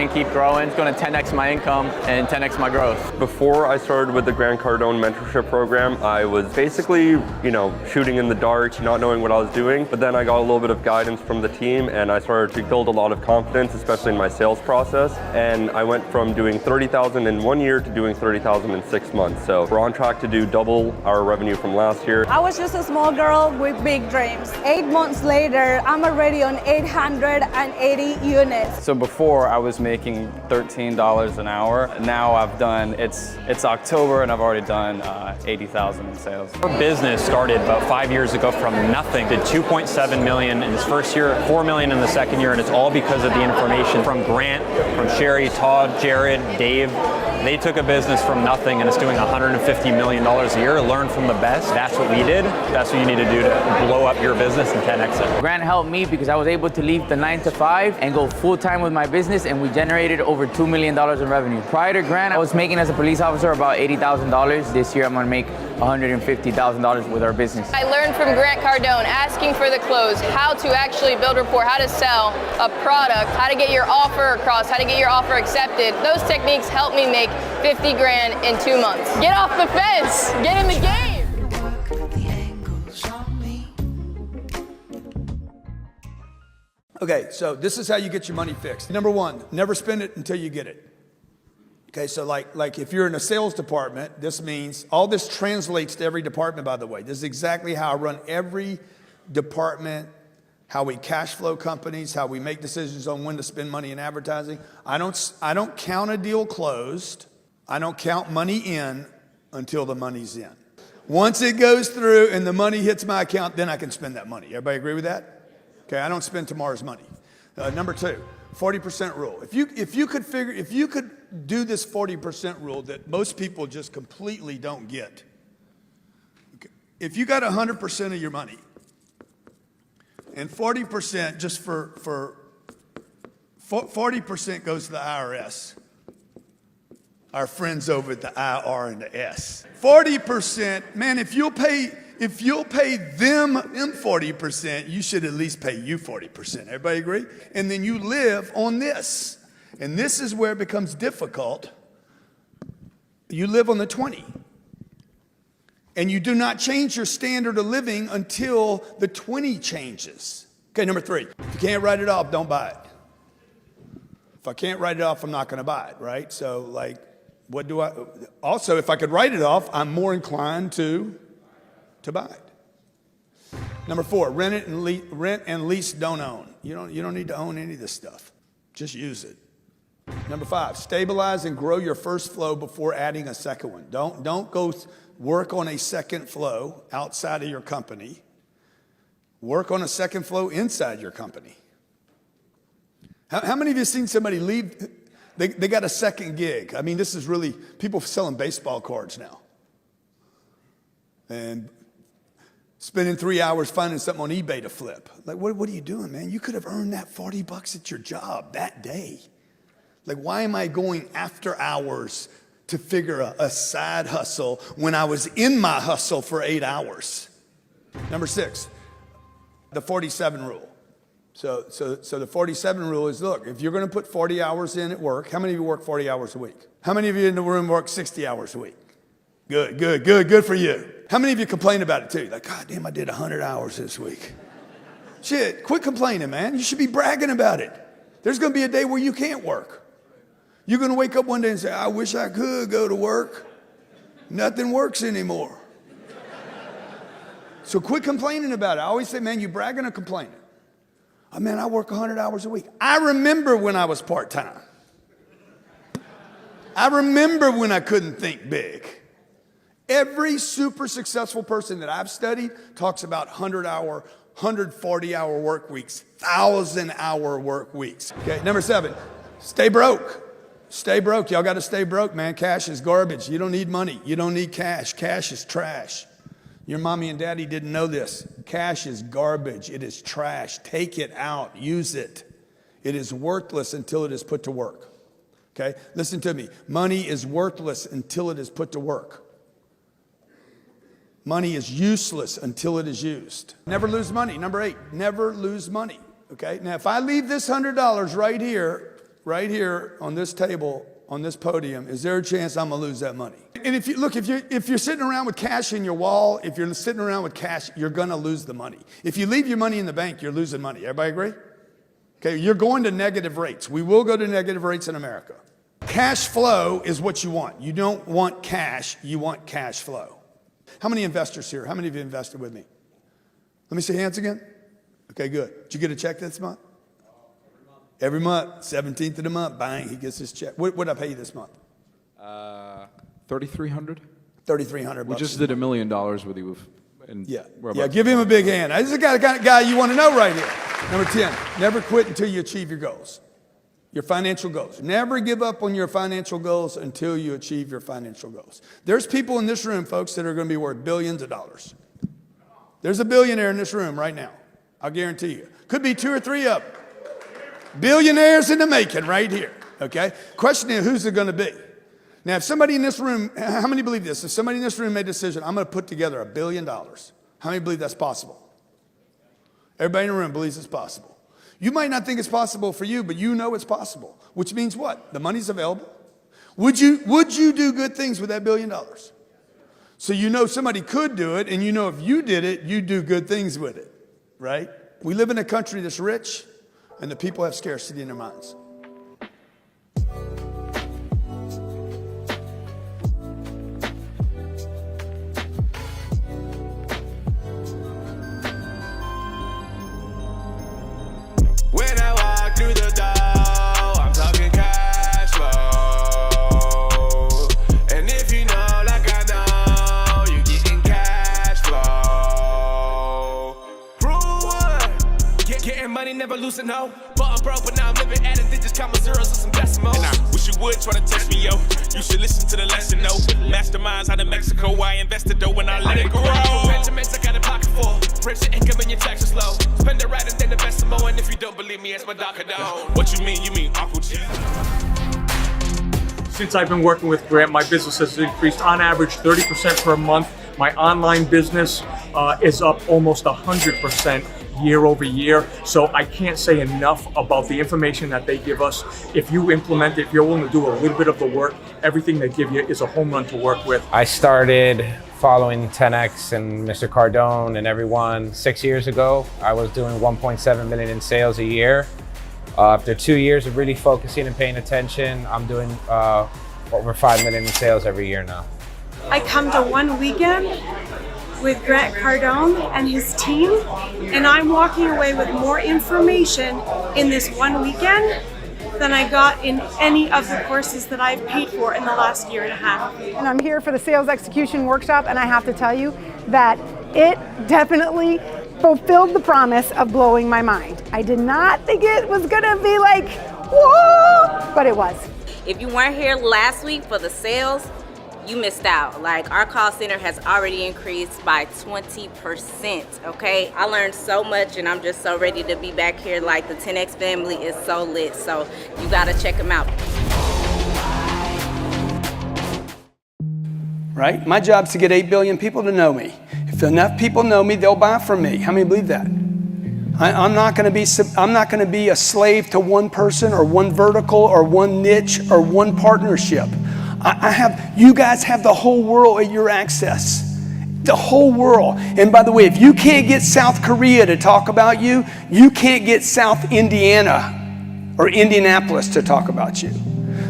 and keep growing. It's going to 10x my income and 10x my growth. Before I started with the Cardone mentorship program, I was basically, shooting in the dark, not knowing what I was doing. But then I got a little bit of guidance from the team and I started to build a lot of confidence, especially in my sales process. And I went from doing 30,000 in 1 year to doing 30,000 in 6 months. So we're on track to do double our revenue from last year. I was just a small girl with big dreams. 8 months later, I'm already on 880 units. So before I was making $13 an hour. Now I've done, it's October and I've already done 80,000 in sales. Our business started about 5 years ago from nothing. Did 2.7 million in his first year, 4 million in the second year, and it's all because of the information from Grant, from Sherry, Todd, Jared, Dave. They took a business from nothing and it's doing $150 million a year. Learn from the best. That's what we did. That's what you need to do to blow up your business and 10x it. Grant helped me because I was able to leave the 9 to 5 and go full time with my business, and we generated over $2 million in revenue. Prior to Grant, I was making as a police officer about $80,000. This year I'm gonna make $150,000 with our business. I learned from Grant Cardone, asking for the close, how to actually build rapport, how to sell a product, how to get your offer across, how to get your offer accepted. Those techniques helped me make 50 grand in 2 months. Get off the fence, get in the game. Okay, so this is how you get your money fixed. Number one, never spend it until you get it. Okay, so like if you're in a sales department, this means, all this translates to every department, by the way. This is exactly how I run every department, how we cash flow companies, how we make decisions on when to spend money in advertising. I don't count a deal closed. I don't count money in until the money's in. Once it goes through and the money hits my account, then I can spend that money. Everybody agree with that? Okay, I don't spend tomorrow's money. Number two, 40% rule. If you could do this 40% rule that most people just completely don't get. Okay. If you got 100% of your money and 40% just for 40% goes to the IRS, our friends over at the IR and the S. 40%, man, if you'll pay them 40%, you should at least pay you 40%. Everybody agree? And then you live on this. And this is where it becomes difficult. You live on the 20. And you do not change your standard of living until the 20 changes. Okay, number three, if you can't write it off, don't buy it. If I can't write it off, I'm not going to buy it, right? So also, if I could write it off, I'm more inclined to buy it. Number four, rent and lease, don't own. You don't need to own any of this stuff. Just use it. Number five, stabilize and grow your first flow before adding a second one. Don't go work on a second flow outside of your company. Work on a second flow inside your company. How many of you have seen somebody leave? They got a second gig. I mean, this is really, people selling baseball cards now. And spending 3 hours finding something on eBay to flip. Like, what are you doing, man? You could have earned that $40 at your job that day. Like, why am I going after hours to figure a side hustle when I was in my hustle for 8 hours? Number six, the 47 rule. So the 47 rule is, look, if you're going to put 40 hours in at work, how many of you work 40 hours a week? How many of you in the room work 60 hours a week? Good for you. How many of you complain about it too? Like, God damn, I did 100 hours this week. Shit, quit complaining, man. You should be bragging about it. There's going to be a day where you can't work. You're going to wake up one day and say, I wish I could go to work. Nothing works anymore. So quit complaining about it. I always say, man, you bragging or complaining? Oh, man, I work 100 hours a week. I remember when I was part-time. I remember when I couldn't think big. Every super successful person that I've studied talks about 100-hour, 140-hour work weeks, 1,000-hour work weeks. Okay, number seven, stay broke. Stay broke. Y'all got to stay broke, man. Cash is garbage. You don't need money. You don't need cash. Cash is trash. Your mommy and daddy didn't know this. Cash is garbage. It is trash. Take it out. Use it. It is worthless until it is put to work. Okay? Listen to me. Money is worthless until it is put to work. Money is useless until it is used. Never lose money. Number 8, never lose money. Okay? Now, if I leave this $100 right here right here on this table, on this podium, is there a chance I'm gonna lose that money? And if you're sitting around with cash in your wall, if you're sitting around with cash, you're gonna lose the money. If you leave your money in the bank, you're losing money. Everybody agree? Okay, you're going to negative rates. We will go to negative rates in America. Cash flow is what you want. You don't want cash, you want cash flow. How many investors here? How many of you invested with me? Let me see hands again. Okay, good. Did you get a check this month? Every month, 17th of the month, bang, he gets his check. What did I pay you this month? $3,300. $3,300. We just did $1 million with you. And Yeah, give him a big hand. This is the kind of guy you want to know right here. Number 10, never quit until you achieve your goals. Your financial goals. Never give up on your financial goals until you achieve your financial goals. There's people in this room, folks, that are going to be worth billions of dollars. There's a billionaire in this room right now. I'll guarantee you. Could be 2 or 3 of them. Billionaires in the making right here, okay? Question is, who's it going to be? Now, if somebody in this room, how many believe this? If somebody in this room made a decision, I'm going to put together $1 billion, how many believe that's possible? Everybody in the room believes it's possible. You might not think it's possible for you, but you know it's possible, which means what? The money's available. Would you do good things with that $1 billion? So you know somebody could do it, and you know if you did it, you'd do good things with it, right? We live in a country that's rich, and the people have scarcity in their minds. When I walk through the door, I'm talking cash flow. And if you know like I know, you're getting cash flow. Prove what? Getting money, never losing no. But I'm broke, but now I'm living at it. They just count my zeros and some decimals. And I wish you would try to test me, yo. You should listen to the lesson, no. Masterminds out of Mexico, I invested though when I let it grow. Regiments I got a pocket full. Raise the income and your taxes low. Spend it right and then invest some more. And if you don't believe me, ask my doc Cardone. What you mean? You mean Uncle G? Since I've been working with Grant, my business has increased on average 30% per month. My online business is up almost 100% year over year. So I can't say enough about the information that they give us. If you implement it, if you're willing to do a little bit of the work, everything they give you is a home run to work with. I started following 10X and Mr. Cardone and everyone 6 years ago. I was doing 1.7 million in sales a year. After 2 years of really focusing and paying attention, I'm doing over 5 million in sales every year now. I come to one weekend with Grant Cardone and his team, and I'm walking away with more information in this one weekend than I got in any of the courses that I've paid for in the last year and a half. And I'm here for the sales execution workshop, and I have to tell you that it definitely fulfilled the promise of blowing my mind. I did not think it was gonna be like, whoa, but it was. If you weren't here last week for the sales, you missed out. Like, our call center has already increased by 20%, okay? I learned so much, and I'm just so ready to be back here. Like, the 10X family is so lit, so you gotta check them out. Right? My job's to get 8 billion people to know me. If enough people know me, they'll buy from me. How many believe that? I'm not going to be a slave to one person or one vertical or one niche or one partnership. You guys have the whole world at your access. The whole world. And by the way, if you can't get South Korea to talk about you, you can't get South Indiana or Indianapolis to talk about you.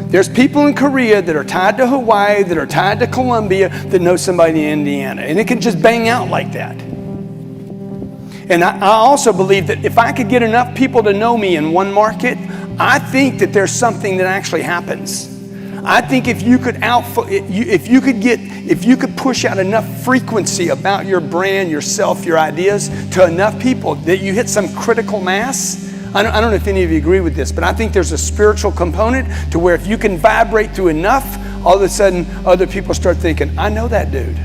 There's people in Korea that are tied to Hawaii, that are tied to Columbia, that know somebody in Indiana. And it can just bang out like that. And I also believe that if I could get enough people to know me in one market, I think that there's something that actually happens. I think if you could push out enough frequency about your brand, yourself, your ideas to enough people that you hit some critical mass. I don't know if any of you agree with this, but I think there's a spiritual component to where if you can vibrate through enough, all of a sudden other people start thinking, I know that dude.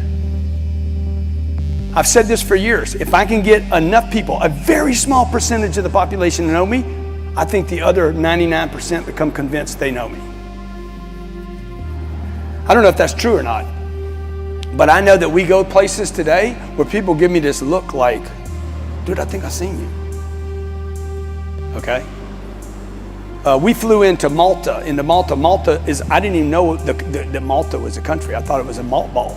I've said this for years. If I can get enough people, a very small percentage of the population to know me, I think the other 99% become convinced they know me. I don't know if that's true or not, but I know that we go places today where people give me this look like, dude, I think I've seen you. Okay? We flew into Malta. Malta is, I didn't even know that Malta was a country. I thought it was a malt ball.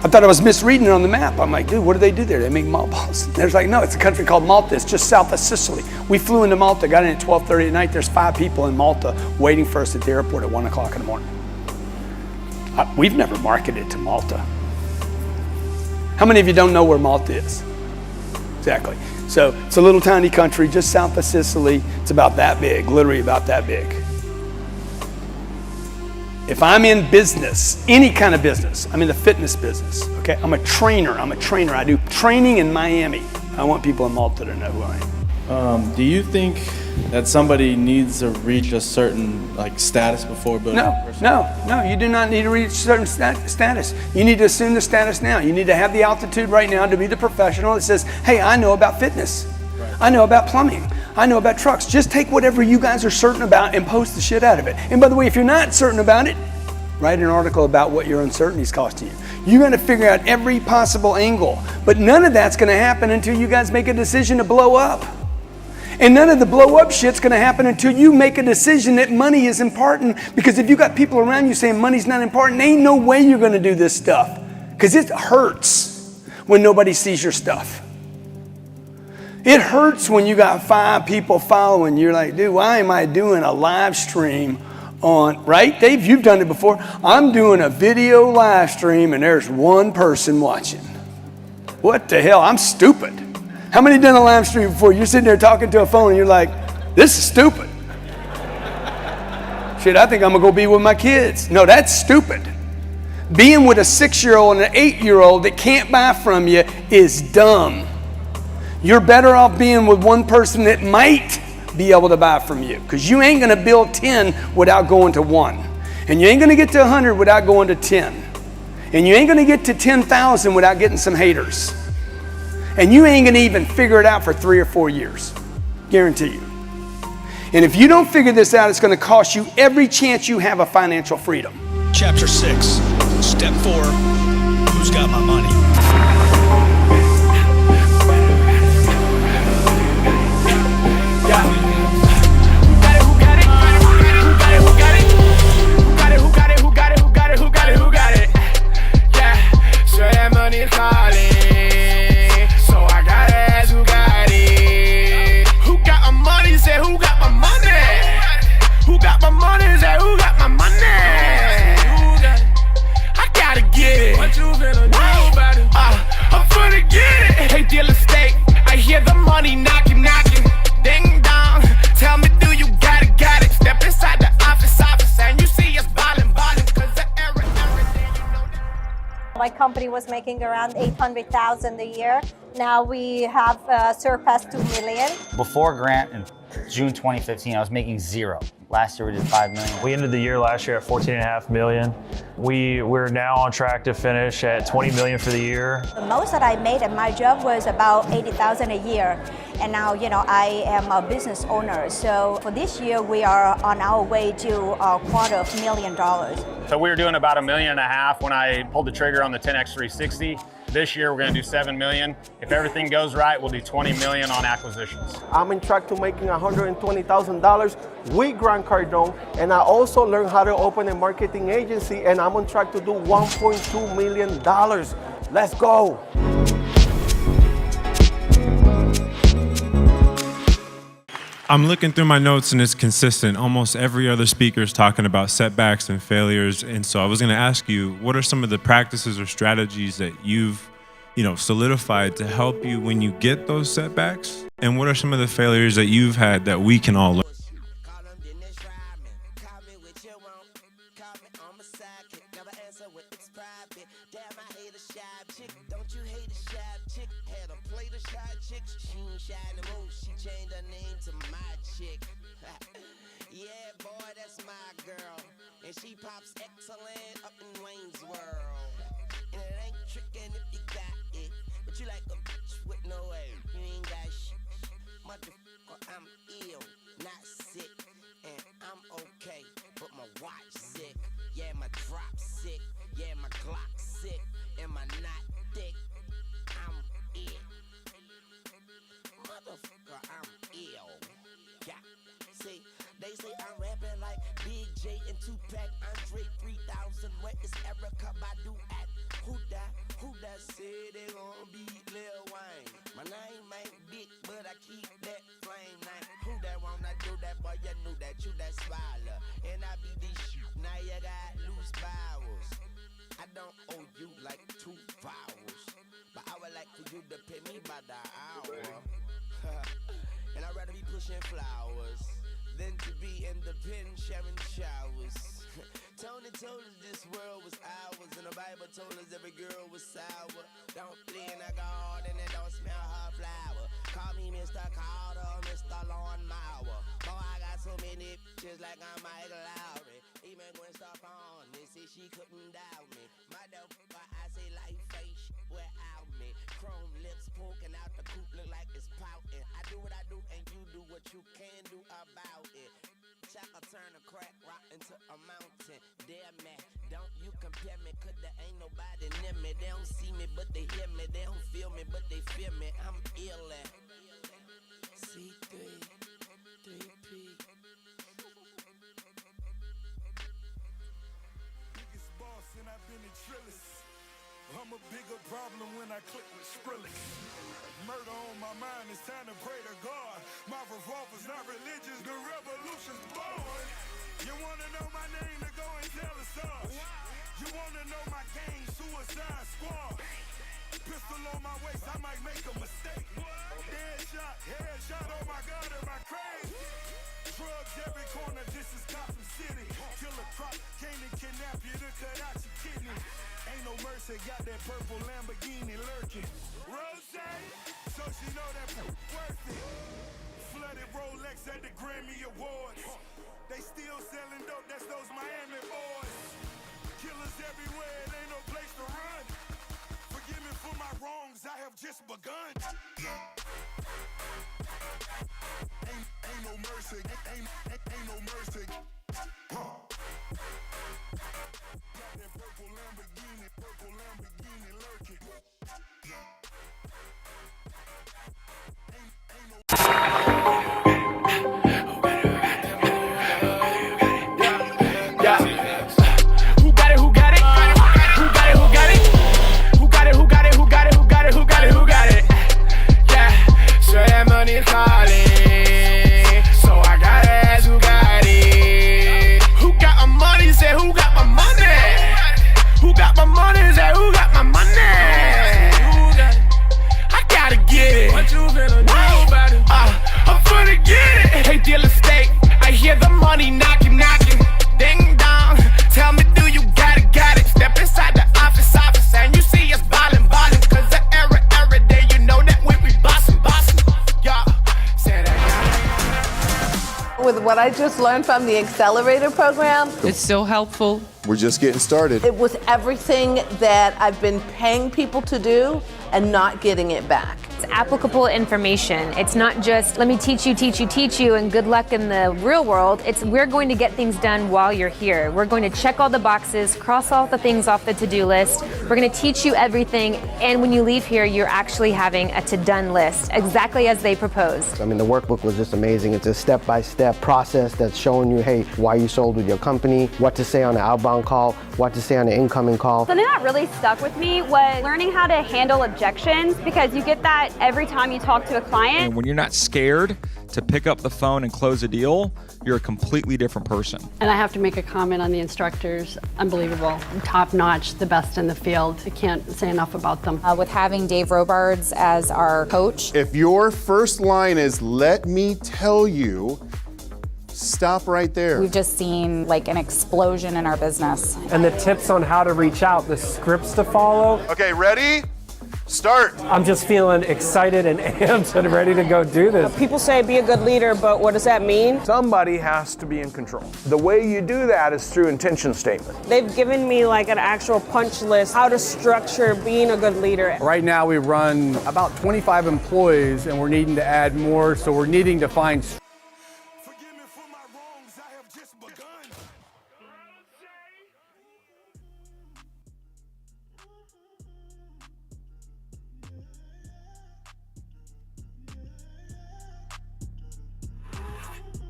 I thought I was misreading it on the map. I'm like, dude, what do they do there? They make malt balls. They're like, no, it's a country called Malta. It's just south of Sicily. We flew into Malta, got in at 12:30 at night. There's 5 people in Malta waiting for us at the airport at 1 o'clock in the morning. We've never marketed to Malta. How many of you don't know where Malta is? Exactly. So it's a little tiny country just south of Sicily. It's about that big, literally about that big. If I'm in business, any kind of business, I'm in the fitness business, okay? I'm a trainer. I do training in Miami. I want people in Malta to know who I am. Do you think that somebody needs to reach a certain status before building a personal? No, you do not need to reach a certain status. You need to assume the status now. You need to have the altitude right now to be the professional that says, hey, I know about fitness. Right. I know about plumbing. I know about trucks. Just take whatever you guys are certain about and post the shit out of it. And by the way, if you're not certain about it, write an article about what your uncertainty is costing you. You're gonna figure out every possible angle, but none of that's gonna happen until you guys make a decision to blow up. And none of the blow up shit's gonna happen until you make a decision that money is important, because if you got people around you saying money's not important, there ain't no way you're gonna do this stuff, because it hurts when nobody sees your stuff. It hurts when you got 5 people following. You're like, dude, why am I doing a live stream on, right? Dave, you've done it before. I'm doing a video live stream and there's 1 person watching. What the hell? I'm stupid. How many done a live stream before? You're sitting there talking to a phone and you're like, this is stupid. Shit, I think I'm gonna go be with my kids. No, that's stupid. Being with a 6-year-old and an 8-year-old that can't buy from you is dumb. You're better off being with 1 person that might be able to buy from you, because you ain't gonna build 10 without going to 1. And you ain't gonna get to 100 without going to 10. And you ain't gonna get to 10,000 without getting some haters. And you ain't gonna even figure it out for 3 or 4 years. Guarantee you. And if you don't figure this out, it's gonna cost you every chance you have of financial freedom. Chapter 6, Step 4, Who's Got My Money? My company was making around $800,000 a year. Now we have surpassed 2 million. Before Grant in June 2015, I was making 0. Last year we did 5 million. We ended the year last year at 14.5 million. We're now on track to finish at 20 million for the year. The most that I made at my job was about 80,000 a year. And now, I am a business owner. So for this year, we are on our way to $250,000. So we were doing about $1.5 million when I pulled the trigger on the 10X 360. This year we're going to do 7 million. If everything goes right, we'll do 20 million on acquisitions. I'm in track to making $120,000 with Grant Cardone, and I also learned how to open a marketing agency, and I'm on track to do $1.2 million. Let's go. I'm looking through my notes and it's consistent. Almost every other speaker is talking about setbacks and failures. And so I was going to ask you, what are some of the practices or strategies that you've, solidified to help you when you get those setbacks? And what are some of the failures that you've had that we can all learn? Tupac, Andre 3000. Where is Erica Badu at? Who that said they gon' beat Lil Wayne? My name ain't big, but I keep that flame name. Who that wanna do that? Boy, you knew that you that swallow. And I be this shit. Now you got loose bowels. I don't owe you like 2 vowels, but I would like for you to pay me by the hour. And I'd rather be pushing flowers than to be in the pen sharing showers. Tony told us this world was ours, and the Bible told us every girl was sour. Don't play in a garden and don't smell her flower. Call me Mr. Carter or Mr. Lawnmower. Boy, I got so many bitches like I'm Michael Lowry. Even Gwen Stefani said she couldn't doubt me. My dope, but I say life ain't shit without me. Chrome lips poking out the coop look like it's pouting. I do what I do and you do what you can do about it. Chaka turn a crack rock into a mountain. Damn man, don't you compare me, cause there ain't nobody near me. They don't see me, but they hear me. They don't feel me, but they feel me. I'm ill at C3, 3P. Biggest boss and I've been in Trillis. I'm a bigger problem when I click with Skrillex. Murder on my mind, it's time to pray to God. My revolver's not religious, the revolution's born. You wanna know my name, to go and tell us all. You wanna know my gang, Suicide Squad. Pistol on my waist, I might make a mistake. Headshot, oh my God, am I crazy? Drugs every corner, this is Gotham City. Killer Croc came to kidnap you to cut out your kidney. Ain't no mercy, got that purple Lamborghini lurking. Rose, so she know that worth it. Flooded Rolex at the Grammy Awards. They still selling dope, that's those Miami boys. Killers everywhere, it ain't no place to run. Forgive me for my wrongs, I have just begun. Ain't no mercy, ain't no mercy. Got that purple Lamborghini lurking. Who got it? Who got it? Who got it? Who got it? Who got it? Who got it? Who got it? Who got it? Who got it? Who got it? Yeah, so that money's calling. So I gotta ask who got it. Who got my money? Say who got my money? Who got my money? Say who got my money? I gotta get it. What you finna do about it? I'm finna get it. Hey, deal estate. I hear the money knocking, knocking. Ding dong. Tell me, do you got it, got it? Step inside the office, and you see us ballin', ballin'. Cause the every day, you know that we bossin', bossin'. Yeah, said I got it. With what I just learned from the accelerator program, it's so helpful. We're just getting started. It was everything that I've been paying people to do and not getting it back. It's applicable information. It's not just let me teach you, and good luck in the real world. It's we're going to get things done while you're here. We're going to check all the boxes, cross all the things off the to-do list. We're going to teach you everything, and when you leave here, you're actually having a to-done list, exactly as they proposed. I mean, the workbook was just amazing. It's a step-by-step process that's showing you, hey, why you sold with your company, what to say on the outbound call, what to say on the incoming call. Something that really stuck with me was learning how to handle objections, because you get that every time you talk to a client. And when you're not scared to pick up the phone and close a deal, you're a completely different person. And I have to make a comment on the instructors. Unbelievable. Top notch, the best in the field. I can't say enough about them. With having Dave Robards as our coach. If your first line is, let me tell you, stop right there. We've just seen like an explosion in our business. And the tips on how to reach out, the scripts to follow. Okay, ready? Start. I'm just feeling excited and amped and ready to go do this. People say be a good leader, but what does that mean? Somebody has to be in control. The way you do that is through intention statement. They've given me like an actual punch list, how to structure being a good leader. Right now we run about 25 employees and we're needing to add more, so we're needing to find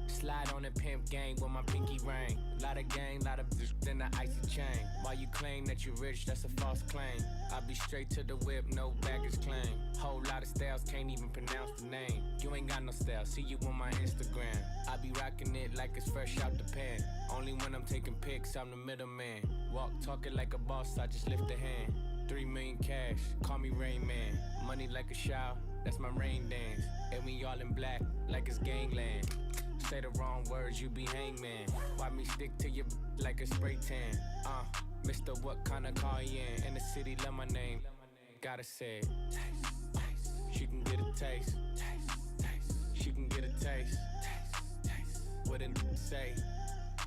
Slide on the pimp gang with my pinky ring. Lot Lot of game, lot of in the icy chain. While you claim that you're rich, that's a false claim. I be straight to the whip, no baggage claim. Whole lot of styles, can't even pronounce the name. You ain't got no style, see you on my Instagram. I be rocking it like it's fresh out the pan. Only when I'm taking pics, I'm the middleman. Walk talking like a boss, I just lift a hand. 3 million cash, call me Rain Man. Money like a shower, that's my rain dance. And we all in black, like it's gangland. Say the wrong words, you be hangman. Why me stick to you like a spray tan? Mister, what kind of car you in? In the city, love my name. Gotta say it. Taste, taste. She can get a taste. Taste, taste. She can get a taste. Taste, taste. What did say?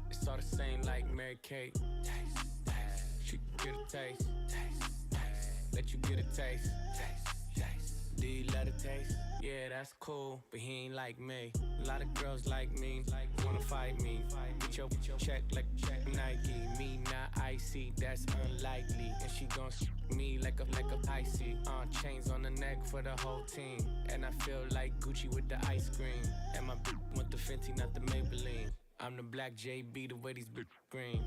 It's all the same like Mary Kate. Taste, taste. She can get a taste. Taste, taste. Let you get a taste. Taste, taste. Do you love the taste? Yeah, that's cool, but he ain't like me. A lot of girls like me, wanna fight me. Get your check like Nike. Me not icy, that's unlikely. And she gon' me like a icy. Chains on the neck for the whole team. And I feel like Gucci with the ice cream. And my want the Fenty, not the Maybelline. I'm the black JB, the way these green.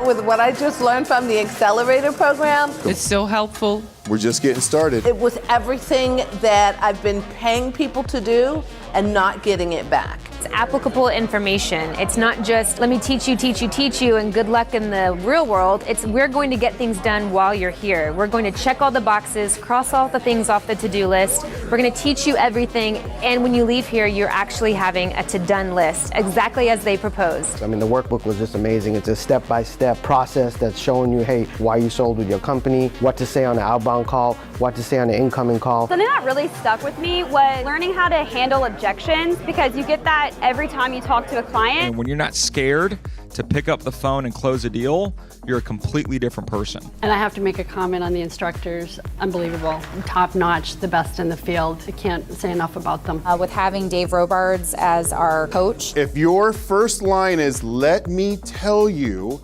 With what I just learned from the accelerator program, it's so helpful. We're just getting started. It was everything that I've been paying people to do and not getting it back. It's applicable information. It's not just let me teach you, and good luck in the real world. It's we're going to get things done while you're here. We're going to check all the boxes, cross all the things off the to-do list. We're going to teach you everything, and when you leave here, you're actually having a to-done list, exactly as they proposed. I mean, the workbook was just amazing. It's a step-by-step process that's showing you, hey, why you sold with your company, what to say on the outbound call, what to say on the incoming call. Something that really stuck with me was learning how to handle objections, because you get that every time you talk to a client. And when you're not scared to pick up the phone and close a deal, you're a completely different person. And I have to make a comment on the instructors. Unbelievable. Top notch, the best in the field. I can't say enough about them. With having Dave Robards as our coach. If your first line is, let me tell you,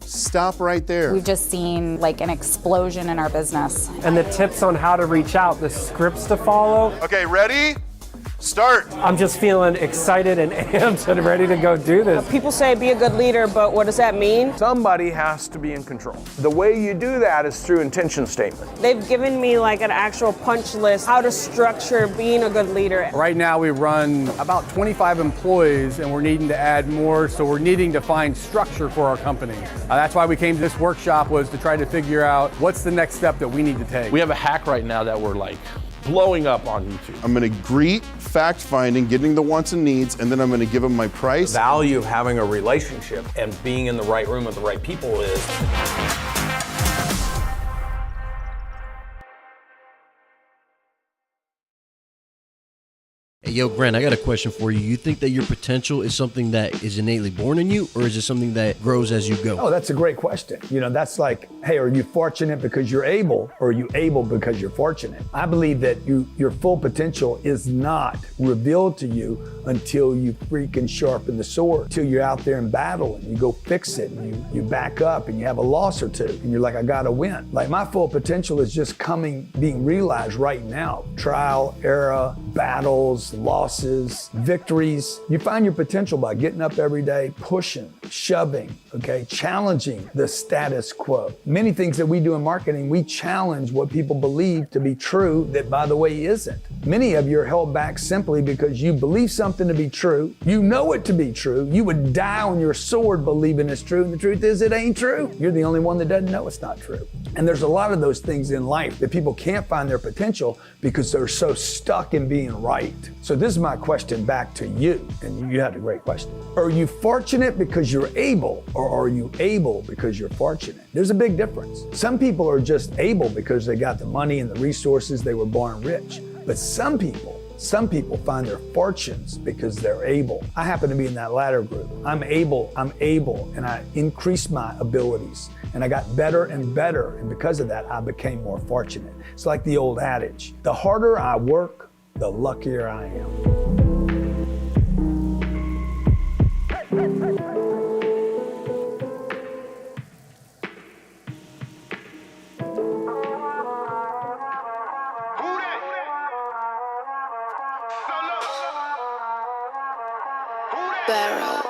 stop right there. We've just seen like an explosion in our business. And the tips on how to reach out, the scripts to follow. Okay, ready? Start. I'm just feeling excited and amped and ready to go do this. People say be a good leader, but what does that mean? Somebody has to be in control. The way you do that is through intention statement. They've given me like an actual punch list, how to structure being a good leader. Right now we run about 25 employees and we're needing to add more, so we're needing to find structure for our company. That's why we came to this workshop, was to try to figure out what's the next step that we need to take. We have a hack right now that we're like blowing up on YouTube. I'm gonna greet, fact finding, getting the wants and needs, and then I'm gonna give them my price. The value of having a relationship and being in the right room with the right people is Hey, yo, Grant, I got a question for you. You think that your potential is something that is innately born in you, or is it something that grows as you go? Oh, that's a great question. You know, that's like, hey, are you fortunate because you're able, or are you able because you're fortunate? I believe that your full potential is not revealed to you until you freaking sharpen the sword, until you're out there in battle and you go fix it and you back up and you have a loss or two and you're like, I gotta win. Like, my full potential is just being realized right now. Trial, error, battles, losses, victories. You find your potential by getting up every day, pushing, shoving, okay, challenging the status quo. Many things that we do in marketing, we challenge what people believe to be true that, by the way, isn't. Many of you are held back simply because you believe something to be true. You know it to be true. You would die on your sword believing it's true, and the truth is it ain't true. You're the only one that doesn't know it's not true. And there's a lot of those things in life that people can't find their potential because they're so stuck in being right. So this is my question back to you, and you had a great question. Are you fortunate because you're able, or are you able because you're fortunate? There's a big difference. Some people are just able because they got the money and the resources, they were born rich. But some people find their fortunes because they're able. I happen to be in that latter group. I'm able, and I increased my abilities, and I got better and better, and because of that, I became more fortunate. It's like the old adage, the harder I work, the luckier I am.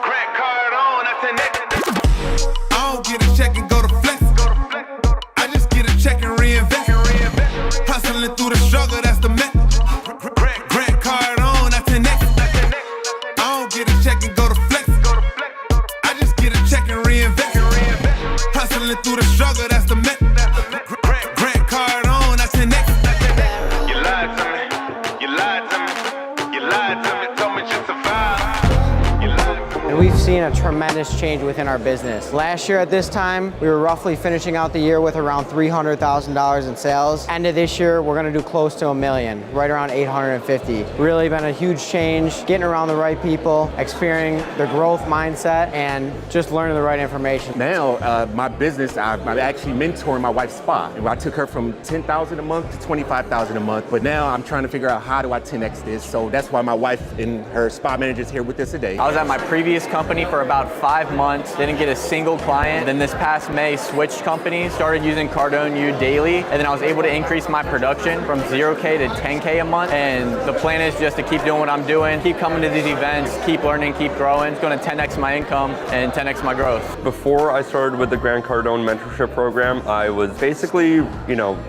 Grant Cardone, that's the next. I don't get a check and go to flex. I just get a check and reinvest. Hustling through the struggle, that's the method. Grant Cardone, that's the next. I don't get a check and go to flex. I just get a check and reinvest. Hustling through the struggle, that's the method. Grant Cardone, that's the next. You lied to me. You lied to me. You lied to me. Told me just survive. And we've seen a tremendous change within our business. Last year at this time, we were roughly finishing out the year with around $300,000 in sales. End of this year, we're gonna do close to $1 million, right around 850. Really been a huge change, getting around the right people, experiencing the growth mindset, and just learning the right information. Now, my business, I'm actually mentoring my wife's spa. And I took her from $10,000 a month to $25,000 a month, but now I'm trying to figure out how do I 10X this. So that's why my wife and her spa manager is here with us today. I was at my previous company for about 5 months, didn't get a single client. Then this past May, switched companies, started using Cardone U daily, and then I was able to increase my production from 0K to 10K a month. And the plan is just to keep doing what I'm doing, keep coming to these events, keep learning, keep growing. It's gonna 10X my income and 10X my growth. Before I started with the Grant Cardone mentorship program, I was basically,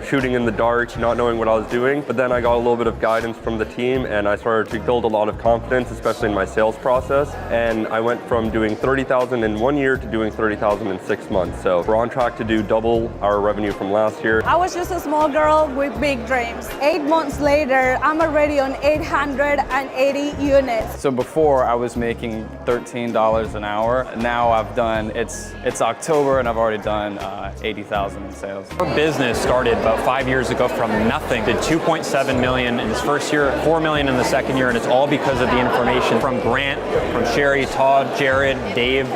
shooting in the dark, not knowing what I was doing. But then I got a little bit of guidance from the team, and I started to build a lot of confidence, especially in my sales process. And I went from doing $30,000 in 1 year to doing $30,000 in 6 months. So we're on track to do double our revenue from last year. I was just a small girl with big dreams. 8 months later, I'm already on 880 units. So before I was making $13 an hour. Now I've done, it's October and I've already done 80,000 in sales. Our business started about 5 years ago from nothing. Did 2.7 million in his first year, 4 million in the second year, and it's all because of the information from Grant, from Sherry, Todd, Jared, Dave.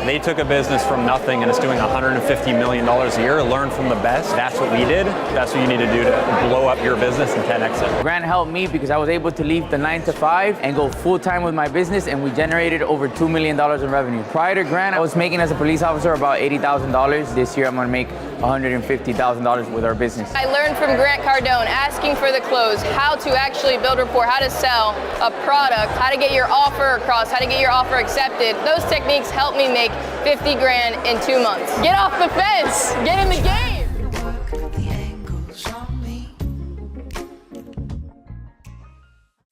They took a business from nothing and it's doing $150 million a year. Learn from the best. That's what we did. That's what you need to do to blow up your business and 10X it. Grant helped me because I was able to leave the 9 to 5 and go full time with my business, and we generated over $2 million in revenue. Prior to Grant, I was making as a police officer about $80,000. This year I'm gonna make $150,000 with our business. I learned from Grant Cardone, asking for the close, how to actually build rapport, how to sell a product, how to get your offer across, how to get your offer accepted. Those techniques helped me make 50 grand in 2 months. Get off the fence, get in the game.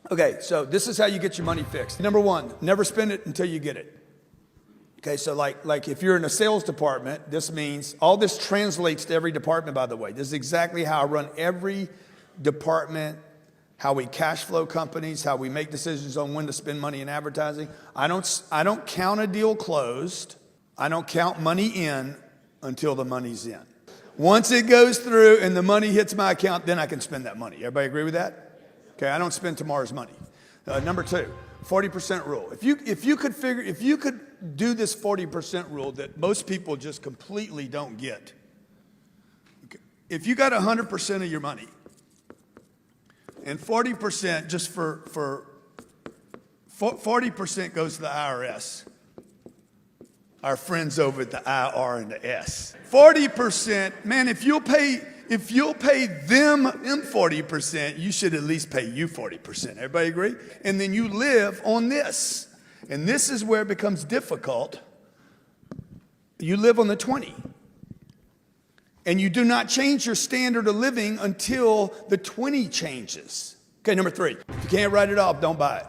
Okay, so this is how you get your money fixed. Number one, never spend it until you get it. Okay, so like if you're in a sales department, this means, all this translates to every department, by the way. This is exactly how I run every department, how we cash flow companies, how we make decisions on when to spend money in advertising. I don't count a deal closed. I don't count money in until the money's in. Once it goes through and the money hits my account, then I can spend that money. Everybody agree with that? Okay, I don't spend tomorrow's money. Number two, 40% rule. If you could do this 40% rule that most people just completely don't get. Okay. If you got 100% of your money and 40% just for 40% goes to the IRS, our friends over at the IR and the S. 40%, man, if you'll pay them 40%, you should at least pay you 40%. Everybody agree? And then you live on this. And this is where it becomes difficult. You live on the 20. And you do not change your standard of living until the 20 changes. Okay, number three, if you can't write it off, don't buy it.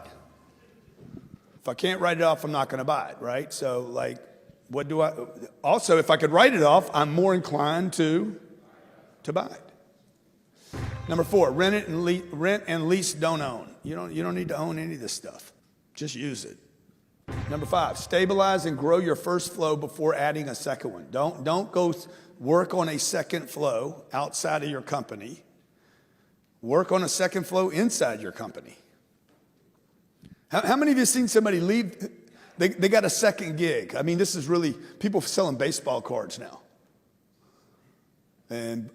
If I can't write it off, I'm not going to buy it, right? So also, if I could write it off, I'm more inclined to buy it. Number four, rent and lease, don't own. You don't need to own any of this stuff. Just use it. Number 5, stabilize and grow your first flow before adding a second one. Don't go work on a second flow outside of your company. Work on a second flow inside your company. How many of you have seen somebody leave? They got a second gig. I mean, this is really, people selling baseball cards now. And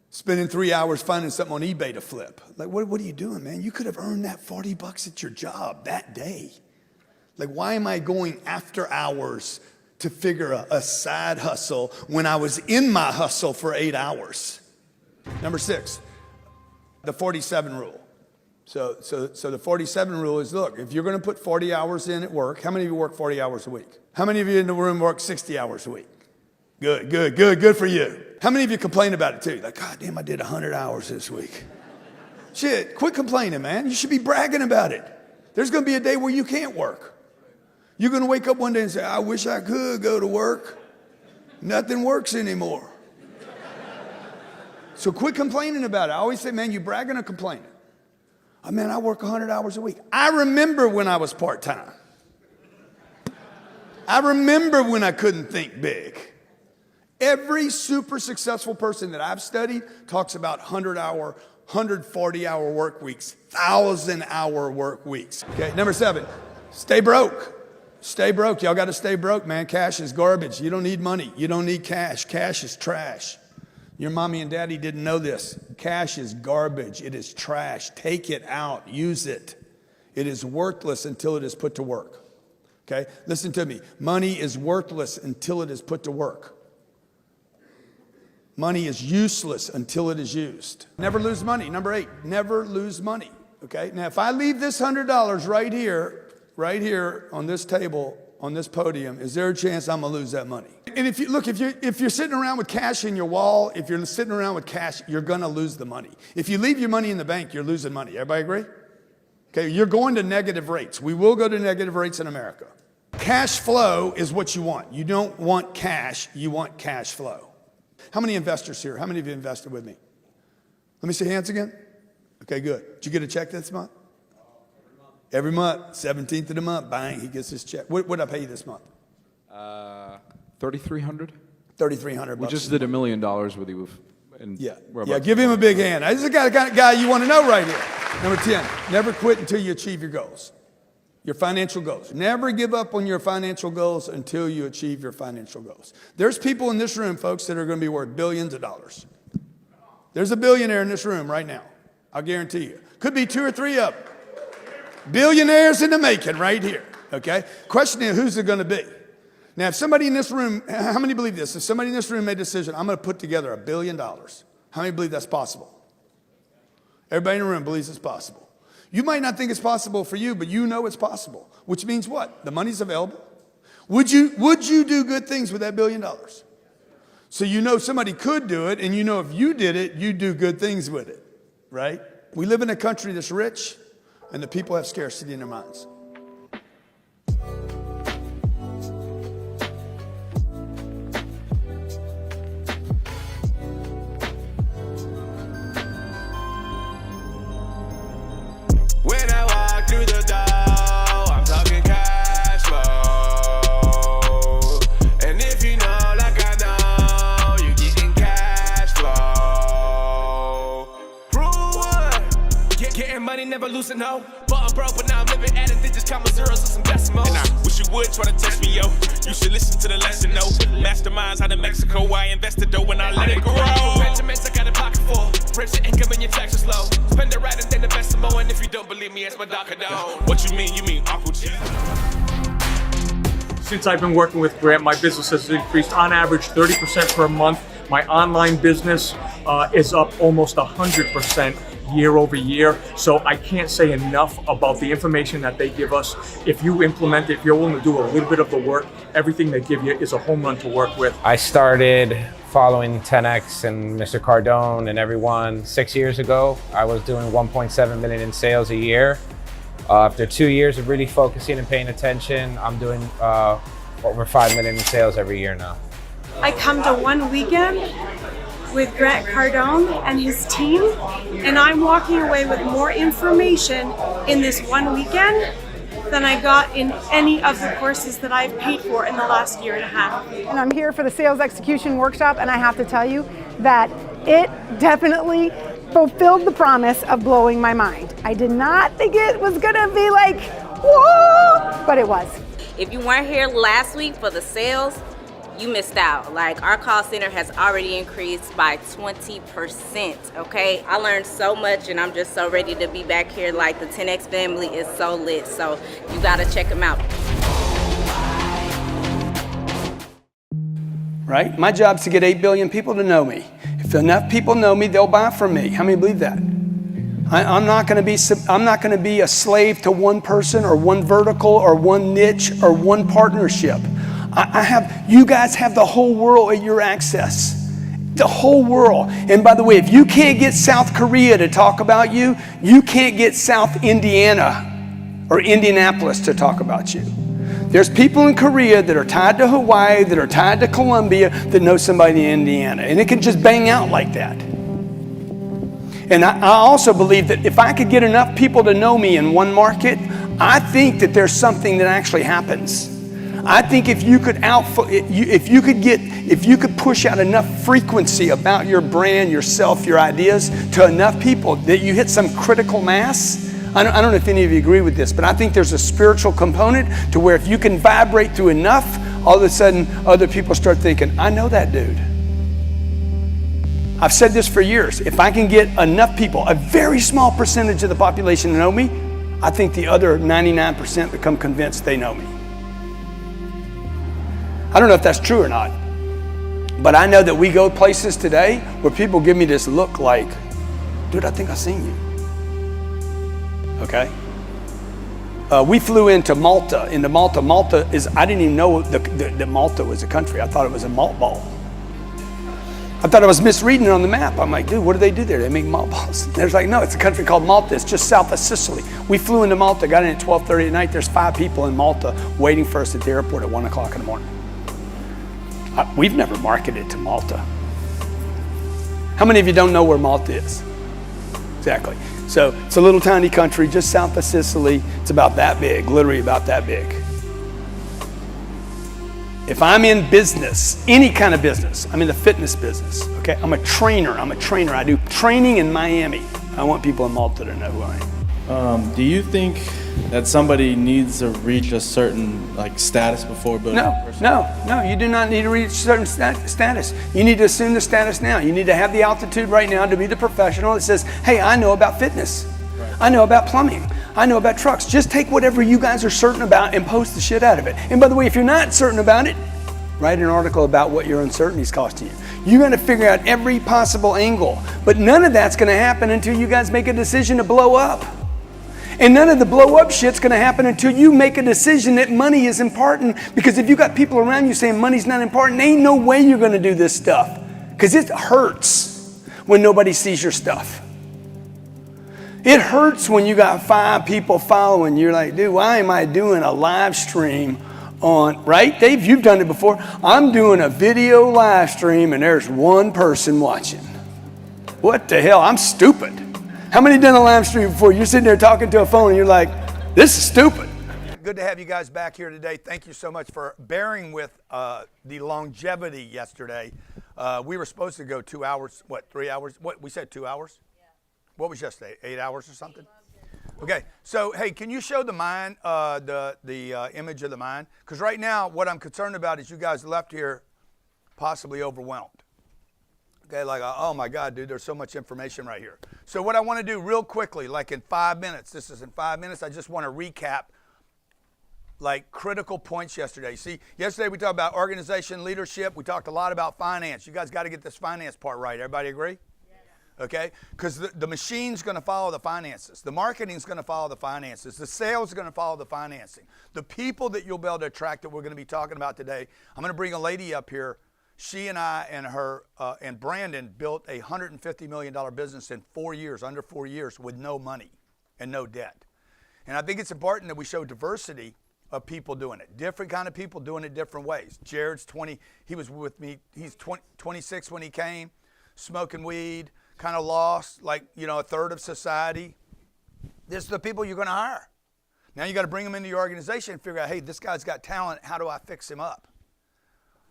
spending 3 hours finding something on eBay to flip. Like, what are you doing, man? You could have earned that $40 at your job that day. Like, why am I going after hours to figure a side hustle when I was in my hustle for 8 hours? Number 6, the 47 rule. So the 47 rule is, look, if you're going to put 40 hours in at work, how many of you work 40 hours a week? How many of you in the room work 60 hours a week? Good for you. How many of you complain about it too? Like, God damn, I did 100 hours this week. Shit, quit complaining, man. You should be bragging about it. There's going to be a day where you can't work. You're going to wake up one day and say, I wish I could go to work. Nothing works anymore. So quit complaining about it. I always say, man, you bragging or complaining? Oh, man, I work 100 hours a week. I remember when I was part-time. I remember when I couldn't think big. Every super successful person that I've studied talks about 100-hour, 140-hour work weeks, 1,000-hour work weeks. Okay, number 7, stay broke. Stay broke. Y'all got to stay broke, man. Cash is garbage. You don't need money. You don't need cash. Cash is trash. Your mommy and daddy didn't know this. Cash is garbage. It is trash. Take it out. Use it. It is worthless until it is put to work. Okay? Listen to me. Money is worthless until it is put to work. Money is useless until it is used. Never lose money. Number 8, never lose money. Okay? Now, if I leave this $100 right here on this table, on this podium, is there a chance I'm gonna lose that money? And if you're sitting around with cash in your wall, if you're sitting around with cash, you're gonna lose the money. If you leave your money in the bank, you're losing money. Everybody agree? Okay, you're going to negative rates. We will go to negative rates in America. Cash flow is what you want. You don't want cash, you want cash flow. How many investors here? How many of you invested with me? Let me see hands again. Okay, good. Did you get a check this month? Every month, 17th of the month, bang, he gets his check. What did I pay you this month? $3,300. $3,300. We just did $1 million with you. Yeah, give him a big hand. This is the kind of guy you want to know right here. Number 10, never quit until you achieve your goals. Your financial goals. Never give up on your financial goals until you achieve your financial goals. There's people in this room, folks, that are going to be worth billions of dollars. There's a billionaire in this room right now. I'll guarantee you. Could be 2 or 3 of them. Billionaires in the making right here, okay? Question is, who's it going to be? Now, if somebody in this room, how many believe this? If somebody in this room made a decision, I'm going to put together $1 billion. How many believe that's possible? Everybody in the room believes it's possible. You might not think it's possible for you, but you know it's possible, which means what? The money's available. Would you do good things with that $1 billion? So you know somebody could do it, and you know if you did it, you'd do good things with it, right? We live in a country that's rich, and the people have scarcity in their minds. When I walk through the door, I'm talking cash flow. And if you know like I know, you getting cash flow. Rule 1, getting money, never losing no. But I'm broke, but now I'm living adding digits, comma zeros and some decimals. And I wish you would try to test me, yo. You should listen to the lesson, no. Masterminds out of Mexico, I invested though when I let it grow. Regiments I got a pocket full. Raise your income and your taxes low. Spend it right and then invest some more. And if you don't believe me, it's my Cardone. What you mean? You mean Uncle G? Since I've been working with Grant, my business has increased on average 30% per month. My online business is up almost 100% year over year. So I can't say enough about the information that they give us. If you implement it, if you're willing to do a little bit of the work, everything they give you is a home run to work with. I started following 10X and Mr. Cardone and everyone 6 years ago. I was doing 1.7 million in sales a year. After 2 years of really focusing and paying attention, I'm doing over 5 million in sales every year now. I come to one weekend with Grant Cardone and his team, and I'm walking away with more information in this one weekend than I got in any of the courses that I've paid for in the last year and a half. And I'm here for the sales execution workshop, and I have to tell you that it definitely fulfilled the promise of blowing my mind. I did not think it was gonna be like, whoa, but it was. If you weren't here last week for the sales, you missed out. Like, our call center has already increased by 20%, okay? I learned so much, and I'm just so ready to be back here. Like, the 10X family is so lit, so you gotta check them out. Right? My job is to get 8 billion people to know me. If enough people know me, they'll buy from me. How many believe that? I'm not going to be a slave to one person or one vertical or one niche or one partnership. You guys have the whole world at your access. The whole world. And by the way, if you can't get South Korea to talk about you, you can't get South Indiana or Indianapolis to talk about you. There's people in Korea that are tied to Hawaii, that are tied to Columbia, that know somebody in Indiana. And it can just bang out like that. And I also believe that if I could get enough people to know me in one market, I think that there's something that actually happens. I think if you could push out enough frequency about your brand, yourself, your ideas to enough people that you hit some critical mass. I don't know if any of you agree with this, but I think there's a spiritual component to where if you can vibrate through enough, all of a sudden other people start thinking, I know that dude. I've said this for years. If I can get enough people, a very small percentage of the population to know me, I think the other 99% become convinced they know me. I don't know if that's true or not, but I know that we go places today where people give me this look like, dude, I think I've seen you. Okay? We flew into Malta. Malta is, I didn't even know that Malta was a country. I thought it was a malt ball. I thought I was misreading it on the map. I'm like, dude, what do they do there? They make malt balls. There's like, no, it's a country called Malta. It's just south of Sicily. We flew into Malta, got in at 12:30 at night. There's 5 people in Malta waiting for us at the airport at 1 o'clock in the morning. We've never marketed to Malta. How many of you don't know where Malta is? Exactly. So it's a little tiny country just south of Sicily. It's about that big, literally about that big. If I'm in business, any kind of business, I'm in the fitness business, okay? I'm a trainer. I do training in Miami. I want people in Malta to know who I am. Do you think that somebody needs to reach a certain status before building a personal? No, you do not need to reach a certain status. You need to assume the status now. You need to have the altitude right now to be the professional that says, hey, I know about fitness. Right. I know about plumbing. I know about trucks. Just take whatever you guys are certain about and post the shit out of it. And by the way, if you're not certain about it, write an article about what your uncertainty is costing you. You're going to figure out every possible angle. But none of that's going to happen until you guys make a decision to blow up. And none of the blow up shit's going to happen until you make a decision that money is important. Because if you got people around you saying money's not important, there ain't no way you're going to do this stuff. Because it hurts when nobody sees your stuff. It hurts when you got 5 people following. You're like, dude, why am I doing a live stream on, right? Dave, you've done it before. I'm doing a video live stream and there's 1 person watching. What the hell? I'm stupid. How many done a live stream before? You're sitting there talking to a phone and you're like, this is stupid. Good to have you guys back here today. Thank you so much for bearing with the longevity yesterday. We were supposed to go 2 hours, 3 hours? What, we said 2 hours? Yeah. What was yesterday, 8 hours or something? Okay, so hey, can you show the mine, the image of the mine? Because right now, what I'm concerned about is you guys left here possibly overwhelmed. Okay, like, oh my God, dude, there's so much information right here. So what I want to do real quickly, like in 5 minutes, this is in 5 minutes, I just want to recap like critical points yesterday. See, yesterday we talked about organization, leadership. We talked a lot about finance. You guys got to get this finance part right. Everybody agree? Okay, because the machine's going to follow the finances. The marketing's going to follow the finances. The sales is going to follow the financing. The people that you'll be able to attract that we're going to be talking about today, I'm going to bring a lady up here. She and I and her and Brandon built a $150 million business in 4 years, under 4 years, with no money and no debt. And I think it's important that we show diversity of people doing it. Different kind of people doing it different ways. Jared's 20, he was with me, he's 26 when he came. smoking weed, kind of lost, like, a third of society. This is the people you're going to hire. Now you got to bring them into your organization and figure out, hey, this guy's got talent. How do I fix him up?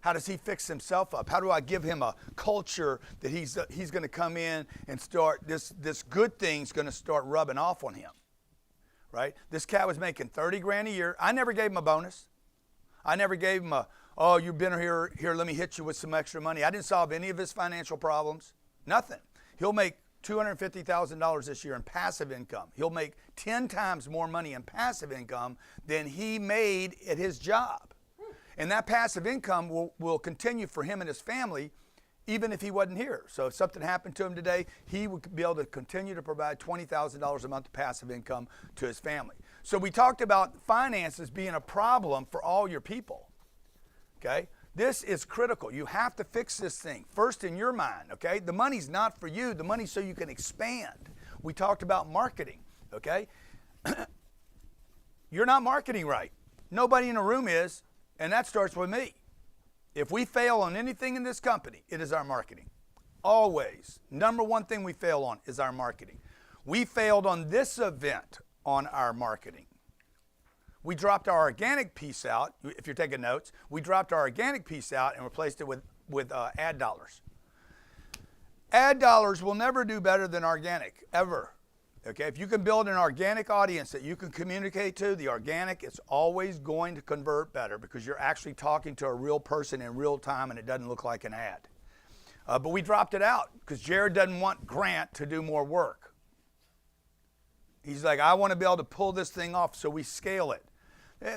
How does he fix himself up? How do I give him a culture that he's going to come in and start, this good thing's going to start rubbing off on him, right? This cat was making 30 grand a year. I never gave him a bonus. I never gave him you've been here, let me hit you with some extra money. I didn't solve any of his financial problems. Nothing. He'll make $250,000 this year in passive income. He'll make 10 times more money in passive income than he made at his job. And that passive income will continue for him and his family even if he wasn't here. So if something happened to him today, he would be able to continue to provide $20,000 a month of passive income to his family. So we talked about finances being a problem for all your people, okay? This is critical. You have to fix this thing first in your mind, okay? The money's not for you. The money's so you can expand. We talked about marketing, okay? You're not marketing right. Nobody in the room is, and that starts with me. If we fail on anything in this company, it is our marketing. Always. Number one thing we fail on is our marketing. We failed on this event on our marketing. We dropped our organic piece out. If you're taking notes, we dropped our organic piece out and replaced it with ad dollars. Ad dollars will never do better than organic, ever. Okay, if you can build an organic audience that you can communicate to, the organic is always going to convert better because you're actually talking to a real person in real time and it doesn't look like an ad. But we dropped it out because Jared doesn't want Grant to do more work. He's like, I want to be able to pull this thing off, so we scale it.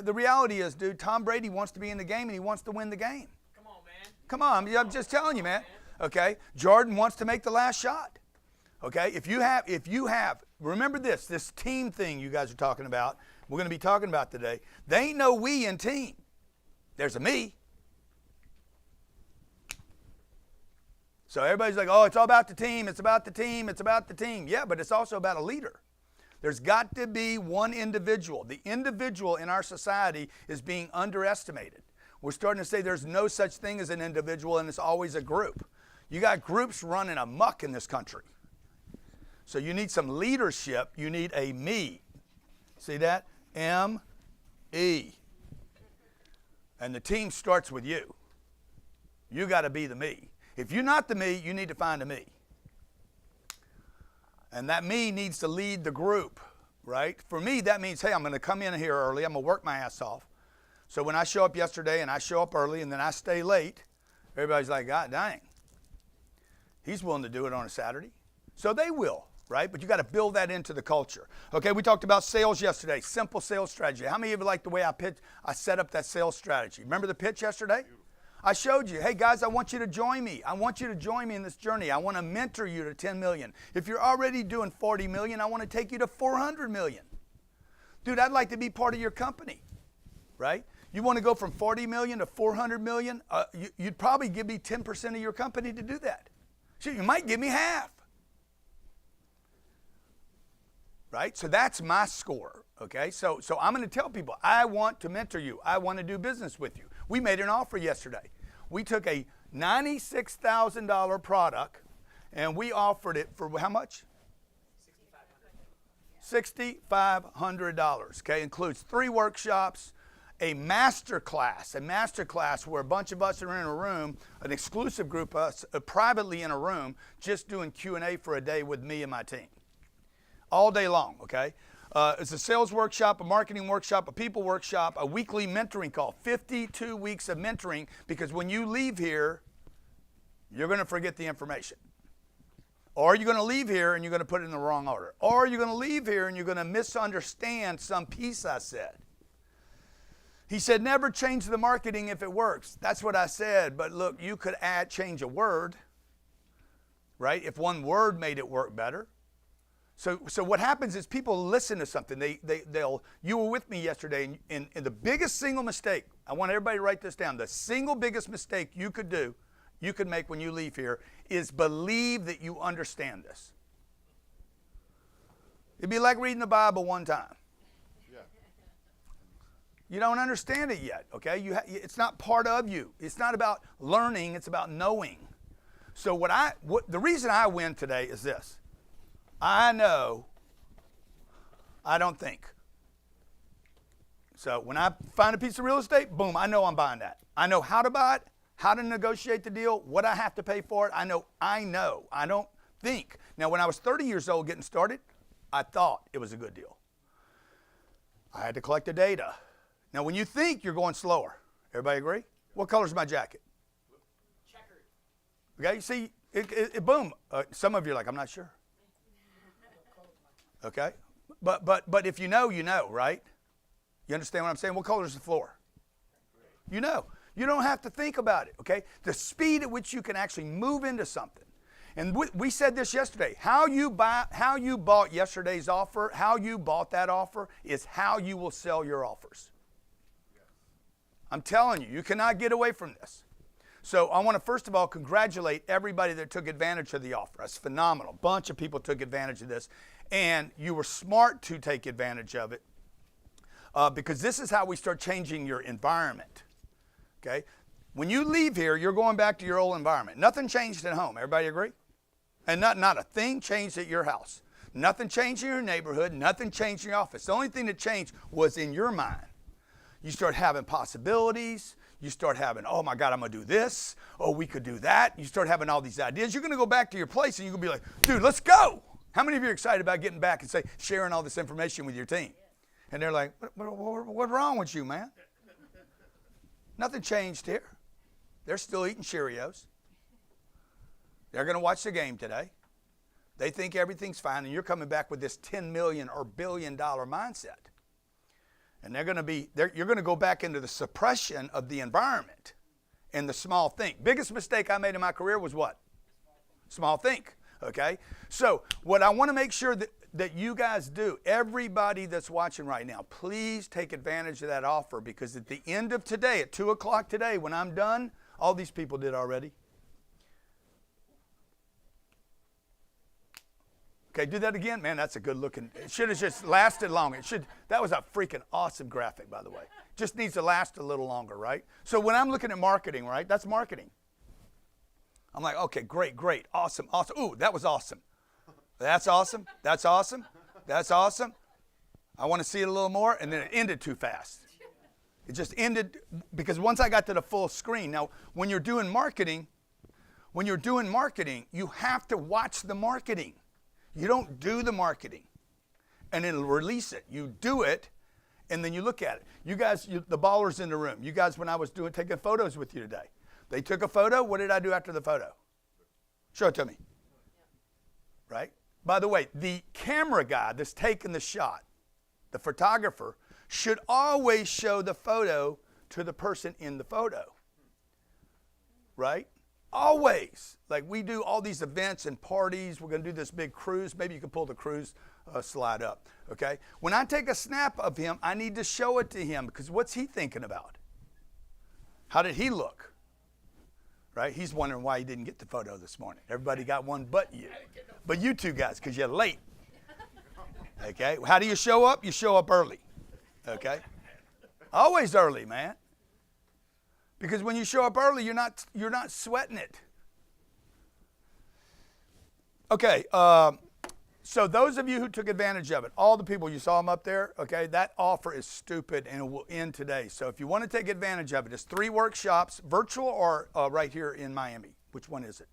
The reality is, dude, Tom Brady wants to be in the game and he wants to win the game. Come on, man. Come on, I'm just telling you, man. Okay, Jordan wants to make the last shot. Okay, if you have, remember this team thing you guys are talking about, we're going to be talking about today. There ain't no we in team. There's a me. So everybody's like, oh, it's all about the team, it's about the team, it's about the team. Yeah, but it's also about a leader. There's got to be one individual. The individual in our society is being underestimated. We're starting to say there's no such thing as an individual and it's always a group. You got groups running amok in this country. So you need some leadership. You need a me. See that? M-E. And the team starts with you. You got to be the me. If you're not the me, you need to find a me. And that me needs to lead the group, right? For me, that means, hey, I'm going to come in here early. I'm going to work my ass off. So when I show up yesterday and I show up early and then I stay late, everybody's like, God dang. He's willing to do it on a Saturday. So they will, right? But you got to build that into the culture. Okay, we talked about sales yesterday, simple sales strategy. How many of you like the way I set up that sales strategy? Remember the pitch yesterday? I showed you, hey guys, I want you to join me. I want you to join me in this journey. I want to mentor you to 10 million. If you're already doing 40 million, I want to take you to 400 million. Dude, I'd like to be part of your company, right? You want to go from 40 million to 400 million? You'd probably give me 10% of your company to do that. Shit, you might give me half. Right? So that's my score, okay? So I'm going to tell people, I want to mentor you. I want to do business with you. We made an offer yesterday. We took a $96,000 product and we offered it for how much? $6,500, okay? Includes 3 workshops, a master class where a bunch of us are in a room, an exclusive group of us, privately in a room, just doing Q&A for a day with me and my team. All day long, okay? It's a sales workshop, a marketing workshop, a people workshop, a weekly mentoring call. 52 weeks of mentoring, because when you leave here, you're going to forget the information. Or you're going to leave here and you're going to put it in the wrong order. Or you're going to leave here and you're going to misunderstand some piece I said. He said, never change the marketing if it works. That's what I said, but look, you could change a word, right? If one word made it work better. So what happens is people listen to something. You were with me yesterday, and the biggest single mistake, I want everybody to write this down, the single biggest mistake you could make when you leave here is believe that you understand this. It'd be like reading the Bible one time. Yeah. You don't understand it yet, okay? It's not part of you. It's not about learning, it's about knowing. So the reason I win today is this. I know I don't think. So when I find a piece of real estate, boom, I know I'm buying that. I know how to buy it, how to negotiate the deal, what I have to pay for it. I know. I don't think. Now, when I was 30 years old getting started, I thought it was a good deal. I had to collect the data. Now, when you think, you're going slower. Everybody agree? What color is my jacket? Checkered. Okay, you see, boom. Some of you are like, I'm not sure. Okay, but if you know, you know, right? You understand what I'm saying? What color is the floor? You know. You don't have to think about it, okay? The speed at which you can actually move into something. And we said this yesterday. How you bought yesterday's offer, how you bought that offer is how you will sell your offers. I'm telling you, you cannot get away from this. So I want to first of all congratulate everybody that took advantage of the offer. That's phenomenal. A bunch of people took advantage of this. And you were smart to take advantage of it because this is how we start changing your environment. Okay? When you leave here, you're going back to your old environment. Nothing changed at home. Everybody agree? And not a thing changed at your house. Nothing changed in your neighborhood. Nothing changed in your office. The only thing that changed was in your mind. You start having possibilities. You start having, oh my God, I'm going to do this. Oh, we could do that. You start having all these ideas. You're going to go back to your place and you're going to be like, dude, let's go. How many of you are excited about getting back and sharing all this information with your team? And they're like, what's wrong with you, man? Nothing changed here. They're still eating Cheerios. They're going to watch the game today. They think everything's fine, and you're coming back with this $10 million or $1 billion mindset. And you're going to go back into the suppression of the environment and the small think. Biggest mistake I made in my career was what? Small think. Okay? So what I want to make sure that you guys do, everybody that's watching right now, please take advantage of that offer because at the end of today, at 2 o'clock today, when I'm done, all these people did already. Okay, do that again. Man, that's a good looking. It should have just lasted long. That was a freaking awesome graphic, by the way. Just needs to last a little longer, right? So when I'm looking at marketing, right, that's marketing. I'm like, okay, great, awesome. Ooh, that was awesome. That's awesome. That's awesome. That's awesome. I want to see it a little more, and then it ended too fast. It just ended because once I got to the full screen. Now, when you're doing marketing, you have to watch the marketing. You don't do the marketing and then release it. You do it, and then you look at it. You guys, the ballers in the room, you guys, when I was taking photos with you today, they took a photo. What did I do after the photo? Show it to me. Right? By the way, the camera guy that's taking the shot, the photographer, should always show the photo to the person in the photo. Right? Always. Like we do all these events and parties. We're going to do this big cruise. Maybe you can pull the cruise slide up. Okay? When I take a snap of him, I need to show it to him because what's he thinking about? How did he look? Right? He's wondering why he didn't get the photo this morning. Everybody got one but you. But you two guys, because you're late. Okay? How do you show up? You show up early. Okay? Always early, man. Because when you show up early, you're not sweating it. Okay, so those of you who took advantage of it, all the people, you saw them up there, okay, that offer is stupid and it will end today. So if you want to take advantage of it, it's 3 workshops, virtual or right here in Miami. Which one is it?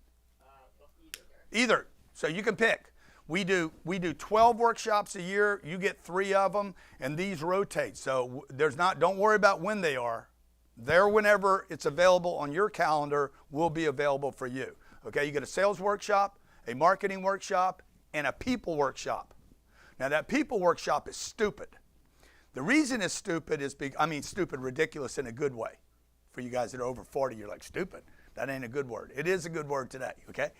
Either. So you can pick. We do 12 workshops a year. You get 3 of them, and these rotate. So don't worry about when they are. They're whenever it's available on your calendar will be available for you. Okay, you get a sales workshop, a marketing workshop, and a people workshop. Now that people workshop is stupid. The reason it's stupid is, stupid, ridiculous in a good way. For you guys that are over 40, you're like, stupid. That ain't a good word. It is a good word today, okay?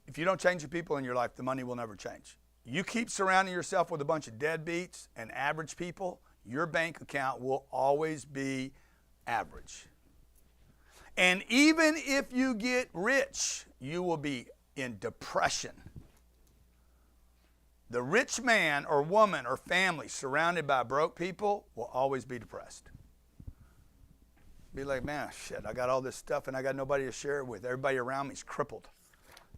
If you don't change the people in your life, the money will never change. You keep surrounding yourself with a bunch of deadbeats and average people, your bank account will always be average. And even if you get rich, you will be in depression. The rich man or woman or family surrounded by broke people will always be depressed. Be like, man, shit, I got all this stuff and I got nobody to share it with. Everybody around me is crippled,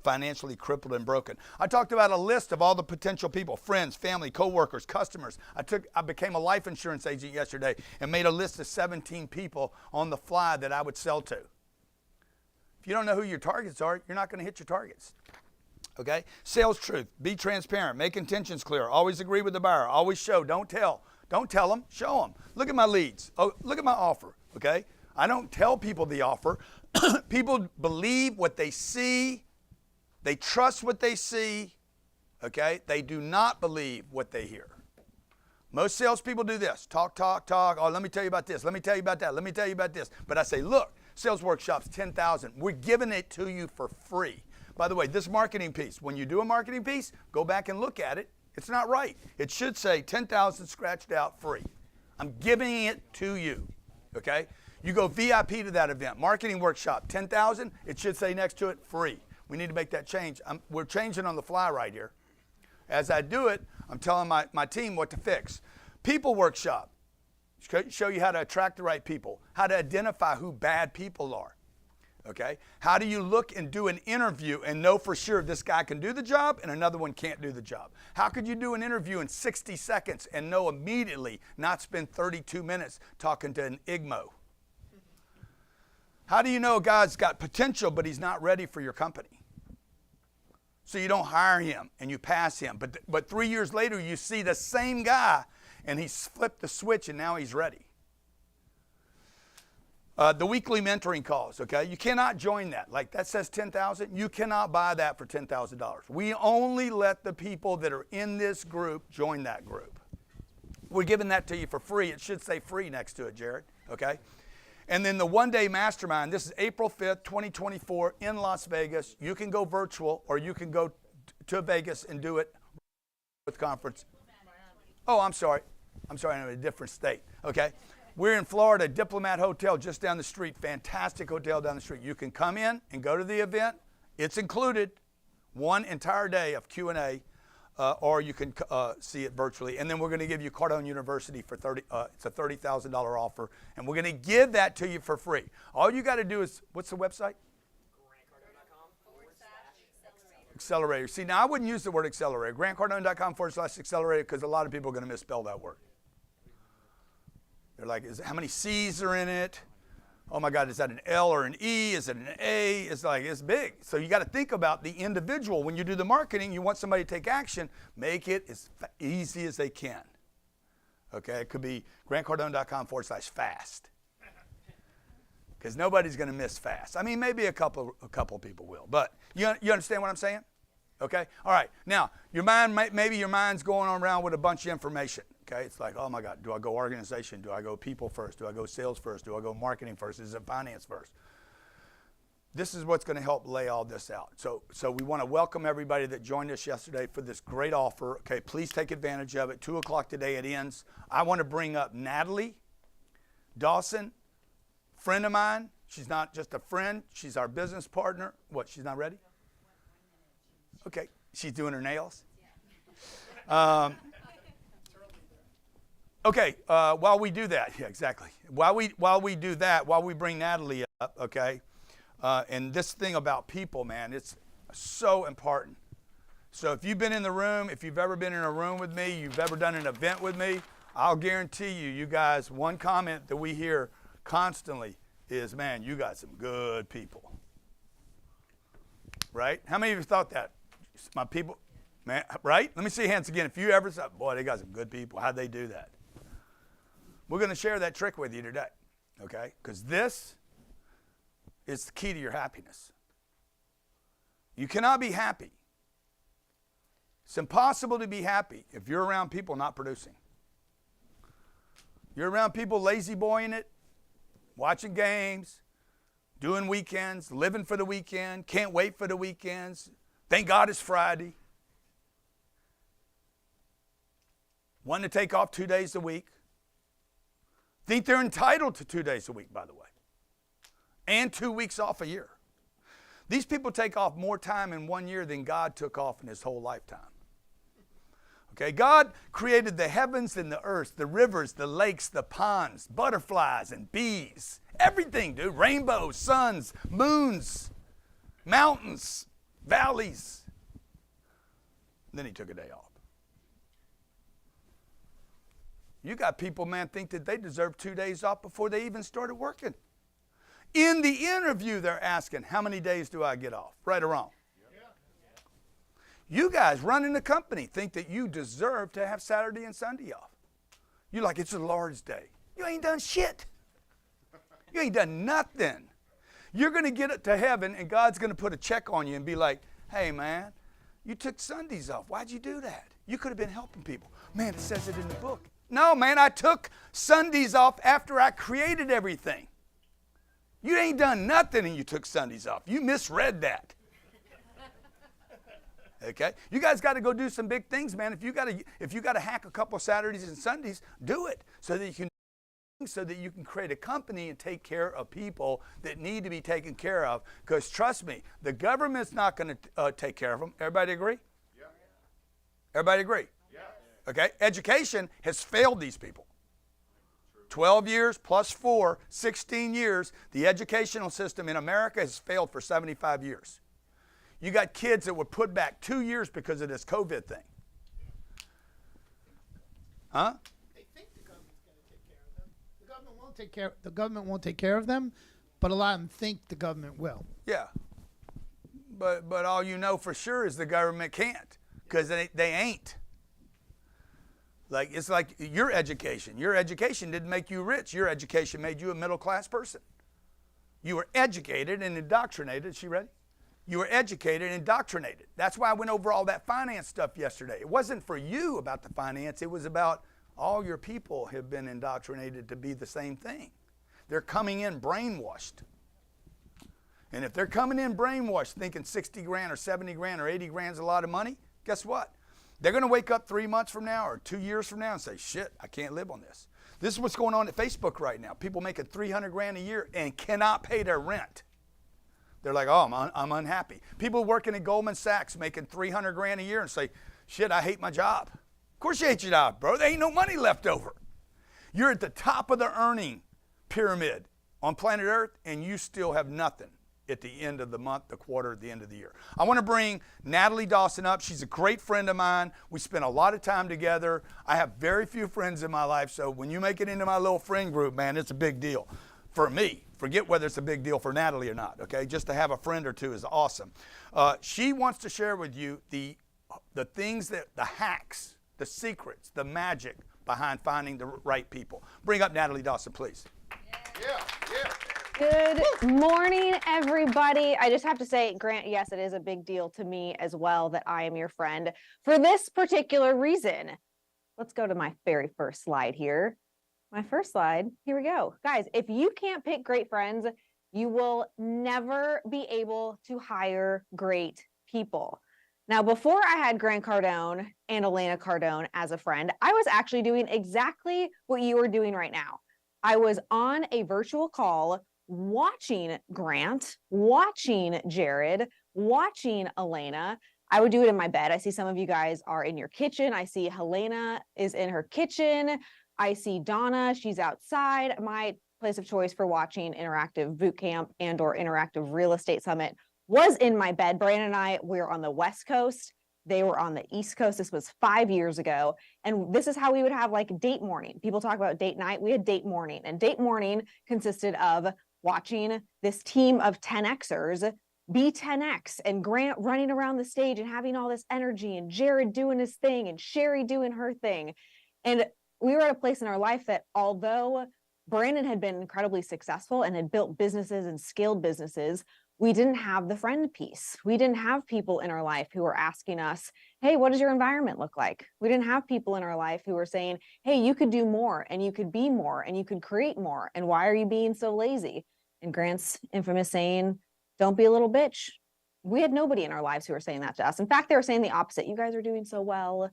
financially crippled and broken. I talked about a list of all the potential people, friends, family, coworkers, customers. I became a life insurance agent yesterday and made a list of 17 people on the fly that I would sell to. If you don't know who your targets are, you're not going to hit your targets. Okay? Sales truth. Be transparent. Make intentions clear. Always agree with the buyer. Always show. Don't tell. Don't tell them. Show them. Look at my leads. Oh, look at my offer. Okay? I don't tell people the offer. People believe what they see. They trust what they see. Okay? They do not believe what they hear. Most salespeople do this. Talk, talk, talk. Oh, let me tell you about this. Let me tell you about that. Let me tell you about this. But I say, look, sales workshops, 10,000. We're giving it to you for free. By the way, this marketing piece, when you do a marketing piece, go back and look at it. It's not right. It should say 10,000 scratched out free. I'm giving it to you, okay? You go VIP to that event, marketing workshop, 10,000, it should say next to it free. We need to make that change. We're changing on the fly right here. As I do it, I'm telling my team what to fix. People workshop, show you how to attract the right people, how to identify who bad people are. Okay? How do you look and do an interview and know for sure this guy can do the job and another one can't do the job? How could you do an interview in 60 seconds and know immediately, not spend 32 minutes talking to an IGMO? How do you know a guy's got potential but he's not ready for your company? So you don't hire him and you pass him. But 3 years later you see the same guy and he's flipped the switch and now he's ready. The weekly mentoring calls, okay? You cannot join that. Like that says 10,000. You cannot buy that for $10,000. We only let the people that are in this group join that group. We're giving that to you for free. It should say free next to it, Jared, okay? And then the one-day mastermind. This is April 5th, 2024 in Las Vegas. You can go virtual or you can go to Vegas and do it with conference. Oh, I'm sorry. I'm in a different state, okay? We're in Florida, Diplomat Hotel just down the street. Fantastic hotel down the street. You can come in and go to the event. It's included, one entire day of Q&A, or you can see it virtually. And then we're going to give you Cardone University for it's a $30,000 offer. And we're going to give that to you for free. All you got to do is, what's the website? Accelerator. See, now I wouldn't use the word accelerator. GrantCardone.com/accelerator because a lot of people are going to misspell that word. They're like, how many C's are in it? Oh my God, is that an L or an E? Is it an A? It's like, it's big. So you got to think about the individual. When you do the marketing, you want somebody to take action, make it as easy as they can. Okay, it could be GrantCardone.com/fast. Because nobody's going to miss fast. I mean, maybe a couple people will, but you understand what I'm saying? Okay, all right. Now, your mind, maybe your mind's going around with a bunch of information. Okay, it's like, oh my God, do I go organization? Do I go people first? Do I go sales first? Do I go marketing first? Is it finance first? This is what's going to help lay all this out. So we want to welcome everybody that joined us yesterday for this great offer. Okay, please take advantage of it. 2 o'clock today it ends. I want to bring up Natalie Dawson, friend of mine. She's not just a friend. She's our business partner. What, she's not ready? Okay, she's doing her nails. Okay, while we do that, yeah, exactly. While we do that, while we bring Natalie up, okay, and this thing about people, man, it's so important. So if you've been in the room, if you've ever been in a room with me, you've ever done an event with me, I'll guarantee you guys, one comment that we hear constantly is, man, you got some good people. Right? How many of you thought that? My people, man, right? Let me see your hands again. If you ever thought, boy, they got some good people. How'd they do that? We're going to share that trick with you today, okay? Because this is the key to your happiness. You cannot be happy. It's impossible to be happy if you're around people not producing. You're around people lazy-boying it, watching games, doing weekends, living for the weekend, can't wait for the weekends. Thank God it's Friday. Want to take off 2 days a week. Think they're entitled to 2 days a week, by the way. And 2 weeks off a year. These people take off more time in 1 year than God took off in his whole lifetime. Okay, God created the heavens and the earth, the rivers, the lakes, the ponds, butterflies and bees, Everything, dude. Rainbows, suns, moons, mountains, valleys. Then he took a day off. You got people, man, think that they deserve 2 days off before they even started working. In the interview, they're asking, how many days do I get off? Right or wrong? You guys running the company think that you deserve to have Saturday and Sunday off. You're like, it's the Lord's Day. You ain't done shit. You ain't done nothing. You're going to get it to heaven, and God's going to put a check on you and be like, hey, man, you took Sundays off. Why'd you do that? You could have been helping people. Man, it says it in the book. No, man, I took Sundays off after I created everything. You ain't done nothing and you took Sundays off. You misread that. Okay? You guys got to go do some big things, man. If you got to hack a couple of Saturdays and Sundays, do it so that you can create a company and take care of people that need to be taken care of. Because trust me, the government's not going to take care of them. Everybody agree? Yeah. Everybody agree? Yeah. Okay? Education has failed these people. 12 years plus 4, 16 years. The educational system in America has failed for 75 years. You got kids that were put back 2 years because of this COVID thing. Huh? They think the government's going to take care of them. The government won't take care of them, but a lot of them think the government will. Yeah. But all you know for sure is the government can't, because they ain't. Like, it's like your education. Your education didn't make you rich. Your education made you a middle-class person. You were educated and indoctrinated. Is she ready? You were educated and indoctrinated. That's why I went over all that finance stuff yesterday. It wasn't for you about the finance. It was about all your people have been indoctrinated to be the same thing. They're coming in brainwashed. And if they're coming in brainwashed thinking 60 grand or 70 grand or 80 grand is a lot of money, guess what? They're going to wake up 3 months from now or 2 years from now and say, shit, I can't live on this. This is what's going on at Facebook right now. People making 300 grand a year and cannot pay their rent. They're like, oh, I'm unhappy. People working at Goldman Sachs making 300 grand a year and say, shit, I hate my job. Of course you hate your job, bro. There ain't no money left over. You're at the top of the earning pyramid on planet Earth, and you still have nothing at the end of the month, the quarter, at the end of the year. I want to bring Natalie Dawson up. She's a great friend of mine. We spent a lot of time together. I have very few friends in my life, so when you make it into my little friend group, man, it's a big deal for me. Forget whether it's a big deal for Natalie or not, okay? Just to have a friend or two is awesome. She wants to share with you the things the hacks, the secrets, the magic behind finding the right people. Bring up Natalie Dawson, please. Yeah. Good morning, everybody. I just have to say, Grant, yes, it is a big deal to me as well that I am your friend for this particular reason. Let's go to my very first slide here. My first slide, here we go. Guys, if you can't pick great friends, you will never be able to hire great people. Now, before I had Grant Cardone and Elena Cardone as a friend, I was actually doing exactly what you are doing right now. I was on a virtual call watching Grant, watching Jared, watching Elena. I would do it in my bed. I see some of you guys are in your kitchen. I see Helena is in her kitchen. I see Donna, she's outside. My place of choice for watching Interactive Bootcamp and or Interactive Real Estate Summit was in my bed. Brandon and I, we're on the West Coast. They were on the East Coast. This was 5 years ago. And this is how we would have like date morning. People talk about date night. We had date morning. And date morning consisted of watching this team of 10Xers be 10X and Grant running around the stage and having all this energy and Jared doing his thing and Sherry doing her thing. And we were at a place in our life that although Brandon had been incredibly successful and had built businesses and scaled businesses, we didn't have the friend piece. We didn't have people in our life who were asking us, hey, what does your environment look like? We didn't have people in our life who were saying, hey, you could do more and you could be more and you could create more. And why are you being so lazy? And Grant's infamous saying, don't be a little bitch. We had nobody in our lives who were saying that to us. In fact, they were saying the opposite. You guys are doing so well.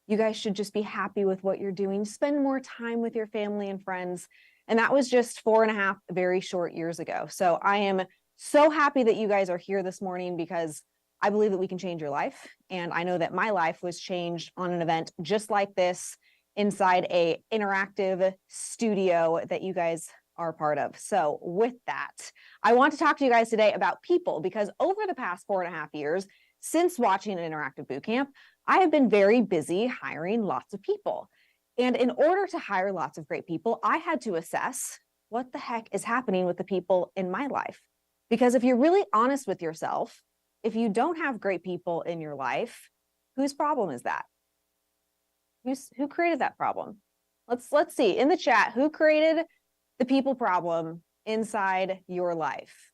You guys should just be happy with what you're doing. Spend more time with your family and friends. And that was just 4.5 very short years ago. So I am so happy that you guys are here this morning because I believe that we can change your life. And I know that my life was changed on an event just like this inside a interactive studio that you guys are part of. So with that, I want to talk to you guys today about people, because over the past 4.5 years, since watching an interactive bootcamp, I have been very busy hiring lots of people. And in order to hire lots of great people, I had to assess what the heck is happening with the people in my life. Because if you're really honest with yourself, if you don't have great people in your life, whose problem is that? Who created that problem? Let's see in the chat, who created the people problem inside your life?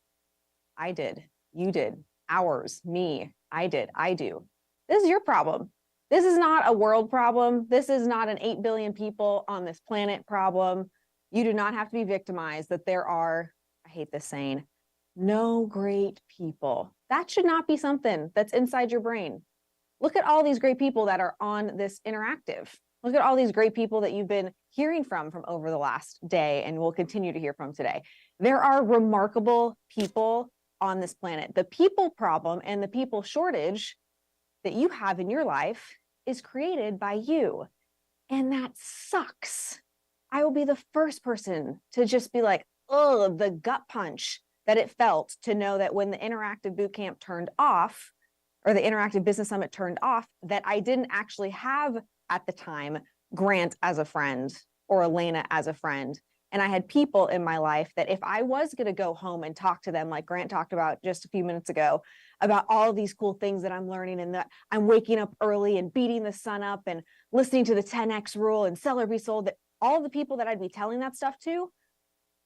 I did. You did. Ours. Me. I did. I do. This is your problem. This is not a world problem. This is not an 8 billion people on this planet problem. You do not have to be victimized that there are, I hate this saying, no great people. That should not be something that's inside your brain. Look at all these great people that are on this interactive. Look at all these great people that you've been hearing from over the last day and will continue to hear from today. There are remarkable people on this planet. The people problem and the people shortage that you have in your life is created by you. And that sucks. I will be the first person to just be like, oh, the gut punch that it felt to know that when the interactive bootcamp turned off, or the interactive business summit turned off, that I didn't actually have at the time Grant as a friend or Elena as a friend. And I had people in my life that if I was going to go home and talk to them, like Grant talked about just a few minutes ago, about all of these cool things that I'm learning and that I'm waking up early and beating the sun up and listening to the 10X rule and sell or be sold, that all the people that I'd be telling that stuff to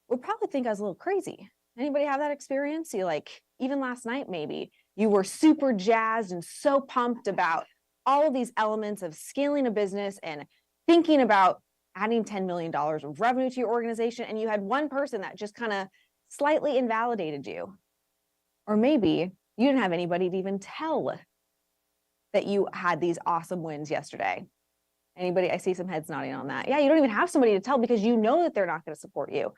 would probably think I was a little crazy. Anybody have that experience? You like, even last night, maybe you were super jazzed and so pumped about all of these elements of scaling a business and thinking about adding $10 million of revenue to your organization. And you had one person that just kind of slightly invalidated you. Or maybe you didn't have anybody to even tell that you had these awesome wins yesterday. Anybody? I see some heads nodding on that. Yeah, you don't even have somebody to tell because you know that they're not going to support you.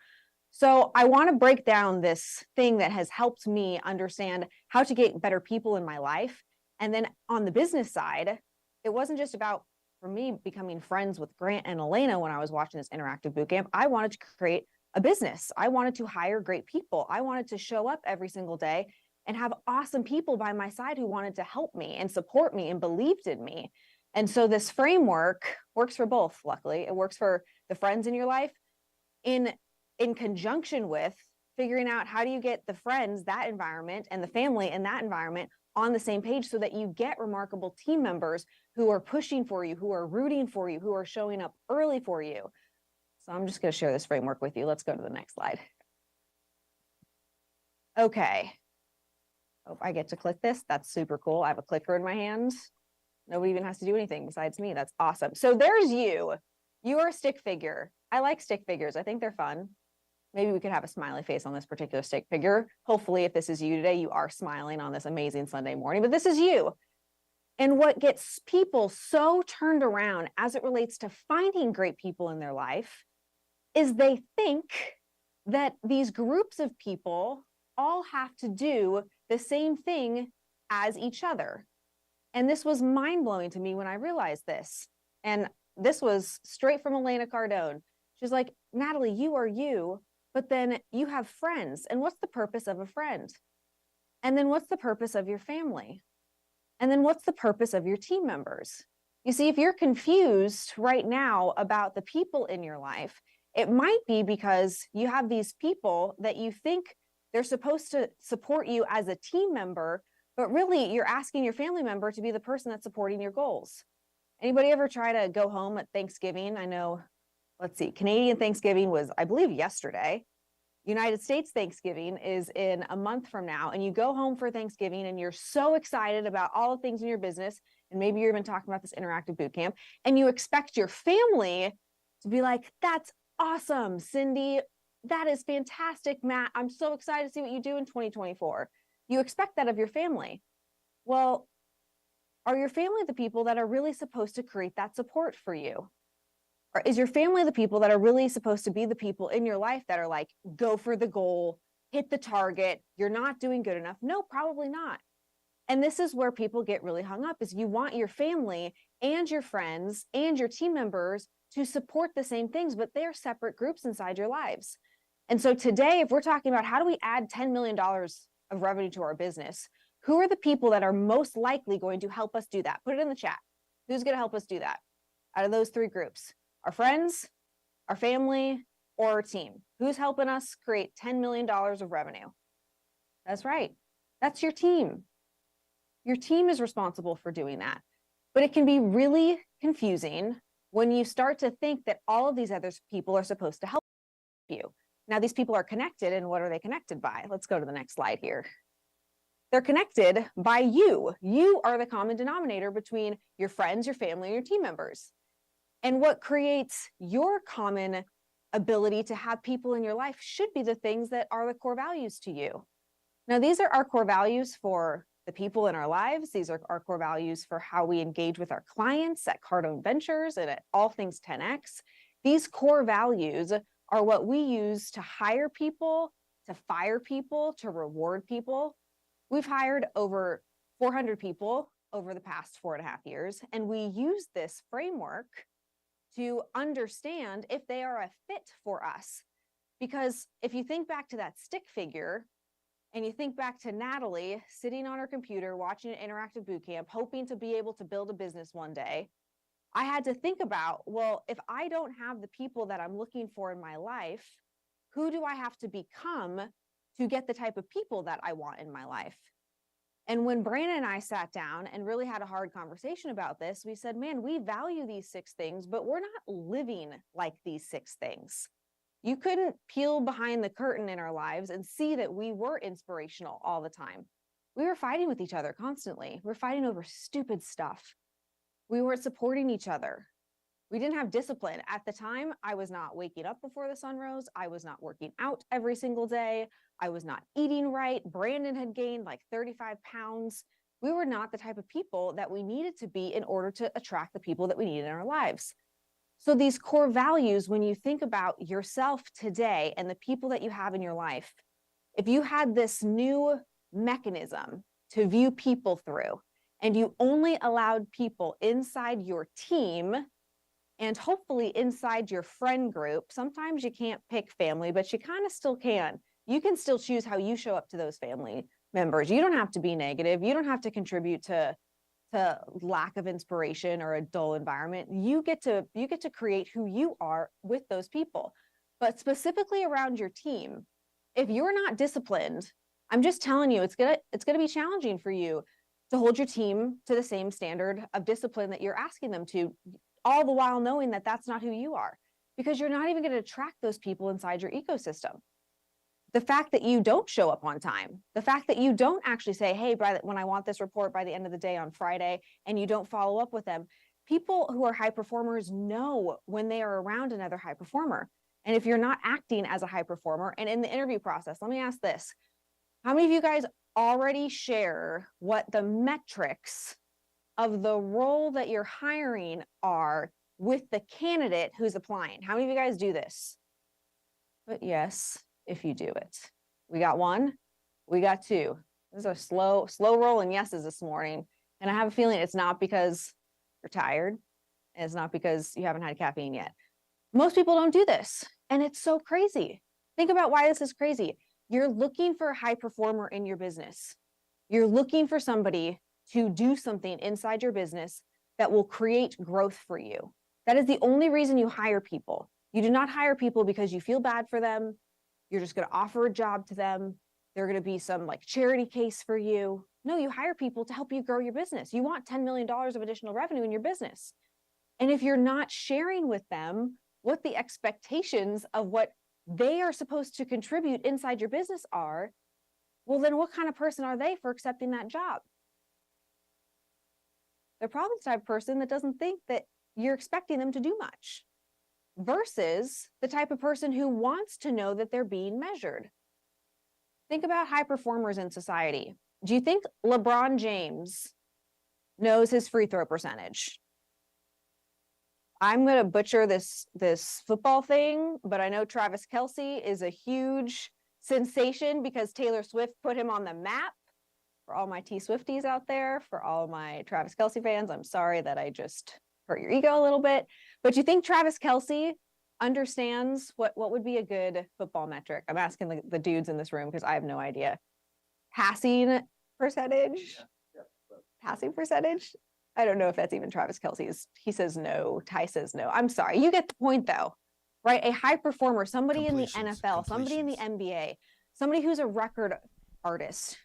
So I want to break down this thing that has helped me understand how to get better people in my life. And then on the business side, it wasn't just about, for me, becoming friends with Grant and Elena when I was watching this interactive bootcamp. I wanted to create a business. I wanted to hire great people. I wanted to show up every single day and have awesome people by my side who wanted to help me and support me and believed in me. And so this framework works for both, luckily. It works for the friends in your life in conjunction with figuring out how do you get the friends, that environment, and the family in that environment on the same page so that you get remarkable team members who are pushing for you, who are rooting for you, who are showing up early for you. So I'm just going to share this framework with you. Let's go to the next slide. Okay. Oh, I get to click this. That's super cool. I have a clicker in my hand. Nobody even has to do anything besides me. That's awesome. So there's you. You are a stick figure. I like stick figures. I think they're fun. Maybe we could have a smiley face on this particular stick figure. Hopefully, if this is you today, you are smiling on this amazing Sunday morning, but this is you. And what gets people so turned around as it relates to finding great people in their life is they think that these groups of people all have to do the same thing as each other. And this was mind-blowing to me when I realized this. And this was straight from Elena Cardone. She's like, Natalie, you are you, but then you have friends. And what's the purpose of a friend? And then what's the purpose of your family? And then what's the purpose of your team members? You see, if you're confused right now about the people in your life, it might be because you have these people that you think they're supposed to support you as a team member, but really you're asking your family member to be the person that's supporting your goals. Anybody ever try to go home at Thanksgiving? I know, let's see, Canadian Thanksgiving was, I believe, yesterday. United States Thanksgiving is in a month from now, and you go home for Thanksgiving and you're so excited about all the things in your business, and maybe you're even talking about this interactive bootcamp, and you expect your family to be like, that's awesome, Cindy. That is fantastic, Matt. I'm so excited to see what you do in 2024. You expect that of your family. Well, are your family the people that are really supposed to create that support for you? Or is your family the people that are really supposed to be the people in your life that are like, go for the goal, hit the target, you're not doing good enough? No, probably not. And this is where people get really hung up, is you want your family and your friends and your team members to support the same things, but they're separate groups inside your lives. And so today, if we're talking about how do we add $10 million of revenue to our business, who are the people that are most likely going to help us do that? Put it in the chat. Who's going to help us do that out of those three groups? Our friends, our family, or our team? Who's helping us create $10 million of revenue? That's right. That's your team. Your team is responsible for doing that. But it can be really confusing when you start to think that all of these other people are supposed to help you. Now, these people are connected, and what are they connected by? Let's go to the next slide here. They're connected by you. You are the common denominator between your friends, your family, and your team members. And what creates your common ability to have people in your life should be the things that are the core values to you. Now, these are our core values for the people in our lives. These are our core values for how we engage with our clients at Cardone Ventures and at All Things 10X. These core values are what we use to hire people, to fire people, to reward people. We've hired over 400 people over the past 4.5 years, and we use this framework to understand if they are a fit for us. Because if you think back to that stick figure, and you think back to Natalie sitting on her computer, watching an interactive boot camp, hoping to be able to build a business one day, I had to think about, well, if I don't have the people that I'm looking for in my life, who do I have to become to get the type of people that I want in my life? And when Brandon and I sat down and really had a hard conversation about this, we said, man, we value these 6 things, but we're not living like these 6 things. You couldn't peel behind the curtain in our lives and see that we were inspirational all the time. We were fighting with each other constantly. We were fighting over stupid stuff. We weren't supporting each other. We didn't have discipline. At the time, I was not waking up before the sun rose. I was not working out every single day. I was not eating right. Brandon had gained like 35 pounds. We were not the type of people that we needed to be in order to attract the people that we needed in our lives. So these core values, when you think about yourself today and the people that you have in your life, if you had this new mechanism to view people through, and you only allowed people inside your team and hopefully inside your friend group, sometimes you can't pick family, but you kind of still can. You can still choose how you show up to those family members. You don't have to be negative. You don't have to contribute to lack of inspiration or a dull environment. You get to create who you are with those people. But specifically around your team, if you're not disciplined, I'm just telling you, it's gonna be challenging for you to hold your team to the same standard of discipline that you're asking them to, all the while knowing that that's not who you are, because you're not even going to attract those people inside your ecosystem. The fact that you don't show up on time, the fact that you don't actually say, hey, when I want this report by the end of the day on Friday, and you don't follow up with them, people who are high performers know when they are around another high performer. And if you're not acting as a high performer, and in the interview process, let me ask this. How many of you guys already share what the metrics of the role that you're hiring are with the candidate who's applying? How many of you guys do this? But yes, if you do it. We got 1, we got 2. This is a slow rolling yeses this morning. And I have a feeling it's not because you're tired, and it's not because you haven't had caffeine yet. Most people don't do this, and it's so crazy. Think about why this is crazy. You're looking for a high performer in your business. You're looking for somebody to do something inside your business that will create growth for you. That is the only reason you hire people. You do not hire people because you feel bad for them. You're just going to offer a job to them. They're going to be some like charity case for you. No, you hire people to help you grow your business. You want $10 million of additional revenue in your business. And if you're not sharing with them what the expectations of what they are supposed to contribute inside your business are, well, then what kind of person are they for accepting that job? They're probably the type of person that doesn't think that you're expecting them to do much, versus the type of person who wants to know that they're being measured. Think about high performers in society. Do you think LeBron James knows his free throw percentage? I'm going to butcher this football thing, but I know Travis Kelce is a huge sensation because Taylor Swift put him on the map. For all my T-Swifties out there, for all my Travis Kelce fans, I'm sorry that I just hurt your ego a little bit. But you think Travis Kelce understands what would be a good football metric? I'm asking the dudes in this room because I have no idea. Passing percentage? Passing percentage? I don't know if that's even Travis Kelce's. He says no. Ty says no. I'm sorry. You get the point though, right? A high performer, somebody in the NFL, somebody in the NBA, somebody who's a record artist,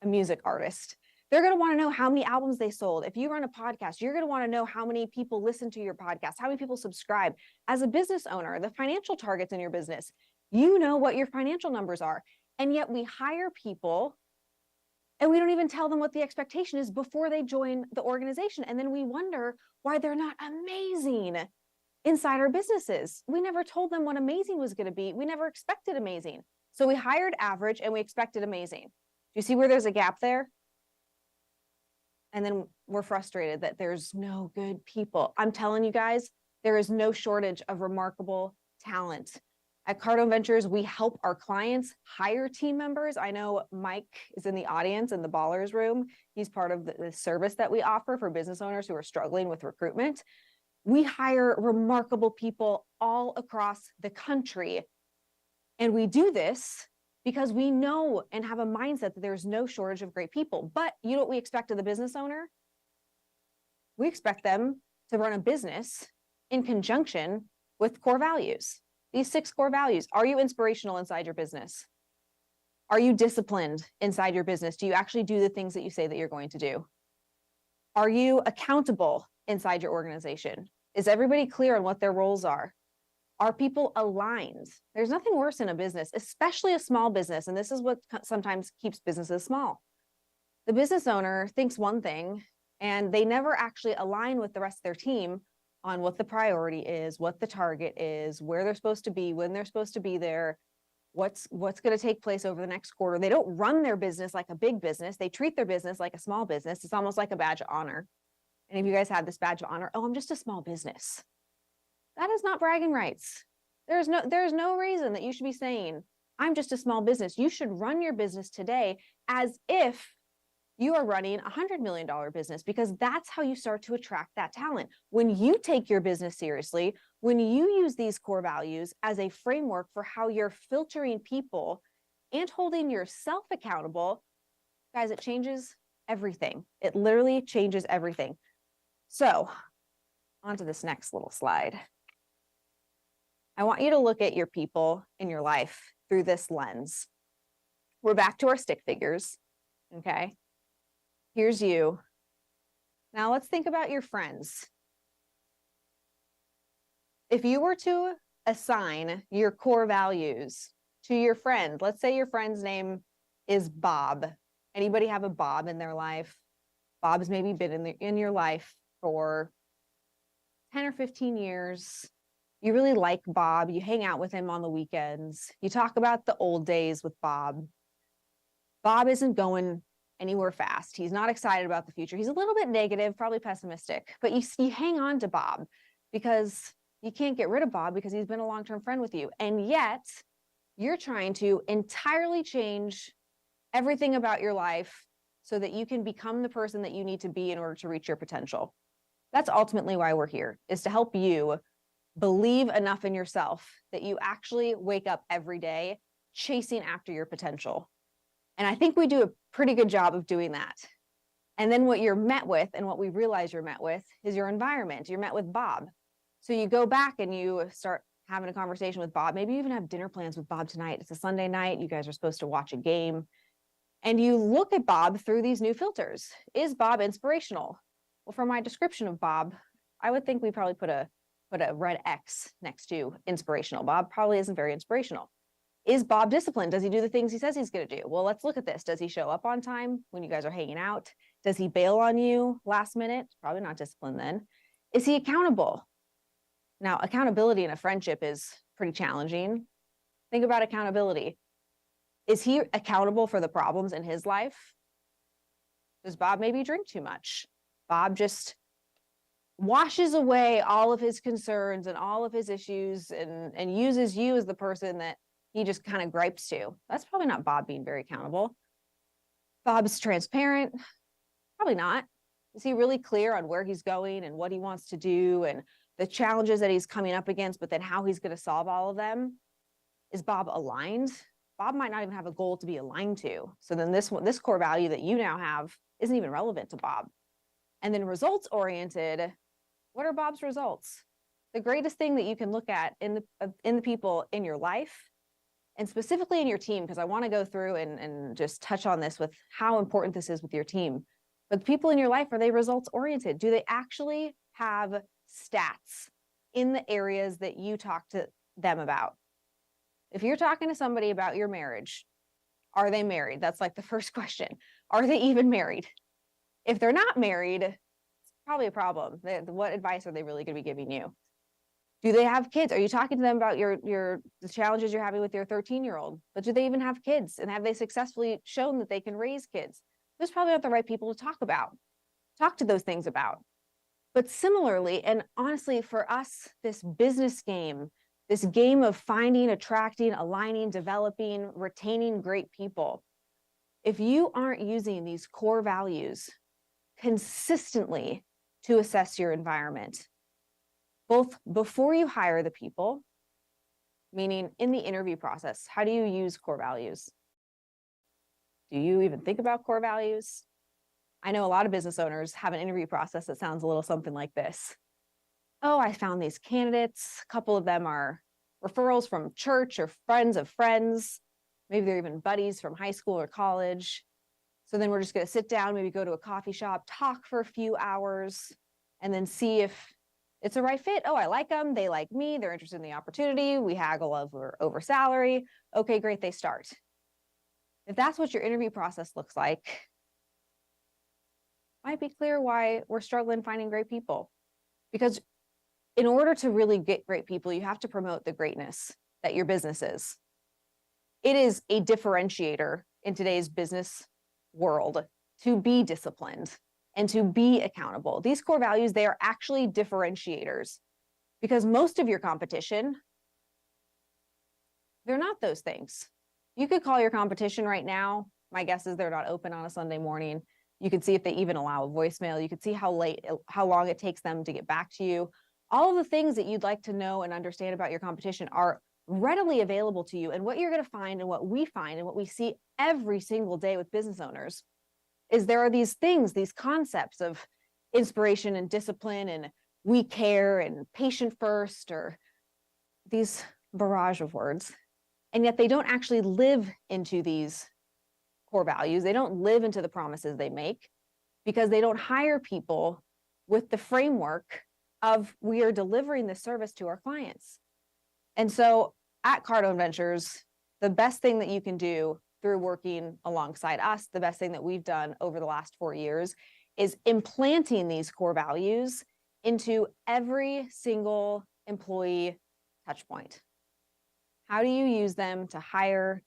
a music artist. They're going to want to know how many albums they sold. If you run a podcast, you're going to want to know how many people listen to your podcast, how many people subscribe. As a business owner, the financial targets in your business, you know what your financial numbers are. And yet we hire people and we don't even tell them what the expectation is before they join the organization. And then we wonder why they're not amazing inside our businesses. We never told them what amazing was going to be. We never expected amazing. So we hired average and we expected amazing. Do you see where there's a gap there? And then we're frustrated that there's no good people. I'm telling you guys, there is no shortage of remarkable talent. At Cardone Ventures, we help our clients hire team members. I know Mike is in the audience in the Ballers room. He's part of the service that we offer for business owners who are struggling with recruitment. We hire remarkable people all across the country. And we do this because we know and have a mindset that there's no shortage of great people. But you know what we expect of the business owner? We expect them to run a business in conjunction with core values. These 6 core values. Are you inspirational inside your business? Are you disciplined inside your business? Do you actually do the things that you say that you're going to do? Are you accountable inside your organization? Is everybody clear on what their roles are? Are people aligned? There's nothing worse in a business, especially a small business. And this is what sometimes keeps businesses small. The business owner thinks one thing and they never actually align with the rest of their team on what the priority is, what the target is, where they're supposed to be, when they're supposed to be there, what's going to take place over the next quarter. They don't run their business like a big business. They treat their business like a small business. It's almost like a badge of honor. And if you guys had this badge of honor, oh, I'm just a small business. That is not bragging rights. There's no reason that you should be saying, I'm just a small business. You should run your business today as if you are running a $100 million business, because that's how you start to attract that talent. When you take your business seriously, when you use these core values as a framework for how you're filtering people and holding yourself accountable, guys, it changes everything. It literally changes everything. So on to this next little slide. I want you to look at your people in your life through this lens. We're back to our stick figures, okay? Here's you. Now let's think about your friends. If you were to assign your core values to your friend, let's say your friend's name is Bob. Anybody have a Bob in their life? Bob's maybe been in your life for 10 or 15 years. You really like Bob. You hang out with him on the weekends. You talk about the old days with Bob. Bob isn't going anywhere fast. He's not excited about the future. He's a little bit negative, probably pessimistic, but you hang on to Bob because you can't get rid of Bob because he's been a long-term friend with you. And yet you're trying to entirely change everything about your life so that you can become the person that you need to be in order to reach your potential. That's ultimately why we're here, is to help you believe enough in yourself that you actually wake up every day chasing after your potential. And I think we do a pretty good job of doing that. And then what you're met with, and what we realize you're met with, is your environment. You're met with Bob. So you go back and you start having a conversation with Bob. Maybe you even have dinner plans with Bob tonight. It's a Sunday night. You guys are supposed to watch a game. And you look at Bob through these new filters. Is Bob inspirational? Well, for my description of Bob, I would think we probably put a red X next to inspirational. Bob probably isn't very inspirational. Is Bob disciplined? Does he do the things he says he's going to do? Well, let's look at this. Does he show up on time when you guys are hanging out? Does he bail on you last minute? Probably not disciplined then. Is he accountable? Now, accountability in a friendship is pretty challenging. Think about accountability. Is he accountable for the problems in his life? Does Bob maybe drink too much? Bob just washes away all of his concerns and all of his issues and uses you as the person that he just kind of gripes to. That's probably not Bob being very accountable. Bob's transparent. Probably not. Is he really clear on where he's going and what he wants to do and the challenges that he's coming up against, but then how he's going to solve all of them. Is Bob aligned? Bob might not even have a goal to be aligned to. So then this core value that you now have isn't even relevant to Bob. And then results oriented, what are Bob's results? The greatest thing that you can look at in the people in your life, and specifically in your team, because I want to go through and just touch on this with how important this is with your team. But the people in your life, are they results oriented? Do they actually have stats in the areas that you talk to them about? If you're talking to somebody about your marriage, are they married? That's like the first question. Are they even married? If they're not married, it's probably a problem. What advice are they really going to be giving you? Do they have kids? Are you talking to them about the challenges you're having with your 13-year-old? But do they even have kids? And have they successfully shown that they can raise kids? Those probably aren't the right people to talk to those things about. But similarly, and honestly, for us, this business game, this game of finding, attracting, aligning, developing, retaining great people, if you aren't using these core values consistently to assess your environment, both before you hire the people, meaning in the interview process, how do you use core values? Do you even think about core values? I know a lot of business owners have an interview process that sounds a little something like this. Oh, I found these candidates. A couple of them are referrals from church or friends of friends. Maybe they're even buddies from high school or college. So then we're just going to sit down, maybe go to a coffee shop, talk for a few hours, and then see if it's a right fit. Oh, I like them. They like me. They're interested in the opportunity. We haggle over salary. Okay, great. They start. If that's what your interview process looks like, might be clear why we're struggling finding great people. Because in order to really get great people, you have to promote the greatness that your business is. It is a differentiator in today's business world to be disciplined and to be accountable. These core values, they are actually differentiators, because most of your competition, they're not those things. You could call your competition right now. My guess is they're not open on a Sunday morning. You could see if they even allow a voicemail. You could see how long it takes them to get back to you. All of the things that you'd like to know and understand about your competition are readily available to you. And what you're going to find, and what we find, and what we see every single day with business owners, is there are these things, these concepts of inspiration and discipline and we care and patient first, or these barrage of words. And yet they don't actually live into these core values. They don't live into the promises they make, because they don't hire people with the framework of we are delivering this service to our clients. And so at Cardone Ventures, the best thing that you can do through working alongside us, the best thing that we've done over the last 4 years, is implanting these core values into every single employee touch point. How do you use them to hire?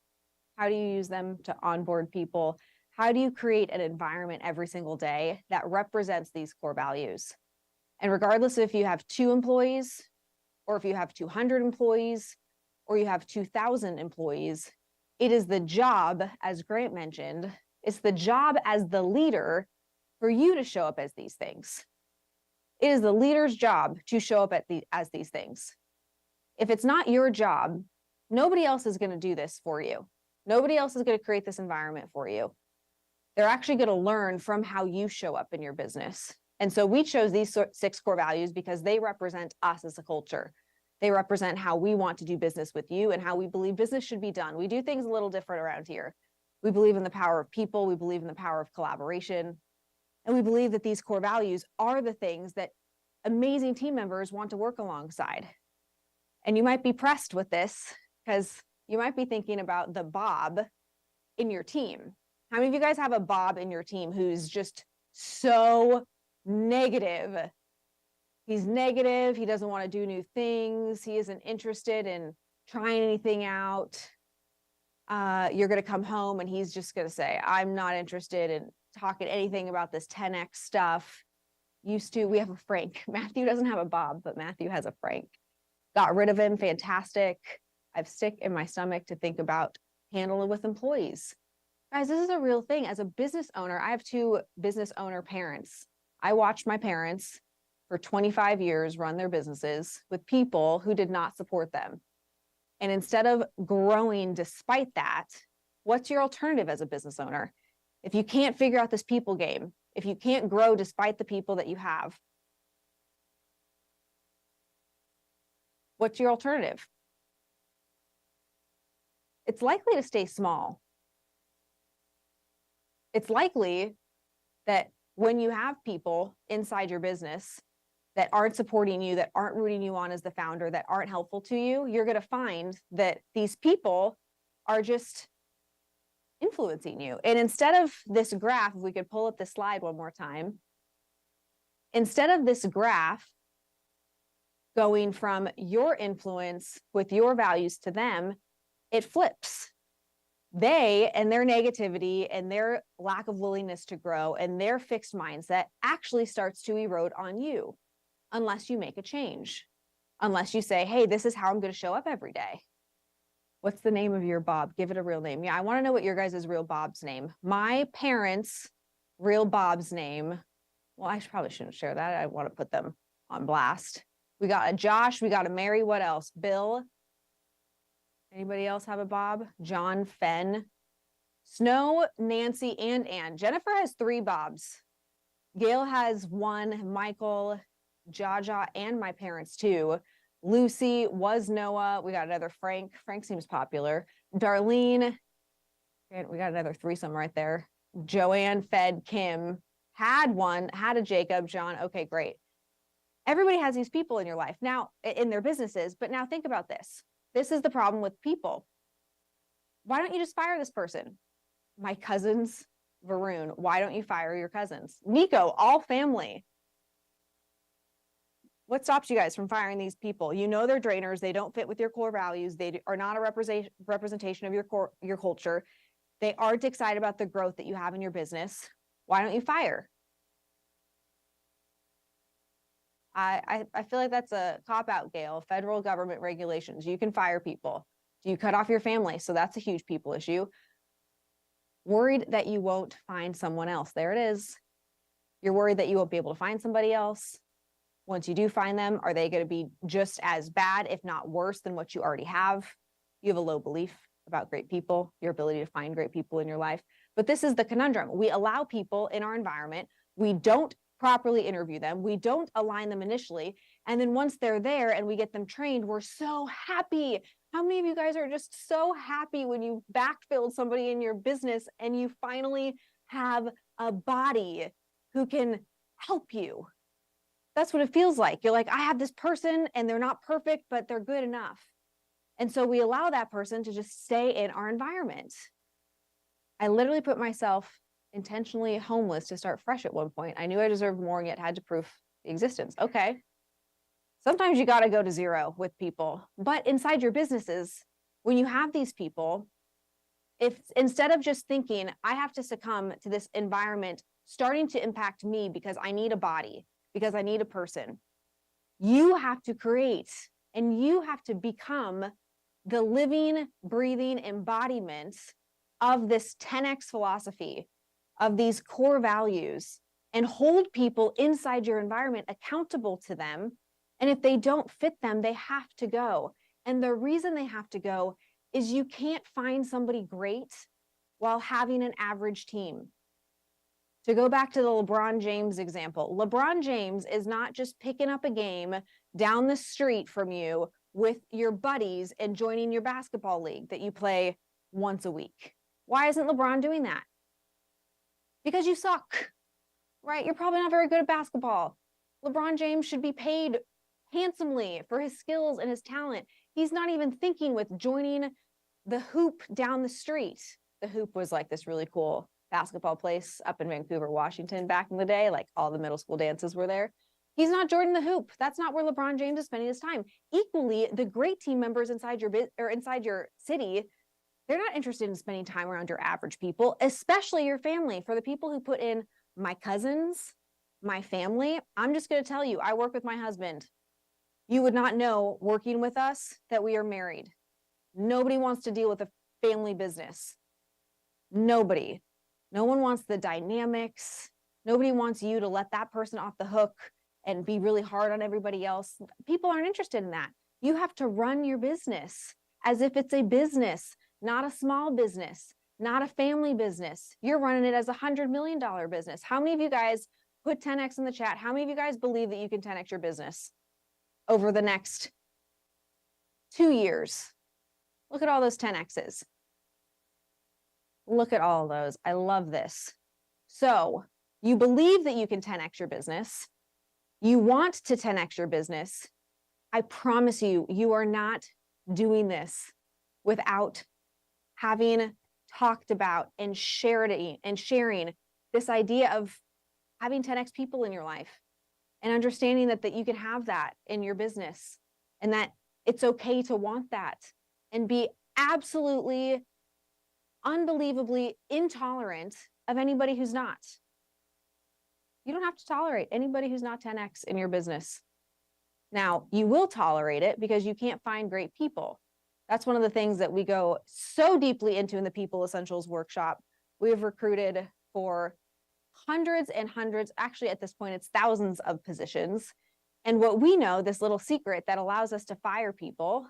How do you use them to onboard people? How do you create an environment every single day that represents these core values? And regardless if you have 2 employees, or if you have 200 employees, or you have 2,000 employees, it is the job, as Grant mentioned, it's the job as the leader for you to show up as these things. It is the leader's job to show up as these things. If it's not your job, nobody else is going to do this for you. Nobody else is going to create this environment for you. They're actually going to learn from how you show up in your business. And so we chose these 6 core values because they represent us as a culture. They represent how we want to do business with you and how we believe business should be done. We do things a little different around here. We believe in the power of people. We believe in the power of collaboration. And we believe that these core values are the things that amazing team members want to work alongside. And you might be pressed with this because you might be thinking about the Bob in your team. How many of you guys have a Bob in your team who's just so negative? He's negative. He doesn't want to do new things. He isn't interested in trying anything out. You're going to come home and he's just going to say, I'm not interested in talking anything about this 10X stuff. We have a Frank. Matthew doesn't have a Bob, but Matthew has a Frank. Got rid of him. Fantastic. I have sick in my stomach to think about handling with employees. Guys, this is a real thing. As a business owner, I have 2 business owner parents. I watch my parents for 25 years run their businesses with people who did not support them. And instead of growing despite that, what's your alternative as a business owner? If you can't figure out this people game, if you can't grow despite the people that you have, what's your alternative? It's likely to stay small. It's likely that when you have people inside your business that aren't supporting you, that aren't rooting you on as the founder, that aren't helpful to you, you're going to find that these people are just influencing you. And instead of this graph, if we could pull up the slide one more time, instead of this graph going from your influence with your values to them, it flips. They and their negativity and their lack of willingness to grow and their fixed mindset actually starts to erode on you unless you make a change, unless you say, hey, this is how I'm going to show up every day. What's the name of your Bob? Give it a real name. Yeah, I want to know what your guys' real Bob's name. My parents' real Bob's name. Well, I probably shouldn't share that. I want to put them on blast. We got a Josh. We got a Mary. What else? Bill. Anybody else have a Bob? John, Fenn, Snow, Nancy, and Ann. Jennifer has 3 Bobs. Gail has 1. Michael, Jaja, and my parents too. Lucy was Noah. We got another Frank. Frank seems popular. Darlene. We got another threesome right there. Joanne, Fed, Kim. Had 1. Had a Jacob, John. Okay, great. Everybody has these people in your life now, in their businesses. But now think about this. This is the problem with people. Why don't you just fire this person? My cousins, Varun, why don't you fire your cousins? Nico, all family. What stops you guys from firing these people? You know they're drainers. They don't fit with your core values. They are not a representation of your culture. They aren't excited about the growth that you have in your business. Why don't you fire? I feel like that's a cop-out, Gail. Federal government regulations. You can fire people. Do you cut off your family? So that's a huge people issue. Worried that you won't find someone else. There it is. You're worried that you won't be able to find somebody else. Once you do find them, are they going to be just as bad, if not worse, than what you already have? You have a low belief about great people, your ability to find great people in your life. But this is the conundrum. We allow people in our environment. We don't properly interview them. We don't align them initially. And then once they're there and we get them trained, we're so happy. How many of you guys are just so happy when you backfilled somebody in your business and you finally have a body who can help you? That's what it feels like. You're like, I have this person and they're not perfect, but they're good enough. And so we allow that person to just stay in our environment. I literally put myself intentionally homeless to start fresh at one point. I knew I deserved more and yet had to prove the existence. Okay. Sometimes you got to go to zero with people, but inside your businesses, when you have these people, if instead of just thinking, I have to succumb to this environment starting to impact me because I need a body, because I need a person, you have to create and you have to become the living, breathing embodiment of this 10X philosophy, of these core values, and hold people inside your environment accountable to them. And if they don't fit them, they have to go. And the reason they have to go is you can't find somebody great while having an average team. To go back to the LeBron James example, LeBron James is not just picking up a game down the street from you with your buddies and joining your basketball league that you play once a week. Why isn't LeBron doing that? Because you suck, right? You're probably not very good at basketball. LeBron James should be paid handsomely for his skills and his talent. He's not even thinking with joining the Hoop down the street. The Hoop was like this really cool basketball place up in Vancouver, Washington back in the day. Like all the middle school dances were there. He's not joining the Hoop. That's not where LeBron James is spending his time. Equally, the great team members inside your city, they're not interested in spending time around your average people, especially your family. For the people who put in my cousins, my family, I'm just going to tell you, I work with my husband. You would not know working with us that we are married. Nobody wants to deal with a family business. Nobody. No one wants the dynamics. Nobody wants you to let that person off the hook and be really hard on everybody else. People aren't interested in that. You have to run your business as if it's a business, not a small business, not a family business. You're running it as a $100 million business. How many of you guys put 10X in the chat? How many of you guys believe that you can 10X your business over the next 2 years? Look at all those 10Xs. Look at all of those. I love this. So you believe that you can 10X your business. You want to 10X your business. I promise you, you are not doing this without having talked about and sharing this idea of having 10X people in your life and understanding that you can have that in your business and that it's okay to want that and be absolutely, unbelievably intolerant of anybody who's not. You don't have to tolerate anybody who's not 10X in your business. Now, you will tolerate it because you can't find great people. That's one of the things that we go so deeply into in the People Essentials workshop. We have recruited for hundreds and hundreds, actually at this point, it's thousands of positions. And what we know, this little secret that allows us to fire people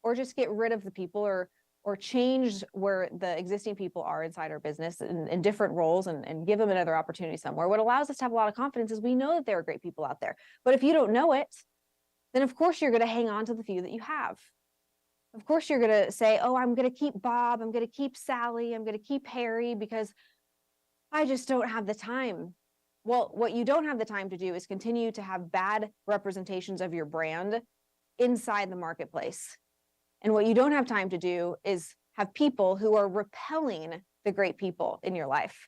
or just get rid of the people or change where the existing people are inside our business in different roles and give them another opportunity somewhere. What allows us to have a lot of confidence is we know that there are great people out there. But if you don't know it, then of course you're going to hang on to the few that you have. Of course you're going to say, oh, I'm going to keep Bob, I'm going to keep Sally, I'm going to keep Harry because I just don't have the time. Well, what you don't have the time to do is continue to have bad representations of your brand inside the marketplace. And what you don't have time to do is have people who are repelling the great people in your life.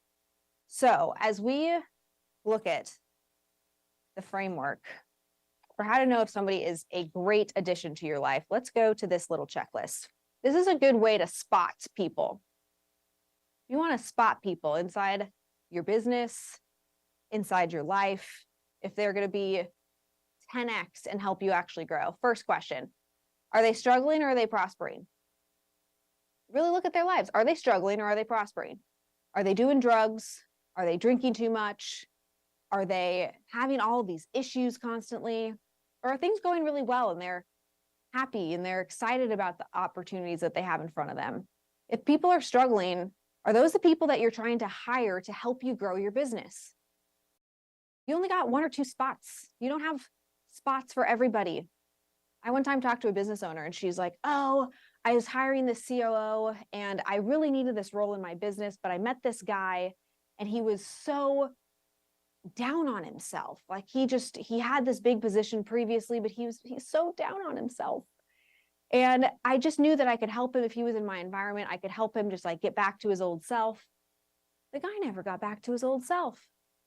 So as we look at the framework for how to know if somebody is a great addition to your life, let's go to this little checklist. This is a good way to spot people. You want to spot people inside your business, inside your life, if they're going to be 10X and help you actually grow. First question, are they struggling or are they prospering? Really look at their lives. Are they struggling or are they prospering? Are they doing drugs? Are they drinking too much? Are they having all of these issues constantly? Or are things going really well and they're happy and they're excited about the opportunities that they have in front of them? If people are struggling, are those the people that you're trying to hire to help you grow your business? You only got 1 or 2 spots. You don't have spots for everybody. I one time talked to a business owner and she's like, oh, I was hiring this COO and I really needed this role in my business, but I met this guy and he was so down on himself. Like he had this big position previously, but he's so down on himself. And I just knew that I could help him if he was in my environment. I could help him just like get back to his old self. The guy never got back to his old self.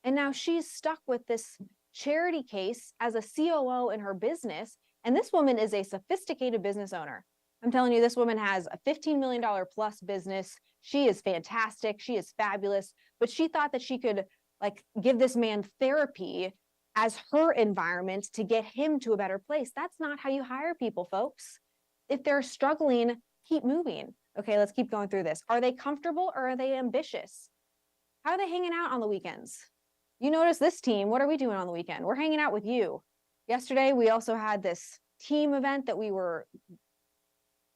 And now she's stuck with this charity case as a COO in her business. And this woman is a sophisticated business owner. I'm telling you, this woman has a $15 million plus business. She is fantastic. She is fabulous. But she thought that she could like give this man therapy as her environment to get him to a better place. That's not how you hire people, folks. If they're struggling, keep moving. Okay, let's keep going through this. Are they comfortable or are they ambitious? How are they hanging out on the weekends? You notice this team, what are we doing on the weekend? We're hanging out with you. Yesterday, we also had this team event that we were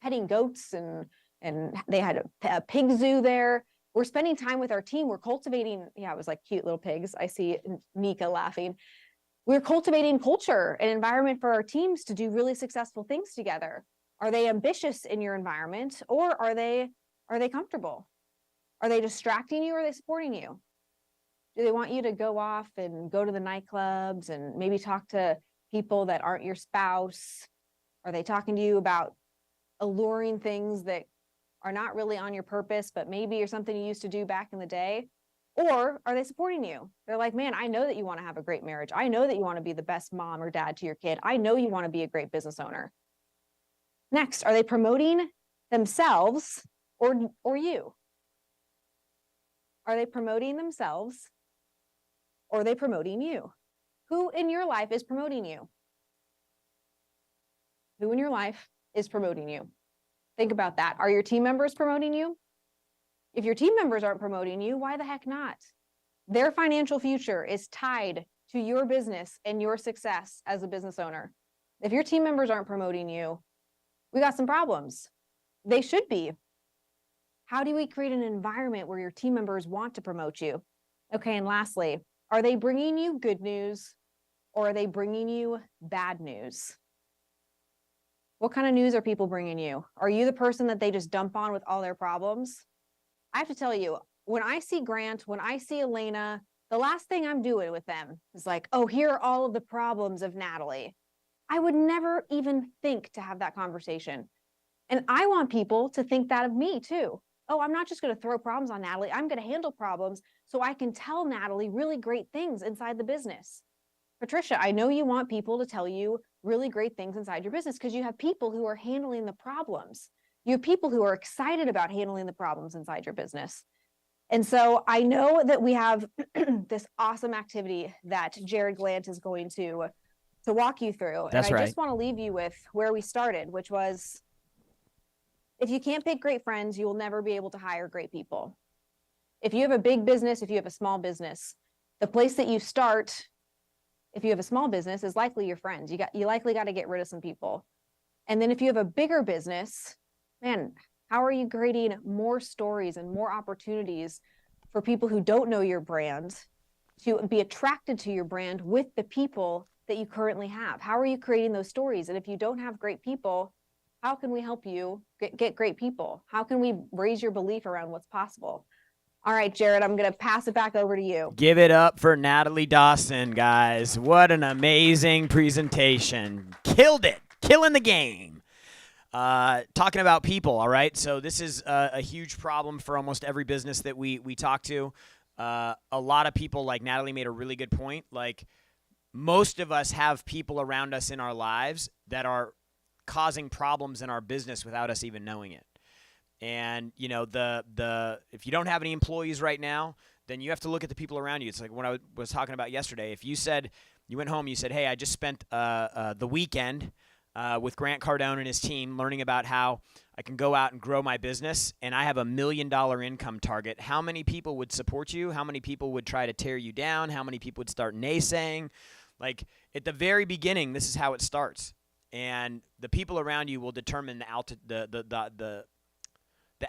petting goats and they had a pig zoo there. We're spending time with our team. We're cultivating, it was like cute little pigs. I see Nika laughing. We're cultivating culture and environment for our teams to do really successful things together. Are they ambitious in your environment or are they comfortable? Are they distracting you or are they supporting you? Do they want you to go off and go to the nightclubs and maybe talk to people that aren't your spouse? Are they talking to you about alluring things that are not really on your purpose, but maybe are something you used to do back in the day? Or are they supporting you? They're like, man, I know that you want to have a great marriage. I know that you want to be the best mom or dad to your kid. I know you want to be a great business owner. Next, are they promoting themselves or you? Are they promoting themselves or are they promoting you? Who in your life is promoting you? Who in your life is promoting you? Think about that. Are your team members promoting you? If your team members aren't promoting you, why the heck not? Their financial future is tied to your business and your success as a business owner. If your team members aren't promoting you, we got some problems. They should be. How do we create an environment where your team members want to promote you? Okay, and lastly, are they bringing you good news or are they bringing you bad news? What kind of news are people bringing you? Are you the person that they just dump on with all their problems? I have to tell you, when I see Grant, when I see Elena, the last thing I'm doing with them is like, oh, here are all of the problems of Natalie. I would never even think to have that conversation. And I want people to think that of me too. Oh, I'm not just going to throw problems on Natalie. I'm going to handle problems so I can tell Natalie really great things inside the business. Patricia, I know you want people to tell you really great things inside your business because you have people who are handling the problems. You have people who are excited about handling the problems inside your business. And so I know that we have this awesome activity that Jared Glant is going to walk you through. That's and I right. just want to leave you with where we started, which was, if you can't pick great friends, you will never be able to hire great people. If you have a big business, if you have a small business, the place that you start, if you have a small business, is likely your friends. You likely got to get rid of some people. And then if you have a bigger business, man, how are you creating more stories and more opportunities for people who don't know your brand to be attracted to your brand with the people that you currently have? How are you creating those stories? And if you don't have great people, how can we help you get great people? How can we raise your belief around what's possible? All right, Jared, I'm going to pass it back over to you. Give it up for Natalie Dawson, guys. What an amazing presentation. Killed it. Killing the game. Talking about people, all right? So this is a huge problem for almost every business that we talk to. A lot of people, like Natalie made a really good point, like most of us have people around us in our lives that are causing problems in our business without us even knowing it. And, you know, if you don't have any employees right now, then you have to look at the people around you. It's like what I was talking about yesterday. If you went home, you said, hey, I just spent the weekend with Grant Cardone and his team learning about how I can go out and grow my business, and I have $1 million income target. How many people would support you? How many people would try to tear you down? How many people would start naysaying? Like, at the very beginning, this is how it starts. And the people around you will determine the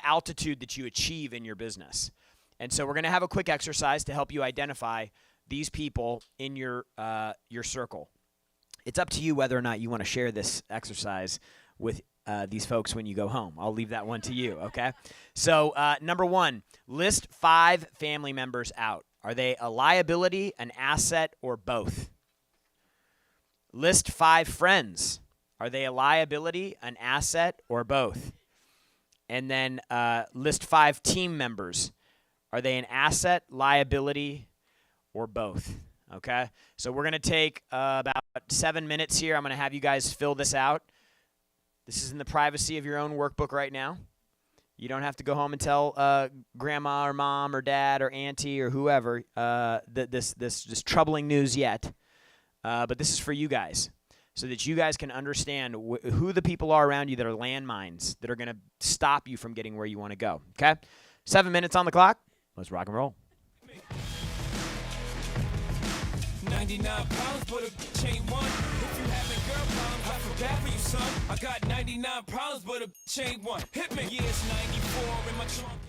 altitude that you achieve in your business. And so we're going to have a quick exercise to help you identify these people in your circle. It's up to you whether or not you want to share this exercise with these folks when you go home. I'll leave that one to you, okay? So number one, list 5 family members out. Are they a liability, an asset, or both? List 5 friends. Are they a liability, an asset, or both? And then list 5 team members. Are they an asset, liability, or both? Okay? So we're going to take about 7 minutes here. I'm going to have you guys fill this out. This is in the privacy of your own workbook right now. You don't have to go home and tell grandma or mom or dad or auntie or whoever this troubling news yet. But this is for you guys, so that you guys can understand who the people are around you that are landmines that are going to stop you from getting where you want to go. Okay? 7 minutes on the clock. Let's rock and roll. 99 problems, but a bitch ain't one. If you having girl problems, I feel bad for you, son. I got 99 problems, but a bitch ain't one. Hit me. Yeah, it's 94 in my trunk.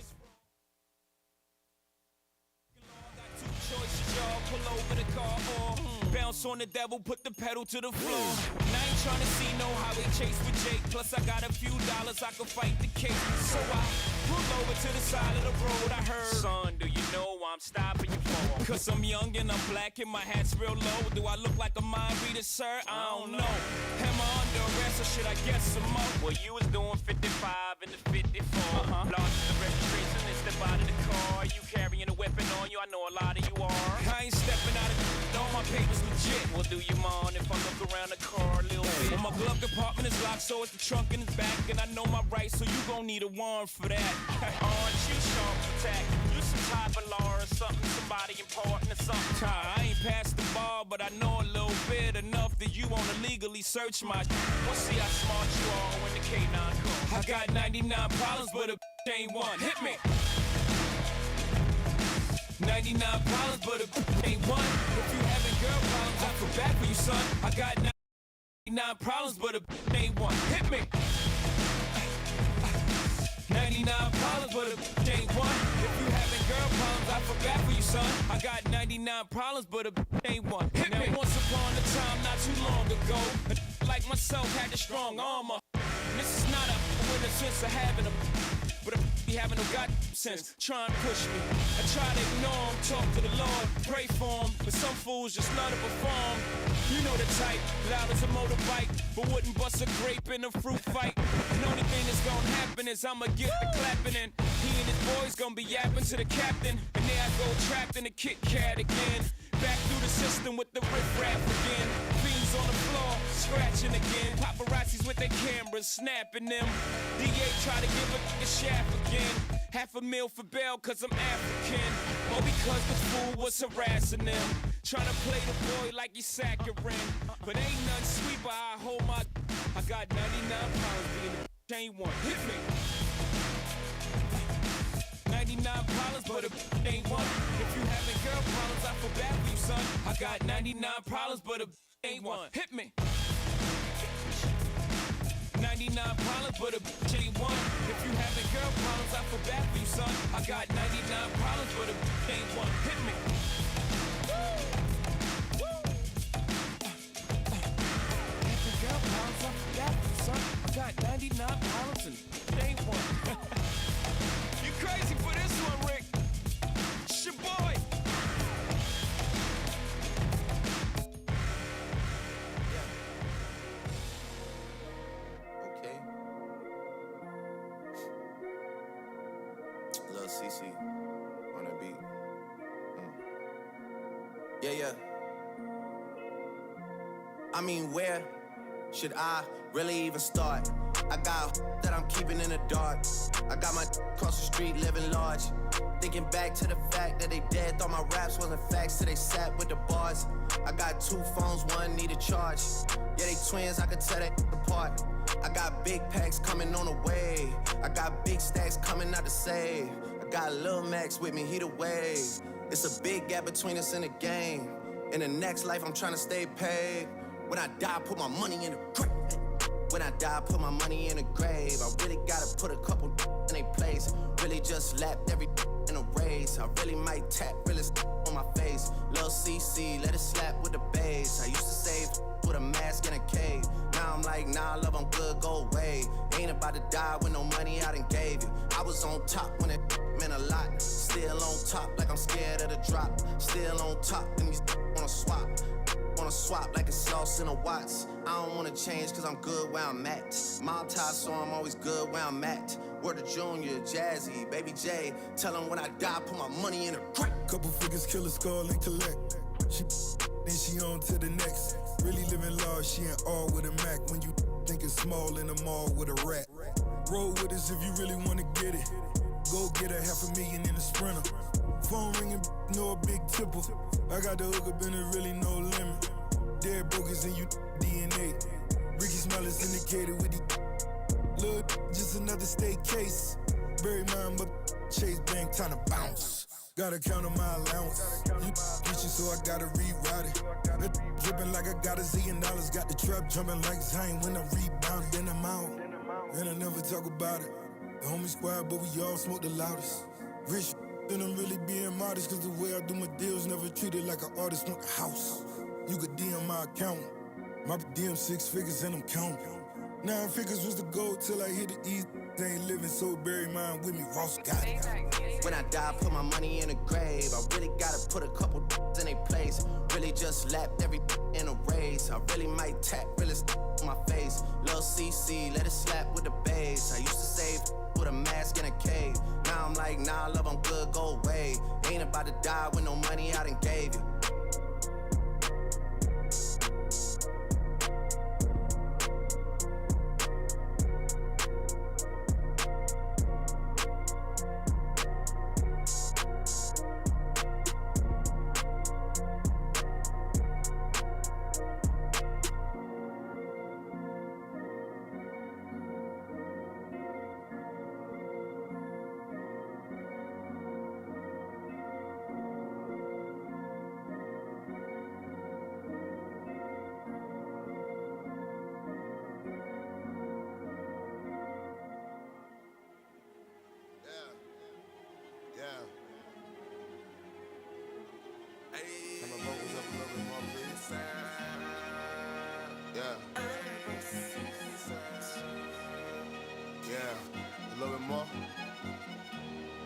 Got 2 choices, y'all. Pull over the car or bounce on the devil, put the pedal to the floor. And I ain't trying to see no highway chase with Jake. Plus I got a few dollars, I can fight the case. So I pull over to the side of the road. I heard, son, do you know I'm stopping you for? Cause I'm young and I'm black and my hat's real low. Do I look like a mind reader, sir? I don't know. Am I under arrest or should I guess some more? Well, you was doing 55 in the 54. Lost the registration and step out of the car. You carrying a weapon on you, I know a lot of you are. I ain't stepping out of the all my papers legit. Well, do you mind if I look around the car a little bit? Well, my glove compartment is locked, so it's the trunk in his back. And I know my rights, so you gon' need a warrant for that. Aren't you sharp attack? You some type of law or something, somebody important or something. I ain't passed the bar, but I know a little bit enough that you wanna legally search my. We'll see how smart you are when the K9 comes. I got 99 problems, but a ain't one. Hit me. 99 problems, but a ain't one. If you having girl problems, I feel bad for you, son. I got 99 problems, but a ain't one. Hit me. 99 problems, but a ain't one. If you having girl problems, I feel bad for you, son. I got 99 problems, but a ain't one. Hit me. Now, once upon a time, not too long ago, a like myself had the strong armor. This is not a winner sense of having a, but a be having no god sense. Try and push me. I try to ignore him, talk to the Lord, pray for him, but some fools just love to perform. You know the type, loud as a motorbike, but wouldn't bust a grape in a fruit fight. The only thing that's gonna happen is I'ma get the clapping, and he and his boys gonna be yapping to the captain, and there I go trapped in a Kit Kat again. Back through the system with the riff-raff again. Fiends on the floor, scratching again. Paparazzis with their cameras, snapping them. DA try to give a shaft again. $500,000 for bail cause I'm African. Or because the fool was harassing them. Trying to play the boy like he's saccharine. But ain't nothing sweet, but I hold my... I got 99 pounds being the ain't one. Hit me. 99 problems, but a ain't one. If you having girl problems, I feel bad for you, son. I got 99 problems, but a ain't one. Hit me. 99 problems, but a ain't one. If you having girl problems, I feel bad for you, son. I got 99 problems, but a ain't one. Hit me. Having girl problems, I feel bad for you, son. I got 99 problems and ain't one. You crazy for this one, Rick? It's your boy. Okay. Lil CC on the beat. Yeah. I mean, where should I really even start? I got that I'm keeping in the dark. I got my across the street living large. Thinking back to the fact that they dead, thought my raps wasn't facts till they sat with the bars. I got 2 phones, one need a charge. Yeah, they twins, I could tell that apart. I got big packs coming on the way. I got big stacks coming out to save. I got Lil Max with me, he the wave. It's a big gap between us in the game. In the next life, I'm trying to stay paid. When I die, put my money in the grave. When I die, put my money in the grave. I really gotta put a couple in a place. Really just lapped every in a race. I really might tap realest on my face. Lil CC, let it slap with the bass. I used to save with a mask in a cave. Now I'm like, nah, love, I'm good, go away. Ain't about to die with no money I done gave you. I was on top when it meant a lot. Still on top like I'm scared of the drop. Still on top and these wanna swap. Wanna swap like a sauce in a Watts. I don't wanna change cause I'm good where I'm at. Mob tie, so I'm always good where I'm at. Word to Junior, Jazzy, Baby J. Tell him when I die, put my money in a crack. Couple figures, kill a skull and collect. She then she on to the next. Really living large, she in all with a Mac. When you thinking small in the mall with a rat. Roll with us if you really wanna get it. Go get a $500,000 in a Sprinter. Phone ringing, no a big tipple. I got the hook up and it really no limit. Dead brokers in you DNA. Ricky Smell is indicated with the look, just another state case. Bury mine, but Chase Bank time to bounce. Gotta count on my allowance. You bitchin', so I gotta rewrite it. Drippin' like I got $1 zillion. Got the trap jumping like Zane when I rebound. Then I'm out, and I never talk about it. The homie squad, but we all smoke the loudest. Rich, then I'm really being modest, cause the way I do my deals never treated like an artist want the house. You could DM my account. My DM 6 figures and I'm counting. 9 figures was the goal till I hit the east. They ain't living, so bury mine with me. Ross got it. When I die, put my money in a grave. I really gotta put a couple in a place. Really just lapped every in a race. I really might tap realest on my face. Lil CC, let it slap with the bass. I used to save with a mask in a cave. Now I'm like, nah, love, I'm good, go away. Ain't about to die with no money I done gave you.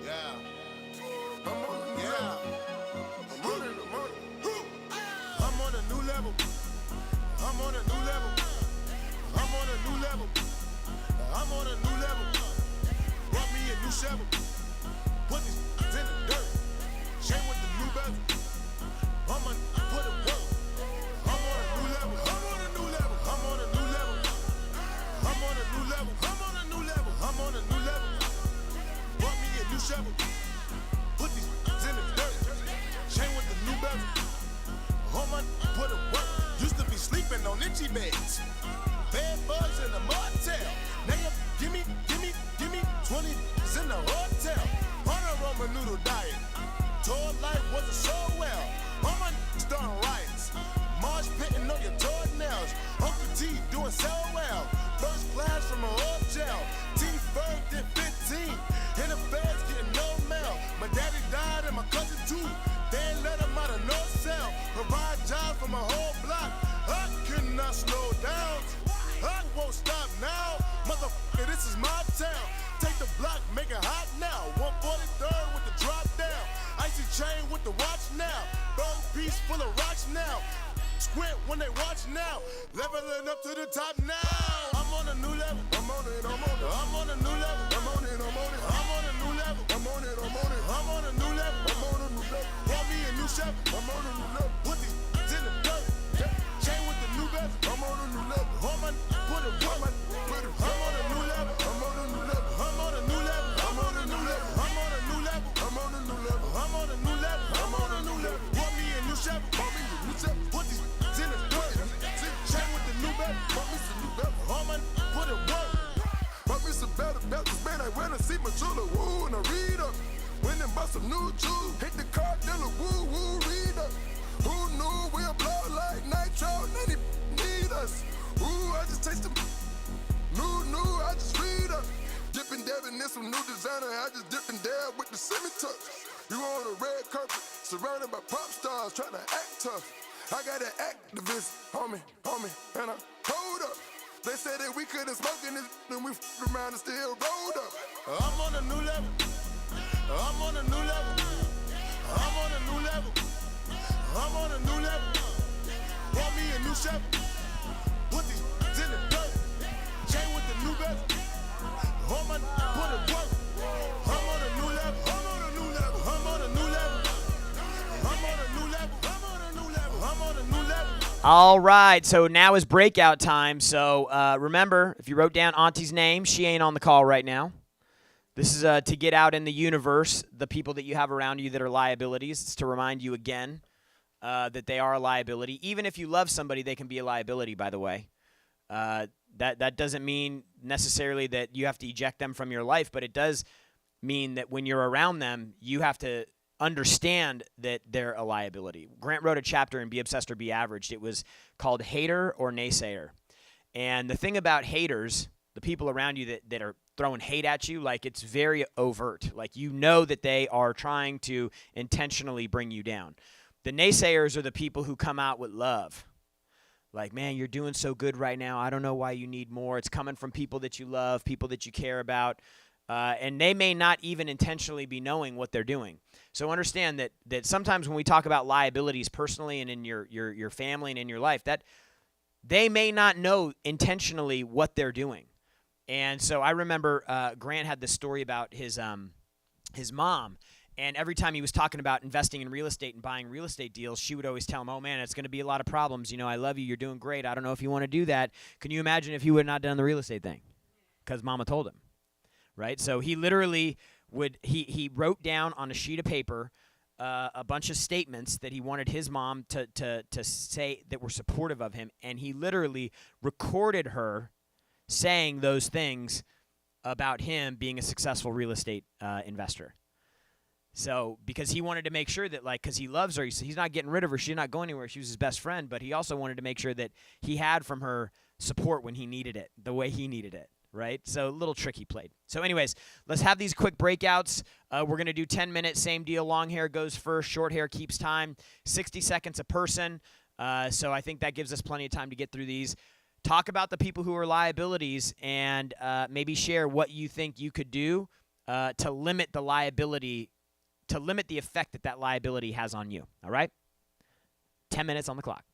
Yeah. I'm on a new level. I'm on a new level. I'm on a new level. I'm on a new level. Brought me a new shovel. Put these in the dirt. Chain with the new bezel. I'm on put it work. I'm on a new level. I'm on a new level. I'm on a new level. I'm on a new level. I'm on a new level. I'm on a new level. Brought me a new shovel. Put these in the dirt. Chain with the new bezel. I'm on put it work. Used to be sleeping on itchy beds. Bed bugs in the motel. Now you give me 20 in the hotel. On a Roman noodle diet. Tour life wasn't so well. All my starting riots. Marsh pitting on your toenails. Uncle T doing so well. First class from a hotel. T-Bird did 15. In the feds getting no mail. My daddy died and my cousin too. They ain't let him out of no cell. Provide jobs for my whole block. I could not slow down. I won't stop now. Motherfucker, this is my town. Take the block, make it hot now. 143rd with the drop down. Icy chain with the watch now. Bird piece full of rocks now. Squint when they watch now. Leveling up to the top now. I'm on a new level. I'm on it, I'm on it. I'm on a new level. I'm on it, I'm on it. I'm on a new level. I'm on it, I'm on it. I'm on a new level. I'm on a new level. Brought me a new chef. I'm on a new level. Put these in the dirt. Chain with the new bezel. I'm on a new level. Hold my, put it, put it. I'm on a new level. I'm on a new level. I'm on a new level. I'm on a new level. I'm on a new level. I'm on a new level. I'm on a new level. I'm on a new level. Brought me a new chef. Brought me a new chef. Put these in the dirt. Chain with the new bezel. Brought me some new bezel. Hold my, put it, work. Brought me some better belts. Man, I went and see my jeweler. Woo, and I read up. Went and bought some new jewels. Hit the car dealer. Woo, woo, read up. Who knew we'll blow like nitro? None need us. Ooh, I just taste them. New, I just read up. Dipping, dabbing in some new designer. I just dip and dab with the semi-touch. You on a red carpet, surrounded by pop stars, trying to act tough. I got an activist, homie, and I hold up. They said that we couldn't smoke in this, and we around and still rolled up. I'm on a new level. I'm on a new level. I'm on a new level. I'm on a new level. Brought me a new chef. Put these in the dirt. Chain with the new bezel. Hold my, put it work. I'm on a new level. I'm on a new level. I'm on a new level. I'm on a new level. I'm on a new level. I'm on a new level. All right, so now is breakout time. So remember, if you wrote down Auntie's name, she ain't on the call right now. This is to get out in the universe, the people that you have around you that are liabilities. It's to remind you again that they are a liability. Even if you love somebody, they can be a liability, by the way. That doesn't mean necessarily that you have to eject them from your life, but it does mean that when you're around them, you have to understand that they're a liability. Grant wrote a chapter in Be Obsessed or Be Averaged. It was called Hater or Naysayer. And the thing about haters, the people around you that are throwing hate at you, like it's very overt. Like you know that they are trying to intentionally bring you down. The naysayers are the people who come out with love. Like, man, you're doing so good right now. I don't know why you need more. It's coming from people that you love, people that you care about. And they may not even intentionally be knowing what they're doing. So understand that sometimes when we talk about liabilities personally and in your family and in your life, that they may not know intentionally what they're doing. And so I remember Grant had this story about his mom. And every time he was talking about investing in real estate and buying real estate deals, she would always tell him, oh, man, it's going to be a lot of problems. You know, I love you. You're doing great. I don't know if you want to do that. Can you imagine if he would have not done the real estate thing? Because mama told him, right? So he literally he wrote down on a sheet of paper a bunch of statements that he wanted his mom to say that were supportive of him. And he literally recorded her saying those things about him being a successful real estate investor. So, because he wanted to make sure that, like, because he loves her, he's not getting rid of her, she's not going anywhere, she was his best friend, but he also wanted to make sure that he had from her support when he needed it, the way he needed it, right? So, a little trick he played. So, anyways, let's have these quick breakouts. We're going to do 10 minutes, same deal. Long hair goes first, short hair keeps time, 60 seconds a person. So, I think that gives us plenty of time to get through these. Talk about the people who are liabilities and maybe share what you think you could do to limit the liability, to limit the effect that that liability has on you. All right? 10 minutes on the clock.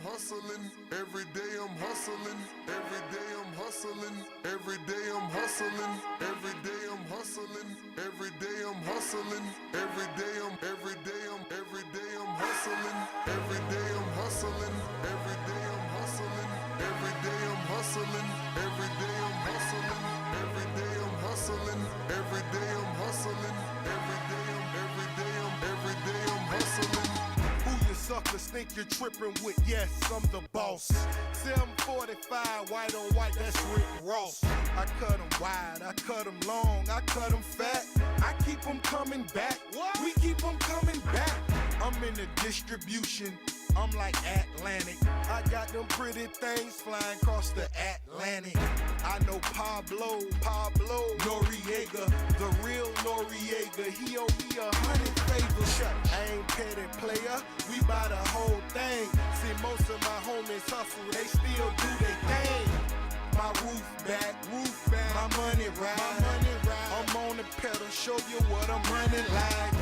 Hustling, every day I'm hustling, every day I'm hustling, every day I'm hustling, every day I'm hustling, every day I'm hustling, every day I'm hustling, every day I'm hustling, every day I'm hustling, every day I'm hustling, every day I'm hustling, every day I'm hustling, every day I'm hustling, every day I'm hustling, every day I'm hustling. Suckers think you're tripping with, yes, I'm the boss. 745, white on white, that's Rick Ross. I cut them wide, I cut them long, I cut them fat. I keep them coming back, we keep them coming back. I'm in the distribution, I'm like Atlantic. I got them pretty things flying across the Atlantic. I know Pablo Noriega, the real Noriega. He owe me 100 favors. I ain't petty player, we buy the whole thing. See, most of my homies hustle, they still do their thing. My roof back, my money ride. I'm on the pedal, show you what I'm running like.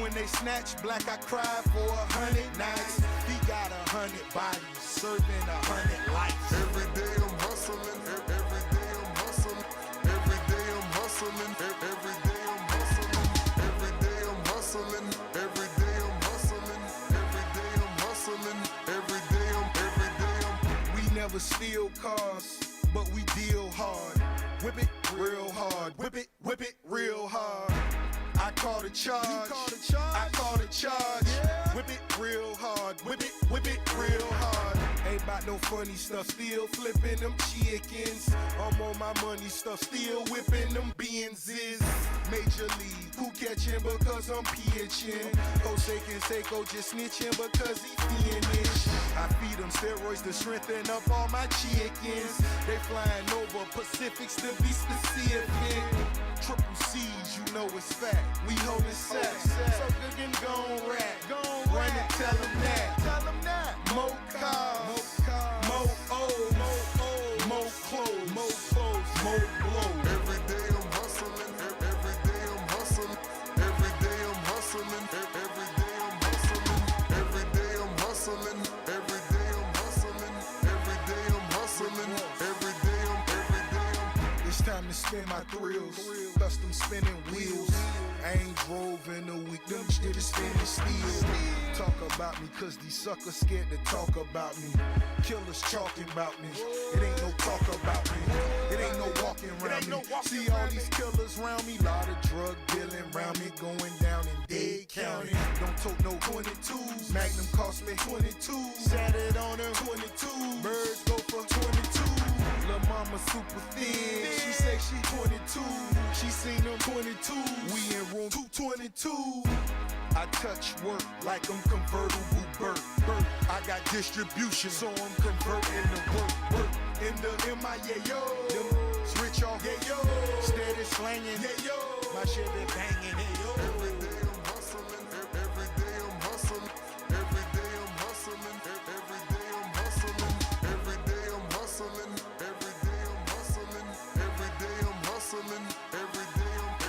When they snatch black, I cry for 100 nights. He got 100 bodies, serving 100 lives. Every day I'm hustling, every day I'm hustling, every day I'm hustling, every day I'm hustling, every day I'm hustling, every day I'm hustling, every day I'm hustling, every day I'm. We never steal cars, but we deal hard. Whip it real hard, whip it real hard. I call the charge. I call the charge. Yeah. Whip it real hard. Whip it real hard. Ain't about no funny stuff. Still flipping them chickens. I'm on my money stuff. Still whipping them Benzes. Major league. Who catching because I'm pitching? Jose Canseco just snitching because he fiendish. I feed them steroids to strengthen up all my chickens. They flying over Pacifics to be specific. Triple C's, you know it's fact. We holding sacks. So good and gon' rap. Run and tell them that. More cars, more O's, more clothes, more blows. Every day I'm hustling, every day I'm hustling, every day I'm hustling, every day I'm hustling, every day I'm hustling, every day I'm hustling, every day I'm hustling, every day I'm. It's time to spin my thrills. Custom spinning wheels. I ain't drove in a week, them shit is spinning steel. Talk about me, cause these suckers scared to talk about me. Killers talking about me. It ain't no talk about me. It ain't no walking around me. See all these killers around me. Lot of drug dealing around me. Going down in Dade County. Don't tote no 22s. Magnum cost me 22. Sat it on her 22. Birds go for 22. Lil' mama super thin. She say she 22. She seen them 22. We in room 222. I touch work like I'm convertible Burt. I got distribution, so I'm converting the work. In the MIA, yo. Them rich off, yeah, yo. Steady slanging, yeah, yo. My shit been banging, hey, yo. Every day I'm hustling, every day I'm hustling, every day I'm hustling, every day I'm hustling, every day I'm hustling, every day I'm hustling, every day I'm hustling, every day I'm.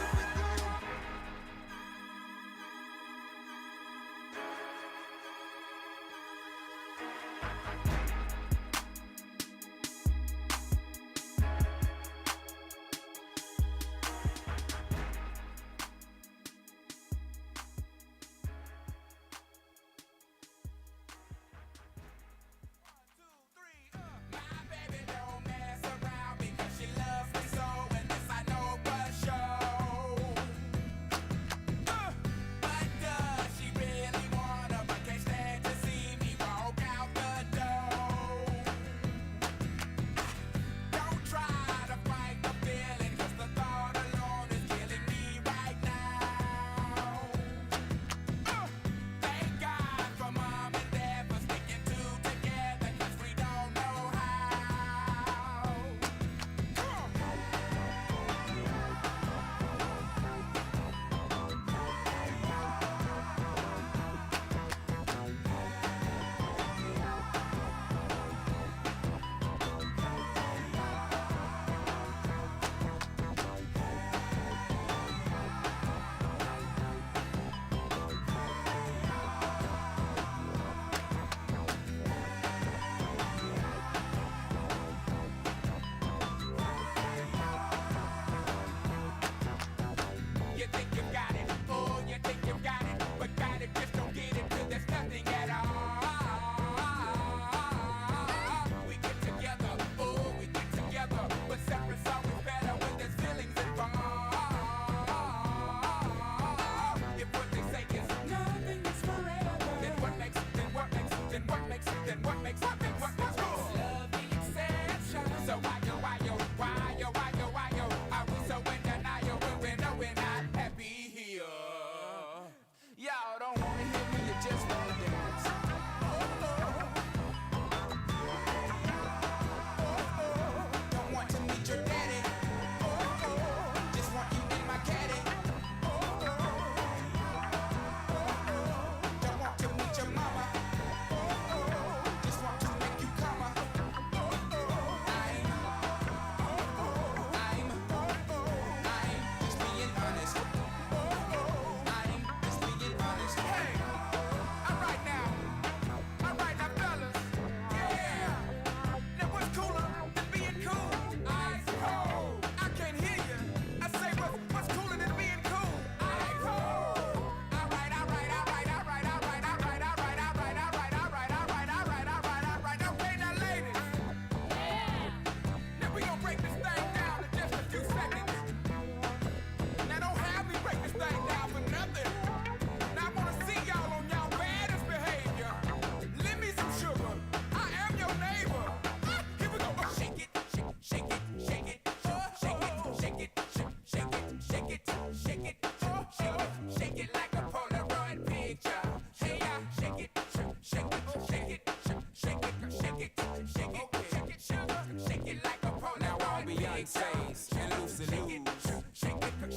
like Say's and Lucy Lou's.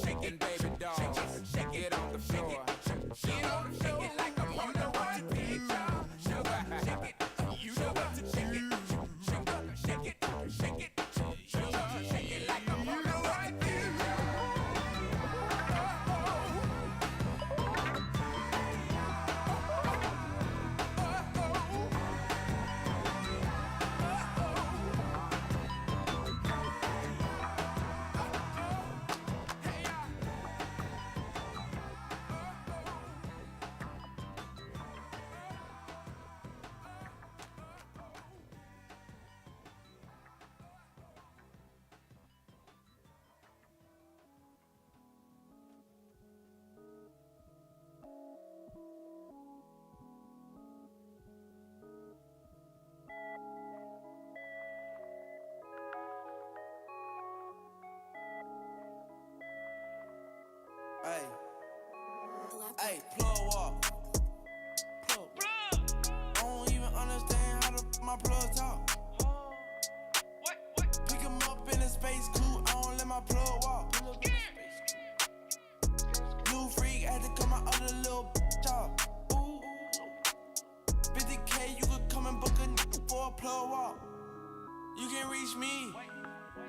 And baby dolls, get on the floor. Get on the floor like a you know what to do. You know what to do. Shake it, shake it, shake it like a you know what to do. Hey, hey, plug walk. Plug. I don't even understand how my plug talk. Pick him up in a space coupe, I don't let my plug walk. New freak, had to cut my other little off. 50K, you could come and book a for a plug walk. You can reach me,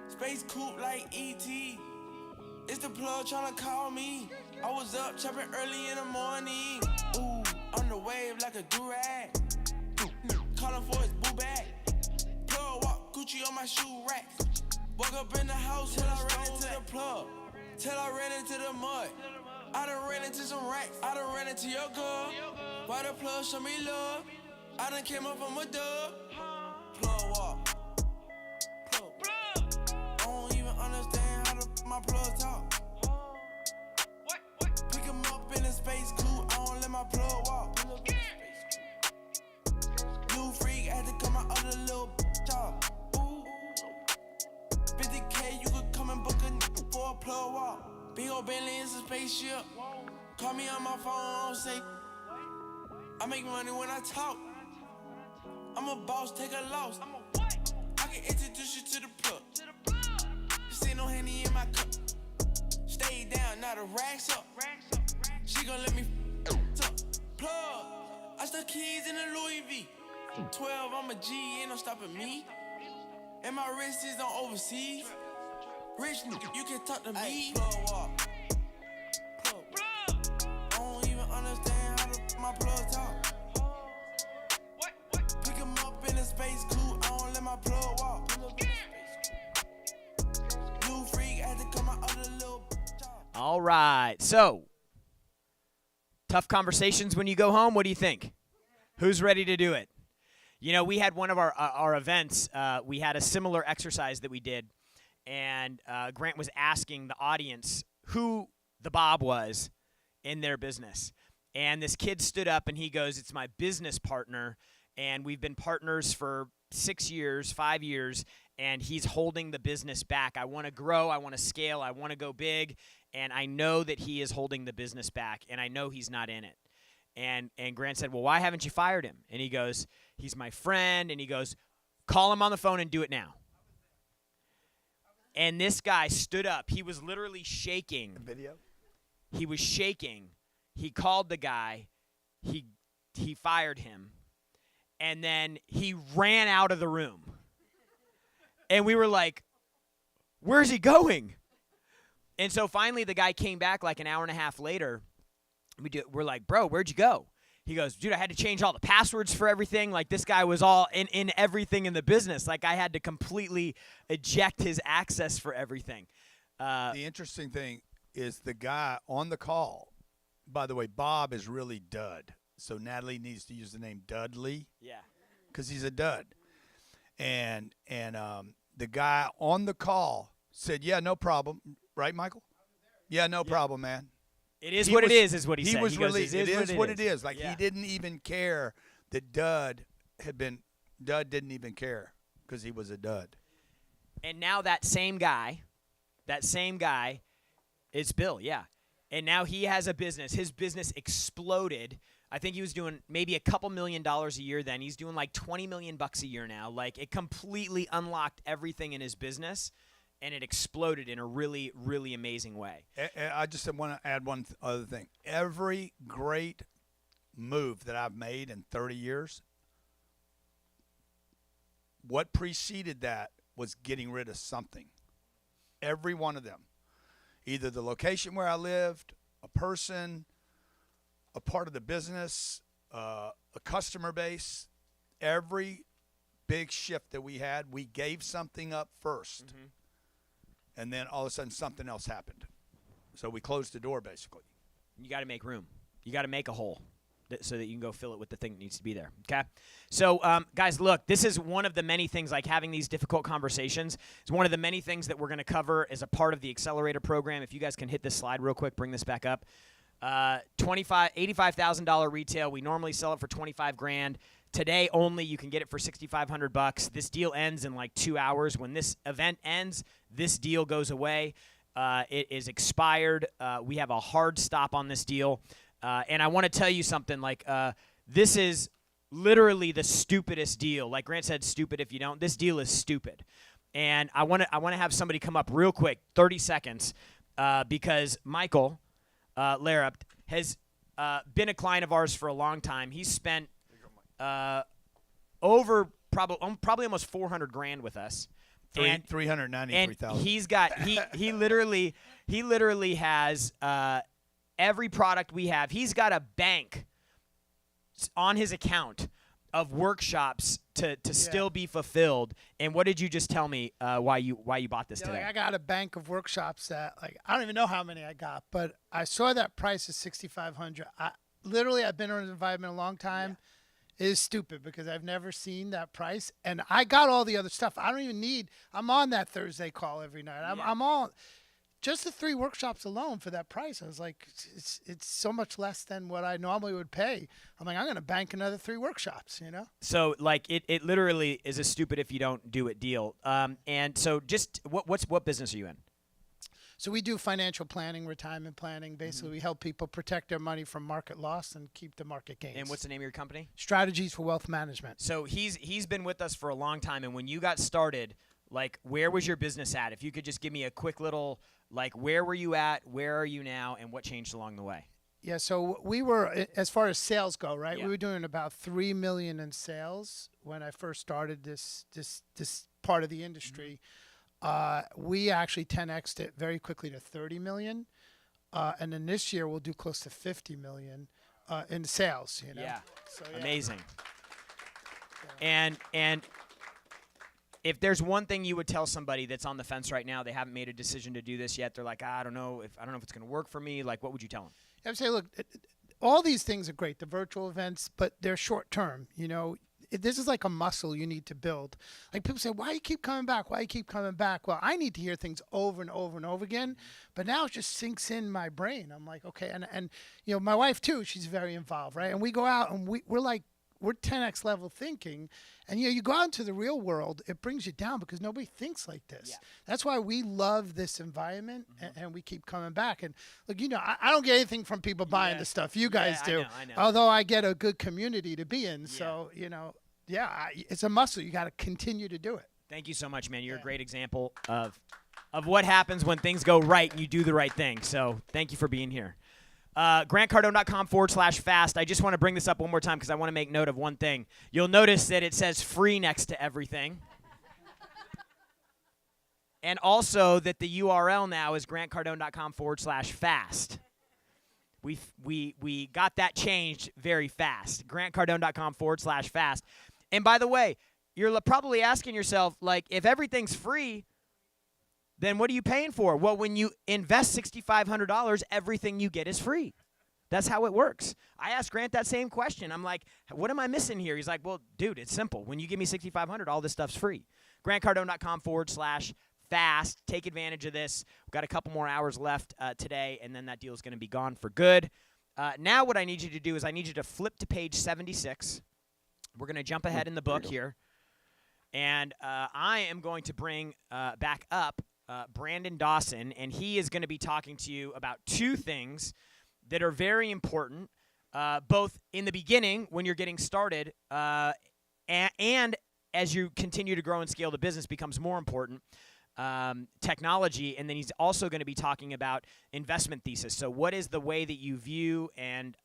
space coupe like E.T. It's the plug tryna call me. I was up chopping early in the morning. Ooh, on the wave like a durag. Calling for his boo bag. Plug walk, Gucci on my shoe rack. Woke up in the house till I ran into the plug. Till I ran into the mud. I done ran into some racks. I done ran into your girl. Why the plug show me love? I done came up from a dub. Plug walk. Plug. I don't even understand how my plug talk. Pick him up in a space coupe, I don't let my plug walk. New freak, had to cut my other little off. 50K, you could come and book a for a plug walk. Big ol' Bentley is a spaceship. Call me on my phone, I don't say. I make money when I talk. I'm a boss, take a loss. I can introduce you to the plug. This ain't no Henny in my cup. Stay down, now the racks up. She gon' let me up. Plug. I stuck keys in a Louis V. 12, I'm a G, ain't no stopping me. And my wrist is on overseas. Rich nigga, you can talk to me. Plug walk. Plug. I don't even understand how my plug talk. Pick him up in a space coupe, I don't let my plug walk. New freak, had to cut my other little. All right. So, tough conversations when you go home. What do you think? Who's ready to do it? You know, we had one of our events. We had a similar exercise that we did, and Grant was asking the audience who the Bob was in their business. And this kid stood up and he goes, "It's my business partner, and we've been partners for 6 years, 5 years, and he's holding the business back. I want to grow, I want to scale, I want to go big, and I know that he is holding the business back, and I know he's not in it." And Grant said, "Well, why haven't you fired him?" And he goes, "He's my friend," and he goes, "Call him on the phone and do it now." And this guy stood up. He was literally shaking. Video? He was shaking. He called the guy. He fired him. And then he ran out of the room. And we were like, "Where's he going?" And so finally the guy came back like an hour and a half later. We're like, "Bro, where'd you go?" He goes, "Dude, I had to change all the passwords for everything. Like, this guy was all in everything in the business. Like, I had to completely eject his access for everything." The interesting thing is the guy on the call, by the way, Bob is really Dud. So Natalie needs to use the name Dudley. Yeah. Because he's a dud. And the guy on the call said, "Yeah, no problem." Right, Michael? "Yeah, no problem, man." It is what it is what he said. He was He goes, relieved. It is what it is. Like, Yeah. he didn't even care that Dud didn't even care because he was a dud. And now that same guy is Bill, yeah. And now he has a business. His business exploded. I think he was doing maybe a couple $1 million a year then. He's doing like $20 million a year now. Like, it completely unlocked everything in his business. and it exploded in a really, really amazing way. I just want to add one other thing. Every great move that I've made in 30 years, what preceded that was getting rid of something. Every one of them. Either the location where I lived, a person, a part of the business, a customer base. Every big shift that we had, we gave something up first. And then all of a sudden something else happened. So we closed the door, basically. You got to make room. You got to make a hole so that you can go fill it with the thing that needs to be there. Okay? So, guys, look, this is one of the many things, like having these difficult conversations is one of the many things that we're going to cover as a part of the Accelerator program. If you guys can hit this slide real quick, bring this back up. $85,000 retail. We normally sell it for $25,000. Today only, you can get it for $6,500. This deal ends in like 2 hours. When this event ends, this deal goes away. It is expired. We have a hard stop on this deal. And I want to tell you something. Like, this is literally the stupidest deal. Like Grant said, stupid if you don't. This deal is stupid. And I want to have somebody come up real quick, 30 seconds, because Michael Larup has been a client of ours for a long time. He's spent over probably almost $400,000 with us. And 393,000. He's got he literally has every product we have. He's got a bank on his account of workshops to still be fulfilled. And what did you just tell me why you bought this today? Like I got a bank of workshops that, like, I don't even know how many I got, but I saw that price is $6,500. I've been in this environment a long time. It is stupid because I've never seen that price, and I got all the other stuff. I don't even need. I'm on that Thursday call every night. I'm on. Just the 3 workshops alone for that price, I was like, it's so much less than what I normally would pay. I'm like, I'm going to bank another 3 workshops, you know? So, like, it literally is a stupid if you don't do it deal. And so just what business are you in? So we do financial planning, retirement planning. Basically, we help people protect their money from market loss and keep the market gains. And what's the name of your company? Strategies for Wealth Management. So he's been with us for a long time. And when you got started, like, where was your business at? If you could just give me a quick little, like, where were you at, where are you now, and what changed along the way? Yeah, so we were, as far as sales go, right? Yeah. We were doing about $3 million in sales when I first started this part of the industry. We actually 10x'd it very quickly to $30 million, and then this year we'll do close to $50 million in sales. You know? Yeah, so, amazing. And if there's one thing you would tell somebody that's on the fence right now, they haven't made a decision to do this yet, they're like, I don't know if it's going to work for me. Like, what would you tell them? I would say, look, all these things are great, the virtual events, but they're short term. You know, this is like a muscle you need to build. Like, people say, why you keep coming back? Why you keep coming back? Well, I need to hear things over and over and over again, but now it just sinks in my brain. I'm like, okay, and you know, my wife too, she's very involved, right? And we go out and we're 10x level thinking, and you know, you go out into the real world, it brings you down because nobody thinks like this. Yeah. That's why we love this environment, and we keep coming back. And look, you know, I don't get anything from people buying the stuff. You guys do. I know. Although I get a good community to be in. So, you know, it's a muscle. You got to continue to do it. Thank you so much, man. You're a great example of what happens when things go right and you do the right thing. So thank you for being here. GrantCardone.com/fast. I just want to bring this up one more time because I want to make note of one thing. You'll notice that it says free next to everything. And also that the URL now is GrantCardone.com/fast. We got that changed very fast. GrantCardone.com/fast. And by the way, you're probably asking yourself, like, if everything's free, then what are you paying for? Well, when you invest $6,500, everything you get is free. That's how it works. I asked Grant that same question. I'm like, what am I missing here? He's like, well, dude, it's simple. When you give me $6,500, all this stuff's free. GrantCardone.com/fast. Take advantage of this. We've got a couple more hours left today, and then that deal is going to be gone for good. Now what I need you to do is I need you to flip to page 76. We're going to jump ahead in the book here. And I am going to bring back up Brandon Dawson, and he is going to be talking to you about 2 things that are very important, both in the beginning when you're getting started and as you continue to grow and scale, the business becomes more important. technology, and then he's also going to be talking about investment thesis. So what is the way that you view and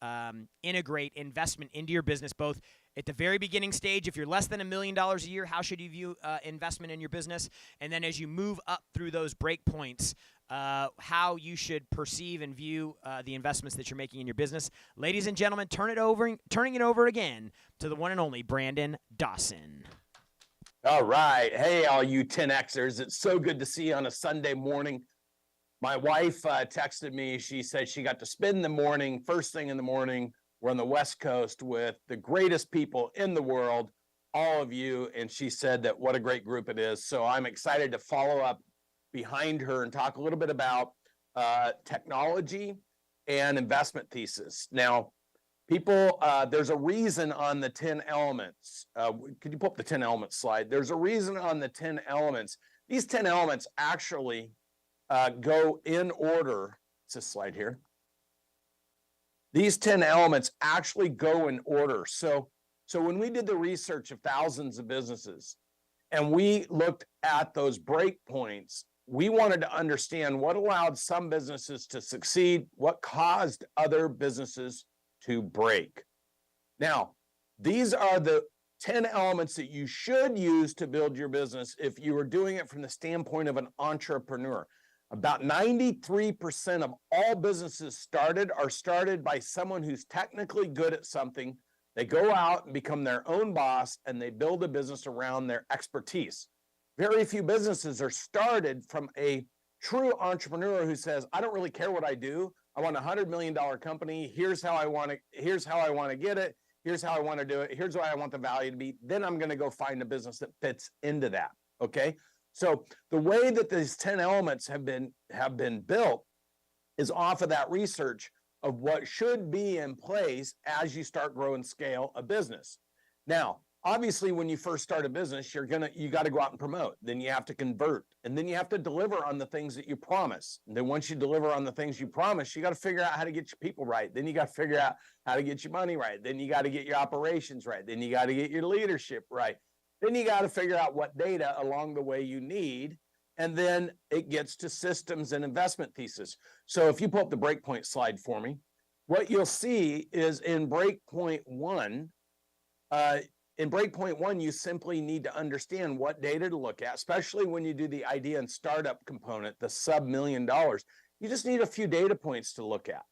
integrate investment into your business, both at the very beginning stage? If you're less than $1 million a year, how should you view investment in your business? And then as you move up through those break points, how you should perceive and view the investments that you're making in your business. Ladies and gentlemen, turning it over again to the one and only Brandon Dawson. All right. Hey, all you 10Xers. It's so good to see you on a Sunday morning. My wife texted me. She said she got to spend the morning, first thing in the morning. We're on the West Coast with the greatest people in the world, all of you. And she said that what a great group it is. So I'm excited to follow up behind her and talk a little bit about technology and investment thesis. Now, people, there's a reason on the 10 elements. Could you pull up the 10 elements slide? There's a reason on the 10 elements. These 10 elements actually go in order. It's this slide here. These 10 elements actually go in order. So when we did the research of thousands of businesses and we looked at those break points, we wanted to understand what allowed some businesses to succeed, what caused other businesses to break. Now, these are the 10 elements that you should use to build your business if you were doing it from the standpoint of an entrepreneur. About 93% of all businesses are started by someone who's technically good at something. They go out and become their own boss, and they build a business around their expertise. Very few businesses are started from a true entrepreneur who says, I don't really care what I do. I want a $100 million company. Here's how I want to get it. Here's how I want to do it. Here's what I want the value to be. Then I'm going to go find a business that fits into that. Okay. So the way that these 10 elements have been built is off of that research of what should be in place as you start grow and scale a business. Now, obviously, when you first start a business, you got to go out and promote. Then you have to convert, and then you have to deliver on the things that you promise. And then once you deliver on the things you promise, you got to figure out how to get your people right. Then you got to figure out how to get your money right. Then you got to get your operations right. Then you got to get your leadership right. Then you got to figure out what data along the way you need. And then it gets to systems and investment thesis. So if you pull up the breakpoint slide for me, what you'll see is in breakpoint one, you simply need to understand what data to look at, especially when you do the idea and startup component, the sub $1 million. You just need a few data points to look at.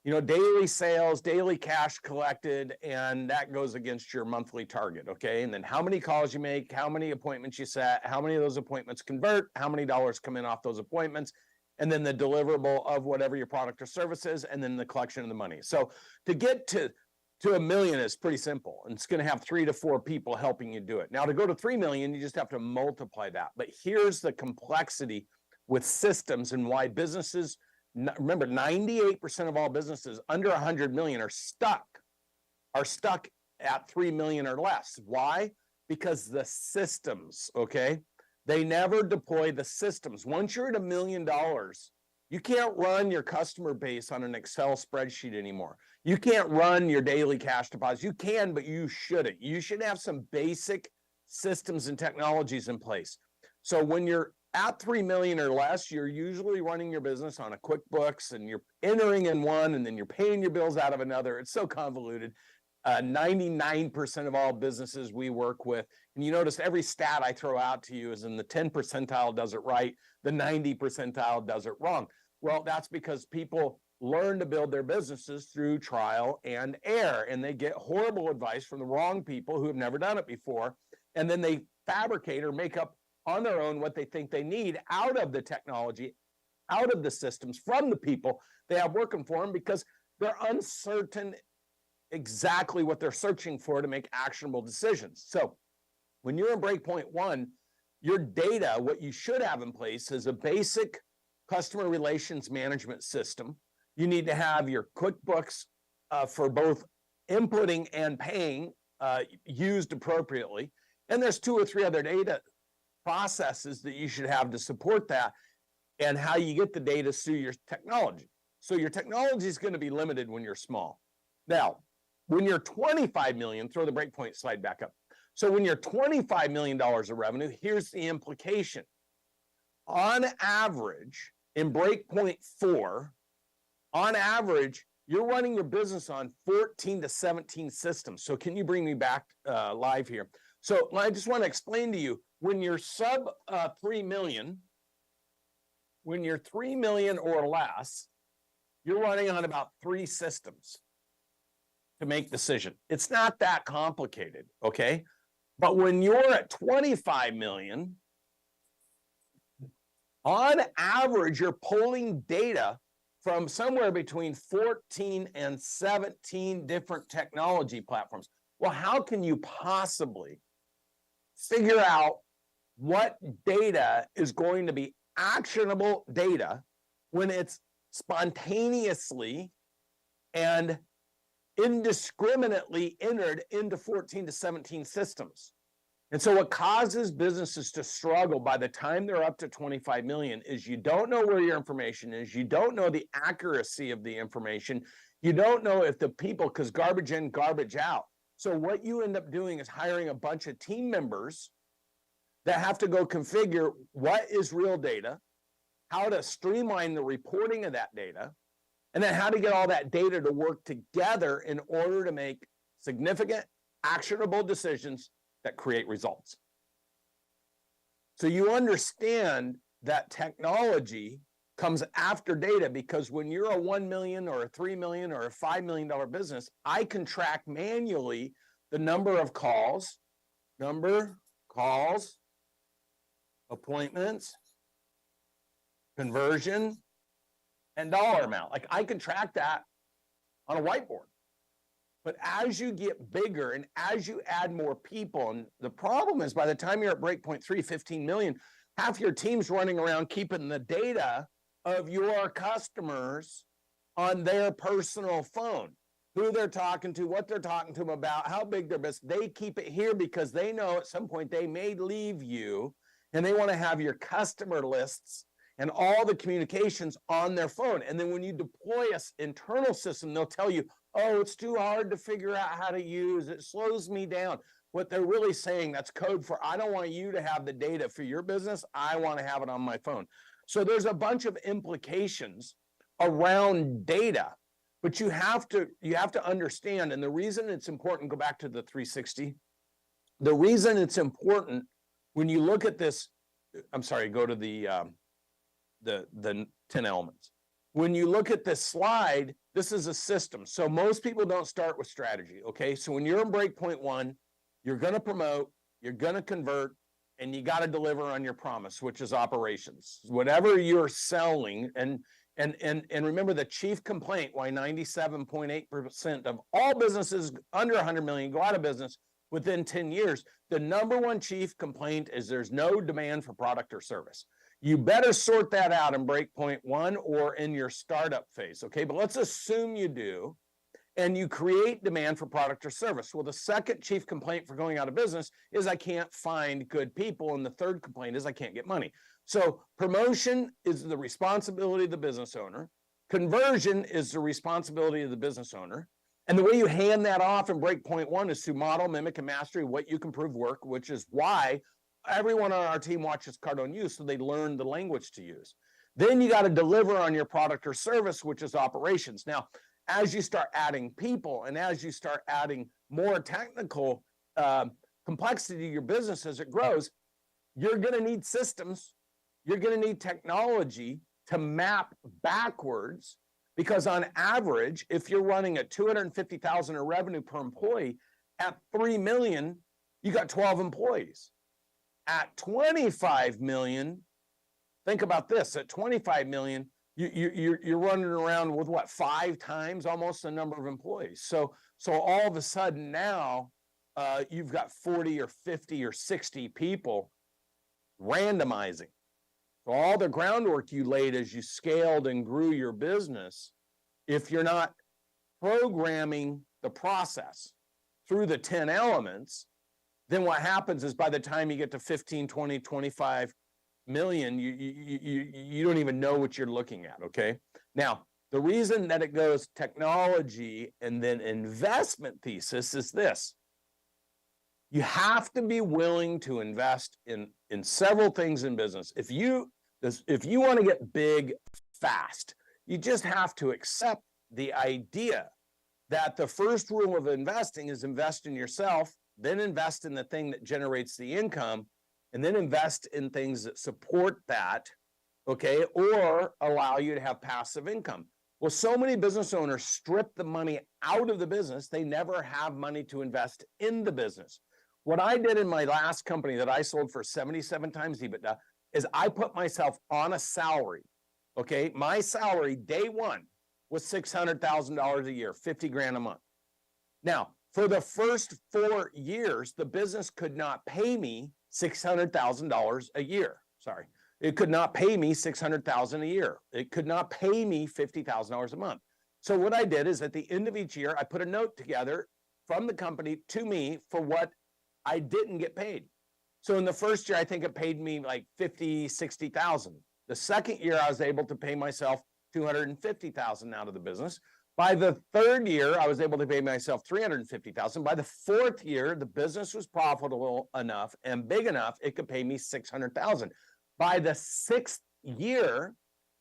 You know, daily sales, daily cash collected, and that goes against your monthly target, okay? And then how many calls you make, how many appointments you set, how many of those appointments convert, how many dollars come in off those appointments, and then the deliverable of whatever your product or service is, and then the collection of the money. So to get to $1 million is pretty simple, and it's going to have 3 to 4 people helping you do it. Now, to go to 3 million, you just have to multiply that. But here's the complexity with systems and why businesses, remember, 98% of all businesses under 100 million are stuck at 3 million or less. Why? Because the systems, okay? They never deploy the systems. Once you're at $1 million, you can't run your customer base on an Excel spreadsheet anymore. You can't run your daily cash deposits. You can, but you shouldn't. You should have some basic systems and technologies in place. So when you're at 3 million or less, you're usually running your business on a QuickBooks, and you're entering in one, and then you're paying your bills out of another. It's so convoluted. 99% of all businesses we work with, and you notice every stat I throw out to you is in the 10 percentile does it right, the 90 percentile does it wrong. Well, that's because people learn to build their businesses through trial and error, and they get horrible advice from the wrong people who have never done it before, and then they fabricate or make up on their own what they think they need out of the technology, out of the systems, from the people they have working for them, because they're uncertain exactly what they're searching for to make actionable decisions. So when you're in breakpoint one, your data, what you should have in place is a basic customer relations management system. You need to have your QuickBooks for both inputting and paying used appropriately. And there's 2 or 3 other data processes that you should have to support that, and how you get the data through your technology. So your technology is going to be limited when you're small. Now, when you're 25 million, throw the breakpoint slide back up. So when you're $25 million of revenue, here's the implication. On average, in breakpoint 4, on average, you're running your business on 14 to 17 systems. So can you bring me back live here? So I just want to explain to you, when you're sub 3 million, when you're 3 million or less, you're running on about 3 systems to make decision. It's not that complicated, okay? But when you're at 25 million, on average, you're pulling data from somewhere between 14 and 17 different technology platforms. Well, how can you possibly figure out what data is going to be actionable data when it's spontaneously and indiscriminately entered into 14 to 17 systems? And so what causes businesses to struggle by the time they're up to 25 million is you don't know where your information is. You don't know the accuracy of the information. You don't know if the people, because garbage in, garbage out. So what you end up doing is hiring a bunch of team members that have to go configure what is real data, how to streamline the reporting of that data, and then how to get all that data to work together in order to make significant, actionable decisions that create results. So you understand that technology comes after data, because when you're a 1 million or a 3 million or a $5 million business, I can track manually the number of calls, appointments, conversion, and dollar amount. Like, I can track that on a whiteboard. But as you get bigger and as you add more people, and the problem is by the time you're at breakpoint 3, 15 million, half your team's running around keeping the data of your customers on their personal phone, who they're talking to, what they're talking to them about, how big their business. They keep it here because they know at some point they may leave you, and they want to have your customer lists and all the communications on their phone. And then when you deploy an internal system, they'll tell you, oh, it's too hard to figure out how to use. It slows me down. What they're really saying, that's code for, I don't want you to have the data for your business. I want to have it on my phone. So there's a bunch of implications around data, but you have to understand. And the reason it's important, go back to the 360. The reason it's important when you look at this, I'm sorry, go to the 10 elements. When you look at this slide, this is a system. So most people don't start with strategy, okay? So when you're in breakpoint 1, you're going to promote, you're going to convert, and you got to deliver on your promise, which is operations. Whatever you're selling, and remember, the chief complaint why 97.8% of all businesses under 100 million go out of business within 10 years, the number one chief complaint is there's no demand for product or service. You better sort that out in breakpoint 1 or in your startup phase, okay? But let's assume you do, and you create demand for product or service. Well, the second chief complaint for going out of business is I can't find good people, and the third complaint is I can't get money. So promotion is the responsibility of the business owner. Conversion is the responsibility of the business owner. And the way you hand that off in breakpoint 1 is through model, mimic, and mastery, what you can prove work, which is why everyone on our team watches Cardone use, so they learn the language to use. Then you got to deliver on your product or service, which is operations. Now, as you start adding people and as you start adding more technical complexity to your business as it grows, you're going to need systems. You're going to need technology to map backwards, because on average, if you're running at 250,000 in revenue per employee, at 3 million, you got 12 employees. At 25 million, think about this, at 25 million, you're running around with what, 5 times almost the number of employees. So all of a sudden now, you've got 40 or 50 or 60 people randomizing. So all the groundwork you laid as you scaled and grew your business, if you're not programming the process through the 10 elements, then what happens is by the time you get to 15, 20, 25 million, you don't even know what you're looking at, okay? Now, the reason that it goes technology and then investment thesis is this. You have to be willing to invest in several things in business. If you want to get big fast, you just have to accept the idea that the first rule of investing is invest in yourself, then invest in the thing that generates the income, and then invest in things that support that, okay, or allow you to have passive income. Well, so many business owners strip the money out of the business. They never have money to invest in the business. What I did in my last company that I sold for 77 times EBITDA is I put myself on a salary, okay? My salary day one was $600,000 a year, 50 grand a month. Now, for the first 4 years, the business could not pay me $600,000 a year. Sorry. It could not pay me $600,000 a year. It could not pay me $50,000 a month. So what I did is at the end of each year, I put a note together from the company to me for what I didn't get paid. So in the first year, I think it paid me like 50, 60,000. The second year, I was able to pay myself 250,000 out of the business. By the third year, I was able to pay myself 350,000. By the fourth year, the business was profitable enough and big enough, it could pay me 600,000. By the sixth year,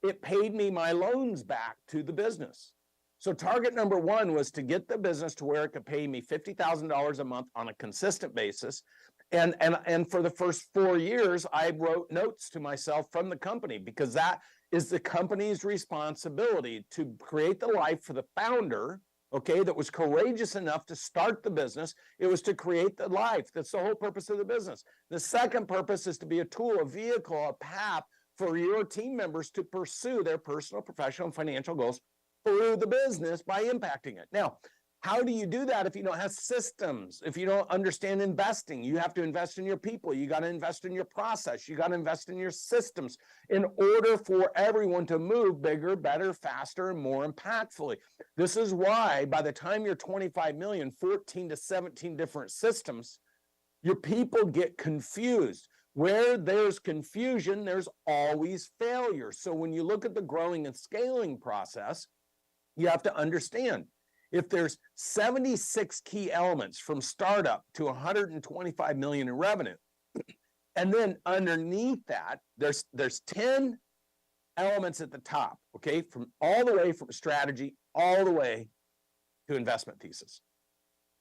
it paid me my loans back to the business. So target number one was to get the business to where it could pay me $50,000 a month on a consistent basis. And for the first 4 years, I wrote notes to myself from the company because that is the company's responsibility to create the life for the founder, okay, that was courageous enough to start the business. It was to create the life. That's the whole purpose of the business. The second purpose is to be a tool, a vehicle, a path for your team members to pursue their personal, professional, and financial goals through the business by impacting it. Now, how do you do that if you don't have systems? If you don't understand investing, you have to invest in your people. You got to invest in your process. You got to invest in your systems in order for everyone to move bigger, better, faster, and more impactfully. This is why by the time you're 25 million, 14 to 17 different systems, your people get confused. Where there's confusion, there's always failure. So when you look at the growing and scaling process, you have to understand if there's 76 key elements from startup to 125 million in revenue, and then underneath that, there's 10 elements at the top, okay, from all the way from strategy all the way to investment thesis.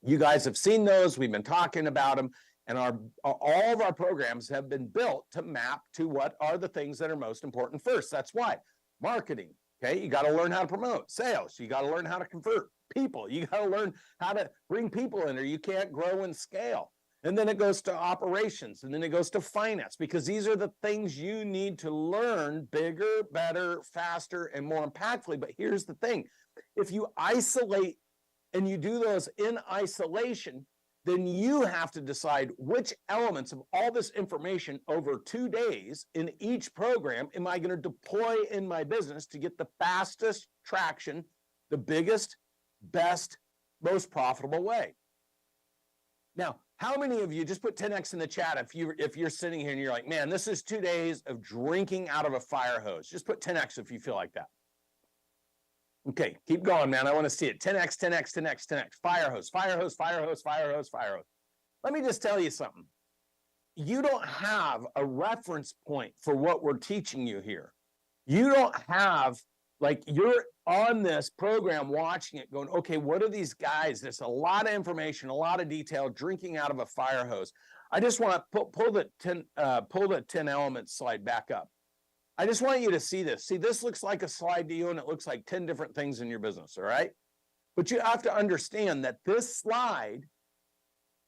You guys have seen those. We've been talking about them, and all of our programs have been built to map to what are the things that are most important first. That's why marketing. Okay, you got to learn how to promote. Sales, you got to learn how to convert. People, you got to learn how to bring people in, or you can't grow and scale. And then it goes to operations, and then it goes to finance, because these are the things you need to learn bigger, better, faster, and more impactfully. But here's the thing. If you isolate and you do those in isolation, then you have to decide which elements of all this information over 2 days in each program am I going to deploy in my business to get the fastest traction, the biggest, best, most profitable way. Now, how many of you, just put 10X in the chat if you're sitting here and you're like, man, this is 2 days of drinking out of a fire hose. Just put 10X if you feel like that. Okay, keep going, man. I want to see it. 10X, 10X, 10X, 10X. Fire hose, fire hose, fire hose, fire hose, fire hose. Let me just tell you something. You don't have a reference point for what we're teaching you here. You don't have, like, you're on this program watching it going, okay, what are these guys? There's a lot of information, a lot of detail, drinking out of a fire hose. I just want to pull the 10 elements slide back up. I just want you to see this. See, this looks like a slide to you, and it looks like 10 different things in your business, all right? But you have to understand that this slide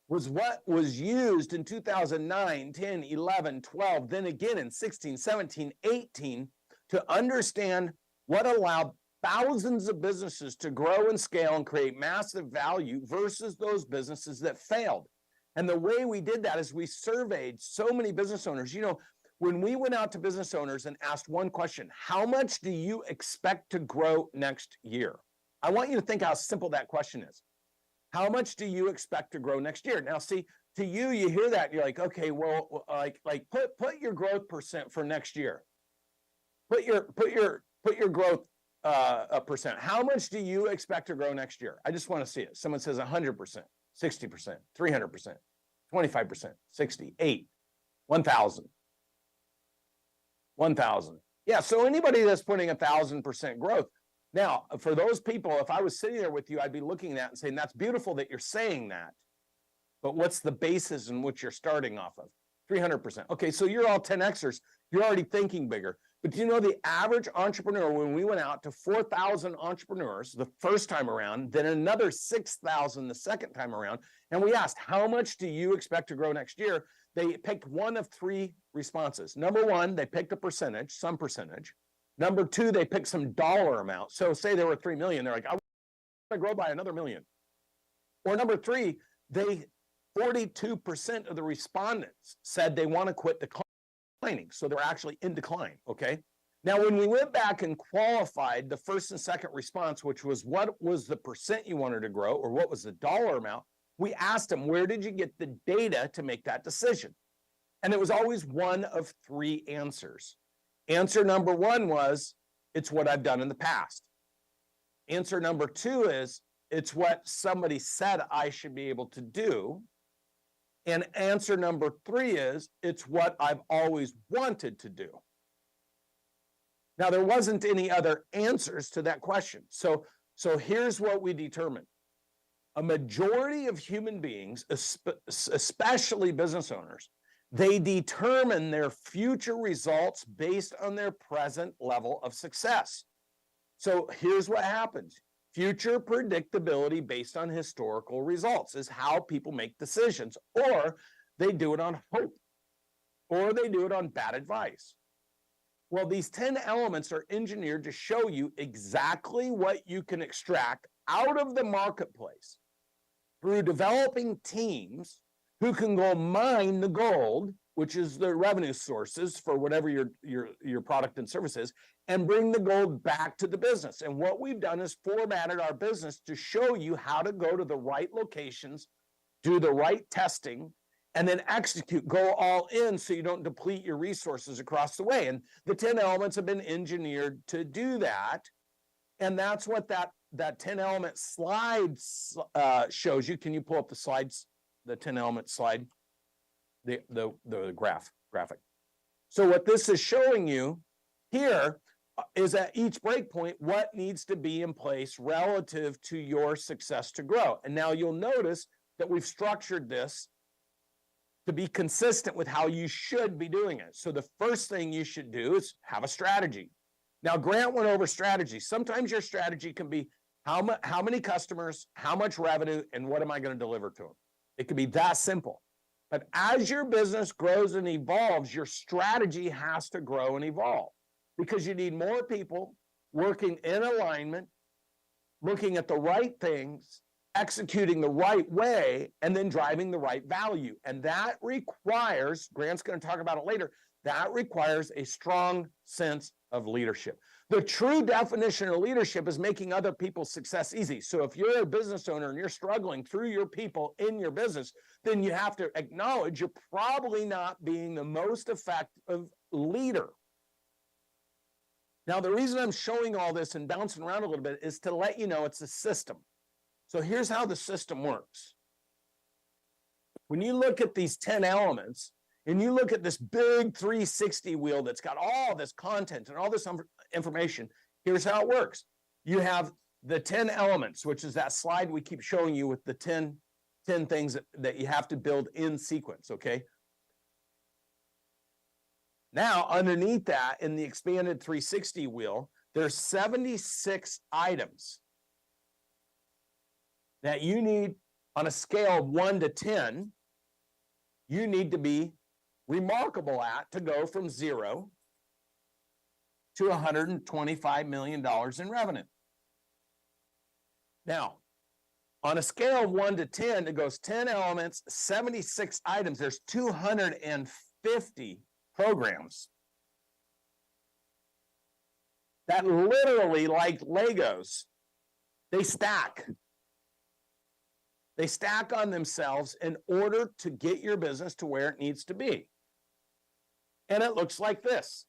was what was used in 2009, 10, 11, 12, then again in 16, 17, 18, to understand what allowed thousands of businesses to grow and scale and create massive value versus those businesses that failed. And the way we did that is we surveyed so many business owners. You know, when we went out to business owners and asked one question, how much do you expect to grow next year? I want you to think how simple that question is. How much do you expect to grow next year? Now, see, to you, you hear that and you're like, okay, well, like put your growth percent for next year. Put your growth a percent. How much do you expect to grow next year? I just want to see it. Someone says 100%, 60%, 300%, 25%, 60, 8, 1,000. 1,000. Yeah, so anybody that's putting 1,000% growth. Now, for those people, if I was sitting there with you, I'd be looking at that and saying, that's beautiful that you're saying that. But what's the basis in which you're starting off of? 300%. Okay, so you're all 10Xers. You're already thinking bigger. But do you know the average entrepreneur, when we went out to 4,000 entrepreneurs the first time around, then another 6,000 the second time around, and we asked, how much do you expect to grow next year? They picked one of three responses. Number one, they picked a percentage, some percentage. Number two, they picked some dollar amount. So say there were 3 million, they're like, I want to grow by another million. Or number three, 42% of the respondents said they want to quit declining. So they're actually in decline, okay? Now, when we went back and qualified the first and second response, which was what was the percent you wanted to grow or what was the dollar amount, we asked them, where did you get the data to make that decision? And it was always one of three answers. Answer number one was, it's what I've done in the past. Answer number two is, it's what somebody said I should be able to do. And answer number three is, it's what I've always wanted to do. Now, there wasn't any other answers to that question. So here's what we determined. A majority of human beings, especially business owners, they determine their future results based on their present level of success. So here's what happens. Future predictability based on historical results is how people make decisions, or they do it on hope, or they do it on bad advice. Well, these 10 elements are engineered to show you exactly what you can extract out of the marketplace through developing teams who can go mine the gold, which is the revenue sources for whatever your product and service is, and bring the gold back to the business. And what we've done is formatted our business to show you how to go to the right locations, do the right testing, and then execute, go all in so you don't deplete your resources across the way. And the 10 elements have been engineered to do that. And that's what that 10 element slide shows you. Can you pull up the slides, the 10 element slide, the graphic? So what this is showing you here is at each breakpoint what needs to be in place relative to your success to grow. And now you'll notice that we've structured this to be consistent with how you should be doing it. So the first thing you should do is have a strategy. Now, Grant went over strategy. Sometimes your strategy can be how many customers, how much revenue, and what am I going to deliver to them? It can be that simple. But as your business grows and evolves, your strategy has to grow and evolve because you need more people working in alignment, looking at the right things, executing the right way, and then driving the right value. And that requires, Grant's going to talk about it later, that requires a strong sense of leadership. The true definition of leadership is making other people's success easy. So if you're a business owner and you're struggling through your people in your business, then you have to acknowledge you're probably not being the most effective leader. Now, the reason I'm showing all this and bouncing around a little bit is to let you know it's a system. So here's how the system works. When you look at these 10 elements, and you look at this big 360 wheel that's got all this content and all this information, here's how it works. You have the 10 elements, which is that slide we keep showing you with the 10 things that you have to build in sequence, okay? Now, underneath that, in the expanded 360 wheel, there's 76 items that you need on a scale of 1 to 10, you need to be remarkable at to go from 0 to $125 million in revenue. Now, on a scale of 1 to 10, it goes 10 elements, 76 items. There's 250 programs that literally, like Legos, they stack. They stack on themselves in order to get your business to where it needs to be. And it looks like this.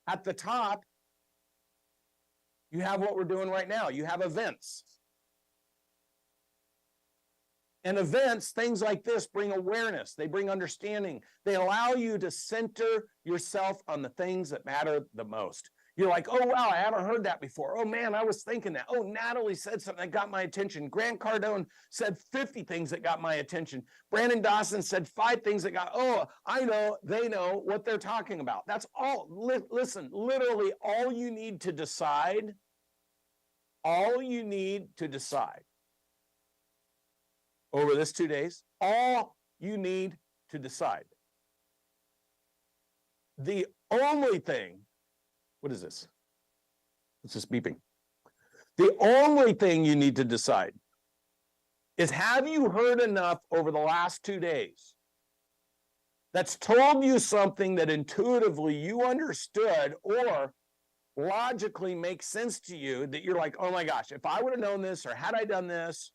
At the top, you have what we're doing right now. You have events. And events, things like this, bring awareness. They bring understanding. They allow you to center yourself on the things that matter the most. You're like, oh, wow, I haven't heard that before. Oh, man, I was thinking that. Oh, Natalie said something that got my attention. Grant Cardone said 50 things that got my attention. Brandon Dawson said 5 things that got, oh, I know, they know what they're talking about. That's all. Listen, literally all you need to decide, over this 2 days, all you need to decide. The only thing, what is this? It's just beeping. The only thing you need to decide is, have you heard enough over the last 2 days that's told you something that intuitively you understood or logically makes sense to you, that you're like, oh my gosh, if I would have known this, or had I done this,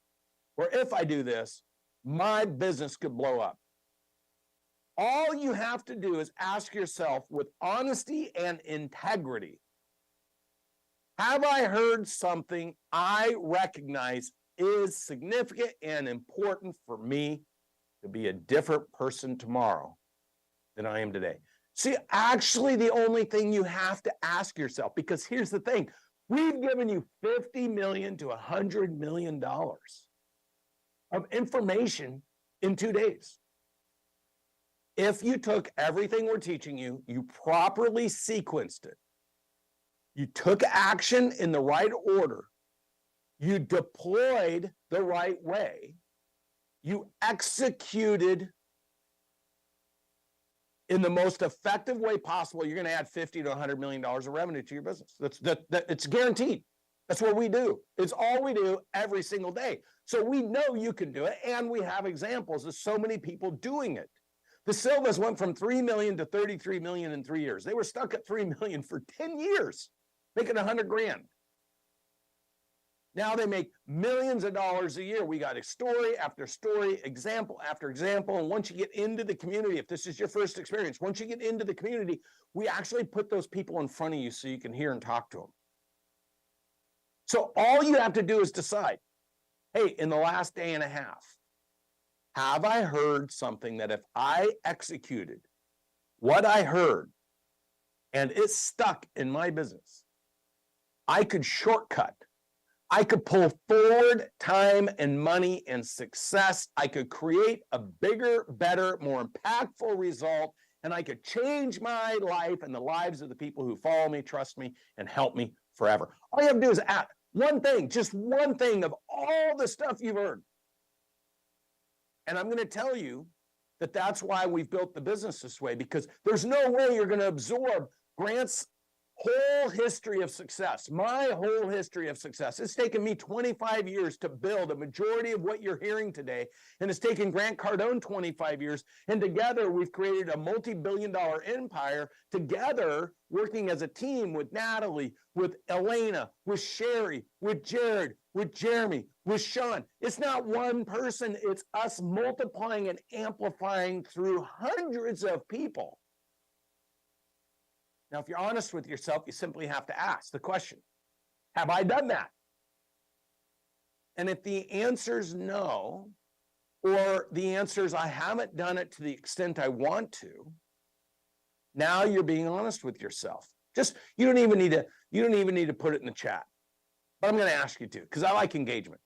or if I do this, my business could blow up. All you have to do is ask yourself with honesty and integrity, have I heard something I recognize is significant and important for me to be a different person tomorrow than I am today? See, actually, the only thing you have to ask yourself, because here's the thing, we've given you $50 million to $100 million of information in 2 days. If you took everything we're teaching you, you properly sequenced it, you took action in the right order, you deployed the right way, you executed in the most effective way possible, you're going to add $50 to $100 million of revenue to your business. It's guaranteed. That's what we do. It's all we do every single day. So we know you can do it, and we have examples of so many people doing it. The Silvas went from 3 million to 33 million in 3 years. They were stuck at 3 million for 10 years, making 100 grand. Now they make millions of dollars a year. We got a story after story, example after example. And once you get into the community, if this is your first experience, once you get into the community, we actually put those people in front of you so you can hear and talk to them. So all you have to do is decide, hey, in the last day and a half, have I heard something that if I executed what I heard and it stuck in my business, I could shortcut, I could pull forward time and money and success, I could create a bigger, better, more impactful result, and I could change my life and the lives of the people who follow me, trust me, and help me forever. All you have to do is add one thing, just one thing of all the stuff you've heard. And I'm going to tell you that that's why we've built the business this way, because there's no way you're going to absorb Grant's whole history of success, my whole history of success. It's taken me 25 years to build a majority of what you're hearing today, and it's taken Grant Cardone 25 years, and together we've created a multi-billion-dollar empire together, working as a team with Natalie, with Elena, with Sherry, with Jared, with Jeremy, with Sean. It's not one person, it's us multiplying and amplifying through hundreds of people. Now, if you're honest with yourself, you simply have to ask the question, have I done that? And if the answer is no, or the answer is I haven't done it to the extent I want to, now you're being honest with yourself. You don't even need to put it in the chat. But I'm going to ask you to, because I like engagement.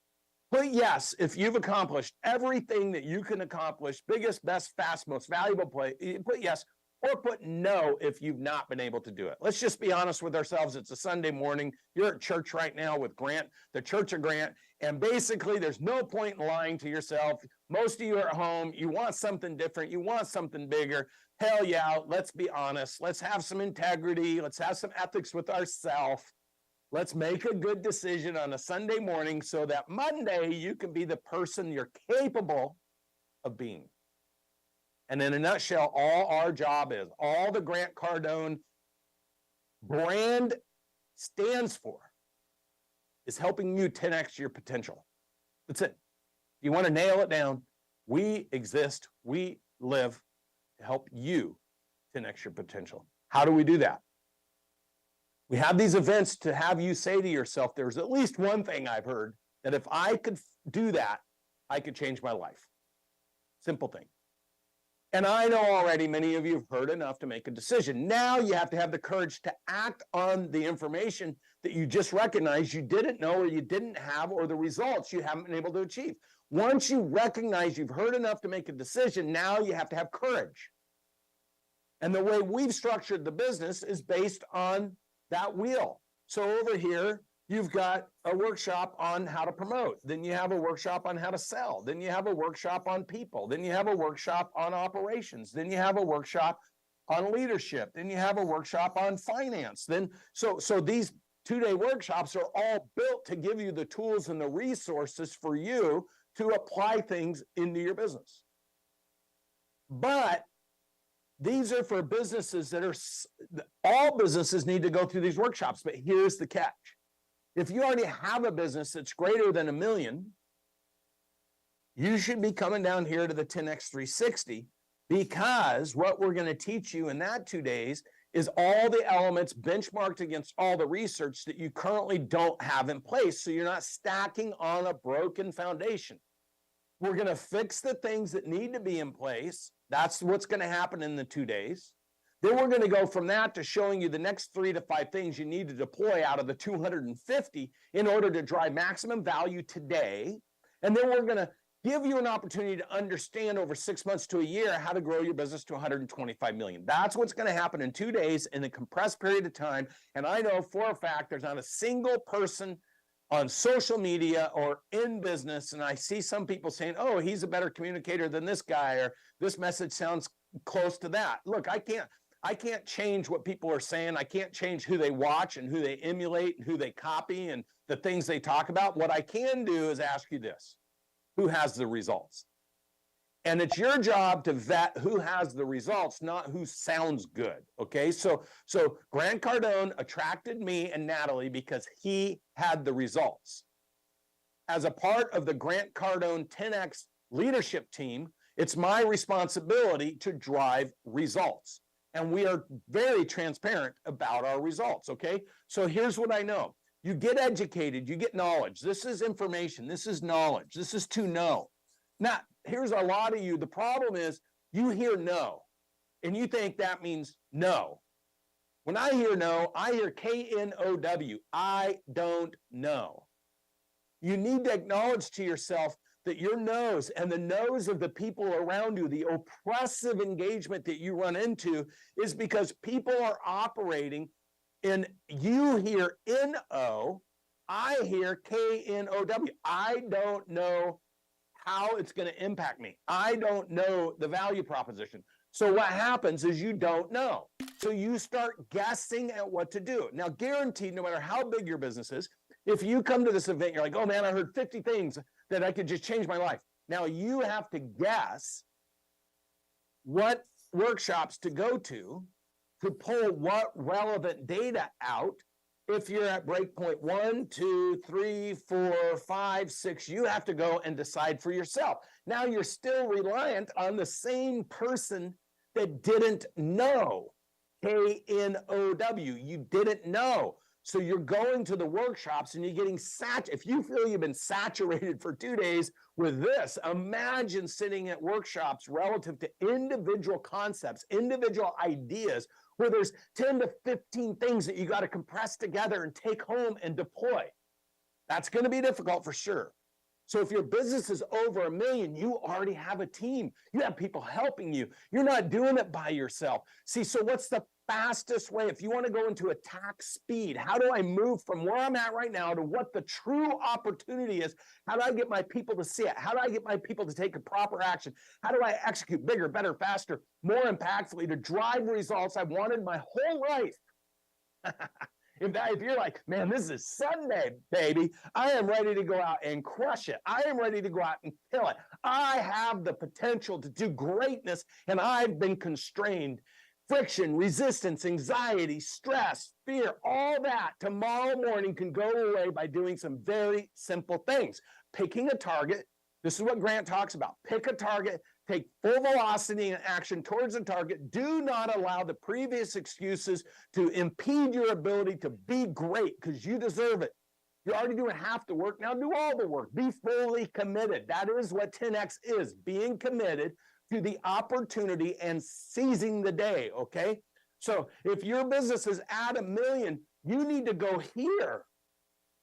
Put yes if you've accomplished everything that you can accomplish, biggest, best, fast, most valuable play. Put yes. Or put no if you've not been able to do it. Let's just be honest with ourselves. It's a Sunday morning. You're at church right now with Grant, the Church of Grant, and basically there's no point in lying to yourself. Most of you are at home. You want something different. You want something bigger. Hell yeah, let's be honest. Let's have some integrity. Let's have some ethics with ourselves. Let's make a good decision on a Sunday morning so that Monday you can be the person you're capable of being. And in a nutshell, all our job is, all the Grant Cardone brand stands for is helping you 10x your potential. That's it. If you want to nail it down, we exist, we live to help you 10x your potential. How do we do that? We have these events to have you say to yourself, there's at least one thing I've heard that if I could do that, I could change my life. Simple thing. And I know already many of you have heard enough to make a decision. Now you have to have the courage to act on the information that you just recognized you didn't know or you didn't have, or the results you haven't been able to achieve. Once you recognize you've heard enough to make a decision, now you have to have courage. And the way we've structured the business is based on that wheel. So over here, you've got a workshop on how to promote. Then you have a workshop on how to sell. Then you have a workshop on people. Then you have a workshop on operations. Then you have a workshop on leadership. Then you have a workshop on finance. Then so these 2-day workshops are all built to give you the tools and the resources for you to apply things into your business. But these are for businesses that are, all businesses need to go through these workshops, but here's the catch. If you already have a business that's greater than $1 million, you should be coming down here to the 10X 360, because what we're going to teach you in that 2 days is all the elements benchmarked against all the research that you currently don't have in place. So you're not stacking on a broken foundation. We're going to fix the things that need to be in place. That's what's going to happen in the 2 days. Then we're going to go from that to showing you the next 3 to 5 things you need to deploy out of the 250 in order to drive maximum value today. And then we're going to give you an opportunity to understand over 6 months to a year how to grow your business to 125 million. That's what's going to happen in 2 days in a compressed period of time. And I know for a fact there's not a single person on social media or in business, and I see some people saying, oh, he's a better communicator than this guy, or this message sounds close to that. Look, I can't change what people are saying. I can't change who they watch and who they emulate and who they copy and the things they talk about. What I can do is ask you this: who has the results? And it's your job to vet who has the results, not who sounds good. Okay, so Grant Cardone attracted me and Natalie because he had the results. As a part of the Grant Cardone 10X leadership team, it's my responsibility to drive results. And we are very transparent about our results, okay? So here's what I know. You get educated, you get knowledge. This is information, this is knowledge, this is to know. Now, here's a lot of you, the problem is you hear no, and you think that means no. When I hear no, I hear K-N-O-W, I don't know. You need to acknowledge to yourself that your no's and the no's of the people around you, the oppressive engagement that you run into, is because people are operating in, you hear N-O, I hear K-N-O-W. I don't know how it's going to impact me. I don't know the value proposition. So what happens is you don't know. So you start guessing at what to do. Now, guaranteed, no matter how big your business is, if you come to this event, you're like, oh man, I heard 50 things that I could just change my life. Now you have to guess what workshops to go to pull what relevant data out. If you're at breakpoint 1, 2, 3, 4, 5, 6, you have to go and decide for yourself. Now you're still reliant on the same person that didn't know. K-N-O-W, you didn't know. So you're going to the workshops and you're getting if you feel you've been saturated for 2 days with this, imagine sitting at workshops relative to individual concepts, individual ideas, where there's 10 to 15 things that you got to compress together and take home and deploy. That's going to be difficult for sure. So if your business is over $1 million, you already have a team. You have people helping you. You're not doing it by yourself. See, so what's the fastest way? If you want to go into attack speed, how do I move from where I'm at right now to what the true opportunity is? How do I get my people to see it? How do I get my people to take a proper action? How do I execute bigger, better, faster, more impactfully to drive results I've wanted my whole life? If you're like, man, this is Sunday, baby, I am ready to go out and crush it. I am ready to go out and kill it. I have the potential to do greatness, and I've been constrained. Friction, resistance, anxiety, stress, fear, all that tomorrow morning can go away by doing some very simple things. Picking a target. This is what Grant talks about. Pick a target, take full velocity and action towards the target. Do not allow the previous excuses to impede your ability to be great, because you deserve it. You're already doing half the work. Now do all the work. Be fully committed. That is what 10X is, being committed to the opportunity and seizing the day, okay? So if your business is at $1 million, you need to go here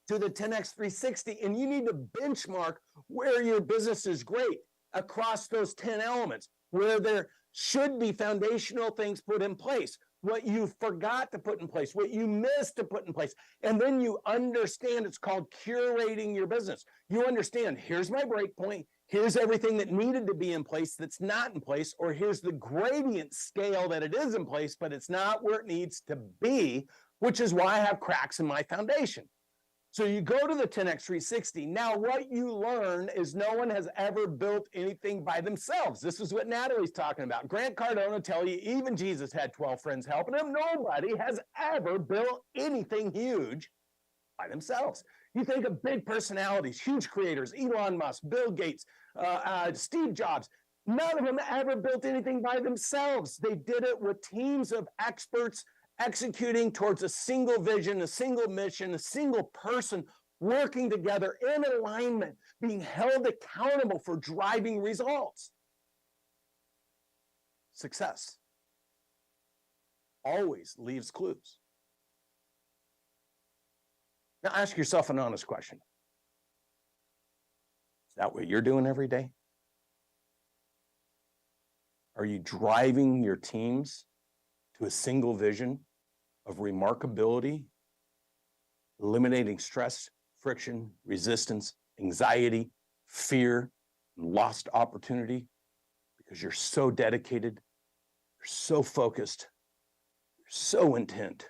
to the 10X 360 and you need to benchmark where your business is great across those 10 elements, where there should be foundational things put in place, what you forgot to put in place, what you missed to put in place. And then you understand, it's called curating your business. You understand, here's my break point, here's everything that needed to be in place that's not in place, or here's the gradient scale that it is in place, but it's not where it needs to be, which is why I have cracks in my foundation. So you go to the 10X 360. Now, what you learn is no one has ever built anything by themselves. This is what Natalie's talking about. Grant Cardone will tell you even Jesus had 12 friends helping him. Nobody has ever built anything huge by themselves. You think of big personalities, huge creators, Elon Musk, Bill Gates, Steve Jobs. None of them ever built anything by themselves. They did it with teams of experts executing towards a single vision, a single mission, a single person working together in alignment, being held accountable for driving results. Success always leaves clues. Now ask yourself an honest question. Is that what you're doing every day? Are you driving your teams to a single vision of remarkability, eliminating stress, friction, resistance, anxiety, fear, and lost opportunity, because you're so dedicated, you're so focused, you're so intent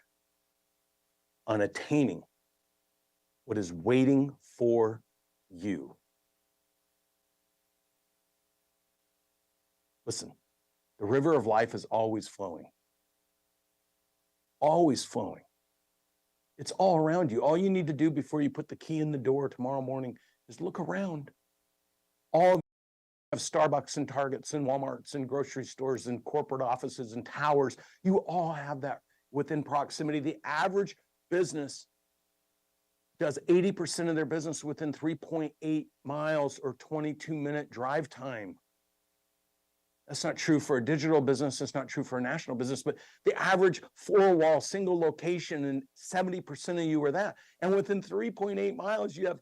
on attaining what is waiting for you? Listen, the river of life is always flowing. Always flowing. It's all around you. All you need to do before you put the key in the door tomorrow morning is look around. All of Starbucks and Targets and Walmarts and grocery stores and corporate offices and towers, you all have that within proximity. The average business does 80% of their business within 3.8 miles or 22-minute drive time. That's not true for a digital business. It's not true for a national business, but the average four-wall single location, and 70% of you are that. And within 3.8 miles, you have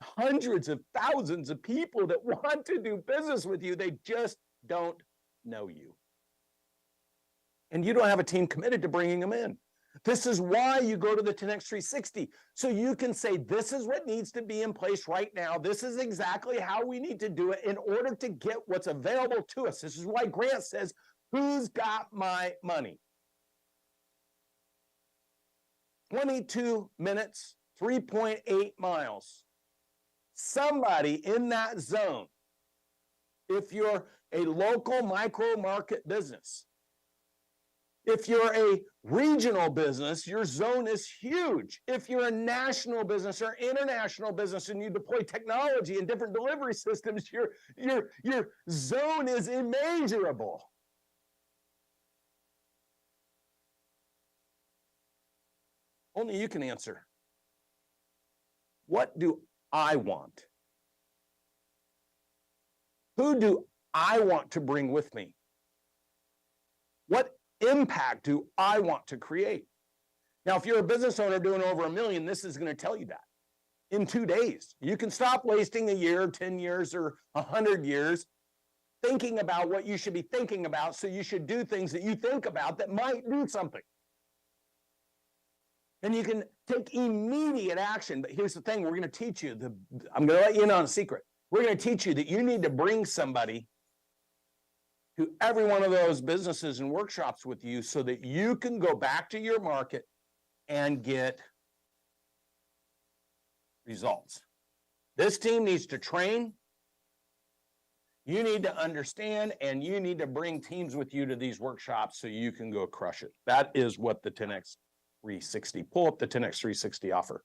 hundreds of thousands of people that want to do business with you. They just don't know you. And you don't have a team committed to bringing them in. This is why you go to the 10X 360. So you can say, this is what needs to be in place right now. This is exactly how we need to do it in order to get what's available to us. This is why Grant says, who's got my money? 22 minutes, 3.8 miles. Somebody in that zone, if you're a local micro market business, if you're a regional business, your zone is huge. If you're a national business or international business and you deploy technology and different delivery systems, your zone is immeasurable. Only you can answer. What do I want? Who do I want to bring with me? What impact do I want to create? Now, if you're a business owner doing over $1 million, this is going to tell you that in 2 days. You can stop wasting a year, 10 years, or 100 years thinking about what you should be thinking about. So you should do things that you think about that might do something. And you can take immediate action. But here's the thing, we're going to teach you, I'm going to let you in on a secret. We're going to teach you that you need to bring somebody to every one of those businesses and workshops with you so that you can go back to your market and get results. This team needs to train. You need to understand, and you need to bring teams with you to these workshops so you can go crush it. That is what the 10X 360, pull up the 10X 360 offer.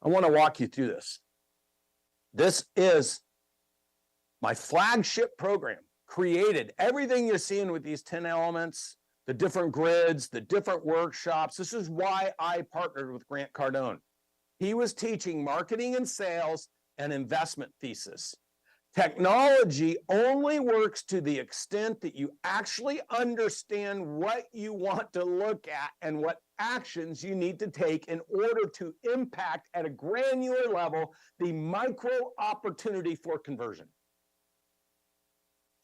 I want to walk you through this. This is my flagship program. Created everything you're seeing with these 10 elements, the different grids, the different workshops. This is why I partnered with Grant Cardone. He was teaching marketing and sales and investment thesis. Technology only works to the extent that you actually understand what you want to look at and what actions you need to take in order to impact at a granular level the micro opportunity for conversion.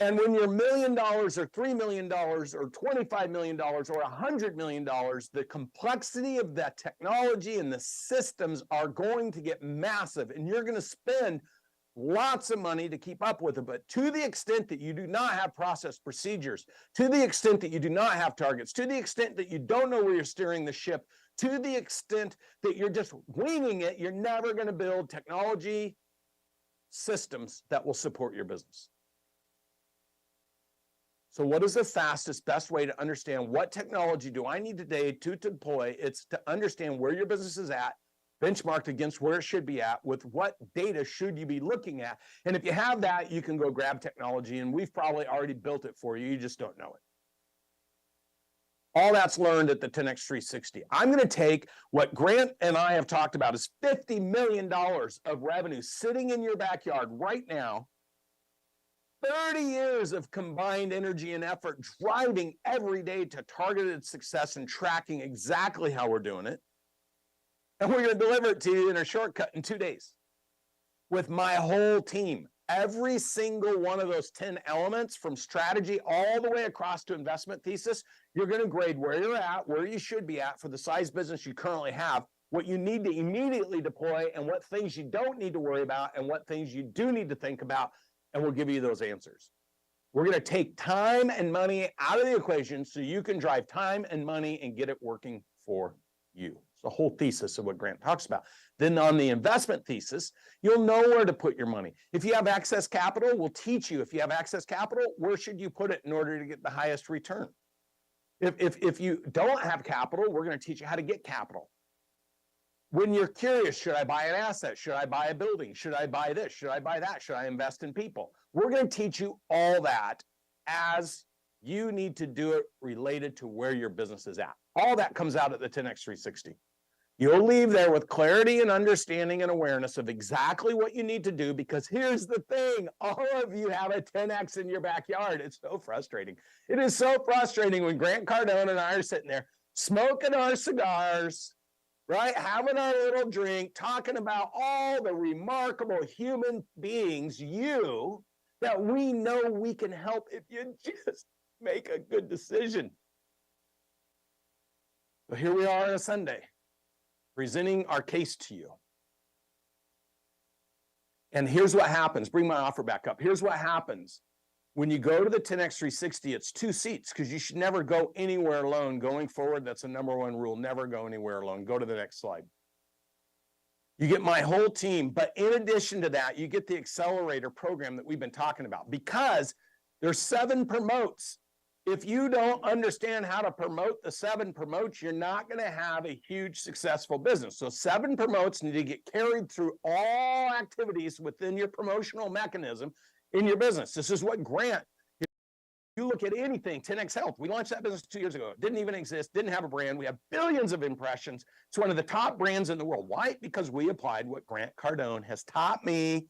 And when you're $1 million or $3 million or $25 million or $100 million, the complexity of that technology and the systems are going to get massive, and you're going to spend lots of money to keep up with it. But to the extent that you do not have process procedures, to the extent that you do not have targets, to the extent that you don't know where you're steering the ship, to the extent that you're just winging it, you're never going to build technology systems that will support your business. So what is the fastest, best way to understand what technology do I need today to deploy? It's to understand where your business is at, benchmarked against where it should be at, with what data should you be looking at. And if you have that, you can go grab technology, and we've probably already built it for you. You just don't know it. All that's learned at the 10X 360. I'm going to take what Grant and I have talked about is $50 million of revenue sitting in your backyard right now, 30 years of combined energy and effort driving every day to targeted success and tracking exactly how we're doing it. And we're going to deliver it to you in a shortcut in 2 days with my whole team. Every single one of those 10 elements, from strategy all the way across to investment thesis, you're going to grade where you're at, where you should be at for the size business you currently have, what you need to immediately deploy, and what things you don't need to worry about, and what things you do need to think about, and we'll give you those answers. We're going to take time and money out of the equation so you can drive time and money and get it working for you. It's the whole thesis of what Grant talks about. Then on the investment thesis, you'll know where to put your money. If you have excess capital, we'll teach you, if you have excess capital, where should you put it in order to get the highest return? If you don't have capital, we're going to teach you how to get capital. When you're curious, should I buy an asset? Should I buy a building? Should I buy this? Should I buy that? Should I invest in people? We're going to teach you all that as you need to do it related to where your business is at. All that comes out at the 10X 360. You'll leave there with clarity and understanding and awareness of exactly what you need to do, because here's the thing, all of you have a 10X in your backyard. It's so frustrating. It is so frustrating when Grant Cardone and I are sitting there smoking our cigars, right? Having our little drink, talking about all the remarkable human beings, you, that we know we can help if you just make a good decision. So here we are on a Sunday, presenting our case to you. And here's what happens. Bring my offer back up. Here's what happens. When you go to the 10X 360, it's 2 seats, because you should never go anywhere alone. Going forward, that's the #1 rule. Never go anywhere alone. Go to the next slide. You get my whole team, but in addition to that, you get the accelerator program that we've been talking about, because there's 7 promotes. If you don't understand how to promote the 7 promotes, you're not going to have a huge successful business. So 7 promotes need to get carried through all activities within your promotional mechanism in your business. This is what Grant, you look at anything, 10X Health, we launched that business 2 years ago. It didn't even exist, didn't have a brand. We have billions of impressions. It's one of the top brands in the world. Why? Because we applied what Grant Cardone has taught me,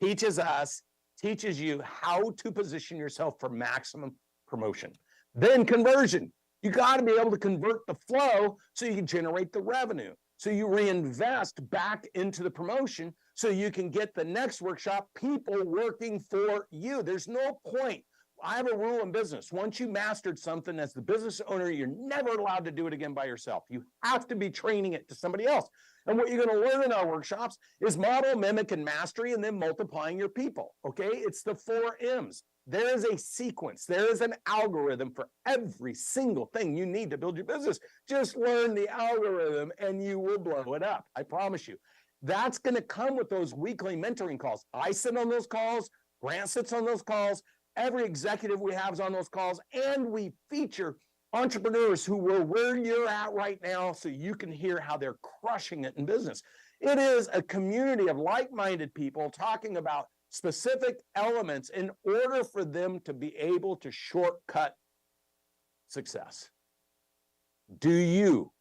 teaches us, teaches you how to position yourself for maximum promotion. Then conversion. You got to be able to convert the flow so you can generate the revenue. So you reinvest back into the promotion so you can get the next workshop people working for you. There's no point. I have a rule in business. Once you mastered something as the business owner, you're never allowed to do it again by yourself. You have to be training it to somebody else. And what you're going to learn in our workshops is model, mimic, and mastery, and then multiplying your people. Okay? It's the 4 M's. There is a sequence. There is an algorithm for every single thing you need to build your business. Just learn the algorithm and you will blow it up. I promise you. That's going to come with those weekly mentoring calls. I sit on those calls. Grant sits on those calls. Every executive we have is on those calls. And we feature entrepreneurs who were where you're at right now so you can hear how they're crushing it in business. It is a community of like-minded people talking about specific elements in order for them to be able to shortcut success. Do you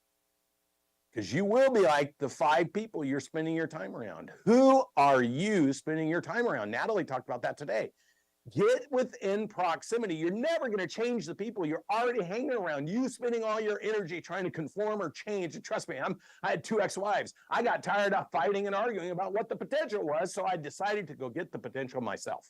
Because you will be like the 5 people you're spending your time around. Who are you spending your time around? Natalie talked about that today. Get within proximity. You're never going to change the people you're already hanging around. You spending all your energy trying to conform or change. And trust me, I had 2 ex-wives. I got tired of fighting and arguing about what the potential was, so I decided to go get the potential myself.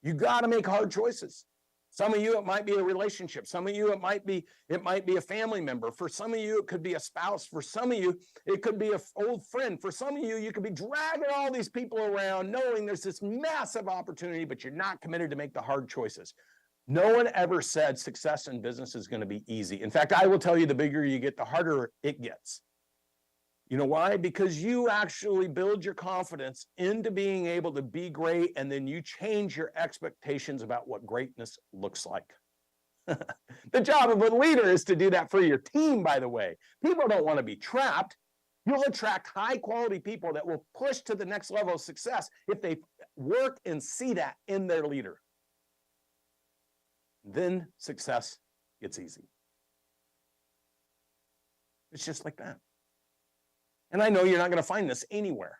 You got to make hard choices. Some of you, it might be a relationship. Some of you, it might be a family member. For some of you, it could be a spouse. For some of you, it could be an old friend. For some of you, you could be dragging all these people around knowing there's this massive opportunity, but you're not committed to make the hard choices. No one ever said success in business is going to be easy. In fact, I will tell you, the bigger you get, the harder it gets. You know why? Because you actually build your confidence into being able to be great, and then you change your expectations about what greatness looks like. The job of a leader is to do that for your team, by the way. People don't want to be trapped. You'll attract high-quality people that will push to the next level of success if they work and see that in their leader. Then success gets easy. It's just like that. And I know you're not going to find this anywhere.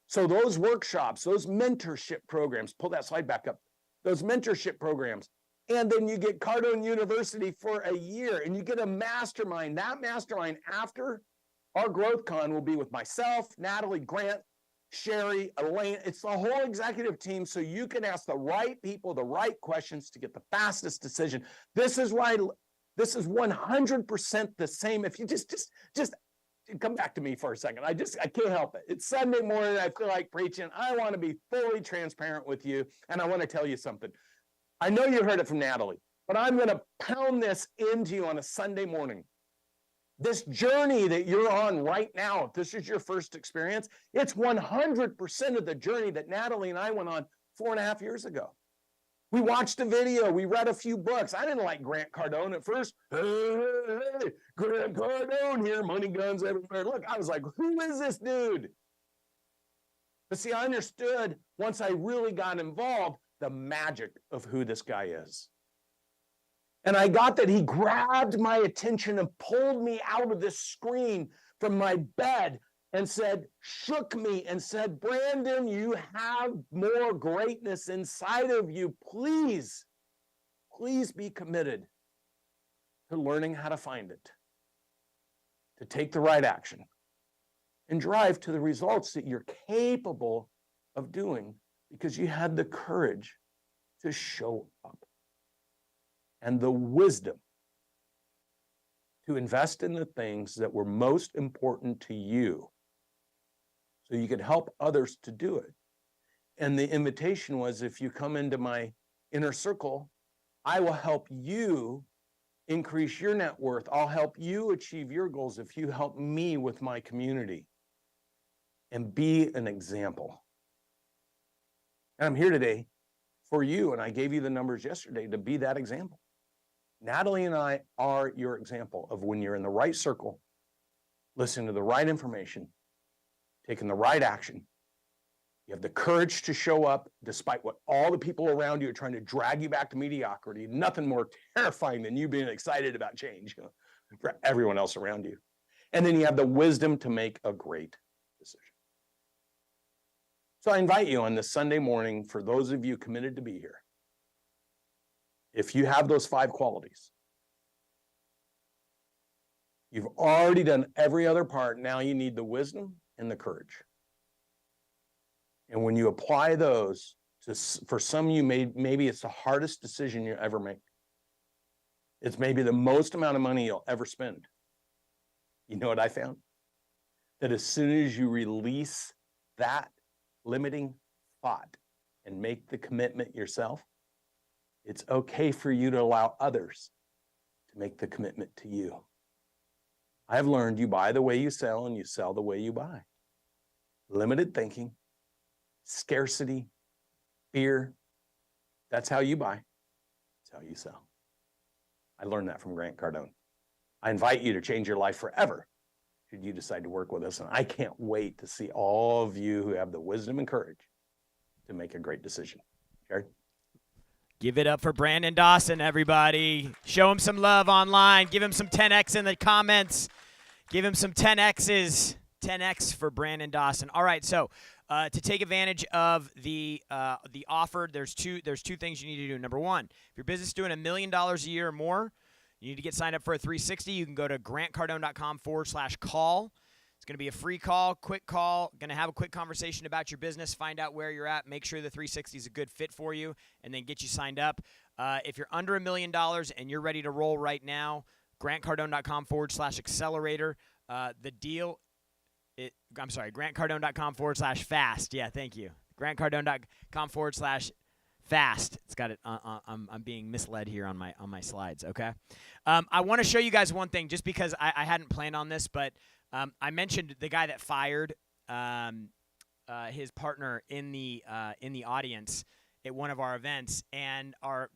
So those workshops, those mentorship programs, pull that slide back up, those mentorship programs, and then you get Cardone University for a year, and you get a mastermind. That mastermind after our Growth Con will be with myself, Natalie, Grant, Sherry, Elaine. It's the whole executive team, so you can ask the right people the right questions to get the fastest decision. This is why this is 100% the same. If you just come back to me for a second. I can't help it. It's Sunday morning. I feel like preaching. I want to be fully transparent with you, and I want to tell you something. I know you heard it from Natalie, but I'm going to pound this into you on a Sunday morning. This journey that you're on right now, if this is your first experience, it's 100% of the journey that Natalie and I went on 4.5 years ago. We watched a video. We read a few books. I didn't like Grant Cardone at first. Hey, Grant Cardone here, money guns everywhere. Look, I was like, who is this dude? But see, I understood once I really got involved the magic of who this guy is. And I got that he grabbed my attention and pulled me out of this screen from my bed and shook me and said, Brandon, you have more greatness inside of you. Please be committed to learning how to find it, to take the right action, and drive to the results that you're capable of doing because you had the courage to show up and the wisdom to invest in the things that were most important to you, so you could help others to do it. And the invitation was, if you come into my inner circle, I will help you increase your net worth. I'll help you achieve your goals if you help me with my community and be an example. And I'm here today for you, and I gave you the numbers yesterday to be that example. Natalie and I are your example of when you're in the right circle, listening to the right information, taking the right action. You have the courage to show up despite what all the people around you are trying to drag you back to mediocrity. Nothing more terrifying than you being excited about change for everyone else around you. And then you have the wisdom to make a great decision. So I invite you on this Sunday morning, for those of you committed to be here, if you have those 5 qualities, you've already done every other part. Now you need the wisdom and the courage. And when you apply those for some of you, maybe it's the hardest decision you ever make. It's maybe the most amount of money you'll ever spend. You know what I found? That as soon as you release that limiting thought and make the commitment yourself, it's okay for you to allow others to make the commitment to you. I've learned you buy the way you sell and you sell the way you buy. Limited thinking, scarcity, fear, that's how you buy. That's how you sell. I learned that from Grant Cardone. I invite you to change your life forever should you decide to work with us. And I can't wait to see all of you who have the wisdom and courage to make a great decision. Jared? Give it up for Brandon Dawson, everybody. Show him some love online. Give him some 10X in the comments. Give him some 10Xs. 10X for Brandon Dawson. All right, so to take advantage of the offer, there's two things you need to do. Number one, if your business is doing $1 million a year or more, you need to get signed up for a 360. You can go to grantcardone.com/call. It's going to be a free call, quick call. Going to have a quick conversation about your business, find out where you're at, make sure the 360 is a good fit for you, and then get you signed up. If you're under $1 million and you're ready to roll right now, grantcardone.com/accelerator. The deal, grantcardone.com/fast. Yeah, thank you. grantcardone.com/fast. It's got it. I'm being misled here on my slides. Okay. I want to show you guys one thing, just because I hadn't planned on this, but I mentioned the guy that fired his partner in the audience at one of our events, and our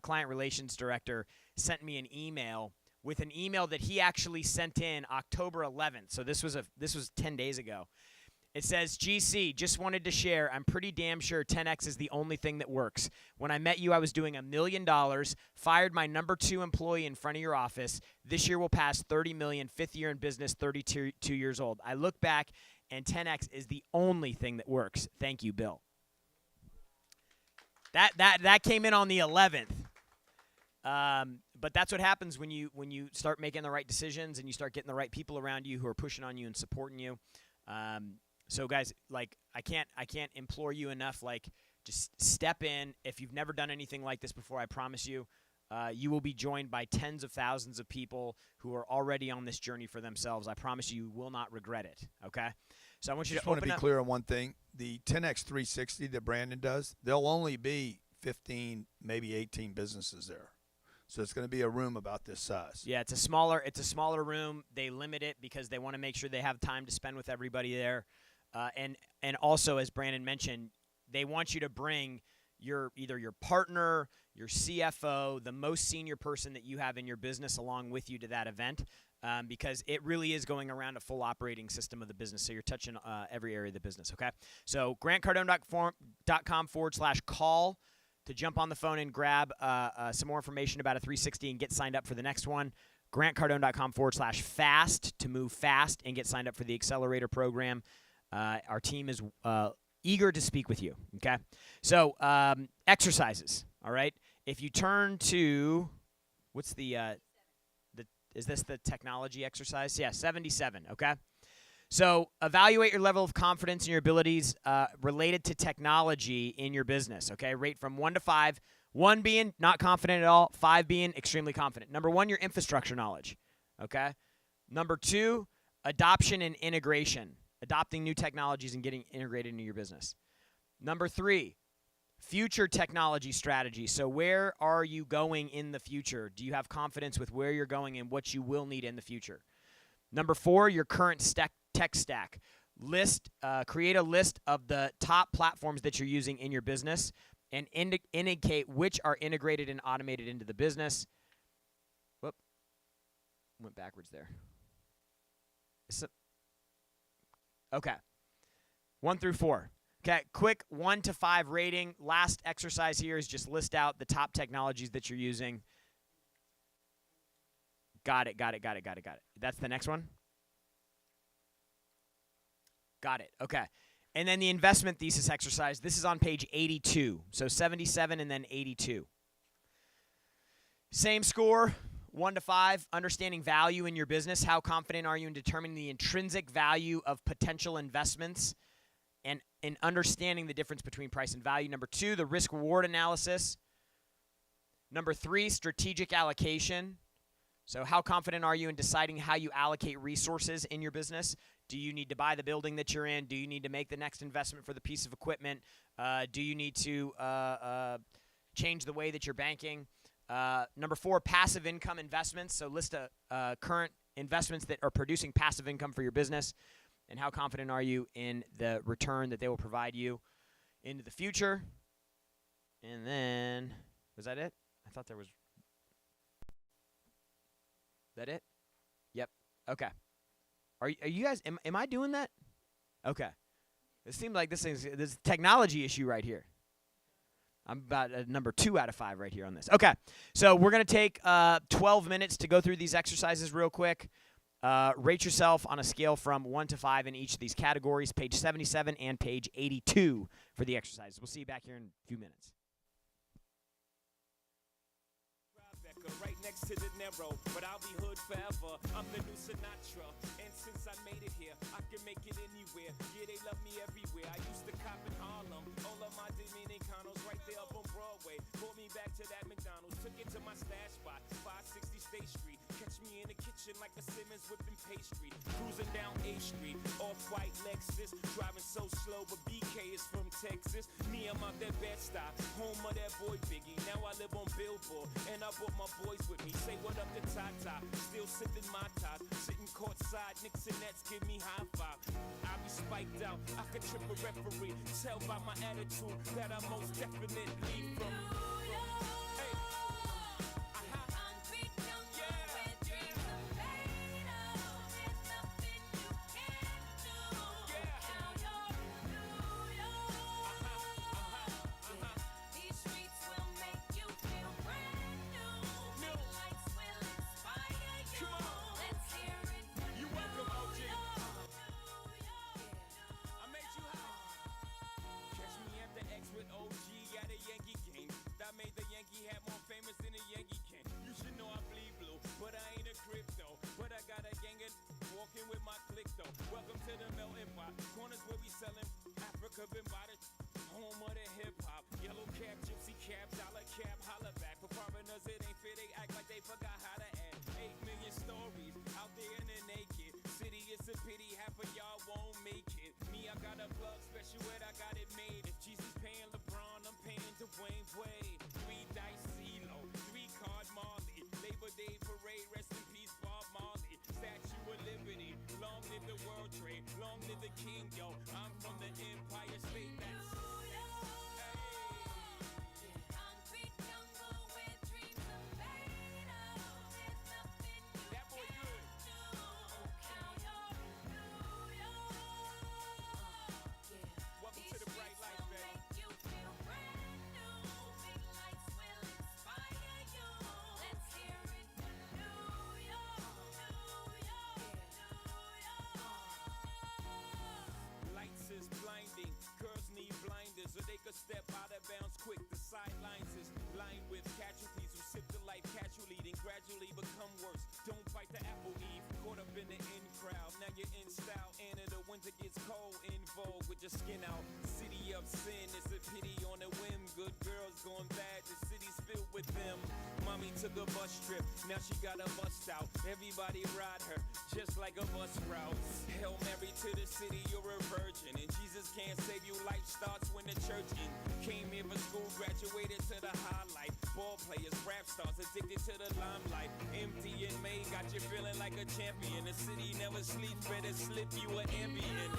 client relations director sent me an email with an email that he actually sent in October 11th. So this was 10 days ago. It says, GC, just wanted to share, I'm pretty damn sure 10X is the only thing that works. When I met you, I was doing $1 million, fired my number 2 employee in front of your office. This year will pass 30 million, 5th year in business, 32 years old. I look back, and 10X is the only thing that works. Thank you, Bill. That came in on the 11th. But that's what happens when you start making the right decisions and you start getting the right people around you who are pushing on you and supporting you. So guys, like, I can't implore you enough, like, just step in. If you've never done anything like this before, I promise you, you will be joined by tens of thousands of people who are already on this journey for themselves. I promise you will not regret it, okay? So I want you just to want to be clear on one thing. The 10X 360 that Brandon does, there'll only be 15, maybe 18 businesses there. So it's going to be a room about this size. Yeah, it's a smaller room. They limit it because they want to make sure they have time to spend with everybody there. And also, as Brandon mentioned, they want you to bring either your partner, your CFO, the most senior person that you have in your business along with you to that event, because it really is going around a full operating system of the business. So you're touching every area of the business, okay? So grantcardone.com/call to jump on the phone and grab some more information about a 360 and get signed up for the next one. grantcardone.com/fast to move fast and get signed up for the accelerator program. Our team is eager to speak with you, okay? So exercises, all right? If you turn to, what's is this the technology exercise? Yeah, 77, okay? So evaluate your level of confidence in your abilities related to technology in your business, okay? Rate from 1 to 5, 1 being not confident at all, 5 being extremely confident. Number 1, your infrastructure knowledge, okay? Number 2, adoption and integration, adopting new technologies and getting integrated into your business. Number 3, future technology strategy. So where are you going in the future? Do you have confidence with where you're going and what you will need in the future? Number 4, your current tech stack. Create a list of the top platforms that you're using in your business and indicate which are integrated and automated into the business. Whoop. Went backwards there. Okay. 1 through 4. Okay, quick 1 to 5 rating. Last exercise here is just list out the top technologies that you're using. Got it. That's the next one? Got it. Okay. And then the investment thesis exercise. This is on page 82. So 77 and then 82. Same score, 1 to 5. Understanding value in your business. How confident are you in determining the intrinsic value of potential investments and in understanding the difference between price and value? Number 2, the risk-reward analysis. Number 3, strategic allocation. So how confident are you in deciding how you allocate resources in your business? Do you need to buy the building that you're in? Do you need to make the next investment for the piece of equipment? Do you need to change the way that you're banking? Number 4, passive income investments. So list current investments that are producing passive income for your business. And how confident are you in the return that they will provide you into the future? And then, was that it? I thought there was. That it? Yep. Okay. Are you guys, am I doing that? Okay. It seemed like this is a technology issue right here. I'm about number 2 out of 5 right here on this. Okay. So we're going to take 12 minutes to go through these exercises real quick. Rate yourself on a scale from 1 to 5 in each of these categories, page 77 and page 82 for the exercises. We'll see you back here in a few minutes. Right next to the narrow, but I'll be hood forever. I'm the new Sinatra, and since I made it here, I can make it anywhere. Yeah, they love me everywhere. I used to cop in Harlem, all of my Dominicanos right there up on Broadway. Brought me back to that McDonald's, took it to my stash spot, 560 State Street. Catch me in the kitchen like a Simmons whipping pastry. Cruising down A Street, off-white Lexus, driving so slow, but BK is from Texas. Me, I'm out that Bed-Stuy, home of that boy Biggie. Now I live on Billboard, and I brought my boys with me. Say what up to Tata, still sipping my top, sitting courtside, Knicks and Nets give me high five. I be spiked out, I could trip a referee. Tell by my attitude that I'm most definitely from. Made the Yankee hat more famous than a Yankee can. You should know I bleed blue, but I ain't a crypto. But I got a gang of walking with my click though. Welcome to the melting pot. Corners where we selling Africa been by the home of the hip hop. Yellow cap, gypsy cap, dollar cap, holla back. For foreigners it ain't fair, they act like they forgot how to act. 8 million stories out there in the naked city. It's a pity half of y'all won't make it. Me, I got a plug special ed, I got it made. If Jesus paying LeBron, I'm paying Dwayne Wade. 3 dice CeeLo, 3 card Marley. Labor Day parade, rest in peace Bob Marley. Statue of Liberty, long live the World Trade, long live the King, yo. I'm from the Empire State, that's blinding. Girls need blinders so they could step out of bounds quick. The sidelines is lined with casualties who sip the life casually, then gradually become worse. Don't bite the apple eve, caught up in the in crowd. Now you're in style, and in the winter gets cold, in vogue with your skin out. City of sin, it's a pity on a whim. Good girls going bad, the city's filled with them. Mommy took a bus trip, now she got a bust out. Everybody ride her, just like a bus route. Hail Mary to the city, you're a virgin. And Jesus can't save you, life starts when the church in. Came here for school, graduated to the highlight. Ball players, rap stars, addicted to the limelight. Empty in May, got you feeling like a champion. The city never sleeps, better slip you an ambient.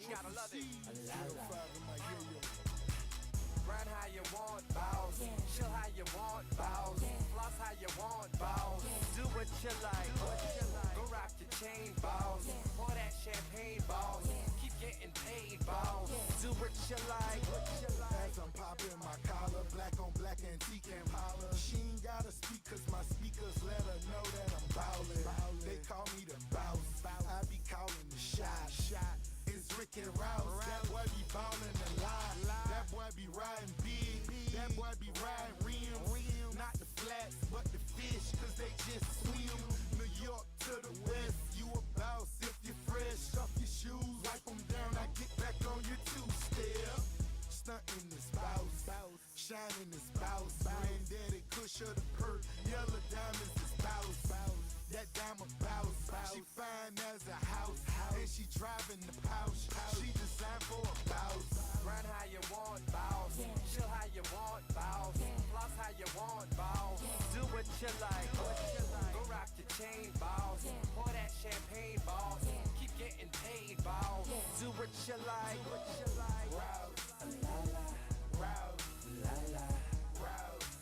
Gotta love it. Run how you want, boss. Chill how you want, boss. Floss how you want, boss. Do what you like. Go rock your chain, boss. Pour that champagne, boss. Keep getting paid, boss. Do what you like. As I'm popping my collar, black on black antique Impala. She ain't gotta speak cause my speakers let her know that I'm ballin'. They call me the boss, I be calling the shot. It's Rick and Rouse, that boy be ballin' a lot. That boy be riding big, that boy be riding rims. Not the flats, but the fish, cause they just swim. New York to the west, you a boss if you're fresh. Off your shoes, wipe them down, I get back on your two-step. Stuntin' this bounce, shining this bounce. Granddaddy Kush of the perk, yellow diamonds is bounce. That diamond bounce, she fine as a house, and she driving the pouch. She designed for a bounce. Run how you want, boss. Chill how you want, boss. Floss how you want, boss. Do what you like. Go rock the chain, boss. Pour that champagne, boss. Keep getting paid, boss. Do what you like. Rouse, rouse, rouse, rouse.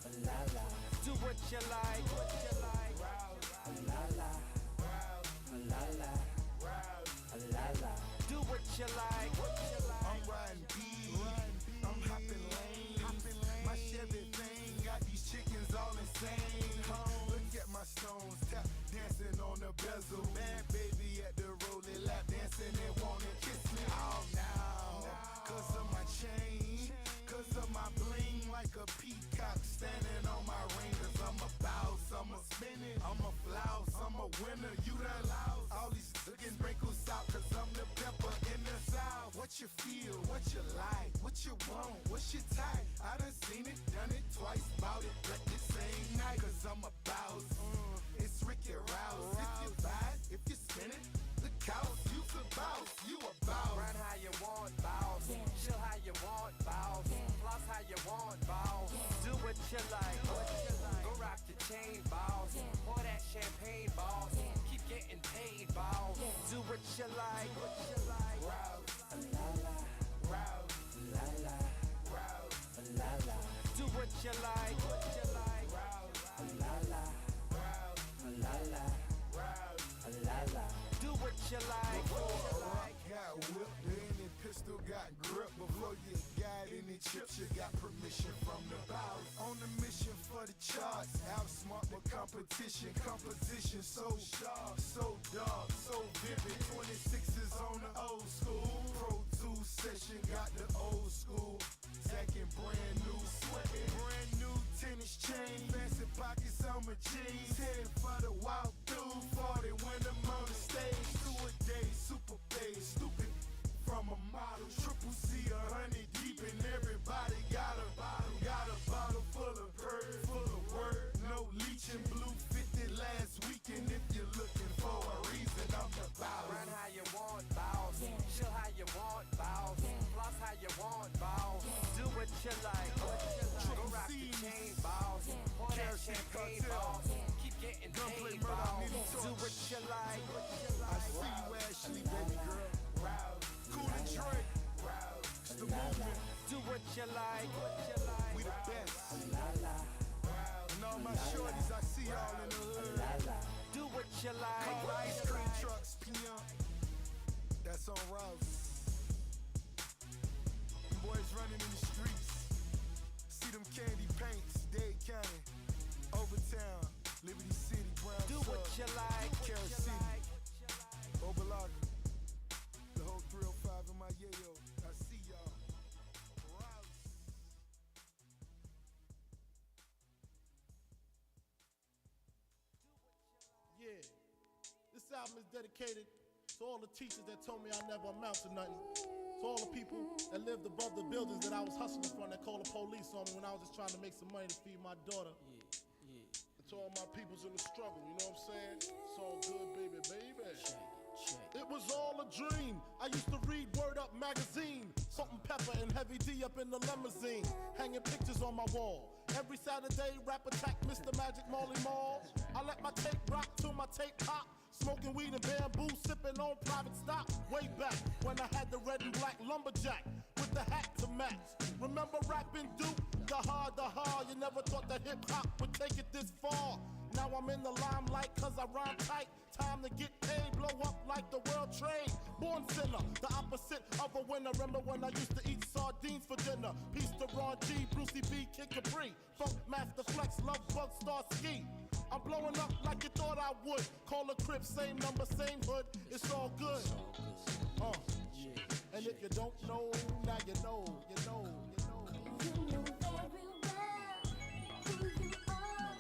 Do what you like. Rouse, do what you like. I'm riding B, I'm hopping lanes. My Chevy thing got these chickens all insane. Look at my stones, tap dancing on the bezel. Bad baby at the rolling lap dancing and wanna kiss me all now. Cause of my chain, cause of my bling, like a peacock standing on my ring. Cause I'm a boss, I'm a spinning, I'm a flouse, I'm a winner, you done lost. All these looking sprinkles out, cause I'm the pepper in the south. What you feel, what you like, what you want, what's your type? I done seen it, done it twice, bought it, but the same night. Cause I'm a boss, it's Ricky Rouse. If you buy it, if you spin it, the couch, you's a boss, you a boss. Run how you want, boss. Chill how you want, boss. Floss how you want, boss. Do what you like. Go rock the chain, boss. Pour that champagne, boss. Keep getting paid, boss. Do what you like. Rouse, rouse, rouse. Do what you like. Do what you like. Got whipped, any pistol got grip. Before you got any chips, you got permission from the boss. On the mission for the charts, outsmart the competition. Composition so sharp, so dark, so vivid. 26s on the old school. Pro 2 session got the old school. Stacking brand new, sweating brand new tennis chain. Fancy pockets on my jeans. Heading for the walk through 40 when I'm on the stage. 2 a day, super paid, stupid from a model. Triple C, 100 deep, and everybody got a bottle full of purr, full of word. No leeching, blue 50 last weekend. If you're looking for a reason, I'm the boss. Run how you want, boss. Chill how you want, boss. Floss how you want, boss. Do what you like. Go rock the chain, boss. Pour that champagne, boss. Keep getting paid, boss. Do what you like. I see you, Ashley, baby girl. Cool and Drake. It's the movement. Do what you like. We the best. And all my shorties, I see y'all in the hood. Do what you like. Call ice cream trucks, PM. That's on Rouse. Them boys running in the streets. See them candy paints, Dade County, Overtown, Liberty City, Brown Do Sub, what you like. Carol City, Oberlager, the whole 305 in my yayo. I see y'all. Yeah, this album is dedicated to all the teachers that told me I never amount to nothing. To all the people that lived above the buildings that I was hustling from that called the police on me when I was just trying to make some money to feed my daughter. And to all my peoples in the struggle, you know what I'm saying? It's all good, baby. It was all a dream. I used to read Word Up magazine. Salt and Pepper and Heavy D up in the limousine. Hanging pictures on my wall. Every Saturday, rap attack Mr. Magic Molly Mall. I let my tape rock till my tape pop. Smoking weed and bamboo, sipping on private stock. Way back when I had the red and black lumberjack with the hat to match. Remember rapping Duke? The hard, you never thought that hip hop would take it this far. Now I'm in the limelight cause I rhyme tight. Time to get paid, blow up like the world trade. Born sinner, the opposite of a winner. Remember when I used to eat sardines for dinner? Peace to Ron G, Brucey B, Kid Capri, Funk Master Flex, Love Bug, Star Ski. I'm blowing up like you thought I would. Call a crib, same number, same hood. It's all good. And if you don't know, now you know, you know, you know. You know very well who you are.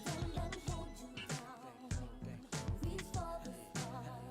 Don't let them hold you down. Reach for the stars.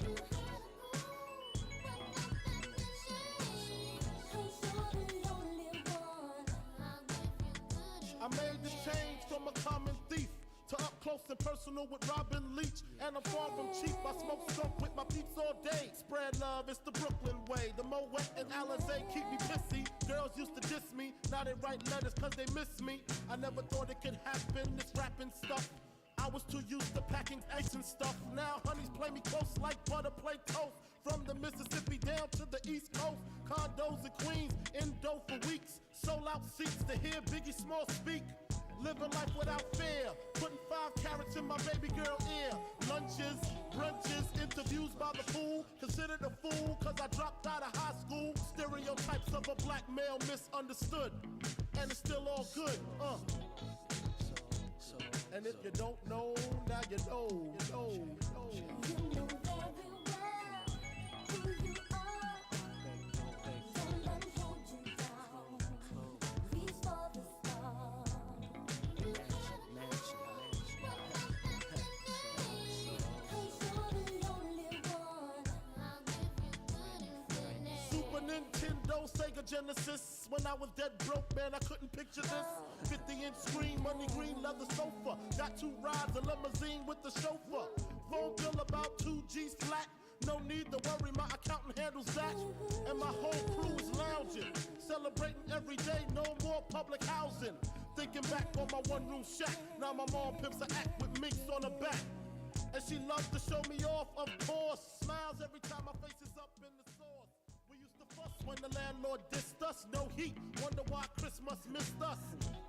You had a groove, but nothing to change. 'Cause you're the only one. I'll give you good. I made the change from a common thief to up close and personal with Robin Leach. And I'm far from cheap, I smoke skunk with my peeps all day. Spread love, it's the Brooklyn way. The Moet and Alizé keep me pissy. Girls used to diss me, now they write letters cause they miss me. I never thought it could happen, this rapping stuff. I was too used to packing ice and stuff. Now honeys play me close like butter play toast. From the Mississippi down to the East Coast. Condos in Queens, in dough for weeks. Sold out seats to hear Biggie Small speak. Living life without fear, putting 5 carats in my baby girl ear. Lunches, brunches, interviews by the pool. Considered a fool cause I dropped out of high school. Stereotypes of a black male misunderstood. And it's still all good, And if you don't know, now you know, you know, you know. You know very well who you are. Don't let them hold you down. Reach for the stars. Super Nintendo, Sega Genesis. When I was dead broke, man, I couldn't picture this. 50-inch screen, money green leather sofa. Got 2 rides, a limousine with the chauffeur. Phone bill about 2 G's flat. No need to worry, my accountant handles that. And my whole crew is lounging, celebrating every day, no more public housing. Thinking back on my one-room shack. Now my mom pimps an act with minks on her back. And she loves to show me off, of course. Smiles every time my face is up in the sauce. We used to fuss when the landlord dissed us. No heat, wonder why Christmas missed us.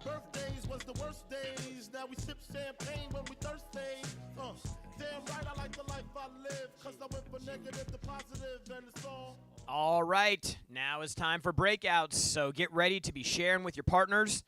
Birthdays was the worst days. Now we sip champagne when we thirsty. Damn right, I like the life I live. Cause I went from negative to positive and it's All right, now is time for breakouts. So get ready to be sharing with your partners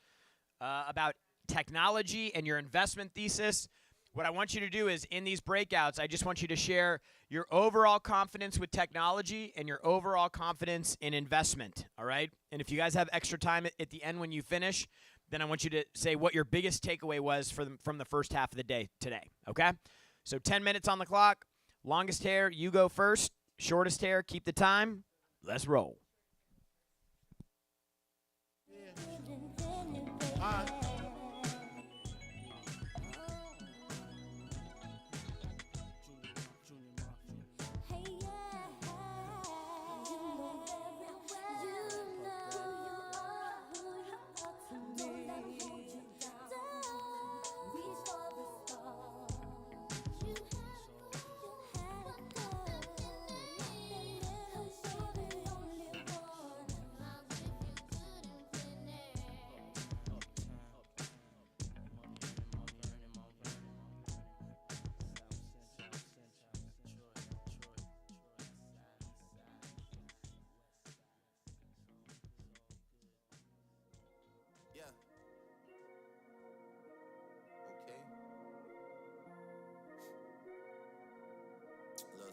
about technology and your investment thesis. What I want you to do is in these breakouts, I just want you to share your overall confidence with technology and your overall confidence in investment, all right? And if you guys have extra time at the end when you finish, then I want you to say what your biggest takeaway was from the first half of the day today, okay? So 10 minutes on the clock. Longest hair, you go first. Shortest hair, keep the time. Let's roll.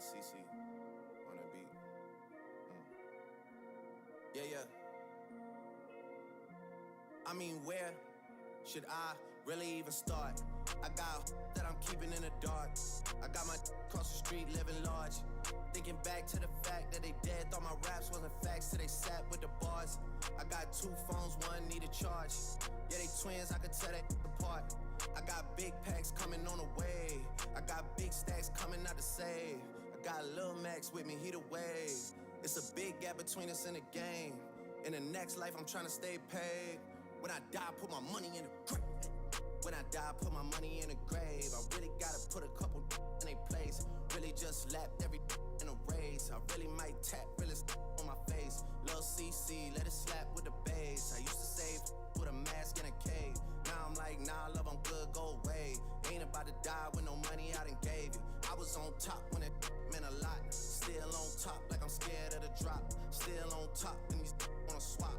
CC on the beat. Yeah. I mean, where should I really even start? I got that I'm keeping in the dark. I got my across the street living large. Thinking back to the fact that they dead, thought my raps wasn't facts, so they sat with the bars. I got 2 phones, one need a charge. Yeah, they twins, I could tell they apart. I got big packs coming on the way. I got big stacks coming out to save. I got Lil Max with me, he the wave. It's a big gap between us in the game. In the next life, I'm trying to stay paid. When I die, put my money in the grave. When I die, put my money in the grave. I really gotta put a couple in a place. Really just lapped every in a race. I really might tap really on my face. Lil CC, let it slap with the bass. I used to save with a mask in a cave. Now I'm like, nah, love, I'm good, about to die with no money I done gave you. I was on top when it meant a lot. Still on top like I'm scared of the drop. Still on top and these wanna swap.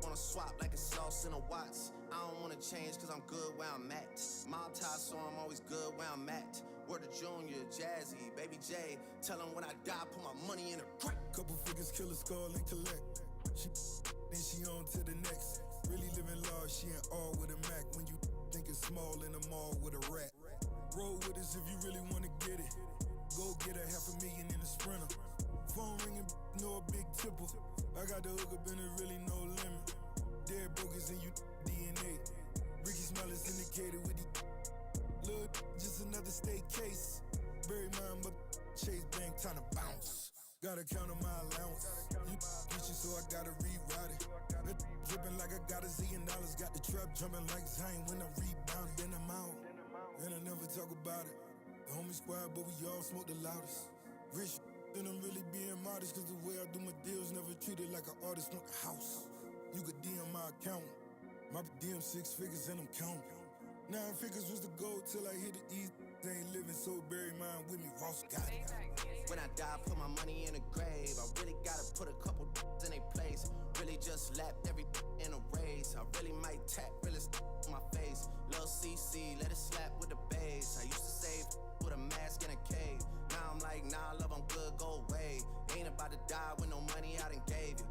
Wanna swap like it's sauce in a Watts. I don't wanna change cause I'm good where I'm at. Mob tie so I'm always good where I'm at. Word to Junior, Jazzy, Baby J. Tell them when I die, put my money in a crack. Couple figures, kill a skull and collect. She then she on to the next. Really living large, she in all with a Mac. When you think it's small in the mall with a rat. Roll with us if you really wanna get it. Go get a $500,000 in a Sprinter. Phone ringing, no a big tipple. I got the hook up and it really no limit. Dead brokers in you DNA. Ricky Smile is indicated with the look, just another state case. Bury mine, but Chase Bank time to bounce. Gotta count on my allowance. You get you, so I gotta reroute it. It dripping like I got $1 zillion. Got the trap jumping like Zane when I rebound. Then I'm out, and I never talk about it. The homie squad, but we all smoke the loudest. Rich, and I'm really being modest, cause the way I do my deals never treated like an artist. Want the house. You could DM my account. My DM 6 figures and I'm counting. 9 figures was the goal till I hit the east. They ain't living, so bury mine with me. Ross got it. When I die, put my money in a grave. I really gotta put a couple in a place. Really just lapped every in a race. I really might tap, really on my face. Lil CC, let it slap with the bass. I used to save with a mask in a cave. Now I'm like, nah, love, I'm good, go away. Ain't about to die with no money I done gave you.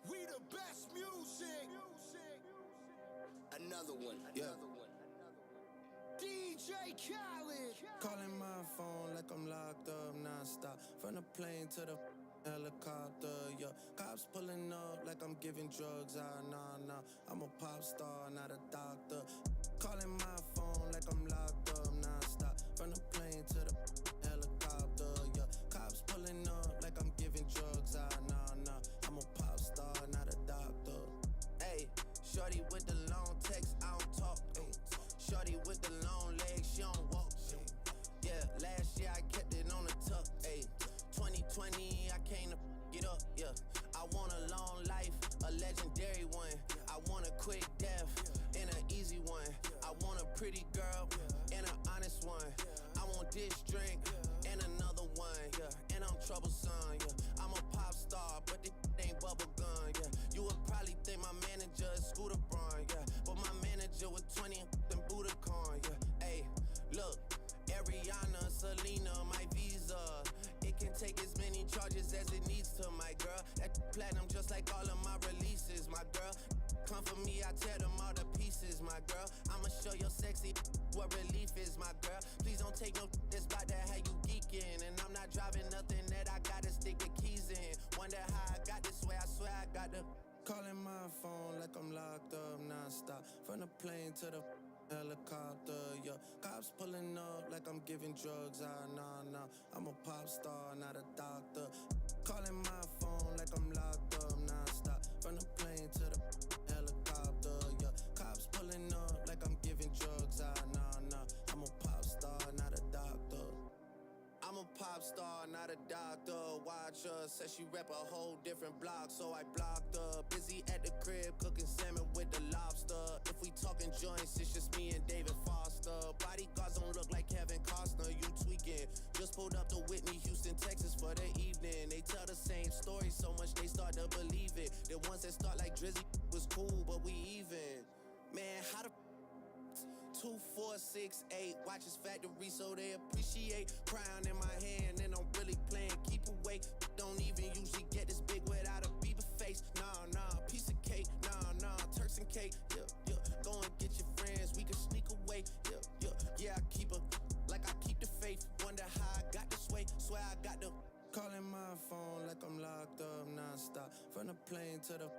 We the best music. Another one, yeah. DJ Khaled. Calling my phone like I'm locked up nonstop. From the plane to the helicopter, yeah. Cops pulling up like I'm giving drugs. Nah. I'm a pop star, not a doctor. Calling my phone like I'm locked up nonstop. From the plane to the helicopter, yeah. Cops pulling up like I'm giving drugs. Nah. I'm a pop star, not a doctor. Hey, shorty with the long text, I don't talk. Ay. Shorty with the long legs, she don't walk. Ay. Yeah, last year I kept it on the tuck. Ay. 2020, I came to get up. Yeah, I want a long life, a legendary one. I want a quick death and an easy one. I want a pretty girl and an honest one. I want this drink and another one. Yeah, and I'm troublesome. Yeah, I'm a pop star, but this ain't bubble gum. Yeah, you would probably think my manager is Scooter Braun. Yeah, but my manager was 20 and Budokan. Yeah, hey, look. Ariana, Selena, my visa. It can take as many charges as it needs to, my girl. That platinum just like all of my releases, my girl. Come for me, I tear them all to pieces, my girl. I'ma show your sexy what relief is, my girl. Please don't take no that's about that how you geeking. And I'm not driving nothing that I gotta stick the keys in. Wonder how I got this way, I swear I got the calling my phone like I'm locked up nonstop. From the plane to the helicopter, yeah. Cops pulling up like I'm giving drugs. Nah. I'm a pop star, not a doctor. Calling my phone like I'm locked up nonstop. From the plane to the helicopter, yeah. Cops pulling up like I'm giving drugs. Nah. I'm a pop star, not a doctor. I'm a pop star, not a doctor. Watch her, said she rep a whole different block, so I blocked her. Busy at the crib, cooking salmon with the lobster. If we talking joints, it's just me and David Foster. Bodyguards don't look like Kevin Costner, you tweaking. Just pulled up to Whitney, Houston, Texas for the evening. They tell the same story so much they start to believe it. The ones that start like Drizzy was cool, but we even. Man, how the 2, 4, 6, 8 watches factory so they appreciate. Crown in my hand and I'm really playing keep away. Don't even usually get this big without a Bieber face. Nah, piece of cake. Nah, Turks and cake. Yeah. Go and get your friends, we can sneak away. Yeah. I keep her like I keep the faith. Wonder how I got this way. Swear I got the Calling my phone like I'm locked up nonstop. From the plane to the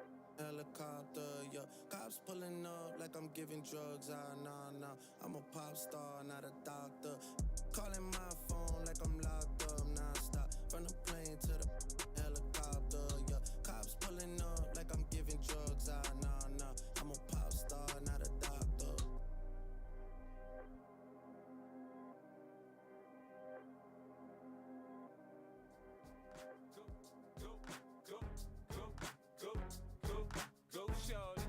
helicopter, yeah. Cops pulling up like I'm giving drugs. Nah. I'm a pop star, not a doctor. Calling my phone like I'm locked up nonstop. From the plane to the helicopter, yeah. Cops pulling up like I'm giving drugs. Nah. I'm a pop star, not a doctor. Go, shorty,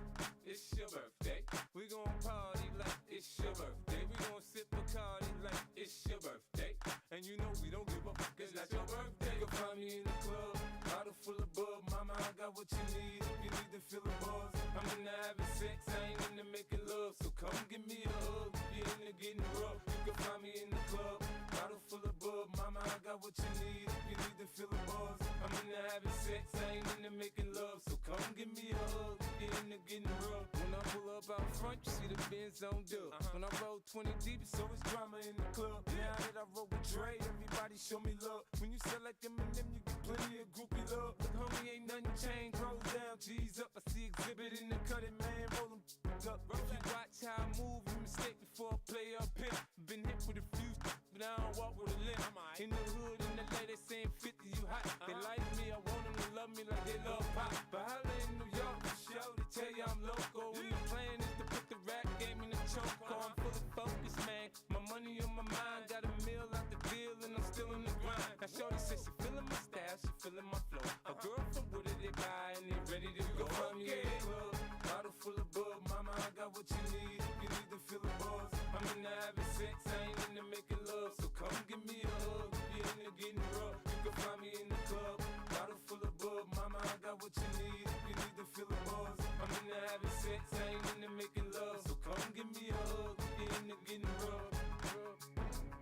it's your birthday. We gon' party like it's your birthday. We gon' sip Bacardi like it's your birthday. And you know we don't give a fuck, it's not your birthday. You can find me in the club, bottle full of bub. Mama, I got what you need if you need to feel the buzz. I'm into having sex, I ain't into making love. So come give me a hug, if you're into getting rough. You can find me in the club, bottle full of bub. Mama, I got what you need if you need to feel the buzz. I'm into having sex, I ain't into making love. So come give me a hug, if you're into getting rough. When I pull up out front, you see the Benz on dub. When I roll 20 deep, it's always drama in the club. Now that I roll with Dre, everybody show me love. When you sell like Eminem, you get plenty of groupie love. Look, homie, ain't nothing changed. Roll down, G's up. I see exhibit in the cutting, man. Roll them up. If you watch how I move, you mistake before I play up here. Been hit with a few, but I don't walk with a limp. In the hood, in the lady saying 50, you hot. They like me, I want them to love me like they love pop. But holla in New York, for show, they tell you I'm local. When the plan is to put the rap game in the choke. I'm full of focus, man. My money on my mind, got a meal out the deal, and I'm still in the grind. Now shorty says she feeling my style, she feeling my flow. A girl from Wooded, they buy, and they ready to go. Find me in the club, bottle full of bub. Mama, I got what you need if you need to feel the buzz. I'm into having sex, I ain't into making love. So come give me a hug, if you're into getting rough. You can find me in the club, bottle full of bub. Mama, I got what you need if you need to feel the buzz. I'm into having sex, I ain't into making love. So come give me a hug, if you're into getting rough.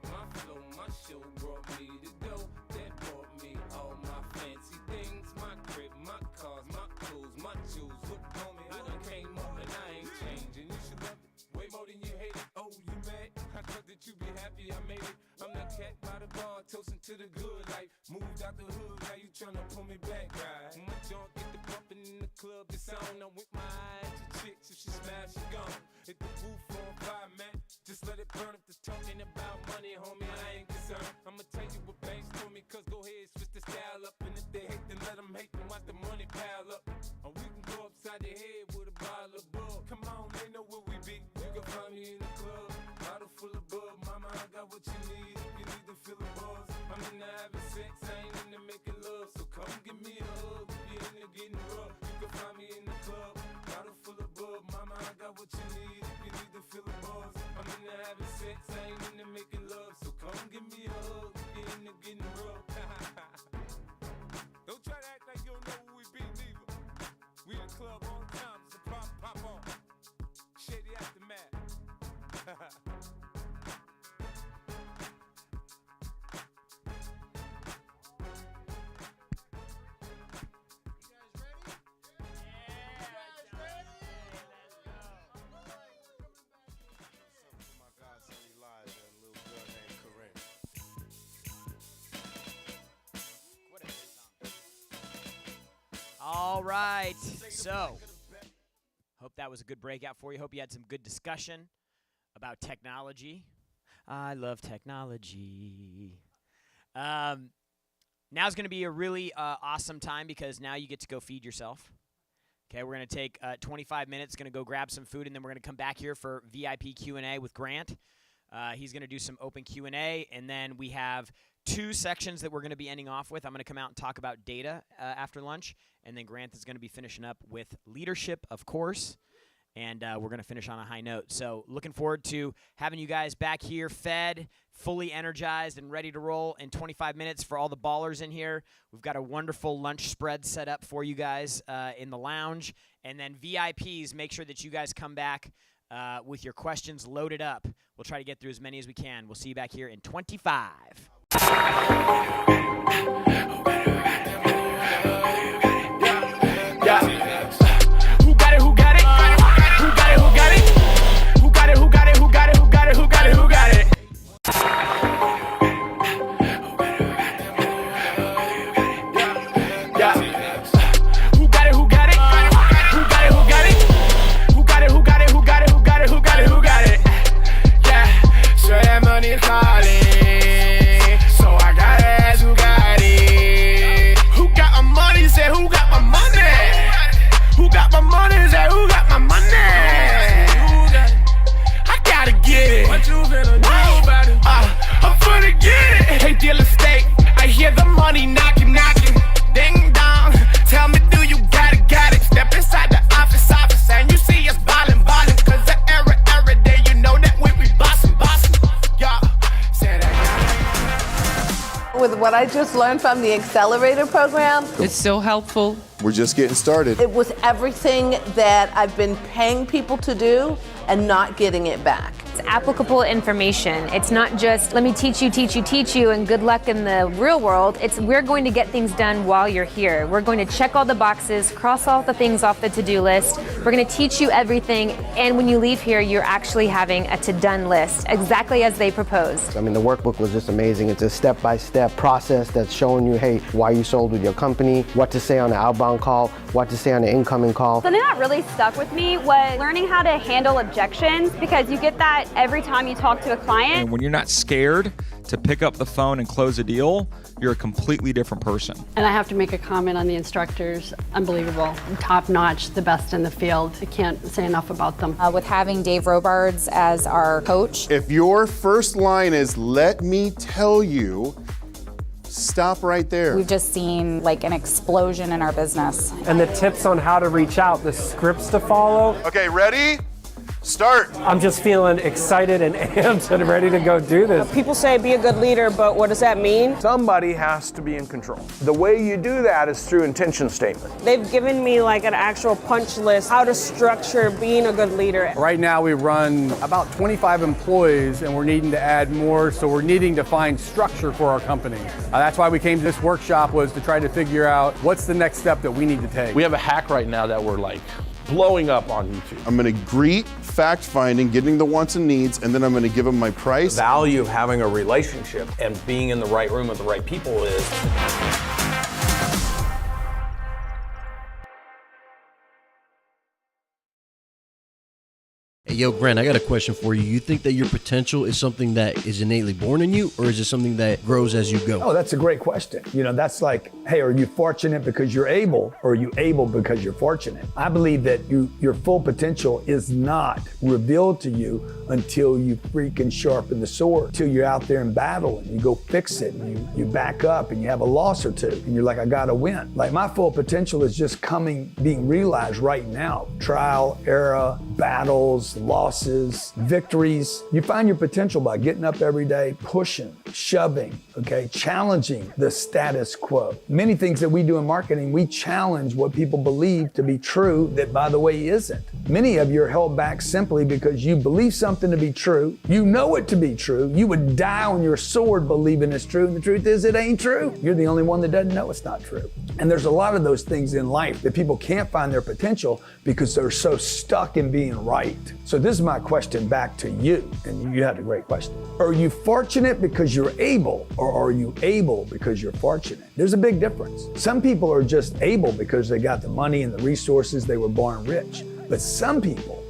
My flow, my show brought me to go. That brought me all my fancy things. My crib, my cars, my clothes, my jewels. Look on me, I done came up and I ain't changing. You should love it way more than you hate it. Oh, you mad? I thought that you be happy I made it. I'm that cat by the bar, toasting to the good life. Moved out the hood, now you tryna pull me back, right? When my junk get the bumpin' in the club, it's on. I'm with my eyes to chicks, if she smash, she gone. Hit the roof on fire, man. Just let it burn. If they're talking about money, homie, I ain't concerned. I'ma tell you what banks told me, cause go ahead, switch the style up. And if they hate, then let them hate, then watch the money pile up. Or we can go upside the head with a bottle of bug. Come on, they know where we be. You can find me in the club, bottle full of bug. Mama, I got what you need if you need to feel the buzz. I'm into having sex, I ain't into making love. So come give me a hug if you're into getting rough. You can find me in the club, bottle full of bug. Mama, I got what you need if you need to feel the buzz. I'm into having sex, I ain't into making love. So come give me a hug if you're into getting rough. Don't try to act like you don't know who we be, neither. We in the club all the time, so pop on. Shady Aftermath. All right. So, hope that was a good breakout for you. Hope you had some good discussion about technology. I love technology. Now's going to be a really awesome time because now you get to go feed yourself. Okay, we're going to take 25 minutes, going to go grab some food, and then we're going to come back here for VIP Q&A with Grant. He's going to do some open Q&A, and then we have 2 sections that we're going to be ending off with. I'm going to come out and talk about data after lunch, and then Grant is going to be finishing up with leadership, of course, and we're going to finish on a high note. So looking forward to having you guys back here fed, fully energized, and ready to roll in 25 minutes for all the ballers in here. We've got a wonderful lunch spread set up for you guys in the lounge, and then VIPs, make sure that you guys come back with your questions loaded up. We'll try to get through as many as we can. We'll see you back here in 25. With what I just learned from the accelerator program, It's so helpful. We're just getting started. it was everything that I've been paying people to do and not getting it back. It's applicable information. It's not just let me teach you, and good luck in the real world. It's we're going to get things done while you're here. We're going to check all the boxes, cross all the things off the to-do list. We're going to teach you everything, and when you leave here, you're actually having a to-done list, exactly as they proposed. I mean, the workbook was just amazing. It's a step-by-step process that's showing you, hey, why you sold with your company, what to say on the outbound call, what to say on the incoming call. Something that really stuck with me was learning how to handle objections, because you get that every time you talk to a client. And when you're not scared to pick up the phone and close a deal, you're a completely different person. And I have to make a comment on the instructors. Unbelievable. Top notch, the best in the field. I can't say enough about them. With having Dave Robards as our coach. If your first line is, let me tell you, stop right there. We've just seen like an explosion in our business. And the tips on how to reach out, the scripts to follow. Okay, ready? Start. I'm just feeling excited and amped and ready to go do this. People say be a good leader, but what does that mean? Somebody has to be in control. The way you do that is through intention statement. They've given me like an actual punch list, how to structure being a good leader. Right now we run about 25 employees and we're needing to add more, so we're needing to find structure for our company. That's why we came to this workshop, was to try to figure out what's the next step that we need to take. We have a hack right now that we're like blowing up on YouTube. I'm gonna greet, fact finding, getting the wants and needs, and then I'm gonna give them my price. The value of having a relationship and being in the right room with the right people is Hey, yo, Grant, I got a question for you. You think that your potential is something that is innately born in you, or is it something that grows as you go? Oh, that's a great question. You know, that's like, hey, are you fortunate because you're able, or are you able because you're fortunate? I believe that your full potential is not revealed to you until you freaking sharpen the sword, till you're out there in battle and you go fix it and you back up and you have a loss or two and you're like, I gotta win. Like, my full potential is just being realized right now. Trial, error, battles, losses, victories. You find your potential by getting up every day, pushing, shoving, okay, challenging the status quo. Many things that we do in marketing, we challenge what people believe to be true that, by the way, isn't. Many of you are held back simply because you believe something to be true, you know it to be true, you would die on your sword believing it's true, and the truth is it ain't true. You're the only one that doesn't know it's not true. And there's a lot of those things in life that people can't find their potential because they're so stuck in being right. So this is my question back to you, and you had a great question. Are you fortunate because you're able, or are you able because you're fortunate? There's a big difference. Some people are just able because they got the money and the resources, they were born rich. But some people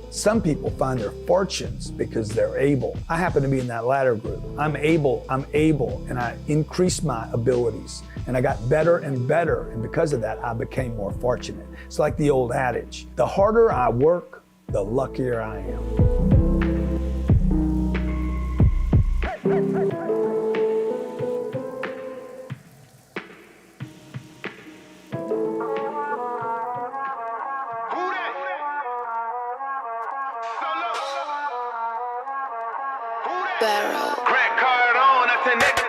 find their fortunes because they're able. I happen to be in that latter group. I'm able, and I increased my abilities. And I got better and better, and because of that, I became more fortunate. It's like the old adage, the harder I work, the luckier I am. Grant Cardone, that's the next.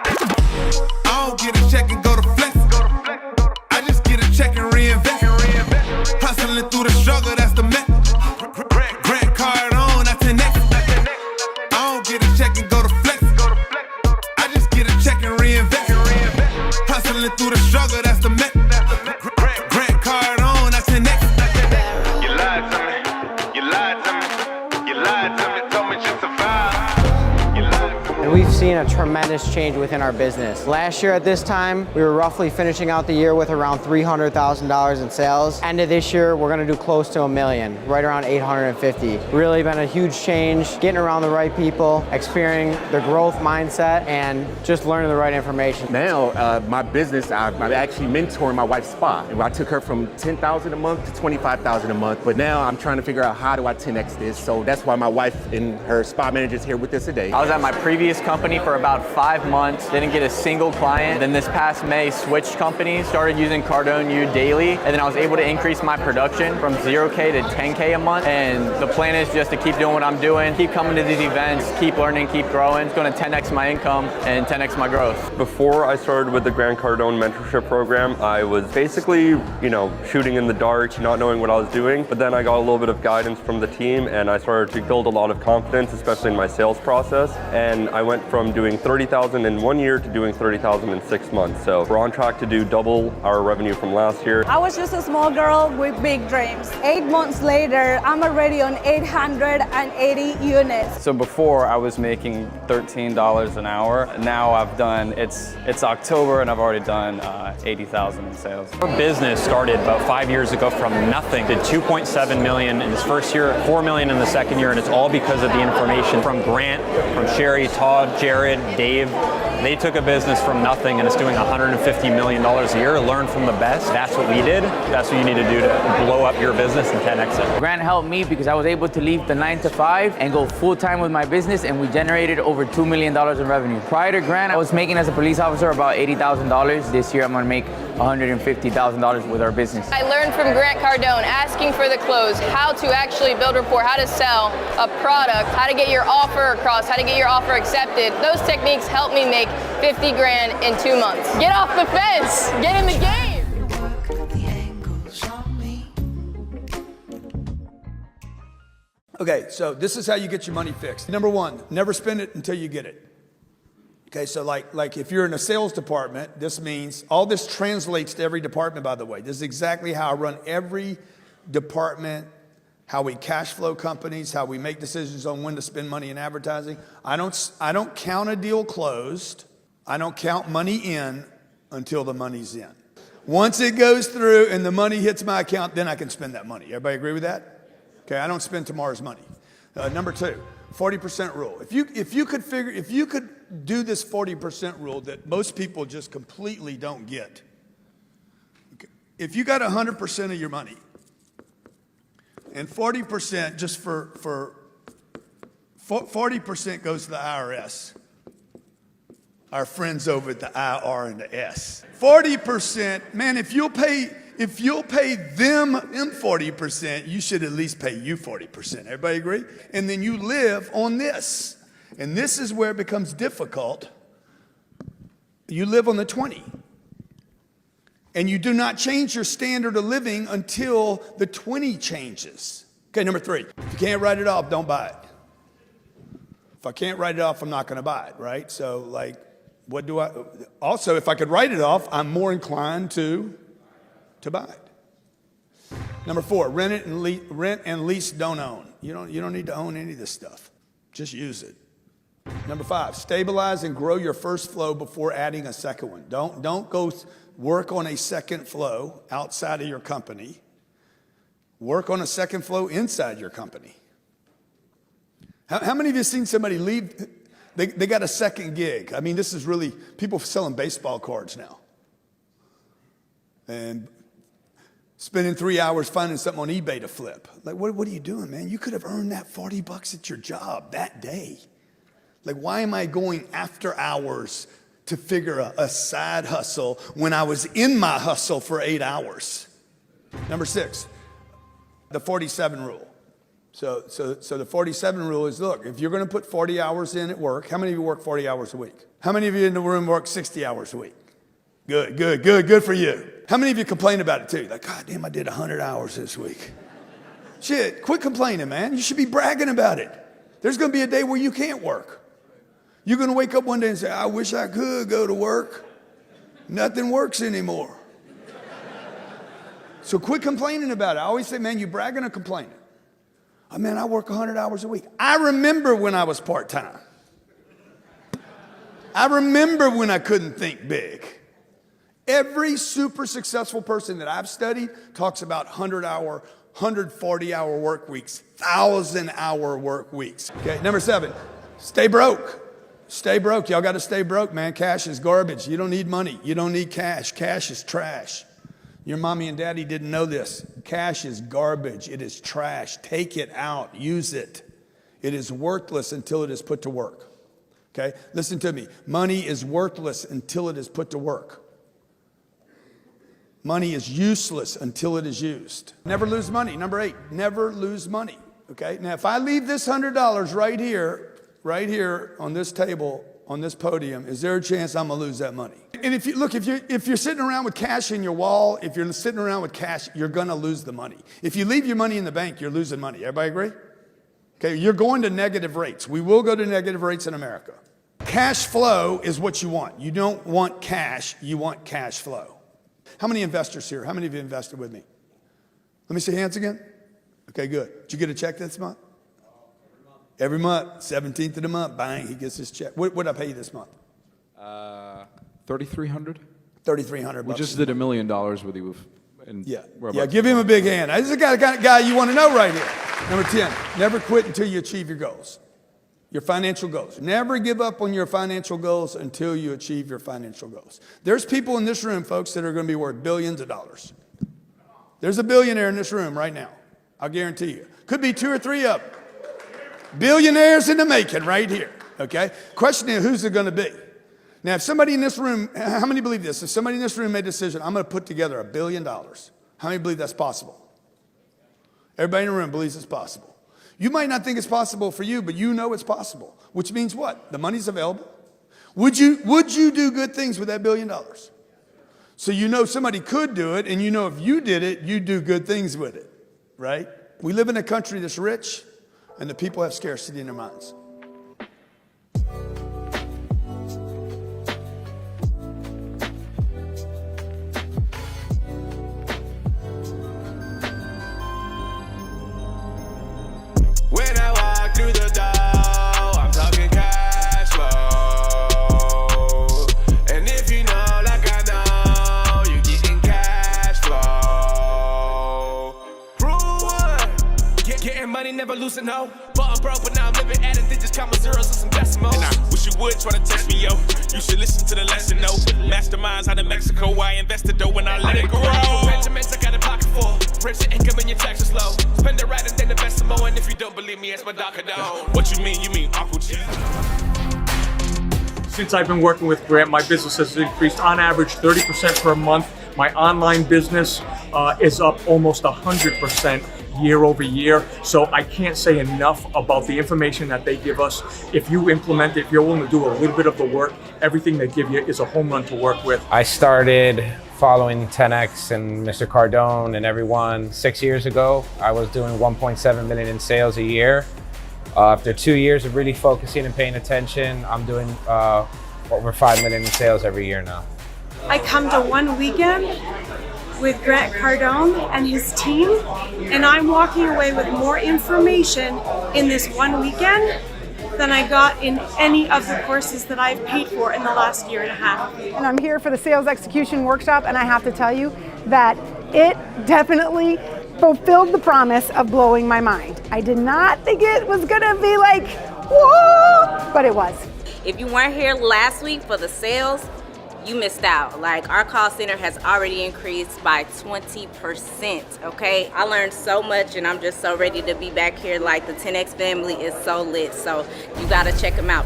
I don't get a check and go to flex. I just get a check and reinvest. Hustling through the struggle, that's the method. Grant Cardone, that's the next. I don't get a check and go to flex. I just get a check and reinvest. Hustling through the struggle, that's the method. Grant Cardone, that's the next. You lied to me. You lied to me. You lied to me. Told me just survive. And we've seen a tremendous change within our business. Last year at this time, we were roughly finishing out the year with around $300,000 in sales. End of this year, we're gonna do close to $1 million, right around 850. Really been a huge change, getting around the right people, experiencing the growth mindset, and just learning the right information. Now, my business, I'm actually mentoring my wife's spa. And I took her from $10,000 a month to $25,000 a month, but now I'm trying to figure out how do I 10X this. So that's why my wife and her spa manager is here with us today. I was at my previous company company for about 5 months, didn't get a single client. Then this past May, switched companies, started using Cardone U daily, and then I was able to increase my production from 0K to 10K a month. And the plan is just to keep doing what I'm doing, keep coming to these events, keep learning, keep growing. It's going to 10x my income and 10x my growth. Before I started with the Grant Cardone mentorship program, I was basically, shooting in the dark, not knowing what I was doing. But then I got a little bit of guidance from the team, and I started to build a lot of confidence, especially in my sales process. And I went from doing $30,000 in 1 year to doing $30,000 in 6 months. So we're on track to do double our revenue from last year. I was just a small girl with big dreams. 8 months later, I'm already on 880 units. So before I was making $13 an hour. Now I've done, it's October and I've already done 80,000 in sales. Our business started about 5 years ago from nothing. Did 2.7 million in his first year, 4 million in the second year, and it's all because of the information from Grant, from Sherry, Todd, Jared, Dave. They took a business from nothing and it's doing $150 million a year. Learn from the best. That's what we did. That's what you need to do to blow up your business and 10x it. Grant helped me because I was able to leave the 9 to 5 and go full time with my business, and we generated over $2 million in revenue. Prior to Grant, I was making as a police officer about $80,000. This year I'm going to make $150,000 with our business. I learned from Grant Cardone, asking for the close, how to actually build rapport, how to sell a product, how to get your offer across, how to get your offer accepted. Those techniques helped me make 50 grand in 2 months. Get off the fence, get in the game. Okay, so this is how you get your money fixed. Number one, never spend it until you get it. Okay, so like if you're in a sales department, this means, all this translates to every department, by the way. This is exactly how I run every department, how we cash flow companies, how we make decisions on when to spend money in advertising. I don't count a deal closed. I don't count money in until the money's in. Once it goes through and the money hits my account, then I can spend that money. Everybody agree with that? Okay, I don't spend tomorrow's money. Number two, 40% rule. If you could do this 40% rule that most people just completely don't get. Okay. If you got 100% of your money and 40% just for 40% goes to the IRS, our friends over at the IR and the S. 40%, man, if you'll pay them 40%, you should at least pay you 40%. Everybody agree? And then you live on this. And this is where it becomes difficult. You live on the 20. And you do not change your standard of living until the 20 changes. Okay, number three, if you can't write it off, don't buy it. If I can't write it off, I'm not going to buy it, right? So also, if I could write it off, I'm more inclined to buy it. Number four, rent and lease, don't own. You don't need to own any of this stuff. Just use it. Number five, stabilize and grow your first flow before adding a second one. Don't go work on a second flow outside of your company. Work on a second flow inside your company. How many of you have seen somebody leave? They got a second gig. I mean, this is really people selling baseball cards now. And spending 3 hours finding something on eBay to flip. Like, what are you doing, man? You could have earned that $40 at your job that day. Like, why am I going after hours to figure a side hustle when I was in my hustle for 8 hours? Number six, the 47 rule. So the 47 rule is, look, if you're going to put 40 hours in at work, how many of you work 40 hours a week? How many of you in the room work 60 hours a week? Good for you. How many of you complain about it too? Like, God damn, I did 100 hours this week. Shit, quit complaining, man. You should be bragging about it. There's going to be a day where you can't work. You're going to wake up one day and say, I wish I could go to work. Nothing works anymore. So quit complaining about it. I always say, man, you bragging or complaining? Oh, man, I work 100 hours a week. I remember when I was part-time. I remember when I couldn't think big. Every super successful person that I've studied talks about 100-hour, 140-hour work weeks, 1,000-hour work weeks. Okay, number seven, stay broke. Stay broke. Y'all got to stay broke, man. Cash is garbage. You don't need money. You don't need cash. Cash is trash. Your mommy and daddy didn't know this. Cash is garbage. It is trash. Take it out. Use it. It is worthless until it is put to work. Okay? Listen to me. Money is worthless until it is put to work. Money is useless until it is used. Never lose money. Number 8, never lose money. Okay? Now, if I leave this $100 right here on this table, on this podium, is there a chance I'm gonna lose that money? And if you're sitting around with cash in your wall, if you're sitting around with cash, you're gonna lose the money. If you leave your money in the bank, you're losing money. Everybody agree? Okay, you're going to negative rates. We will go to negative rates in America. Cash flow is what you want. You don't want cash, you want cash flow. How many investors here? How many of you invested with me? Let me see hands again. Okay, good. Did you get a check this month? Every month, 17th of the month, bang, he gets his check. What did I pay you this month? $3,300. $3,300. We just did $1 million with you. Yeah, give him a big hand. This is the kind of guy you want to know right here. Number 10, never quit until you achieve your goals. Your financial goals. Never give up on your financial goals until you achieve your financial goals. There's people in this room, folks, that are going to be worth billions of dollars. There's a billionaire in this room right now. I'll guarantee you. Could be 2 or 3 of them. Billionaires in the making right here. Okay? Question is, who's it going to be? Now, if somebody in this room, how many believe this? If somebody in this room made a decision, I'm going to put together $1 billion. How many believe that's possible? Everybody in the room believes it's possible. You might not think it's possible for you, but you know it's possible. Which means what? The money's available. Would you do good things with that $1 billion? So you know somebody could do it, and you know if you did it, you'd do good things with it, right? We live in a country that's rich, and the people have scarcity in their minds. When I walk through the door, I'm talking cash flow. And if you know like I know, you getting cash flow. Rule 1, getting money, never losing no. But I'm broke, but now I'm living adding digits, comma zeros and some decimals. And I wish you would try to test me, yo. You should listen to the lesson, no. Masterminds out of Mexico, I invested though when I let it grow. Benjamins I got a pocket full. Raise your income and your taxes low. Spend it right and then invest some more. And if you don't believe me, it's my Cardone. What you mean? You mean Uncle G? Since I've been working with Grant, my business has increased on average 30% per month. My online business is up almost 100% year over year. So I can't say enough about the information that they give us. If you implement it, if you're willing to do a little bit of the work, everything they give you is a home run to work with. I started following 10X and Mr. Cardone and everyone 6 years ago. I was doing 1.7 million in sales a year. After 2 years of really focusing and paying attention, I'm doing over 5 million in sales every year now. I come to one weekend with Grant Cardone and his team, and I'm walking away with more information in this one weekend than I got in any of the courses that I've paid for in the last year and a half. And I'm here for the sales execution workshop, and I have to tell you that it definitely fulfilled the promise of blowing my mind. I did not think it was gonna be like, whoa, but it was. If you weren't here last week for the sales, you missed out. Like, our call center has already increased by 20%, okay? I learned so much, and I'm just so ready to be back here. Like, the 10X family is so lit, so you gotta check them out.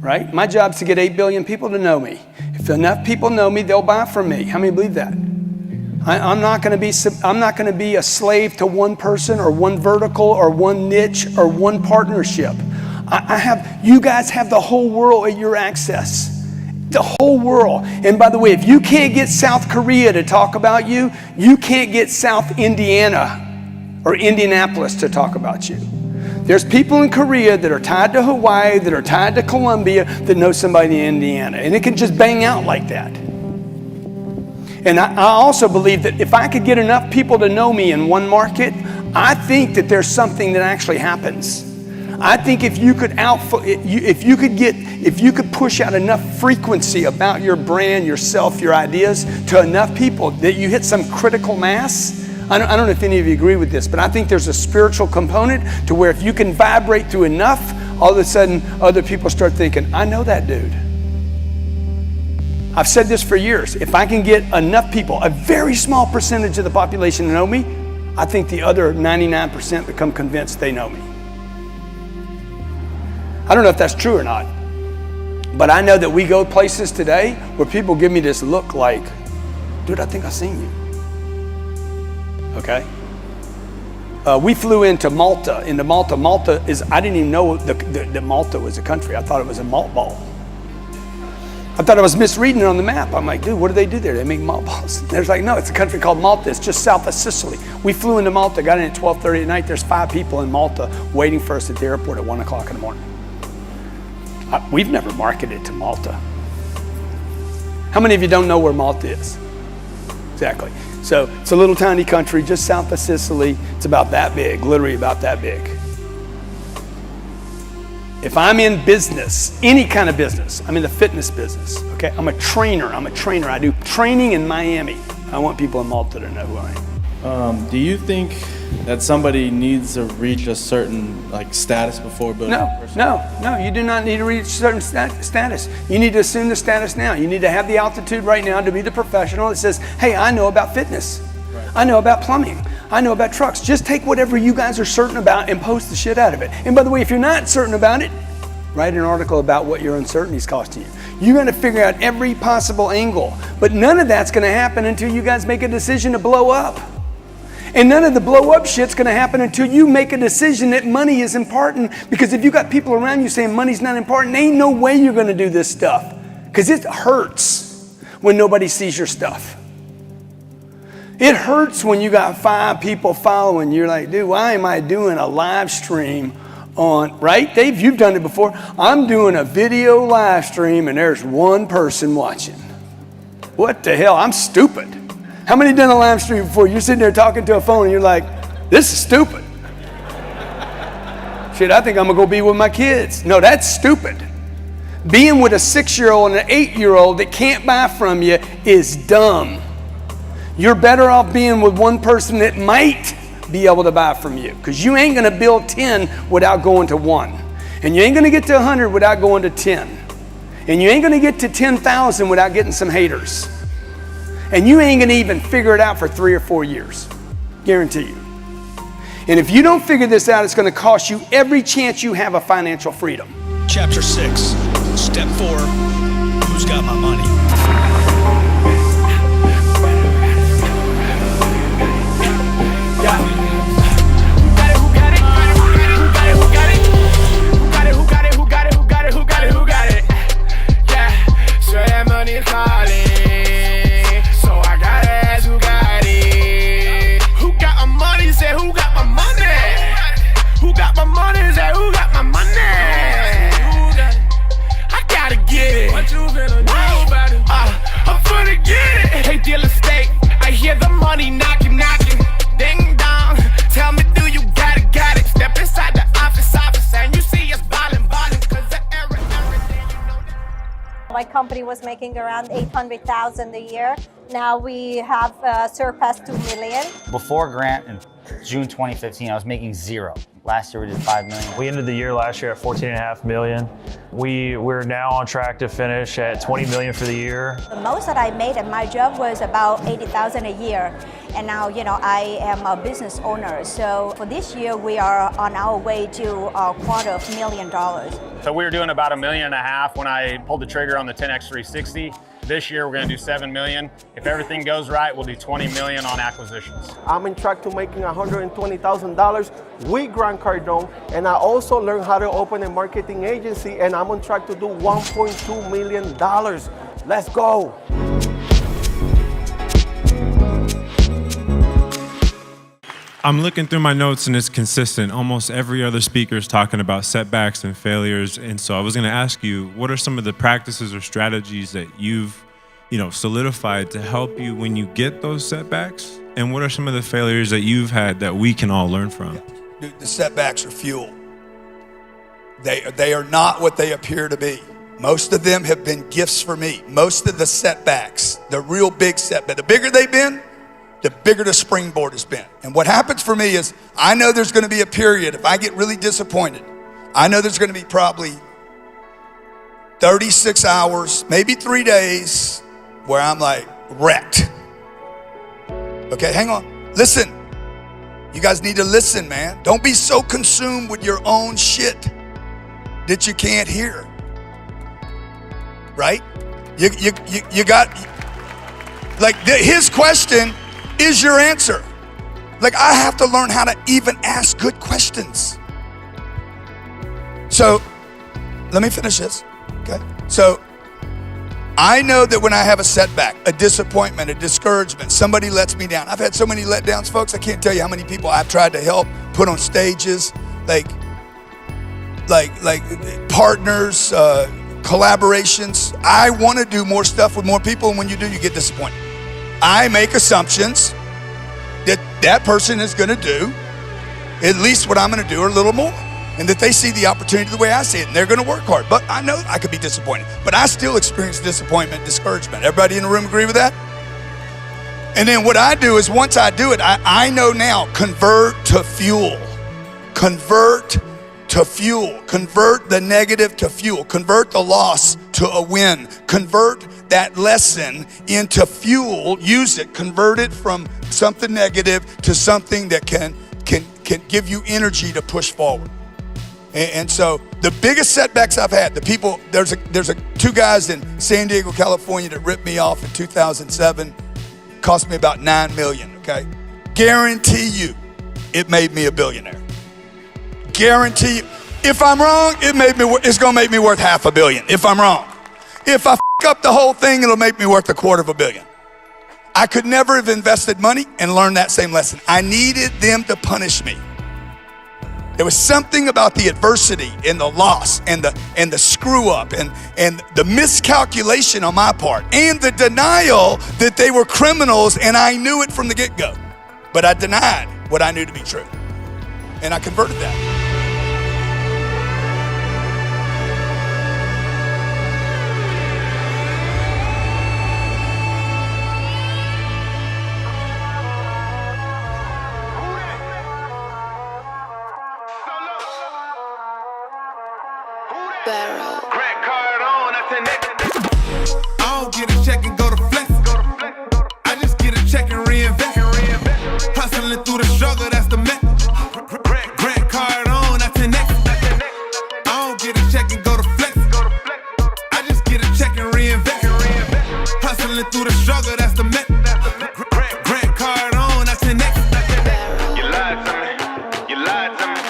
Right? My job is to get 8 billion people to know me. If enough people know me, they'll buy from me. How many believe that? I'm not going to be a slave to one person or one vertical or one niche or one partnership. You guys have the whole world at your access. The whole world. And by the way, if you can't get South Korea to talk about you, you can't get South Indiana or Indianapolis to talk about you. There's people in Korea that are tied to Hawaii, that are tied to Columbia, that know somebody in Indiana. And it can just bang out like that. And I also believe that if I could get enough people to know me in one market, I think that there's something that actually happens. I think if you could push out enough frequency about your brand, yourself, your ideas to enough people that you hit some critical mass. I don't know if any of you agree with this, but I think there's a spiritual component to where if you can vibrate through enough, all of a sudden other people start thinking, I know that dude. I've said this for years. If I can get enough people, a very small percentage of the population to know me, I think the other 99% become convinced they know me. I don't know if that's true or not, but I know that we go places today where people give me this look like, dude, I think I've seen you. Okay? We flew into Malta. Malta is, I didn't even know that Malta was a country. I thought it was a malt ball. I thought I was misreading it on the map. I'm like, dude, what do they do there? They make malt balls. There's like, no, it's a country called Malta. It's just south of Sicily. We flew into Malta, got in at 12:30 at night. There's 5 people in Malta waiting for us at the airport at 1 o'clock in the morning. We've never marketed to Malta. How many of you don't know where Malta is? Exactly. So it's a little tiny country just south of Sicily. It's about that big, literally about that big. If I'm in business, any kind of business, I'm in the fitness business, okay? I'm a trainer. I do training in Miami. I want people in Malta to know who I am. Do you think that somebody needs to reach a certain status before building a personal? No, you do not need to reach a certain status. You need to assume the status now. You need to have the altitude right now to be the professional that says, hey, I know about fitness. Right. I know about plumbing. I know about trucks. Just take whatever you guys are certain about and post the shit out of it. And by the way, if you're not certain about it, write an article about what your uncertainty is costing you. You're going to figure out every possible angle. But none of that's going to happen until you guys make a decision to blow up. And none of the blow up shit's going to happen until you make a decision that money is important. Because if you got people around you saying money's not important, there ain't no way you're going to do this stuff. Because it hurts when nobody sees your stuff. It hurts when you got 5 people following. You're like, dude, why am I doing a live stream on, right? Dave, you've done it before. I'm doing a video live stream and there's 1 person watching. What the hell? I'm stupid. How many done a live stream before? You're sitting there talking to a phone and you're like, this is stupid. Shit, I think I'm gonna go be with my kids. No, that's stupid. Being with a 6-year-old and an 8-year-old that can't buy from you is dumb. You're better off being with 1 person that might be able to buy from you, because you ain't gonna build 10 without going to 1. And you ain't gonna get to 100 without going to 10. And you ain't gonna get to 10,000 without getting some haters. And you ain't gonna even figure it out for 3 or 4 years. Guarantee you. And if you don't figure this out, it's gonna cost you every chance you have of financial freedom. Chapter 6, Step 4, Who's Got My Money? My company was making around 800,000 a year. Now we have surpassed 2 million. Before Grant in June 2015, I was making 0. Last year we did 5 million. We ended the year last year at 14.5 million. We're now on track to finish at 20 million for the year. The most that I made at my job was about 80,000 a year. And now, I am a business owner. So for this year, we are on our way to $250,000. So we were doing about $1.5 million when I pulled the trigger on the 10X 360. This year, we're gonna do 7 million. If everything goes right, we'll do 20 million on acquisitions. I'm in track to making $120,000 with Grant Cardone, and I also learned how to open a marketing agency, and I'm on track to do $1.2 million. Let's go. I'm looking through my notes and it's consistent. Almost every other speaker is talking about setbacks and failures. And so I was gonna ask you, what are some of the practices or strategies that you've solidified to help you when you get those setbacks? And what are some of the failures that you've had that we can all learn from? Dude, the setbacks are fuel. They are not what they appear to be. Most of them have been gifts for me. Most of the setbacks, the real big setback, the bigger they've been, the bigger the springboard has been. And what happens for me is I know there's gonna be a period, if I get really disappointed, I know there's gonna be probably 36 hours, maybe 3 days where I'm like wrecked. Okay, hang on, listen. You guys need to listen, man. Don't be so consumed with your own shit that you can't hear. Right? You got, like his question is your answer. Like I have to learn how to even ask good questions. So let me finish this, okay? So I know that when I have a setback, a disappointment, a discouragement, somebody lets me down. I've had so many letdowns, folks. I can't tell you how many people I've tried to help, put on stages, like partners, collaborations. I want to do more stuff with more people, and when you do, you get disappointed. I make assumptions that that person is going to do at least what I'm going to do or a little more, and that they see the opportunity the way I see it, and they're going to work hard. But I know I could be disappointed, but I still experience disappointment, discouragement. Everybody in the room agree with that? And then what I do is once I do it, I know now, convert to fuel. Convert to fuel. Convert the negative to fuel. Convert the loss to a win. Convert that lesson into fuel. Use it. Convert it from something negative to something that can give you energy to push forward. And so the biggest setbacks I've had, the people, there's two guys in San Diego, California that ripped me off in 2007. Cost me about $9 million, okay? Guarantee you it made me a billionaire. Guarantee you. If I'm wrong, it's gonna make me worth $500 million if I'm wrong. If I up the whole thing, it'll make me worth $250 million. I could never have invested money and learned that same lesson. I needed them to punish me. There was something about the adversity and the loss and the screw up and the miscalculation on my part and the denial that they were criminals, and I knew it from the get-go. But I denied what I knew to be true. And I converted that. Grant Cardone, that's the next. I don't get a check and go to flex. I just get a check and reinvest. Hustling through the struggle, that's the method. Grant Cardone, that's the next. I don't get a check and go to flex. I just get a check and reinvest. Hustling through the struggle, that's the method. Grant Cardone, that's the next. You lied to me. You lied to me.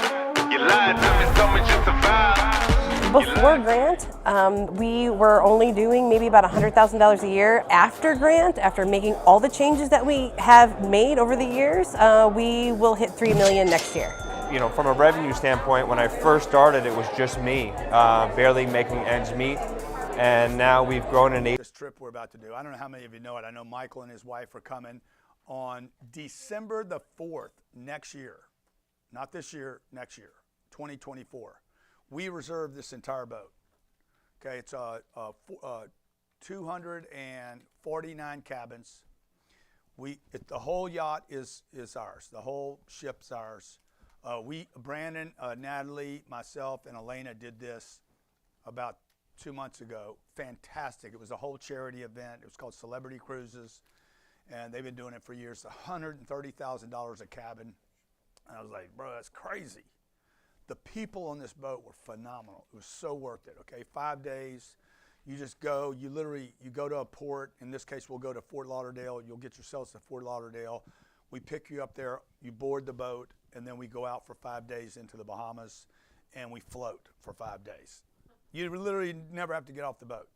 You lied to me. So much just survive. Before Grant, we were only doing maybe about $100,000 a year. After Grant, after making all the changes that we have made over the years, we will hit $3 million next year. You know, from a revenue standpoint, when I first started, it was just me, barely making ends meet. And now we've grown in This trip we're about to do, I don't know how many of you know it. I know Michael and his wife are coming on December the 4th next year. Not this year, next year, 2024. We reserved this entire boat. Okay, it's 249 cabins. The whole yacht is ours. The whole ship's ours. Brandon, Natalie, myself, and Elena did this about 2 months ago. Fantastic. It was a whole charity event. It was called Celebrity Cruises, and they've been doing it for years. $130,000 a cabin. And I was like, bro, that's crazy. The people on this boat were phenomenal. It was so worth it, okay? 5 days, you just go, you go to a port. In this case, we'll go to Fort Lauderdale. You'll get yourselves to Fort Lauderdale. We pick you up there, you board the boat, and then we go out for 5 days into the Bahamas, and we float for 5 days. You literally never have to get off the boat.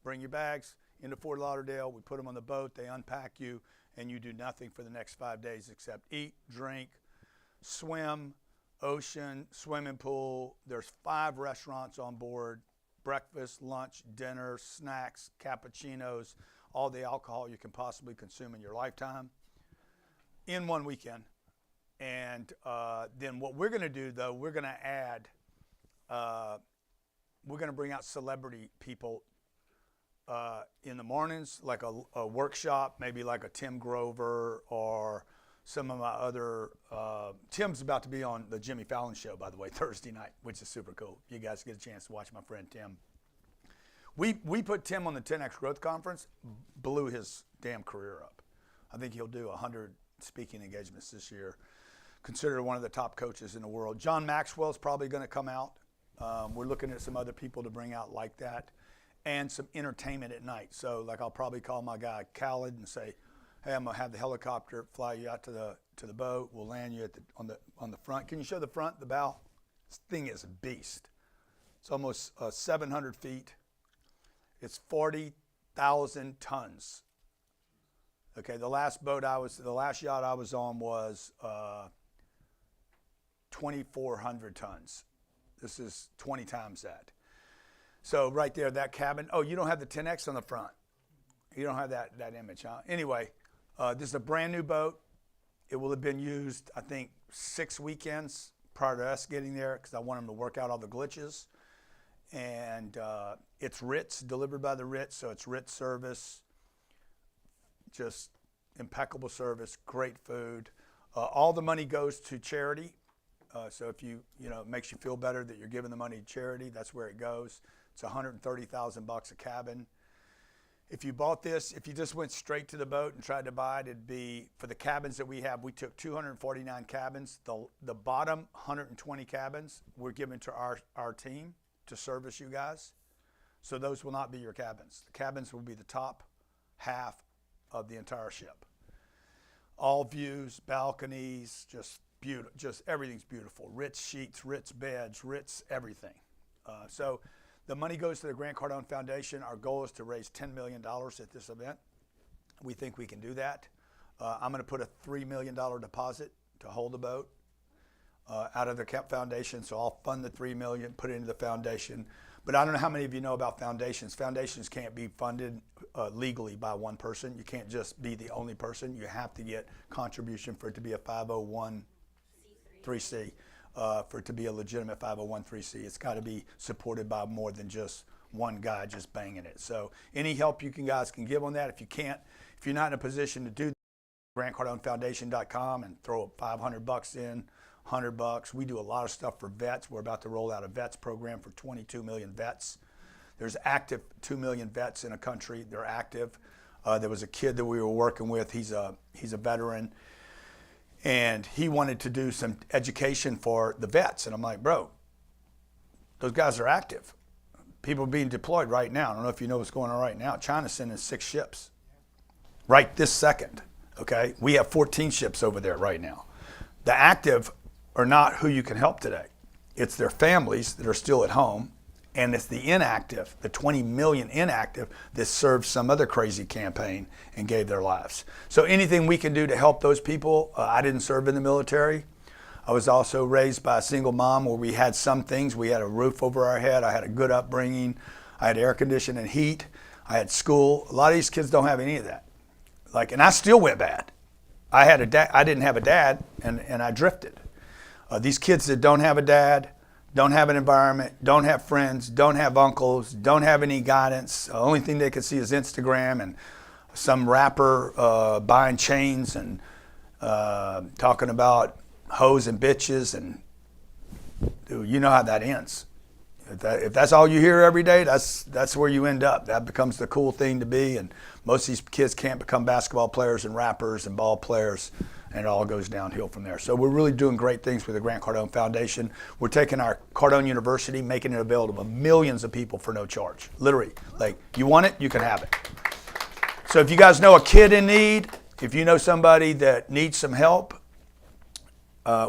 Bring your bags into Fort Lauderdale, we put them on the boat, they unpack you, and you do nothing for the next 5 days except eat, drink, swim, ocean, swimming pool. There's 5 restaurants on board, breakfast, lunch, dinner, snacks, cappuccinos, all the alcohol you can possibly consume in your lifetime in one weekend. And then what we're going to do, though, we're going to add, we're going to bring out celebrity people in the mornings, like a workshop, maybe like a Tim Grover or some of my other, Tim's about to be on the Jimmy Fallon show, by the way, Thursday night, which is super cool. You guys get a chance to watch my friend Tim. We put Tim on the 10X Growth Conference, blew his damn career up. I think he'll do 100 speaking engagements this year. Considered one of the top coaches in the world. John Maxwell's probably going to come out We're looking at some other people to bring out like that, and some entertainment at night. So like I'll probably call my guy Khaled and say, hey, I'm gonna have the helicopter fly you out to the boat. We'll land you on the front. Can you show the front, the bow? This thing is a beast. It's almost 700 feet. It's 40,000 tons. Okay, the last yacht I was on was 2,400 tons. This is 20 times that. So right there, that cabin. Oh, you don't have the 10X on the front. You don't have that image, huh? Anyway, this is a brand new boat. It will have been used, I think, 6 weekends prior to us getting there because I want them to work out all the glitches. And it's Ritz, delivered by the Ritz, so it's Ritz service. Just impeccable service, great food. All the money goes to charity. So if it makes you feel better that you're giving the money to charity, that's where it goes. It's $130,000 a cabin. If you bought this, if you just went straight to the boat and tried to buy it, it'd be, for the cabins that we have, we took 249 cabins. The bottom 120 cabins we're giving to our team to service you guys. So those will not be your cabins. The cabins will be the top half of the entire ship. All views, balconies, just beautiful, just everything's beautiful. Ritz sheets, Ritz beds, Ritz everything. So the money goes to the Grant Cardone Foundation. Our goal is to raise $10 million at this event. We think we can do that. I'm going to put a $3 million deposit to hold the boat out of the foundation. So I'll fund the $3 million, put it into the foundation. But I don't know how many of you know about foundations. Foundations can't be funded legally by one person. You can't just be the only person. You have to get contribution for it to be a 501(c)(3) for it to be a legitimate 501(c)(3). It's got to be supported by more than just one guy just banging it. So any help you guys can give on that. If you can't, if you're not in a position to do that, GrantCardoneFoundation.com and throw $500 in. $100. We do a lot of stuff for vets. We're about to roll out a vets program for 22 million vets. There's active 2 million vets in a country. They're active. There was a kid that we were working with. He's a veteran, and he wanted to do some education for the vets. And I'm like, bro, those guys are active. People are being deployed right now. I don't know if you know what's going on right now. China's sending 6 ships right this second. Okay, we have 14 ships over there right now. The active are not who you can help today. It's their families that are still at home, and it's the inactive, the 20 million inactive that served some other crazy campaign and gave their lives. So anything we can do to help those people. I didn't serve in the military. I was also raised by a single mom where we had some things. We had a roof over our head. I had a good upbringing. I had air conditioning and heat. I had school. A lot of these kids don't have any of that. And I still went bad. I didn't have a dad, and I drifted. These kids that don't have a dad, don't have an environment, don't have friends, don't have uncles, don't have any guidance. The only thing they can see is Instagram and some rapper buying chains and talking about hoes and bitches. And dude, you know how that ends. If that's all you hear every day, that's where you end up. That becomes the cool thing to be. And most of these kids can't become basketball players and rappers and ball players. And it all goes downhill from there. So we're really doing great things with the Grant Cardone Foundation. We're taking our Cardone University, making it available to millions of people for no charge. Literally, you want it, you can have it. So if you guys know a kid in need, if you know somebody that needs some help,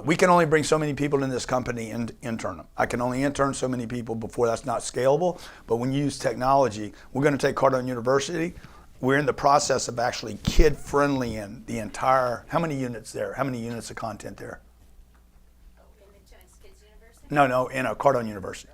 we can only bring so many people in this company and intern them. I can only intern so many people before that's not scalable. But when you use technology, we're going to take Cardone University. We're in the process of actually kid-friendly in the entire, how many units there? How many units of content there? In the Giants Kids University? No, in a Cardone University.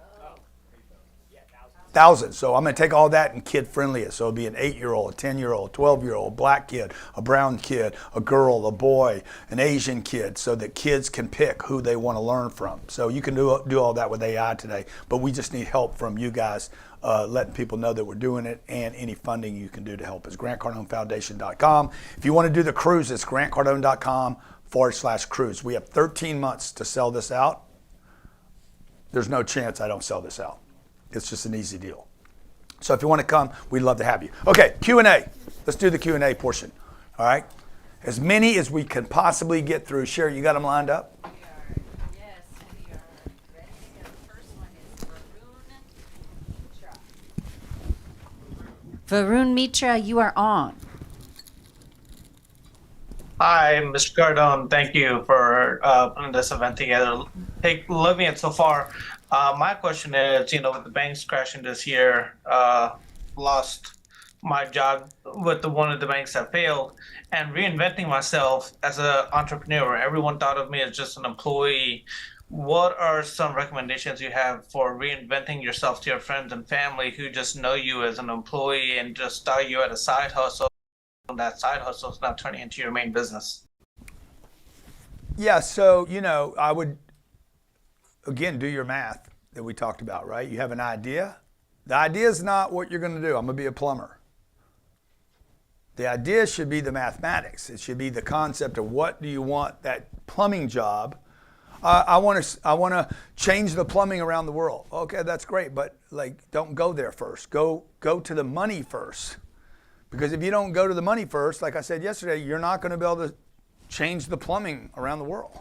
Thousands. So I'm going to take all that and kid-friendly it. So it'll be an 8-year-old, a 10-year-old, a 12-year-old, a black kid, a brown kid, a girl, a boy, an Asian kid, so that kids can pick who they want to learn from. So you can do all that with AI today, but we just need help from you guys letting people know that we're doing it, and any funding you can do to help is GrantCardoneFoundation.com. If you want to do the cruise, it's GrantCardone.com/cruise. We have 13 months to sell this out. There's no chance I don't sell this out. It's just an easy deal. So if you want to come, we'd love to have you. Okay, Q&A. Let's do the Q&A portion. All right? As many as we can possibly get through. Sherry, you got them lined up? Yes, we are ready to go. The first one is Varun Mitra, you are on. Hi, Mr. Cardone. Thank you for putting this event together. Hey, loving it so far. My question is, with the banks crashing this year, lost my job with one of the banks that failed, and reinventing myself as an entrepreneur. Everyone thought of me as just an employee. What are some recommendations you have for reinventing yourself to your friends and family who just know you as an employee and just thought you had a side hustle? That side hustle is not turning into your main business? Yeah, so, I would, again, do your math that we talked about, right? You have an idea. The idea is not what you're going to do. I'm going to be a plumber. The idea should be the mathematics. It should be the concept of what do you want that plumbing job. I want to change the plumbing around the world. Okay, that's great, but don't go there first. Go to the money first. Because if you don't go to the money first, like I said yesterday, you're not going to be able to change the plumbing around the world.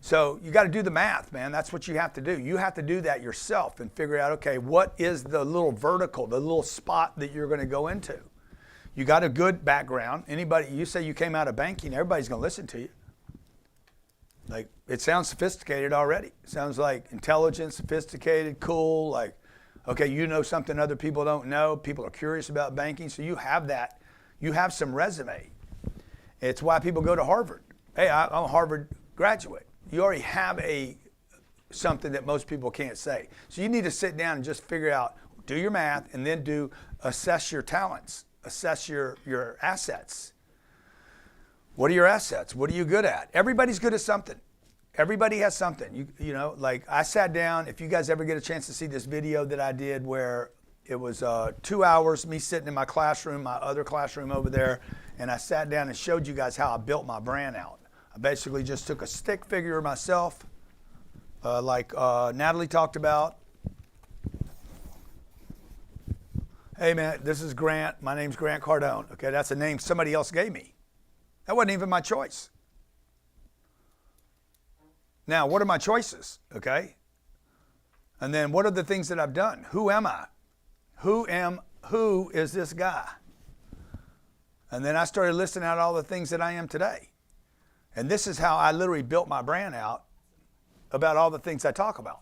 So you got to do the math, man. That's what you have to do. You have to do that yourself and figure out, okay, what is the little vertical, the little spot that you're going to go into? You got a good background. Anybody, you say you came out of banking, everybody's going to listen to you. It sounds sophisticated already. It sounds like intelligent, sophisticated, cool, okay, you know something other people don't know. People are curious about banking, so you have that. You have some resume. It's why people go to Harvard. Hey, I'm a Harvard graduate. You already have something that most people can't say. So you need to sit down and just figure out, do your math, and then assess your talents, assess your assets. What are your assets? What are you good at? Everybody's good at something. Everybody has something. I sat down, if you guys ever get a chance to see this video that I did where it was 2 hours, me sitting in my classroom, my other classroom over there, and I sat down and showed you guys how I built my brand out. I basically just took a stick figure of myself, like Natalie talked about. Hey man, this is Grant. My name's Grant Cardone. Okay, that's a name somebody else gave me. That wasn't even my choice. Now, what are my choices, okay? And then what are the things that I've done? Who am I? Who is this guy? And then I started listing out all the things that I am today. And this is how I literally built my brand out about all the things I talk about.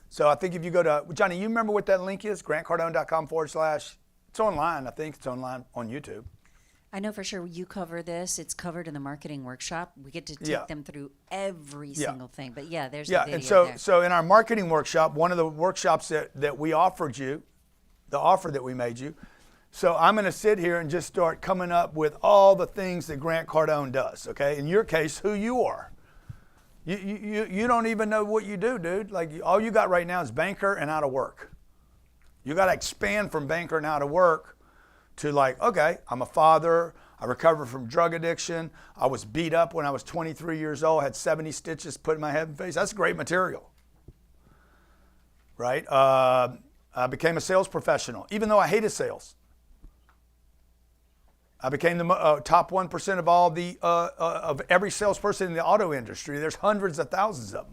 So I think if you go to, Johnny, you remember what that link is? GrantCardone.com / it's online, I think. It's online on YouTube. I know for sure you cover this. It's covered in the marketing workshop. We get to take them through every single thing. But there's the video and so in our marketing workshop, one of the workshops that we offered you, the offer that we made you, so I'm going to sit here and just start coming up with all the things that Grant Cardone does, okay? In your case, who you are. You don't even know what you do, dude. All you got right now is banker and out of work. You got to expand from banker and out of work to okay, I'm a father, I recovered from drug addiction, I was beat up when I was 23 years old, had 70 stitches put in my head and face. That's great material, right? I became a sales professional, even though I hated sales. I became the top 1% of all of every salesperson in the auto industry. There's hundreds of thousands of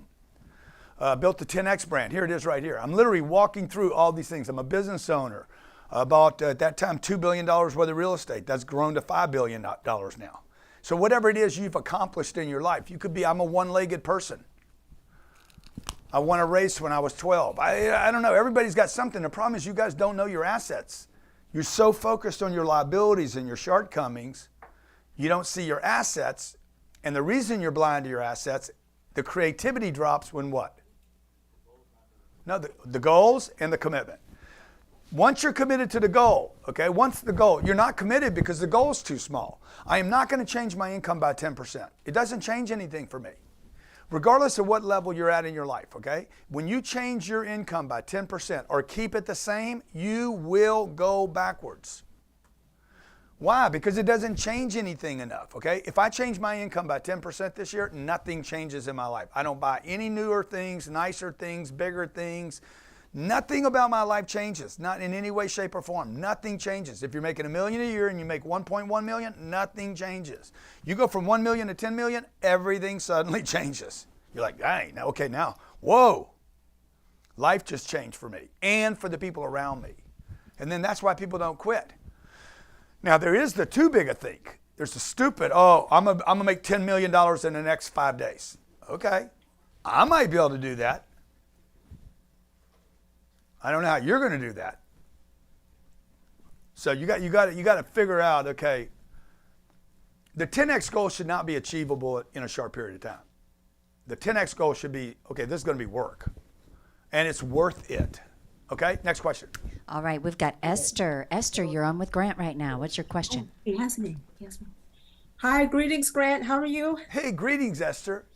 them. Built the 10X brand. Here it is right here. I'm literally walking through all these things. I'm a business owner. Bought at that time $2 billion worth of real estate. That's grown to $5 billion now. So whatever it is you've accomplished in your life, you could be, I'm a one-legged person. I won a race when I was 12. I don't know, everybody's got something. The problem is you guys don't know your assets. You're so focused on your liabilities and your shortcomings, you don't see your assets. And the reason you're blind to your assets, the creativity drops when what? No, the goals and the commitment. Once you're committed to the goal, okay, you're not committed because the goal is too small. I am not going to change my income by 10%. It doesn't change anything for me. Regardless of what level you're at in your life, okay? When you change your income by 10% or keep it the same, you will go backwards. Why? Because it doesn't change anything enough, okay? If I change my income by 10% this year, nothing changes in my life. I don't buy any newer things, nicer things, bigger things. Nothing about my life changes, not in any way, shape, or form. Nothing changes. If you're making $1 million a year and you make 1.1 million, nothing changes. You go from 1 million to 10 million, everything suddenly changes. You're like, dang, okay, now, whoa. Life just changed for me and for the people around me. And then that's why people don't quit. Now, there is the too big a think. There's the stupid, oh, I'm gonna make $10 million in the next 5 days. Okay, I might be able to do that. I don't know how you're gonna do that. So you got to figure out, okay, the 10x goal should not be achievable in a short period of time. The 10x goal should be, okay, this is gonna be work. And it's worth it. Okay, next question. All right, we've got Esther. Esther, you're on with Grant right now. What's your question? He has me. Hi, greetings, Grant. How are you? Hey, greetings, Esther.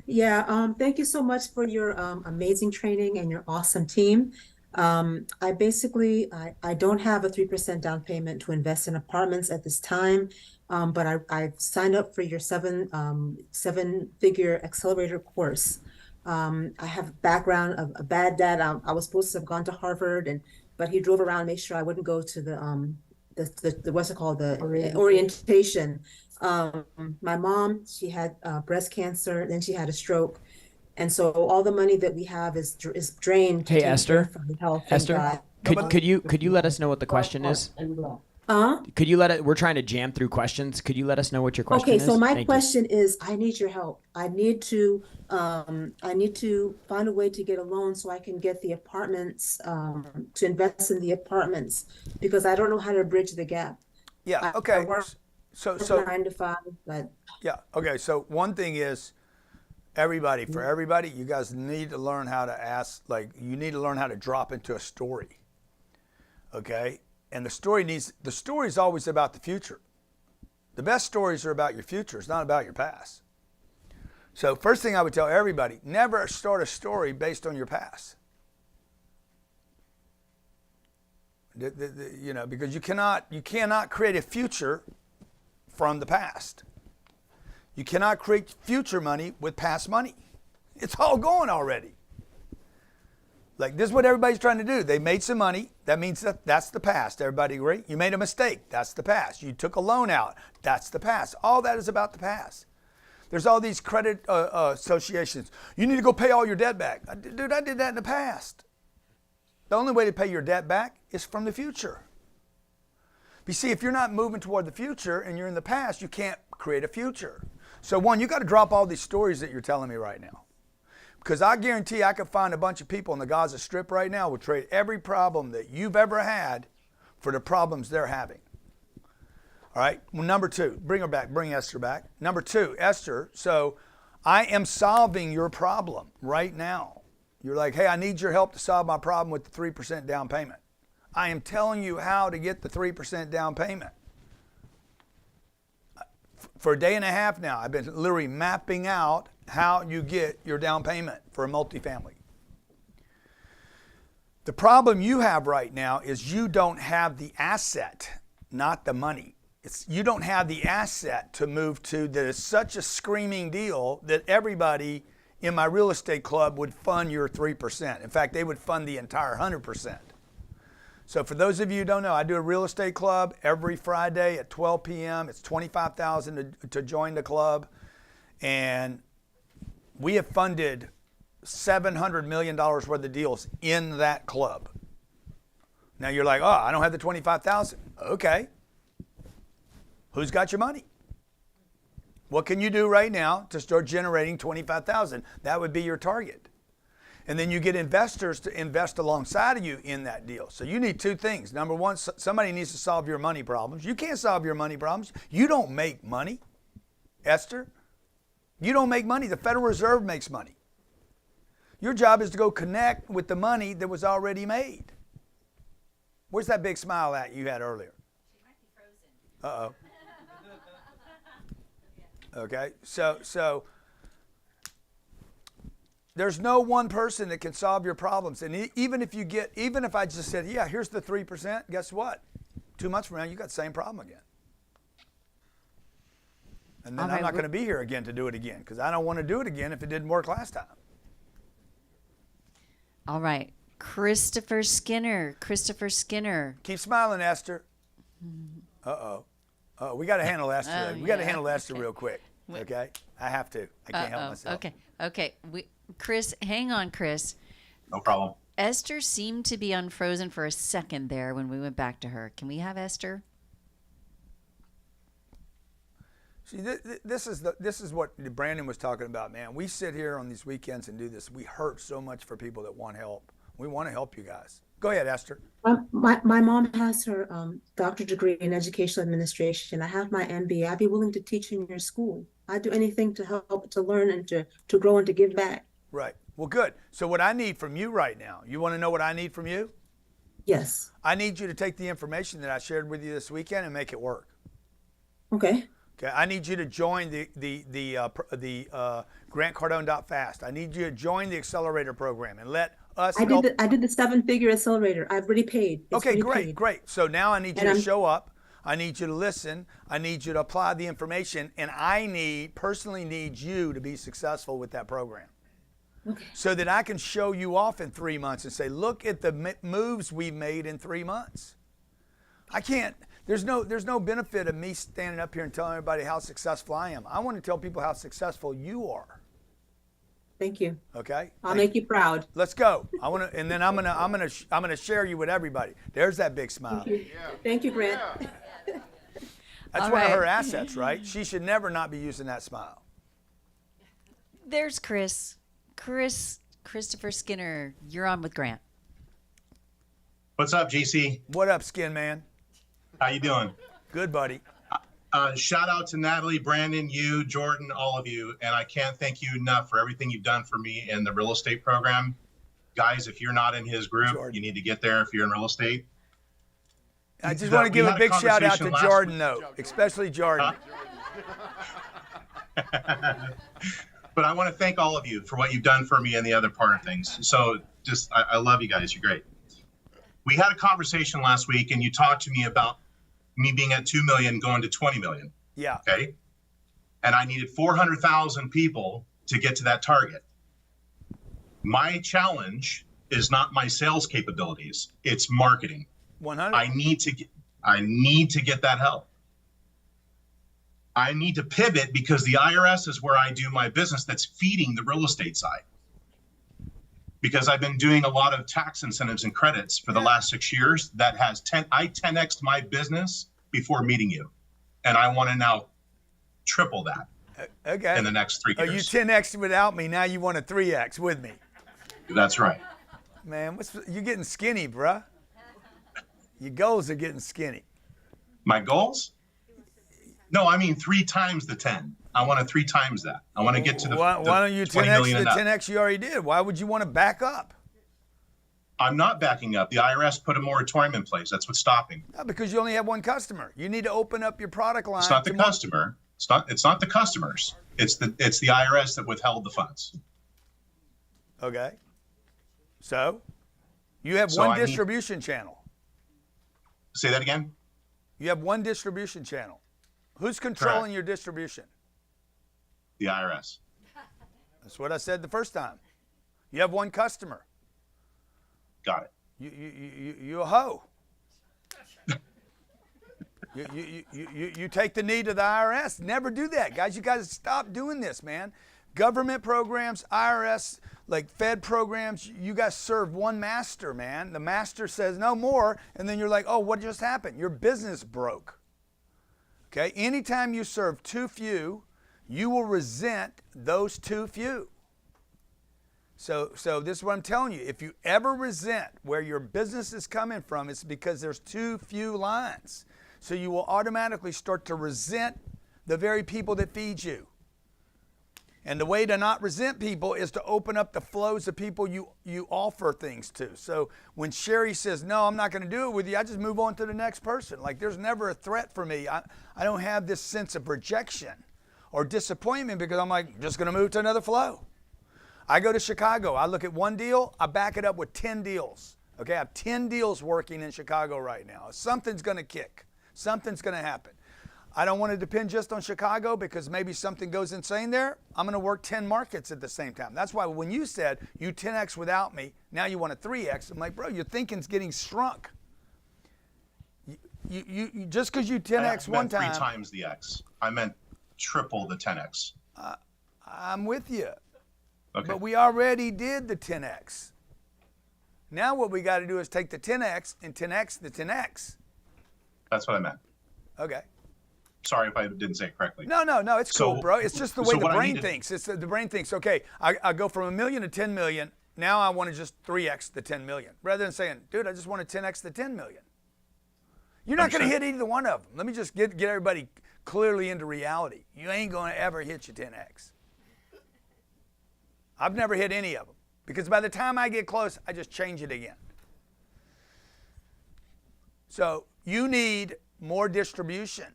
Yeah, thank you so much for your amazing training and your awesome team. I don't have a 3% down payment to invest in apartments at this time, but I've signed up for your seven-figure accelerator course. I have a background of a bad dad. I was supposed to have gone to Harvard, but he drove around to make sure I wouldn't go to the what's it called, the orientation. My mom, she had breast cancer, then she had a stroke, and so all the money that we have is drained. Hey, Esther. Esther, could you let us know what the question is? Could you we're trying to jam through questions. Could you let us know what your question is? Okay, so my Thank question is, I need your help. I need to find a way to get a loan so I can get the apartments, to invest in the apartments, because I don't know how to bridge the gap. Yeah. Okay. I work so 9 to 5, but yeah. Okay. So one thing is, for everybody, you guys need to learn how to ask. Like, you need to learn how to drop into a story. Okay. And the story is always about the future. The best stories are about your future. It's not about your past. So first thing I would tell everybody, never start a story based on your past. Because you cannot create a future from the past. You cannot create future money with past money. It's all gone already. Like, this is what everybody's trying to do. They made some money. That means that's the past. Everybody agree? You made a mistake. That's the past. You took a loan out. That's the past. All that is about the past. There's all these credit associations. You need to go pay all your debt back. Dude, I did that in the past. The only way to pay your debt back is from the future. You see, if you're not moving toward the future and you're in the past, you can't create a future. So one, you got to drop all these stories that you're telling me right now. Because I guarantee I could find a bunch of people in the Gaza Strip right now who would trade every problem that you've ever had for the problems they're having. All right, well, number two, bring Esther back. Number two, Esther, so I am solving your problem right now. You're like, hey, I need your help to solve my problem with the 3% down payment. I am telling you how to get the 3% down payment. For a day and a half now, I've been literally mapping out how you get your down payment for a multifamily. The problem you have right now is you don't have the asset, not the money. You don't have the asset to move to that is such a screaming deal that everybody in my real estate club would fund your 3%. In fact, they would fund the entire 100%. So for those of you who don't know, I do a real estate club every Friday at 12 p.m. It's $25,000 to join the club. And we have funded $700 million worth of deals in that club. Now you're like, oh, I don't have the $25,000. Okay. Who's got your money? What can you do right now to start generating $25,000? That would be your target. And then you get investors to invest alongside of you in that deal. So you need two things. Number one, somebody needs to solve your money problems. You can't solve your money problems. You don't make money, Esther. You don't make money. The Federal Reserve makes money. Your job is to go connect with the money that was already made. Where's that big smile at you had earlier? She might be frozen. Uh-oh. Okay, so there's no one person that can solve your problems. And even if I just said, yeah, here's the 3%, guess what? 2 months from now, you got the same problem again. And then I'm not going to be here again to do it again, because I don't want to do it again if it didn't work last time. All right. Christopher Skinner. Keep smiling, Esther. Uh-oh. Oh, we got to handle Esther. We got to handle Esther real quick. Okay? I have to. I can't help myself. Okay. Chris, hang on, Chris. No problem. Esther seemed to be unfrozen for a second there when we went back to her. Can we have Esther? See, this is what Brandon was talking about, man. We sit here on these weekends and do this. We hurt so much for people that want help. We want to help you guys. Go ahead, Esther. My mom has her doctorate degree in educational administration. I have my MBA. I'd be willing to teach in your school. I'd do anything to help, to learn, and to grow and to give back. Right. Well, good. So what I need from you right now, you want to know what I need from you? Yes. I need you to take the information that I shared with you this weekend and make it work. Okay. Okay. I need you to join the grantcardone.fast. I need you to join the accelerator program and let us help. I did the 7-figure accelerator. I've already paid. It's okay, already great, paid. great. So now I need you to show up. I need you to listen. I need you to apply the information, and I personally need you to be successful with that program. Okay. So that I can show you off in 3 months and say, look at the moves we've made in 3 months. I can't, there's no benefit of me standing up here and telling everybody how successful I am. I want to tell people how successful you are. Thank you. Okay? I'll make you proud. Let's go. I want to, and then I'm gonna share you with everybody. There's that big smile. Thank you, Thank you, Grant. That's one of her assets, right? She should never not be using that smile. There's Chris. Christopher Skinner, you're on with Grant. What's up, GC? What up, Skin Man? How you doing? Good, buddy. Shout out to Natalie, Brandon, you, Jordan, all of you. And I can't thank you enough for everything you've done for me in the real estate program. Guys, if you're not in his group, you need to get there if you're in real estate. I just want to give a big shout out to Jordan, though, especially Jordan. But I want to thank all of you for what you've done for me and the other part of things. So just, I love you guys. You're great. We had a conversation last week and you talked to me about me being at 2 million going to 20 million. Yeah. Okay. And I needed 400,000 people to get to that target. My challenge is not my sales capabilities. It's marketing. 100. I need to get that help. I need to pivot because the IRS is where I do my business that's feeding the real estate side. Because I've been doing a lot of tax incentives and credits for the last 6 years. That has I 10x'd my business before meeting you. And I want to now triple that in the next 3 years. Oh, you 10x without me, now you want a 3x with me. That's right. Man, you're getting skinny, bruh. Your goals are getting skinny. My goals? No, I mean 3 times the 10. I want to 3 times that. I want to get to the Why don't you 10x the 10x 10x you already did? Why would you want to back up? I'm not backing up. The IRS put a moratorium in place. That's what's stopping. No, because you only have one customer. You need to open up your product line. It's not the customer. It's not the customers. It's the IRS that withheld the funds. Okay. So, you have one distribution channel. Say that again? You have one distribution channel. Who's controlling your distribution? The IRS. That's what I said the first time. You have one customer. Got it. You a hoe. you take the knee to the IRS. Never do that, guys. You guys stop doing this, man. Government programs, IRS, like Fed programs, you guys serve one master, man. The master says no more, and then you're like, oh, what just happened? Your business broke. Okay? Anytime you serve too few, you will resent those too few. So this is what I'm telling you. If you ever resent where your business is coming from, it's because there's too few lines. So you will automatically start to resent the very people that feed you. And the way to not resent people is to open up the flows of people you offer things to. So when Sherry says, no, I'm not going to do it with you, I just move on to the next person. Like there's never a threat for me. I don't have this sense of rejection or disappointment because I'm like, just going to move to another flow. I go to Chicago. I look at one deal. I back it up with 10 deals. Okay, I have 10 deals working in Chicago right now. Something's going to kick. Something's going to happen. I don't want to depend just on Chicago because maybe something goes insane there. I'm going to work 10 markets at the same time. That's why when you said you 10x without me, now you want a 3x. I'm like, bro, your thinking's getting shrunk. You just because you 10x one time. 3 times the X. I meant triple the 10x. I'm with you. Okay. But we already did the 10x. Now what we got to do is take the 10x and 10x the 10x. That's what I meant. Okay. Sorry if I didn't say it correctly. No, it's cool, bro. It's just the way the brain thinks. It's the brain thinks, okay, I go from 1 million to 10 million. Now I want to just 3x the 10 million. Rather than saying, dude, I just want to 10x the 10 million. You're not going to hit either one of them. Let me just get everybody clearly into reality. You ain't going to ever hit your 10x. I've never hit any of them because by the time I get close, I just change it again. So you need more distribution.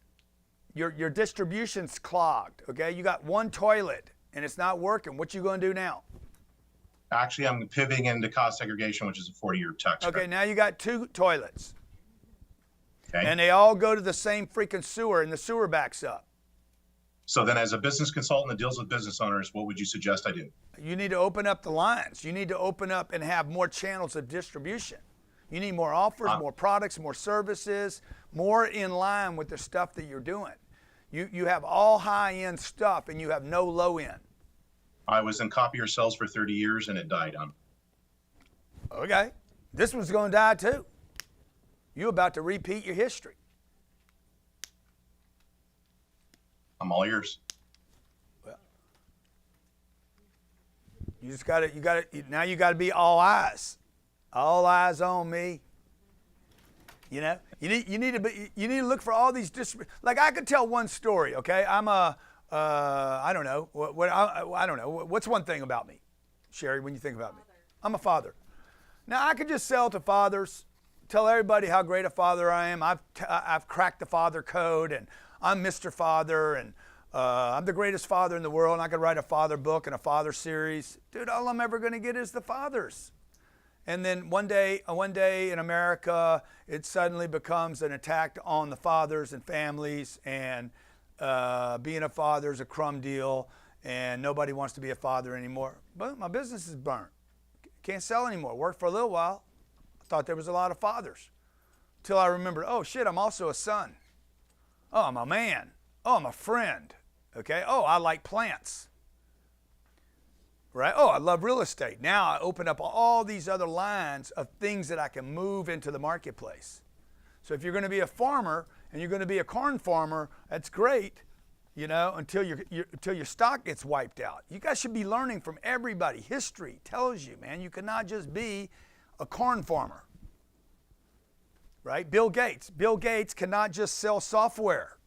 Your distribution's clogged, okay? You got one toilet and it's not working. What you going to do now? Actually, I'm pivoting into cost segregation, which is a 40-year tax credit. Okay, now you got 2 toilets. Okay. And they all go to the same freaking sewer and the sewer backs up. So then as a business consultant that deals with business owners, what would you suggest I do? You need to open up the lines. You need to open up and have more channels of distribution. You need more offers, more products, more services, more in line with the stuff that you're doing. You have all high-end stuff and you have no low-end. I was in copier sales for 30 years and it died on. Okay. This one's going to die too. You're about to repeat your history. I'm all ears. Well, you just got to, now you got to be all eyes. All eyes on me. You know, you need to look for all these like I could tell one story, okay? I'm I don't know. I don't know. What's one thing about me, Sherry, when you think about me? I'm a father. Now I could just sell to fathers, tell everybody how great a father I am. I've cracked the father code and I'm Mr. Father and I'm the greatest father in the world and I could write a father book and a father series. Dude, all I'm ever going to get is the fathers. And then one day in America, it suddenly becomes an attack on the fathers and families, and being a father is a crumb deal, and nobody wants to be a father anymore. But my business is burnt. Can't sell anymore. Worked for a little while. I thought there was a lot of fathers. Till I remembered, oh shit, I'm also a son. Oh, I'm a man. Oh, I'm a friend. Okay. Oh, I like plants. Right? Oh, I love real estate. Now I open up all these other lines of things that I can move into the marketplace. So if you're going to be a farmer and you're going to be a corn farmer, that's great, you know, until your stock gets wiped out. You guys should be learning from everybody. History tells you, man, you cannot just be a corn farmer. Right? Bill Gates cannot just sell software.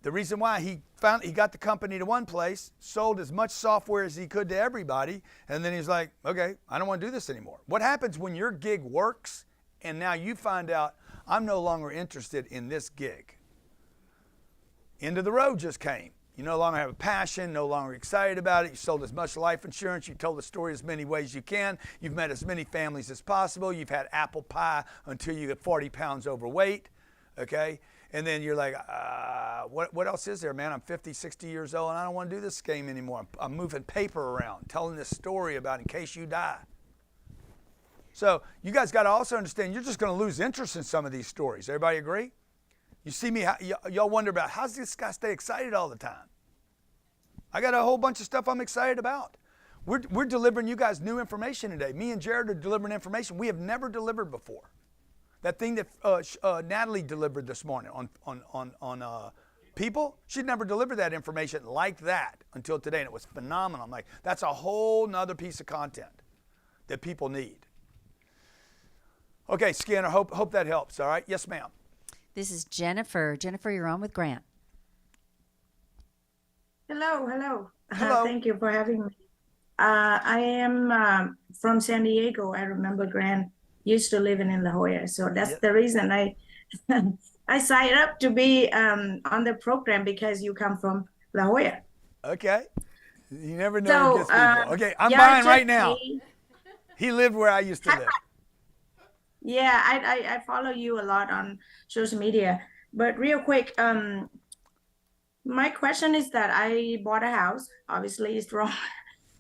The reason why he got the company to one place, sold as much software as he could to everybody, and then he's like, okay, I don't want to do this anymore. What happens when your gig works and now you find out I'm no longer interested in this gig? End of the road just came. You no longer have a passion, no longer excited about it. You sold as much life insurance. You told the story as many ways as you can. You've met as many families as possible. You've had apple pie until you get 40 pounds overweight, okay? And then you're like, what else is there, man? I'm 50, 60 years old, and I don't want to do this game anymore. I'm moving paper around, telling this story about in case you die. So you guys got to also understand, you're just going to lose interest in some of these stories. Everybody agree? You see me, y'all wonder about, how's this guy stay excited all the time? I got a whole bunch of stuff I'm excited about. We're delivering you guys new information today. Me and Jared are delivering information we have never delivered before. That thing that Natalie delivered this morning on people, she'd never delivered that information like that until today, and it was phenomenal. I'm like, that's a whole nother piece of content that people need. Okay, Skinner, hope that helps, all right? Yes, ma'am. This is Jennifer. Jennifer, you're on with Grant. Hello. Hello. Thank you for having me. I am from San Diego. I remember Grant used to living in La Jolla, so that's the reason I I signed up to be on the program because you come from La Jolla. Okay, you never know who gets people. Okay, I'm yeah, buying right now. He lived where I used to live. Yeah, I follow you a lot on social media, but real quick, my question is that I bought a house. Obviously, it's wrong.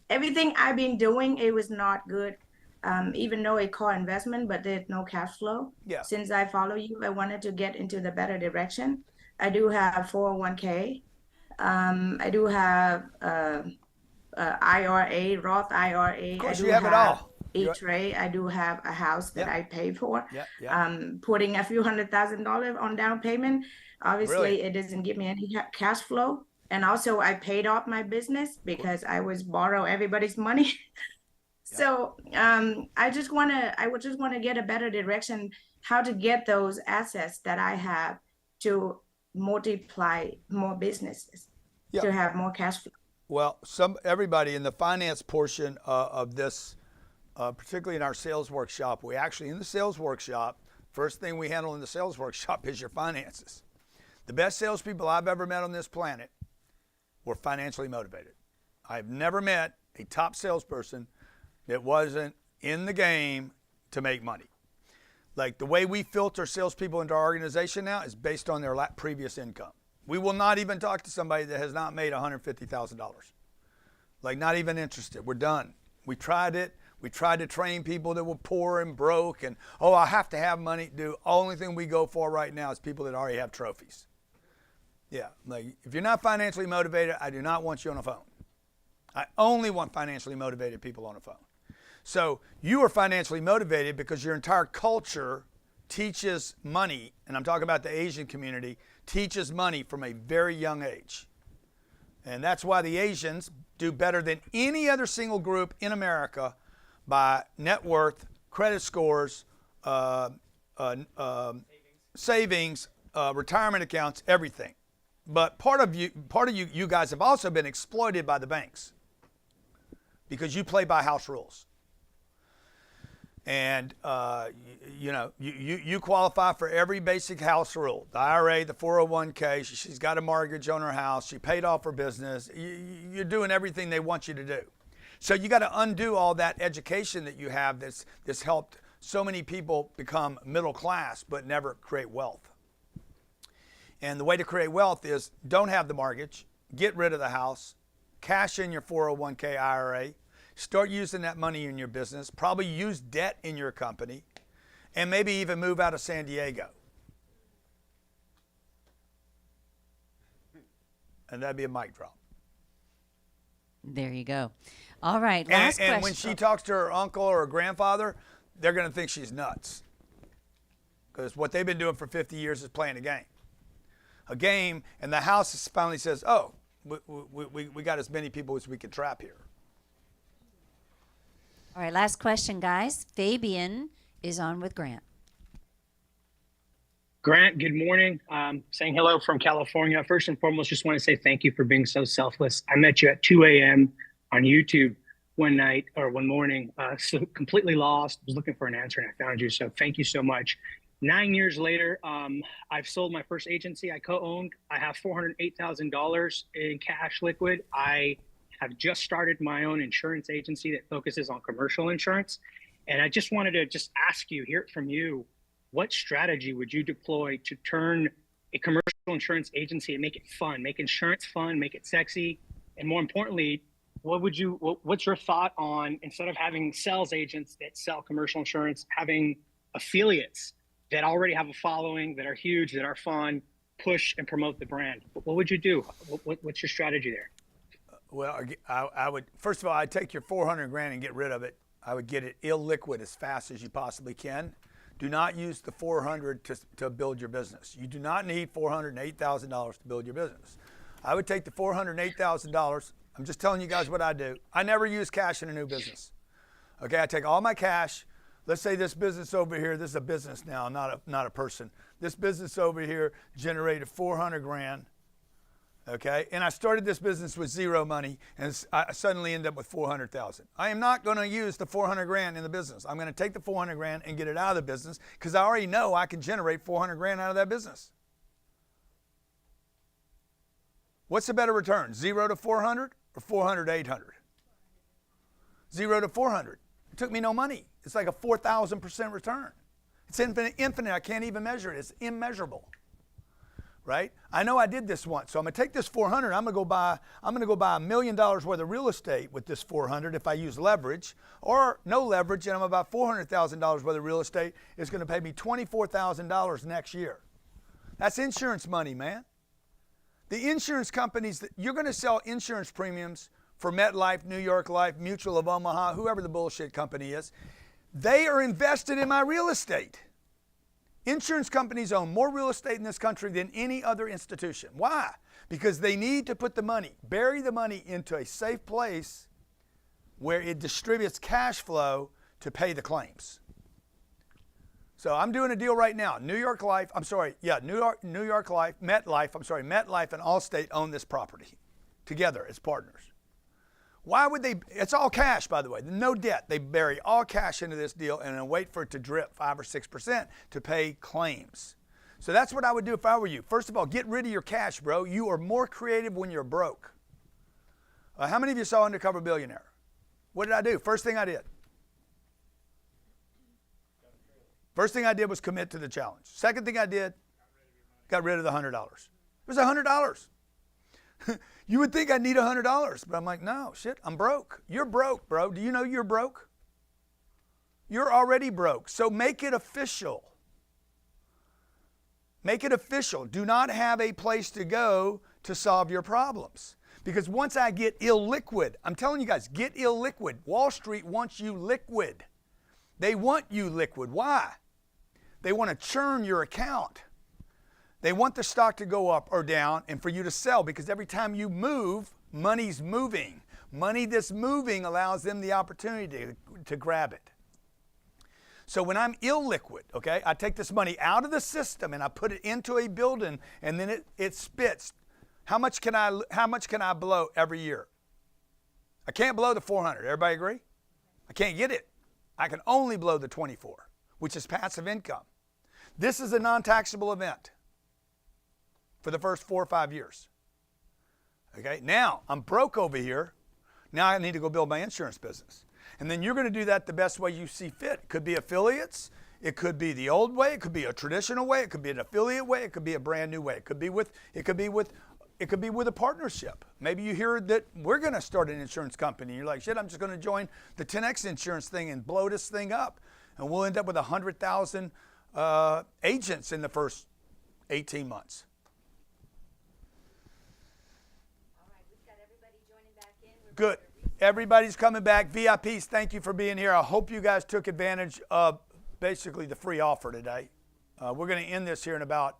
Everything I've been doing, it was not good. Even though it called investment, but there's no cash flow. Yeah. Since I follow you, I wanted to get into the better direction. I do have 401k. I do have IRA, Roth IRA. Of course, you have it all. each, I do have a house that I pay for. Yeah. Putting a few $100,000 on down payment, obviously Brilliant. it doesn't give me any cash flow. And also I paid off my business because I was borrow everybody's money. So I would just want to get a better direction how to get those assets that I have to multiply more businesses, to have more cash flow. Well, everybody in the finance portion of this, particularly in our sales workshop, we actually, in the sales workshop, first thing we handle in the sales workshop is your finances. The best salespeople I've ever met on this planet were financially motivated. I've never met a top salesperson that wasn't in the game to make money. Like the way we filter salespeople into our organization now is based on their previous income. We will not even talk to somebody that has not made $150,000. Like not even interested. We're done. We tried it. We tried to train people that were poor and broke and, oh, I have to have money. The only thing we go for right now is people that already have trophies. Yeah, like if you're not financially motivated, I do not want you on a phone. I only want financially motivated people on a phone. So you are financially motivated because your entire culture teaches money, and I'm talking about the Asian community, teaches money from a very young age. And that's why the Asians do better than any other single group in America by net worth, credit scores, savings, retirement accounts, everything. But part of you guys have also been exploited by the banks because you play by house rules. And you qualify for every basic house rule. The IRA, the 401k, she's got a mortgage on her house, she paid off her business. You're doing everything they want you to do. So you got to undo all that education that you have that's helped so many people become middle class but never create wealth. And the way to create wealth is don't have the mortgage, get rid of the house, cash in your 401k IRA, start using that money in your business, probably use debt in your company, and maybe even move out of San Diego. And that'd be a mic drop. There you go. All right, last question. And when she talks to her uncle or her grandfather, they're going to think she's nuts. Because what they've been doing for 50 years is playing a game. A game, and the house finally says, oh, we got as many people as we can trap here. All right, last question, guys. Fabian is on with Grant. Grant, good morning. Saying hello from California. First and foremost, just want to say thank you for being so selfless. I met you at 2 a.m. on YouTube one morning, so completely lost, was looking for an answer, and I found you. So thank you so much. 9 years later, I've sold my first agency I co-owned. I have $408,000 in cash liquid. I have just started my own insurance agency that focuses on commercial insurance. And I just wanted to ask you, hear it from you, what strategy would you deploy to turn a commercial insurance agency and make it fun, make insurance fun, make it sexy? And more importantly, what's your thought on, instead of having sales agents that sell commercial insurance, having affiliates that already have a following, that are huge, that are fun, push and promote the brand? What would you do? What's your strategy there? Well, I would, first of all, I'd take your 400 grand and get rid of it. I would get it illiquid as fast as you possibly can. Do not use the 400 to build your business. You do not need $408,000 to build your business. I would take the $408,000. I'm just telling you guys what I do. I never use cash in a new business. Okay, I take all my cash. Let's say this business over here, this is a business now, not a person. This business over here generated 400 grand. Okay, and I started this business with zero money, and I suddenly end up with 400,000. I am not going to use the 400 grand in the business. I'm going to take the 400 grand and get it out of the business because I already know I can generate 400 grand out of that business. What's the better return, 0 to 400 or 400 to 800? 0 to 400. It took me no money. It's like a 4,000% return. It's infinite. I can't even measure it. It's immeasurable. Right? I know I did this once, so I'm gonna take this 400. I'm gonna go buy $1 million worth of real estate with this 400 if I use leverage, or no leverage, and I'm about $400,000 worth of real estate. It's gonna pay me $24,000 next year. That's insurance money, man. The insurance companies, you're gonna sell insurance premiums for MetLife, New York Life, Mutual of Omaha, whoever the bullshit company is, they are invested in my real estate. Insurance companies own more real estate in this country than any other institution. Why? Because they need to put the money, bury the money into a safe place where it distributes cash flow to pay the claims. So I'm doing a deal right now. New York Life, New York Life, MetLife and Allstate own this property together as partners. Why would they? It's all cash, by the way. No debt. They bury all cash into this deal and then wait for it to drip 5 or 6% to pay claims. So that's what I would do if I were you. First of all, get rid of your cash, bro. You are more creative when you're broke. How many of you saw Undercover Billionaire? What did I do? First thing I did was commit to the challenge. Second thing I did, got rid of the $100. It was $100. You would think I need $100, but I'm like, no, shit, I'm broke. You're broke, bro. Do you know you're broke? You're already broke. So make it official. Make it official. Do not have a place to go to solve your problems. Because once I get illiquid, I'm telling you guys, get illiquid. Wall Street wants you liquid. They want you liquid. Why? They want to churn your account. They want the stock to go up or down and for you to sell, because every time you move, money's moving. Money that's moving allows them the opportunity to grab it. So when I'm illiquid, okay, I take this money out of the system and I put it into a building, and then it spits. How much can I blow every year? I can't blow the 400. Everybody agree? I can't get it. I can only blow the 24, which is passive income. This is a non-taxable event for the first 4 or 5 years. Okay, now I'm broke over here. Now I need to go build my insurance business. And then you're going to do that the best way you see fit. It could be affiliates. It could be the old way. It could be a traditional way. It could be an affiliate way. It could be a brand new way. It could be with a partnership. Maybe you hear that we're going to start an insurance company. You're like, shit, I'm just going to join the 10X insurance thing and blow this thing up. And we'll end up with 100,000 agents in the first 18 months. Good. Everybody's coming back. VIPs, thank you for being here. I hope you guys took advantage of basically the free offer today. We're going to end this here in about